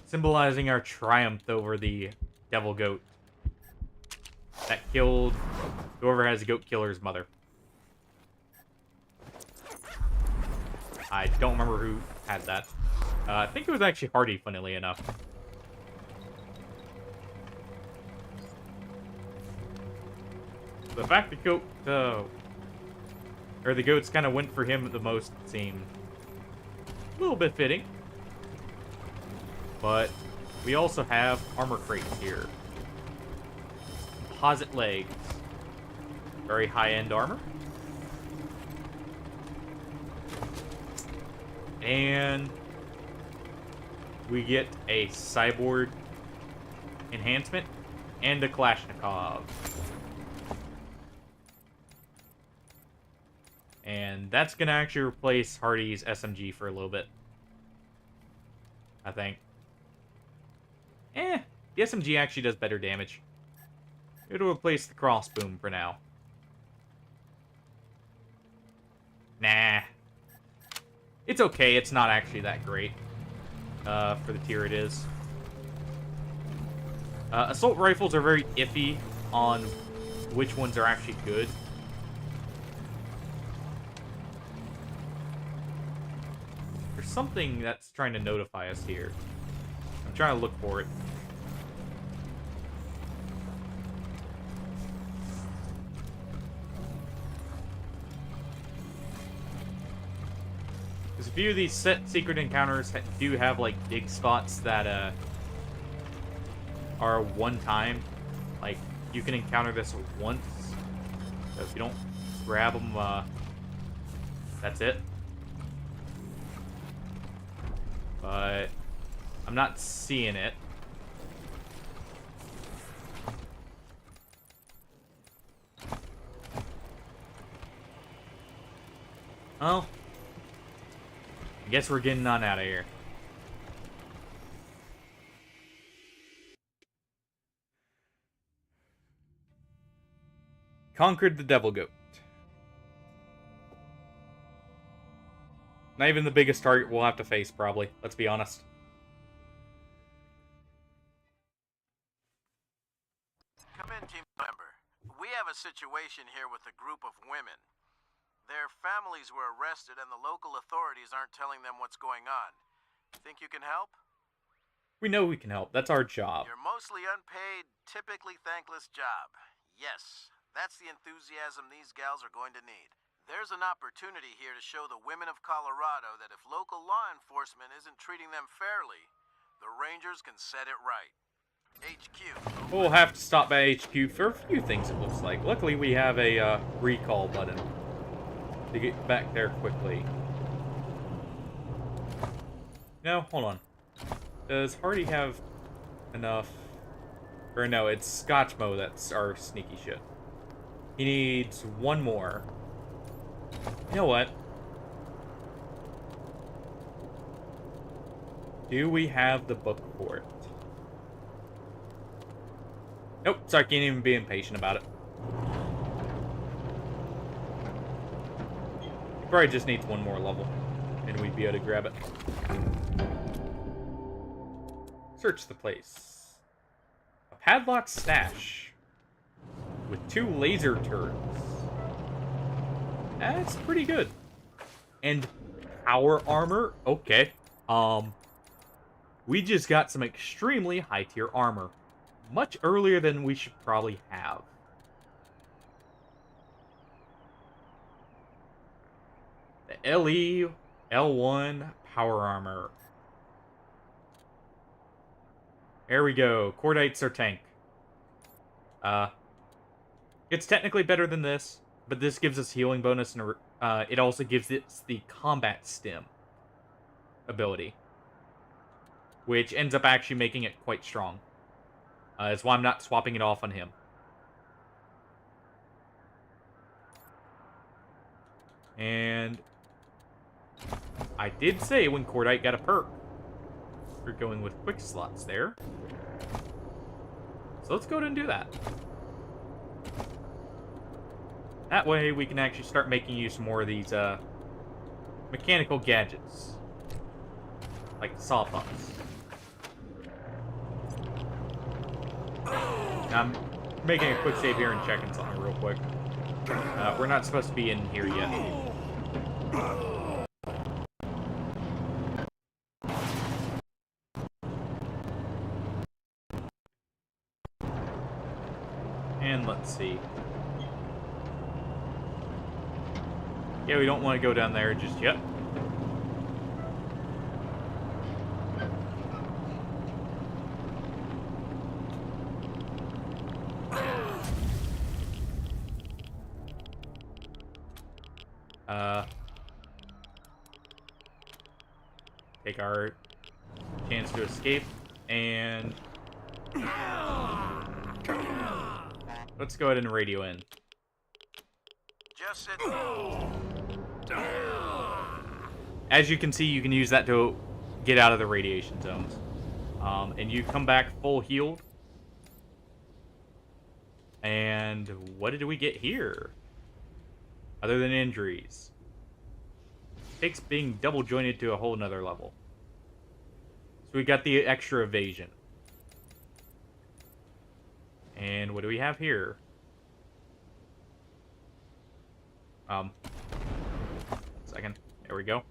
Symbolizing our triumph over the devil goat that killed whoever has a goat killer's mother. I don't remember who had that. I think it was actually Hardy, funnily enough. The fact that the goats kind of went for him the most seemed a little bit fitting. But we also have armor crates here. Composite legs. Very high-end armor. And we get a cyborg enhancement And a Kalashnikov. And that's going to actually replace Hardy's SMG for a little bit. I think. The SMG actually does better damage. It'll replace the crossboom for now. Nah. It's okay, it's not actually that great. For the tier it is. Assault rifles are very iffy on which ones are actually good. There's something that's trying to notify us here. I'm trying to look for it. Because a few of these secret encounters do have, like, big spots that, are one time. Like, you can encounter this once. So if you don't grab them, that's it. But I'm not seeing it. Oh. I guess we're getting on out of here. Conquered the Devil Goat. Not even the biggest target we'll have to face, probably. Let's be honest. Come in, team member. We have a situation here with a group of women. Their families were arrested and the local authorities aren't telling them what's going on. Think you can help? We know we can help. That's our job. Your mostly unpaid, typically thankless job. Yes, that's the enthusiasm these gals are going to need. There's an opportunity here to show the women of Colorado that if local law enforcement isn't treating them fairly, the Rangers can set it right. HQ. We'll have to stop by HQ for a few things, it looks like. Luckily, we have a recall button to get back there quickly. No, hold on. Does Hardy have enough? Or no, it's Scotchmo that's our sneaky shit. He needs one more. You know what? Do we have the book for it? Nope, so I can't even be impatient about it. He probably just needs one more level, and we'd be able to grab it. Search the place. A padlocked stash with 2 laser turrets. That's pretty good. And power armor? Okay. We just got some extremely high tier armor. Much earlier than we should probably have. The LE L1 power armor. There we go. Cordites or tank. It's technically better than this, but this gives us healing bonus, and it also gives us the combat stim ability, which ends up actually making it quite strong. That's why I'm not swapping it off on him. And I did say when Cordite got a perk. We're going with quick slots there. So let's go ahead and do that. That way we can actually start making use of more of these mechanical gadgets. Like the saw pumps. I'm making a quick save here and checking something real quick. We're not supposed to be in here yet. And let's see. Yeah, we don't want to go down there just yet. Take our chance to escape, and Let's go ahead and radio in. Just sit. As you can see, you can use that to get out of the radiation zones. And you come back full healed. And what did we get here? Other than injuries. Takes being double jointed to a whole nother level. So we got the extra evasion. And what do we have here? Second. There we go.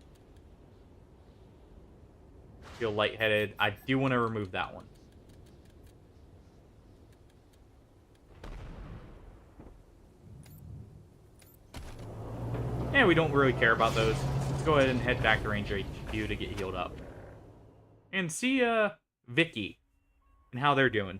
Feel lightheaded. I do want to remove that one. And we don't really care about those. Let's go ahead and head back to Ranger HQ to get healed up. And see, Vicky. And how they're doing.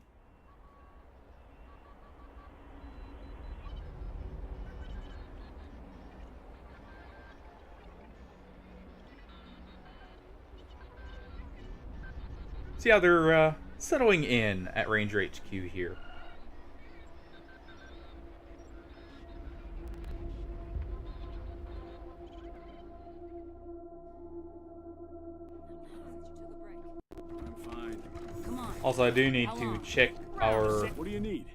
See how they're, settling in at Ranger HQ here. Also, I do need to check our... What do you need?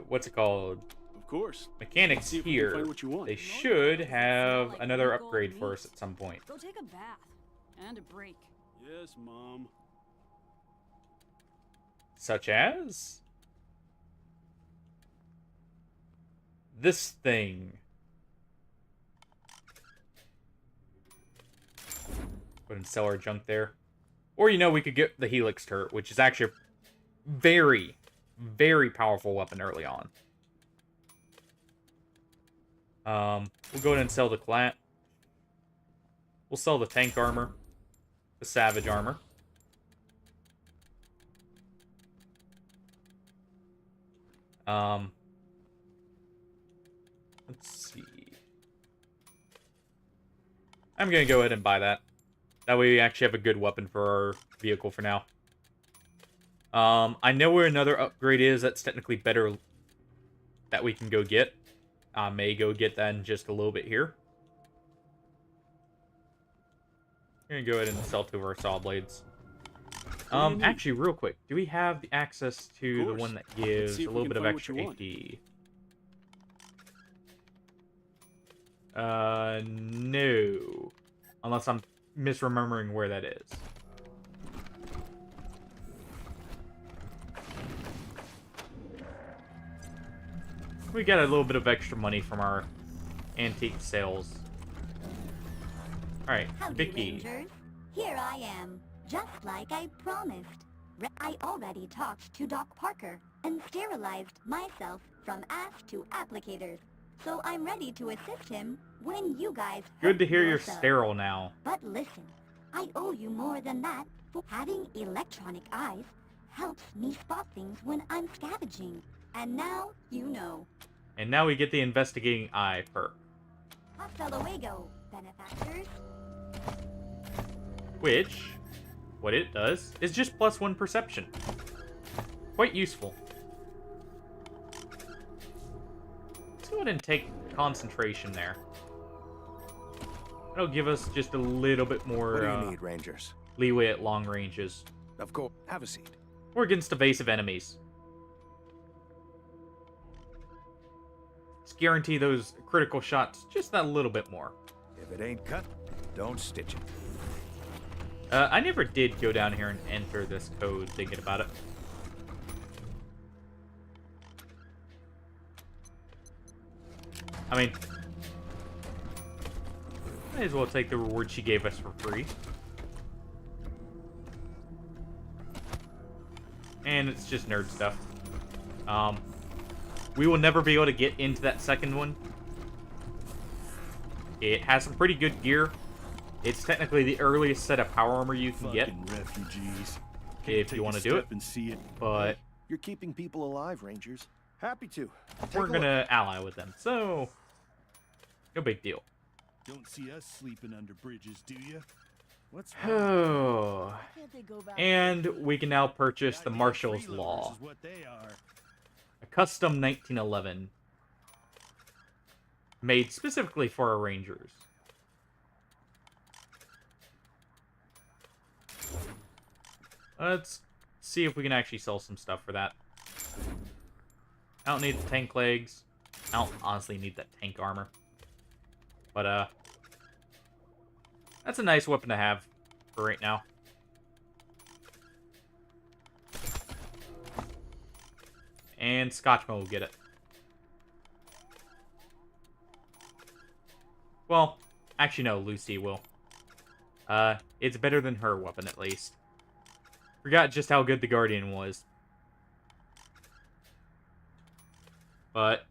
What's it called? Of course. Mechanics here. They should have another upgrade for us at some point. Go take a bath and a break. Yes, Mom. Such as... this thing. Go ahead and sell our junk there. Or, you know, we could get the Helix turret, which is actually a very, very powerful weapon early on. We'll go ahead and sell the Clat. We'll sell the tank armor. The Savage armor. Let's see. I'm going to go ahead and buy that. That way we actually have a good weapon for our vehicle for now. I know where another upgrade is that's technically better that we can go get. I may go get that in just a little bit here. I'm going to go ahead and sell two of our saw blades. Actually, real quick, do we have the access to the one that gives a little bit of extra AP? No. Unless I'm misremembering where that is. We got a little bit of extra money from our antique sales. Alright, Vicky. Rangers. Here I am, just like I promised. I already talked to Doc Parker and sterilized myself from ass to applicators. So I'm ready to assist him when you guys... Good to hear you're yourself. sterile now. But listen, I owe you more than that. Having electronic eyes helps me spot things when I'm scavenging. And now, you know. And now we get the investigating eye perk. Hasta luego, benefactors. Which, what it does, is just +1 perception. Quite useful. Let's go ahead and take concentration there. That'll give us just a little bit more What do you need, Rangers? leeway at long ranges. Of course. Have a seat. Or against evasive enemies. Let's guarantee those critical shots just that little bit more. If it ain't cut, don't stitch it. I never did go down here and enter this code thinking about it. I mean, might as well take the reward she gave us for free. And it's just nerd stuff. We will never be able to get into that second one. It has some pretty good gear. It's technically the earliest set of power armor you can get. Refugees. If you want to do it. And see it. But you're keeping people alive, Rangers. Happy to. We're gonna ally with them, so no big deal. Don't see us sleeping under bridges, do you? What's Oh. can't they go back And we can now purchase the Marshal's freeloaders Law. is what they are. A custom 1911. Made specifically for our Rangers. Let's see if we can actually sell some stuff for that. I don't need the tank legs. I don't honestly need that tank armor. But, that's a nice weapon to have for right now. And Scotchman will get it. Well, actually no, Lucy will. It's better than her weapon at least. Forgot just how good the Guardian was. But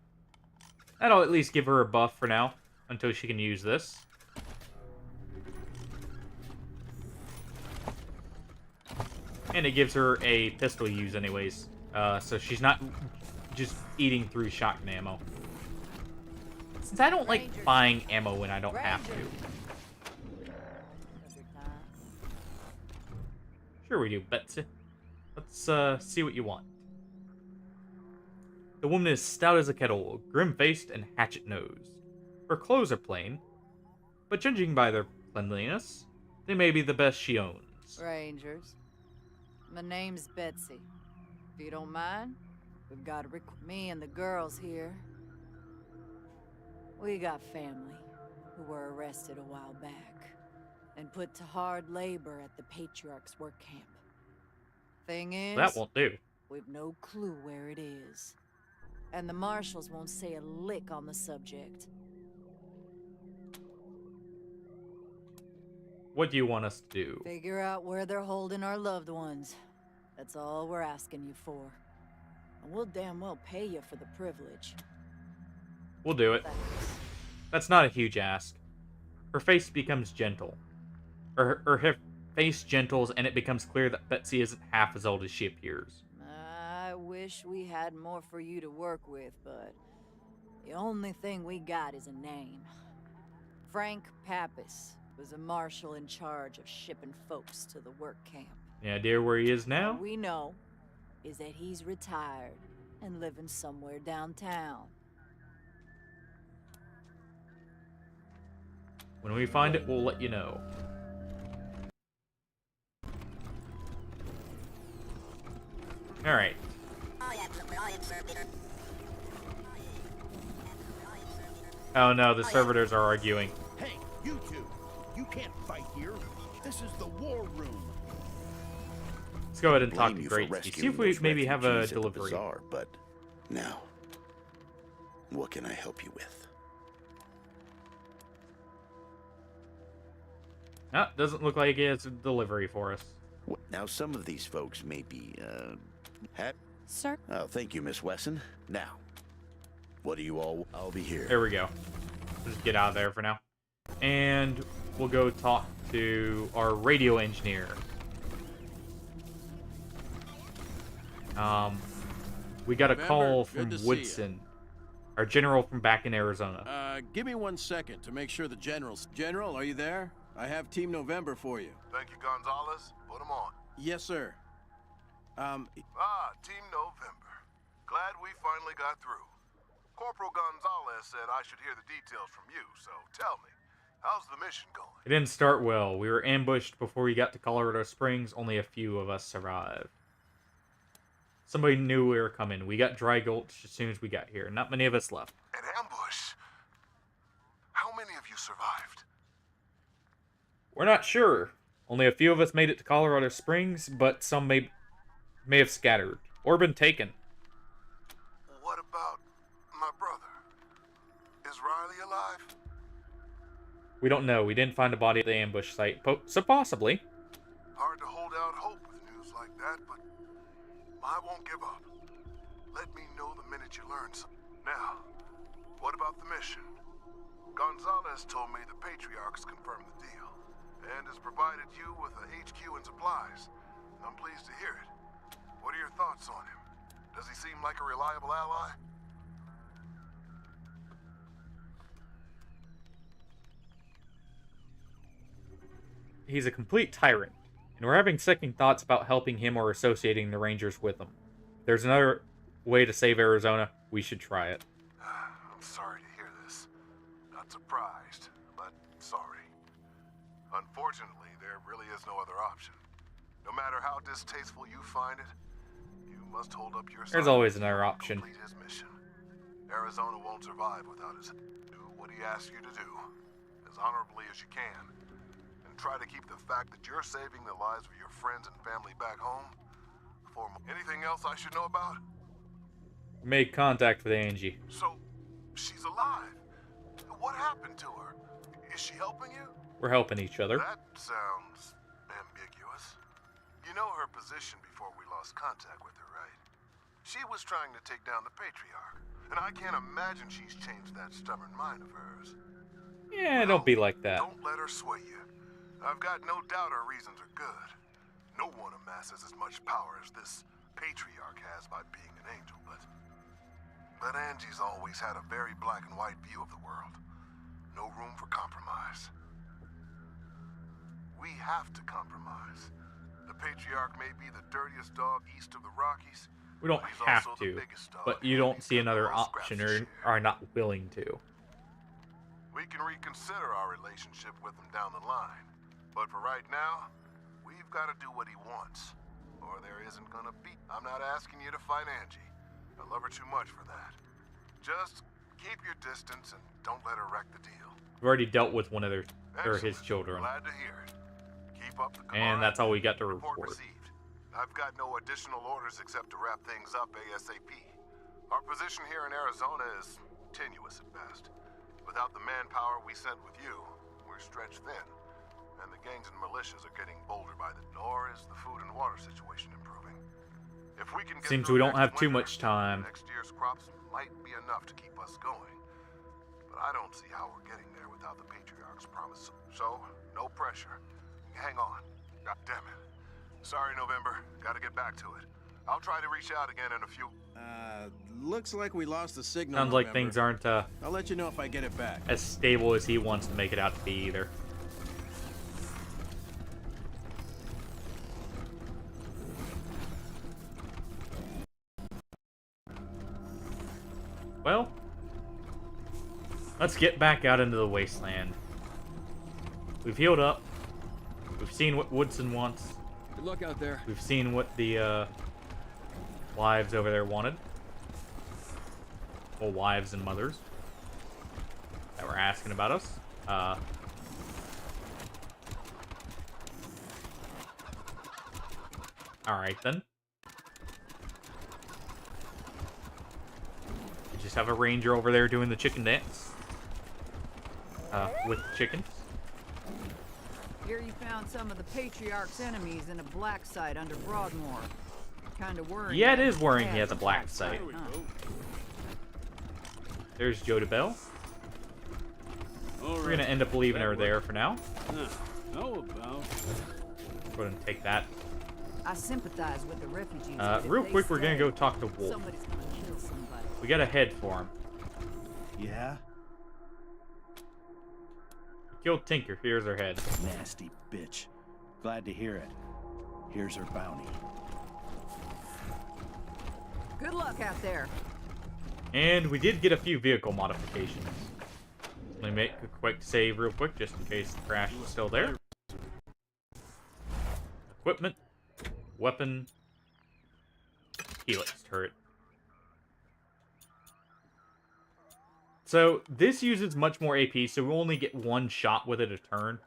that'll at least give her a buff for now, until she can use this. And it gives her a pistol use anyways, so she's not just eating through shotgun ammo. Since I don't like buying ammo when I don't have to. Sure we do, Betsy. Let's see what you want. The woman is stout as a kettle, grim-faced and hatchet-nosed. Her clothes are plain, but judging by their cleanliness, they may be the best she owns. Rangers, my name's Betsy. If you don't mind, we've got me and the girls here. We got family who were arrested a while back and put to hard labor at the Patriarch's work camp. Thing is, That won't do. we've no clue where it is. And the marshals won't say a lick on the subject. What do you want us to do? Figure out where they're holding our loved ones. That's all we're asking you for. And we'll damn well pay you for the privilege. We'll do it. That's not a huge ask. Her face becomes gentle. Her face gentles, and it becomes clear that Betsy isn't half as old as she appears. I wish we had more for you to work with, but the only thing we got is a name. Frank Pappas was a marshal in charge of shipping folks to the work camp. Any idea where he is now? All we know is that he's retired and living somewhere downtown. When we find it, we'll let you know. Alright. Oh no, the servitors are arguing. Hey, you two! You can't fight here. This is the war room. Let's go ahead and talk Blame to you for Gracie. rescuing See if we those maybe have a refugees at the delivery. bazaar, but now, what can I help you with? No, doesn't look like it's a delivery for us. Now, some of these folks may be, Sir? Oh, thank you, Miss Wesson. Now, what do you all... I'll be here. There we go. Just get out of there for now. And we'll go talk to our radio engineer. We got a call from Woodson, our general from back in Arizona. Give me 1 second to make sure the general's... General, are you there? I have Team November for you. Thank you, Gonzalez. Put him on. Yes, sir. Team November. Glad we finally got through. Corporal Gonzalez said I should hear the details from you, so tell me, how's the mission going? It didn't start well. We were ambushed before we got to Colorado Springs. Only a few of us survived. Somebody knew we were coming. We got dry gulched as soon as we got here. Not many of us left. An ambush? How many of you survived? We're not sure. Only a few of us made it to Colorado Springs, but some may have scattered or been taken. What about my brother? Is Riley alive? We don't know. We didn't find a body at the ambush site, so possibly. Hard to hold out hope with news like that, but I won't give up. Let me know the minute you learn something. Now, what about the mission? Gonzalez told me the Patriarchs confirmed the deal, and has provided you with a HQ and supplies. I'm pleased to hear it. What are your thoughts on him? Does he seem like a reliable ally? he's a complete tyrant, and we're having second thoughts about helping him or associating the Rangers with him. If there's another way to save Arizona, we should try it. I'm sorry to hear this. Not surprised, but sorry. Unfortunately, there really is no other option. No matter how distasteful you find it, you must hold up your side. There's always another option. Complete his mission. Arizona won't survive without his. Do what he asks you to do, as honorably as you can, and try to keep the fact that you're saving the lives of your friends and family back home. Anything else I should know about? Make contact with Angie. So, she's alive. What happened to her? Is she helping you? We're helping each other. That sounds ambiguous. You know her position before we lost contact with her, right? She was trying to take down the Patriarch, and I can't imagine she's changed that stubborn mind of hers. Yeah, don't be like that. Don't let her sway you. I've got no doubt her reasons are good. No one amasses as much power as this Patriarch has by being an angel, but Angie's always had a very black and white view of the world. No room for compromise. We have to compromise. The Patriarch may be the dirtiest dog east of the Rockies. We don't have to, but you don't see another option or are not willing to. We can reconsider our relationship with him down the line, but for right now, we've got to do what he wants, or there isn't gonna be. I'm not asking you to fight Angie. I love her too much for that. Just keep your distance and don't let her wreck the deal. We've already dealt with one of their, or his children. Glad to hear it. Keep up the and that's all we got to report. Received. I've got no additional orders except to wrap things up ASAP. Our position here in Arizona is tenuous at best. Without the manpower we sent with you, we're stretched thin. And the gangs and militias are getting bolder by the... Nor is the food and water situation improving. If we can get Seems we don't have too much time. Next year's crops might be enough to keep us going. But I don't see how we're getting there without the Patriarch's promise. So, no pressure. Hang on. God damn it. Sorry, November. Gotta get back to it. I'll try to reach out again in a few... looks like we lost the signal, Sounds like things aren't, I'll let you know if I get it back. as stable as he wants to make it out to be, either. Well, let's get back out into the wasteland. We've healed up. We've seen what Woodson wants. Good luck out there. We've seen what the wives over there wanted. Well, wives and mothers that were asking about us. Alright then. We just have a ranger over there doing the chicken dance. With chickens. Here you found some of the Patriarch's enemies in a black site under Broadmoor. Kind of worrying. Yeah, it is worrying he has a black site. There's Joe DeBell. We're gonna end up leaving her there for now. How about? Go ahead and take that. I sympathize with the refugees. Real quick, we're gonna go talk to Wolf. Somebody's gonna kill somebody. We got a head for him. Yeah? Killed Tinker. Here's her head. Nasty bitch. Glad to hear it. Here's her bounty. Good luck out there. And we did get a few vehicle modifications. Let me make a quick save real quick, just in case the crash is still there. Equipment. Weapon. Helix turret. So, this uses much more AP, so we only get one shot with it a turn.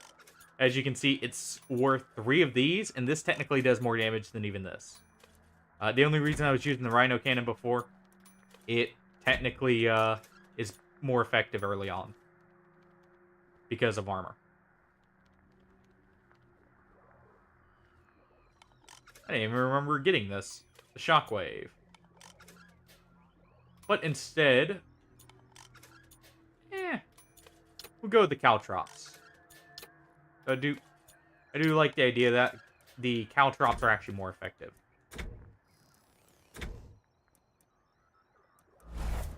As you can see, it's worth 3 of these, and this technically does more damage than even this. The only reason I was using the Rhino Cannon before, it technically is more effective early on. Because of armor. I didn't even remember getting this. The Shockwave. But instead... we'll go with the Caltrops. I do like the idea that the Caltrops are actually more effective.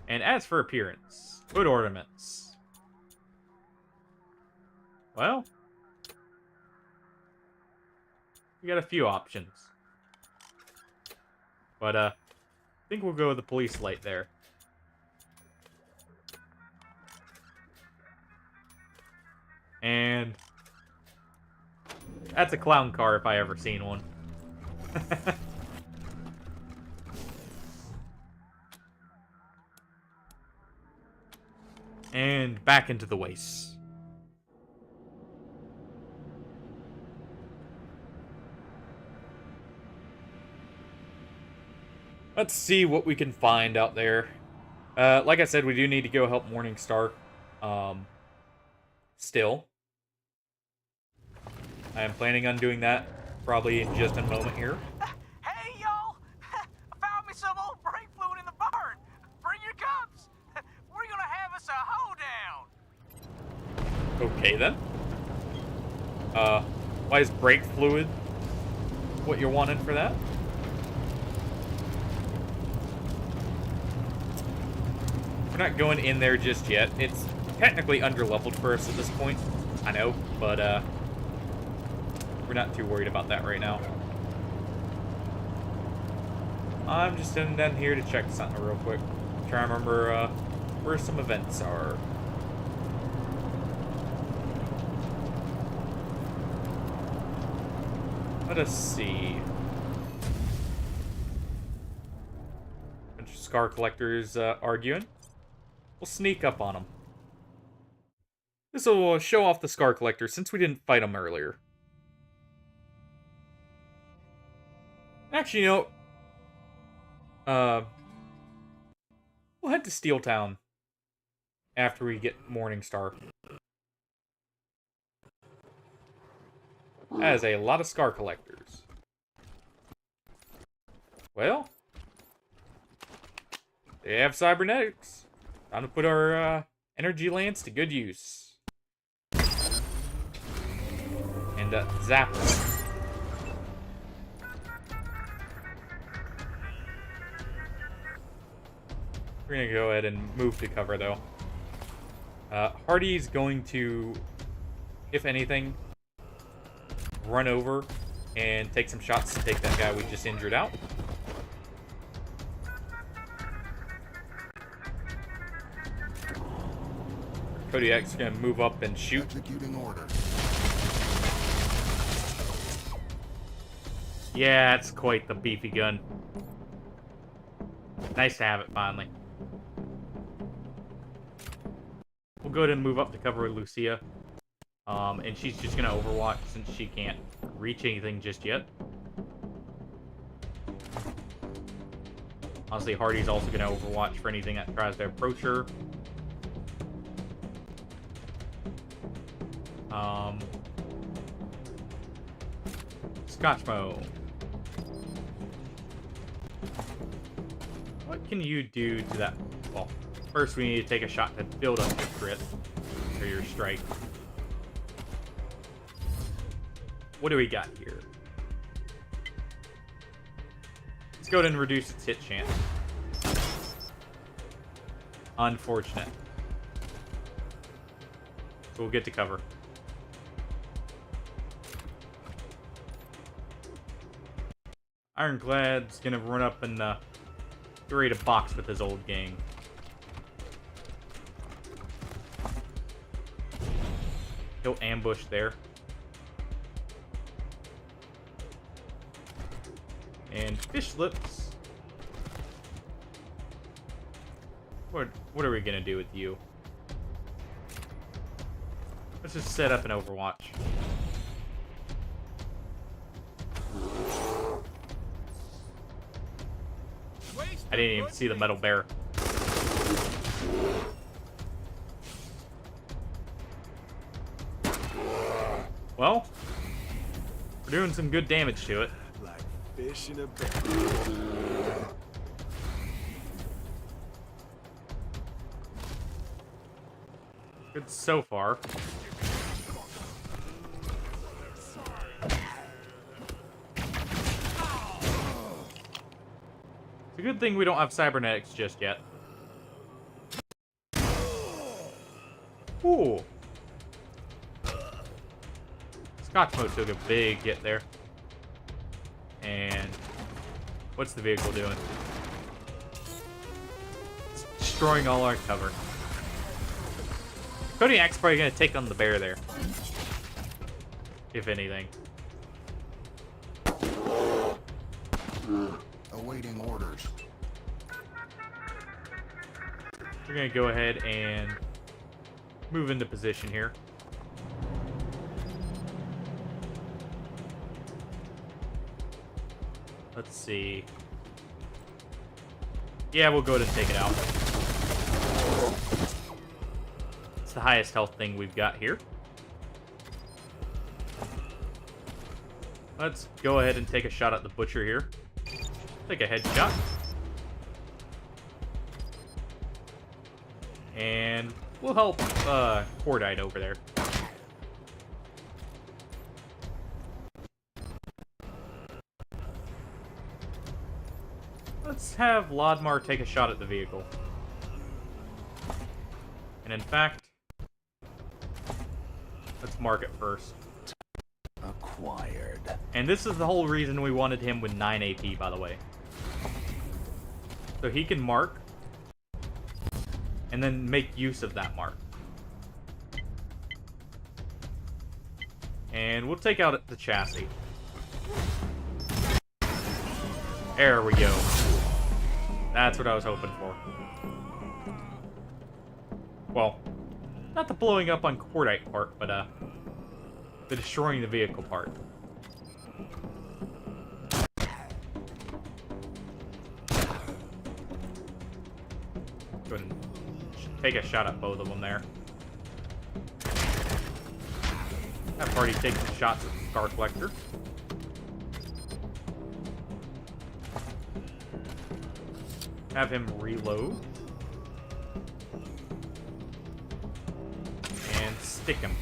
And as for appearance, hood ornaments. Well, We got a few options. But, I think we'll go with the police light there. And that's a clown car if I ever seen one. And back into the waste. Let's see what we can find out there. Like I said, we do need to go help Morningstar. Still. I am planning on doing that probably in just a moment here. Hey, y'all! I found me some old brake fluid in the barn. Bring your cups. We're gonna have us a hoedown. Okay, then. Why is brake fluid what you're wanting for that? We're not going in there just yet. It's technically under-leveled for us at this point. I know, but, we're not too worried about that right now. I'm just sitting down here to check something real quick. Try to remember, where some events are. Let us see. Bunch of Scar Collectors, arguing. We'll sneak up on them. This will show off the Scar Collector since we didn't fight him earlier. Actually, you know, we'll head to Steel Town after we get Morningstar. That is a lot of Scar Collectors. Well, they have cybernetics. Time to put our energy lance to good use. And zap them. We're gonna go ahead and move to cover, though. Hardy's going to, if anything, run over and take some shots to take that guy we just injured out. Kodiak's gonna move up and shoot. Executing order. Yeah, it's quite the beefy gun. Nice to have it finally. We'll go ahead and move up to cover with Lucia. And she's just gonna overwatch since she can't reach anything just yet. Honestly, Hardy's also gonna overwatch for anything that tries to approach her. Scotchmo. What can you do to that? Well, first we need to take a shot to build up your crit, or your strike. What do we got here? Let's go ahead and reduce its hit chance. Unfortunate. We'll get to cover. Ironclad's gonna run up and create a box with his old gang. He'll ambush there. And fish lips. What are we gonna do with you? Let's just set up an overwatch. I didn't even see the metal bear. Well, we're doing some good damage to it. Like fish in a barrel. Good so far. It's a good thing we don't have cybernetics just yet. Ooh. Scotchmo took a big hit there. And what's the vehicle doing? It's destroying all our cover. Kodiak's probably going to take on the bear there. If anything. Awaiting orders. We're going to go ahead and move into position here. Let's see. Yeah, we'll go ahead and take it out. It's the highest health thing we've got here. Let's go ahead and take a shot at the butcher here. Take a headshot. And we'll help Cordite over there. Let's have Lodmar take a shot at the vehicle. And in fact, let's mark it first. Acquired. And this is the whole reason we wanted him with 9 AP, by the way. So he can mark, and then make use of that mark. And we'll take out the chassis. There we go. That's what I was hoping for. Well, not the blowing up on Cordite part, but the destroying the vehicle part. Go ahead and take a shot at both of them there. I've already taken shots at the Star Collector. Have him reload. And stick him.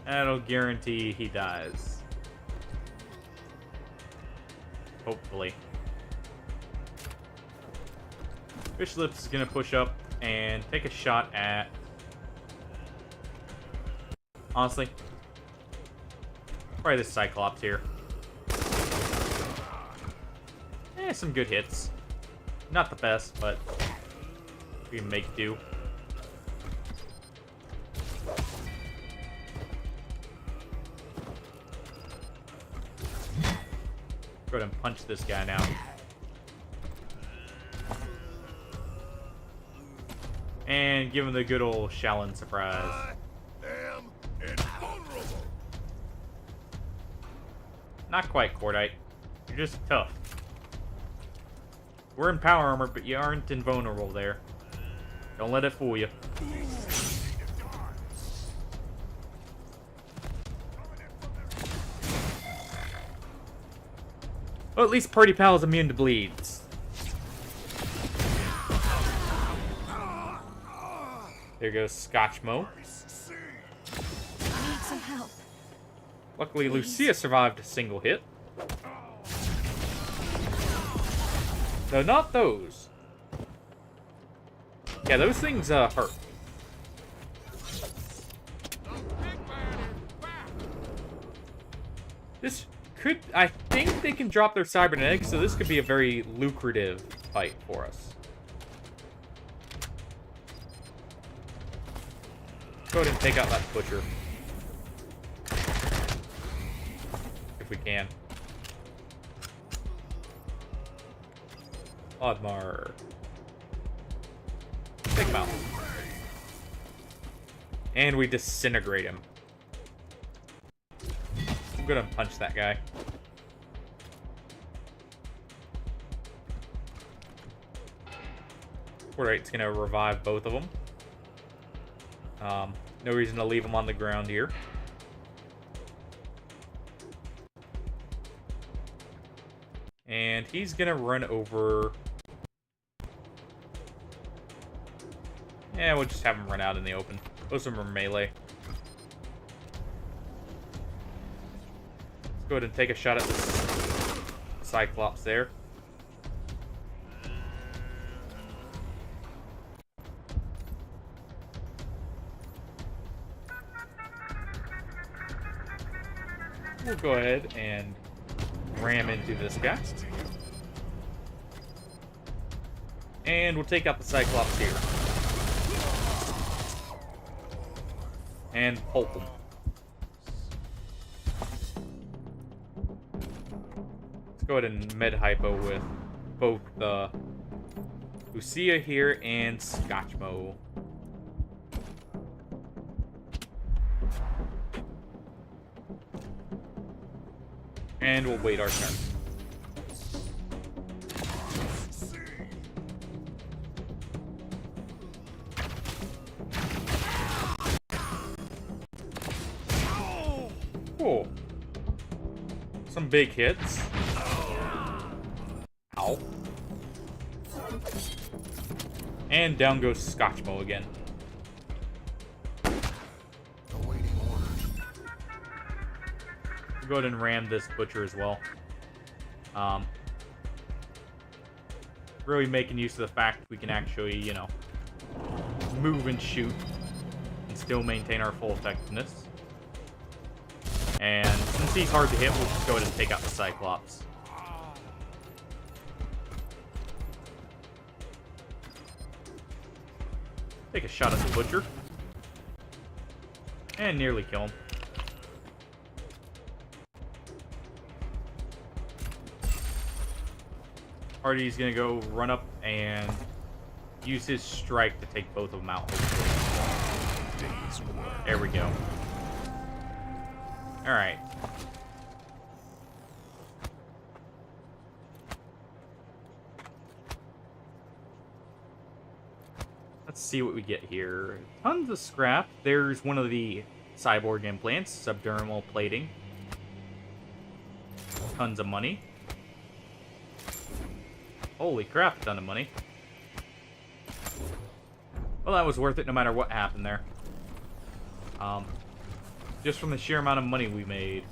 That'll guarantee he dies. Hopefully. Fishlip's gonna push up and take a shot at... Honestly, probably this Cyclops here. Some good hits. Not the best, but we can make do. Go ahead and punch this guy now. And give him the good old Shallon surprise. I am invulnerable. Not quite, Cordite. You're just tough. We're in power armor, but you aren't invulnerable there. Don't let it fool you. Well, at least Party Pal is immune to bleeds. There goes Scotchmo. I need some help. Luckily, Lucia survived a single hit. No, not those. Yeah, those things hurt. This could... I think they can drop their cybernetics, so this could be a very lucrative fight for us. Go ahead and take out that butcher. If we can. Oddmar. Take him out. And we disintegrate him. I'm gonna punch that guy. Alright, gonna revive both of them. No reason to leave them on the ground here. And he's gonna run over... Yeah, we'll just have him run out in the open. Most of them are melee. Let's go ahead and take a shot at this Cyclops there. We'll go ahead and ram into this guy. And we'll take out the Cyclops here. And pulp them. Let's go ahead and med hypo with both Lucia here and Scotchmo. And we'll wait our turn. Cool. Some big hits. Ow. And down goes Scotchmo again. Go ahead and ram this butcher as well. Really making use of the fact we can actually, you know, move and shoot and still maintain our full effectiveness. And since he's hard to hit, we'll just go ahead and take out the Cyclops. Take a shot at the butcher. And nearly kill him. Hardy's gonna go run up and use his strike to take both of them out, hopefully. There we go. Alright. Let's see what we get here. Tons of scrap. There's one of the cyborg implants, subdermal plating. Tons of money. Holy crap, a ton of money. Well, that was worth it no matter what happened there. Just from the sheer amount of money we made.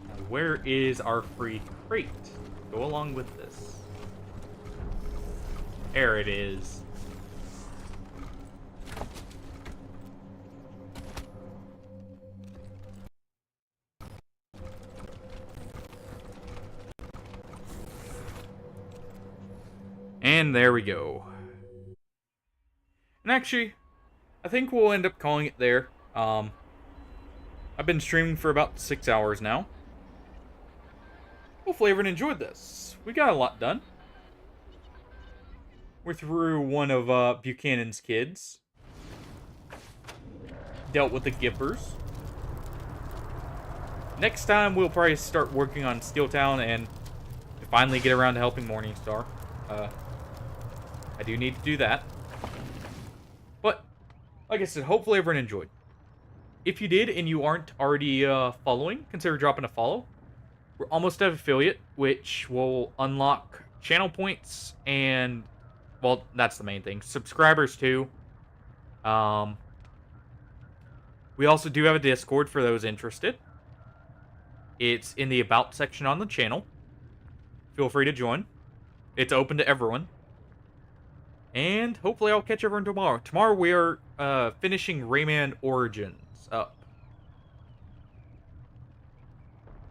Now, where is our free crate? Go along with this. There it is. And there we go. And actually, I think we'll end up calling it there. I've been streaming for about 6 hours now. Hopefully everyone enjoyed this. We got a lot done. We're through one of Buchanan's kids. Dealt with the Gippers. Next time, we'll probably start working on Steel Town and finally get around to helping Morningstar. I do need to do that. But, like I said, hopefully everyone enjoyed. If you did and you aren't already following, consider dropping a follow. We're almost at affiliate, which will unlock channel points and, well, that's the main thing. Subscribers too. We also do have a Discord for those interested. It's in the About section on the channel. Feel free to join. It's open to everyone. And hopefully I'll catch everyone tomorrow. Tomorrow we are finishing Rayman Origins up.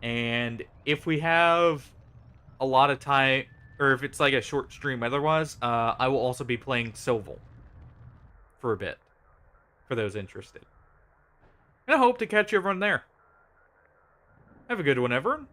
And if we have a lot of time, or if it's like a short stream otherwise, I will also be playing Silval for a bit, for those interested. And I hope to catch everyone there. Have a good one, everyone.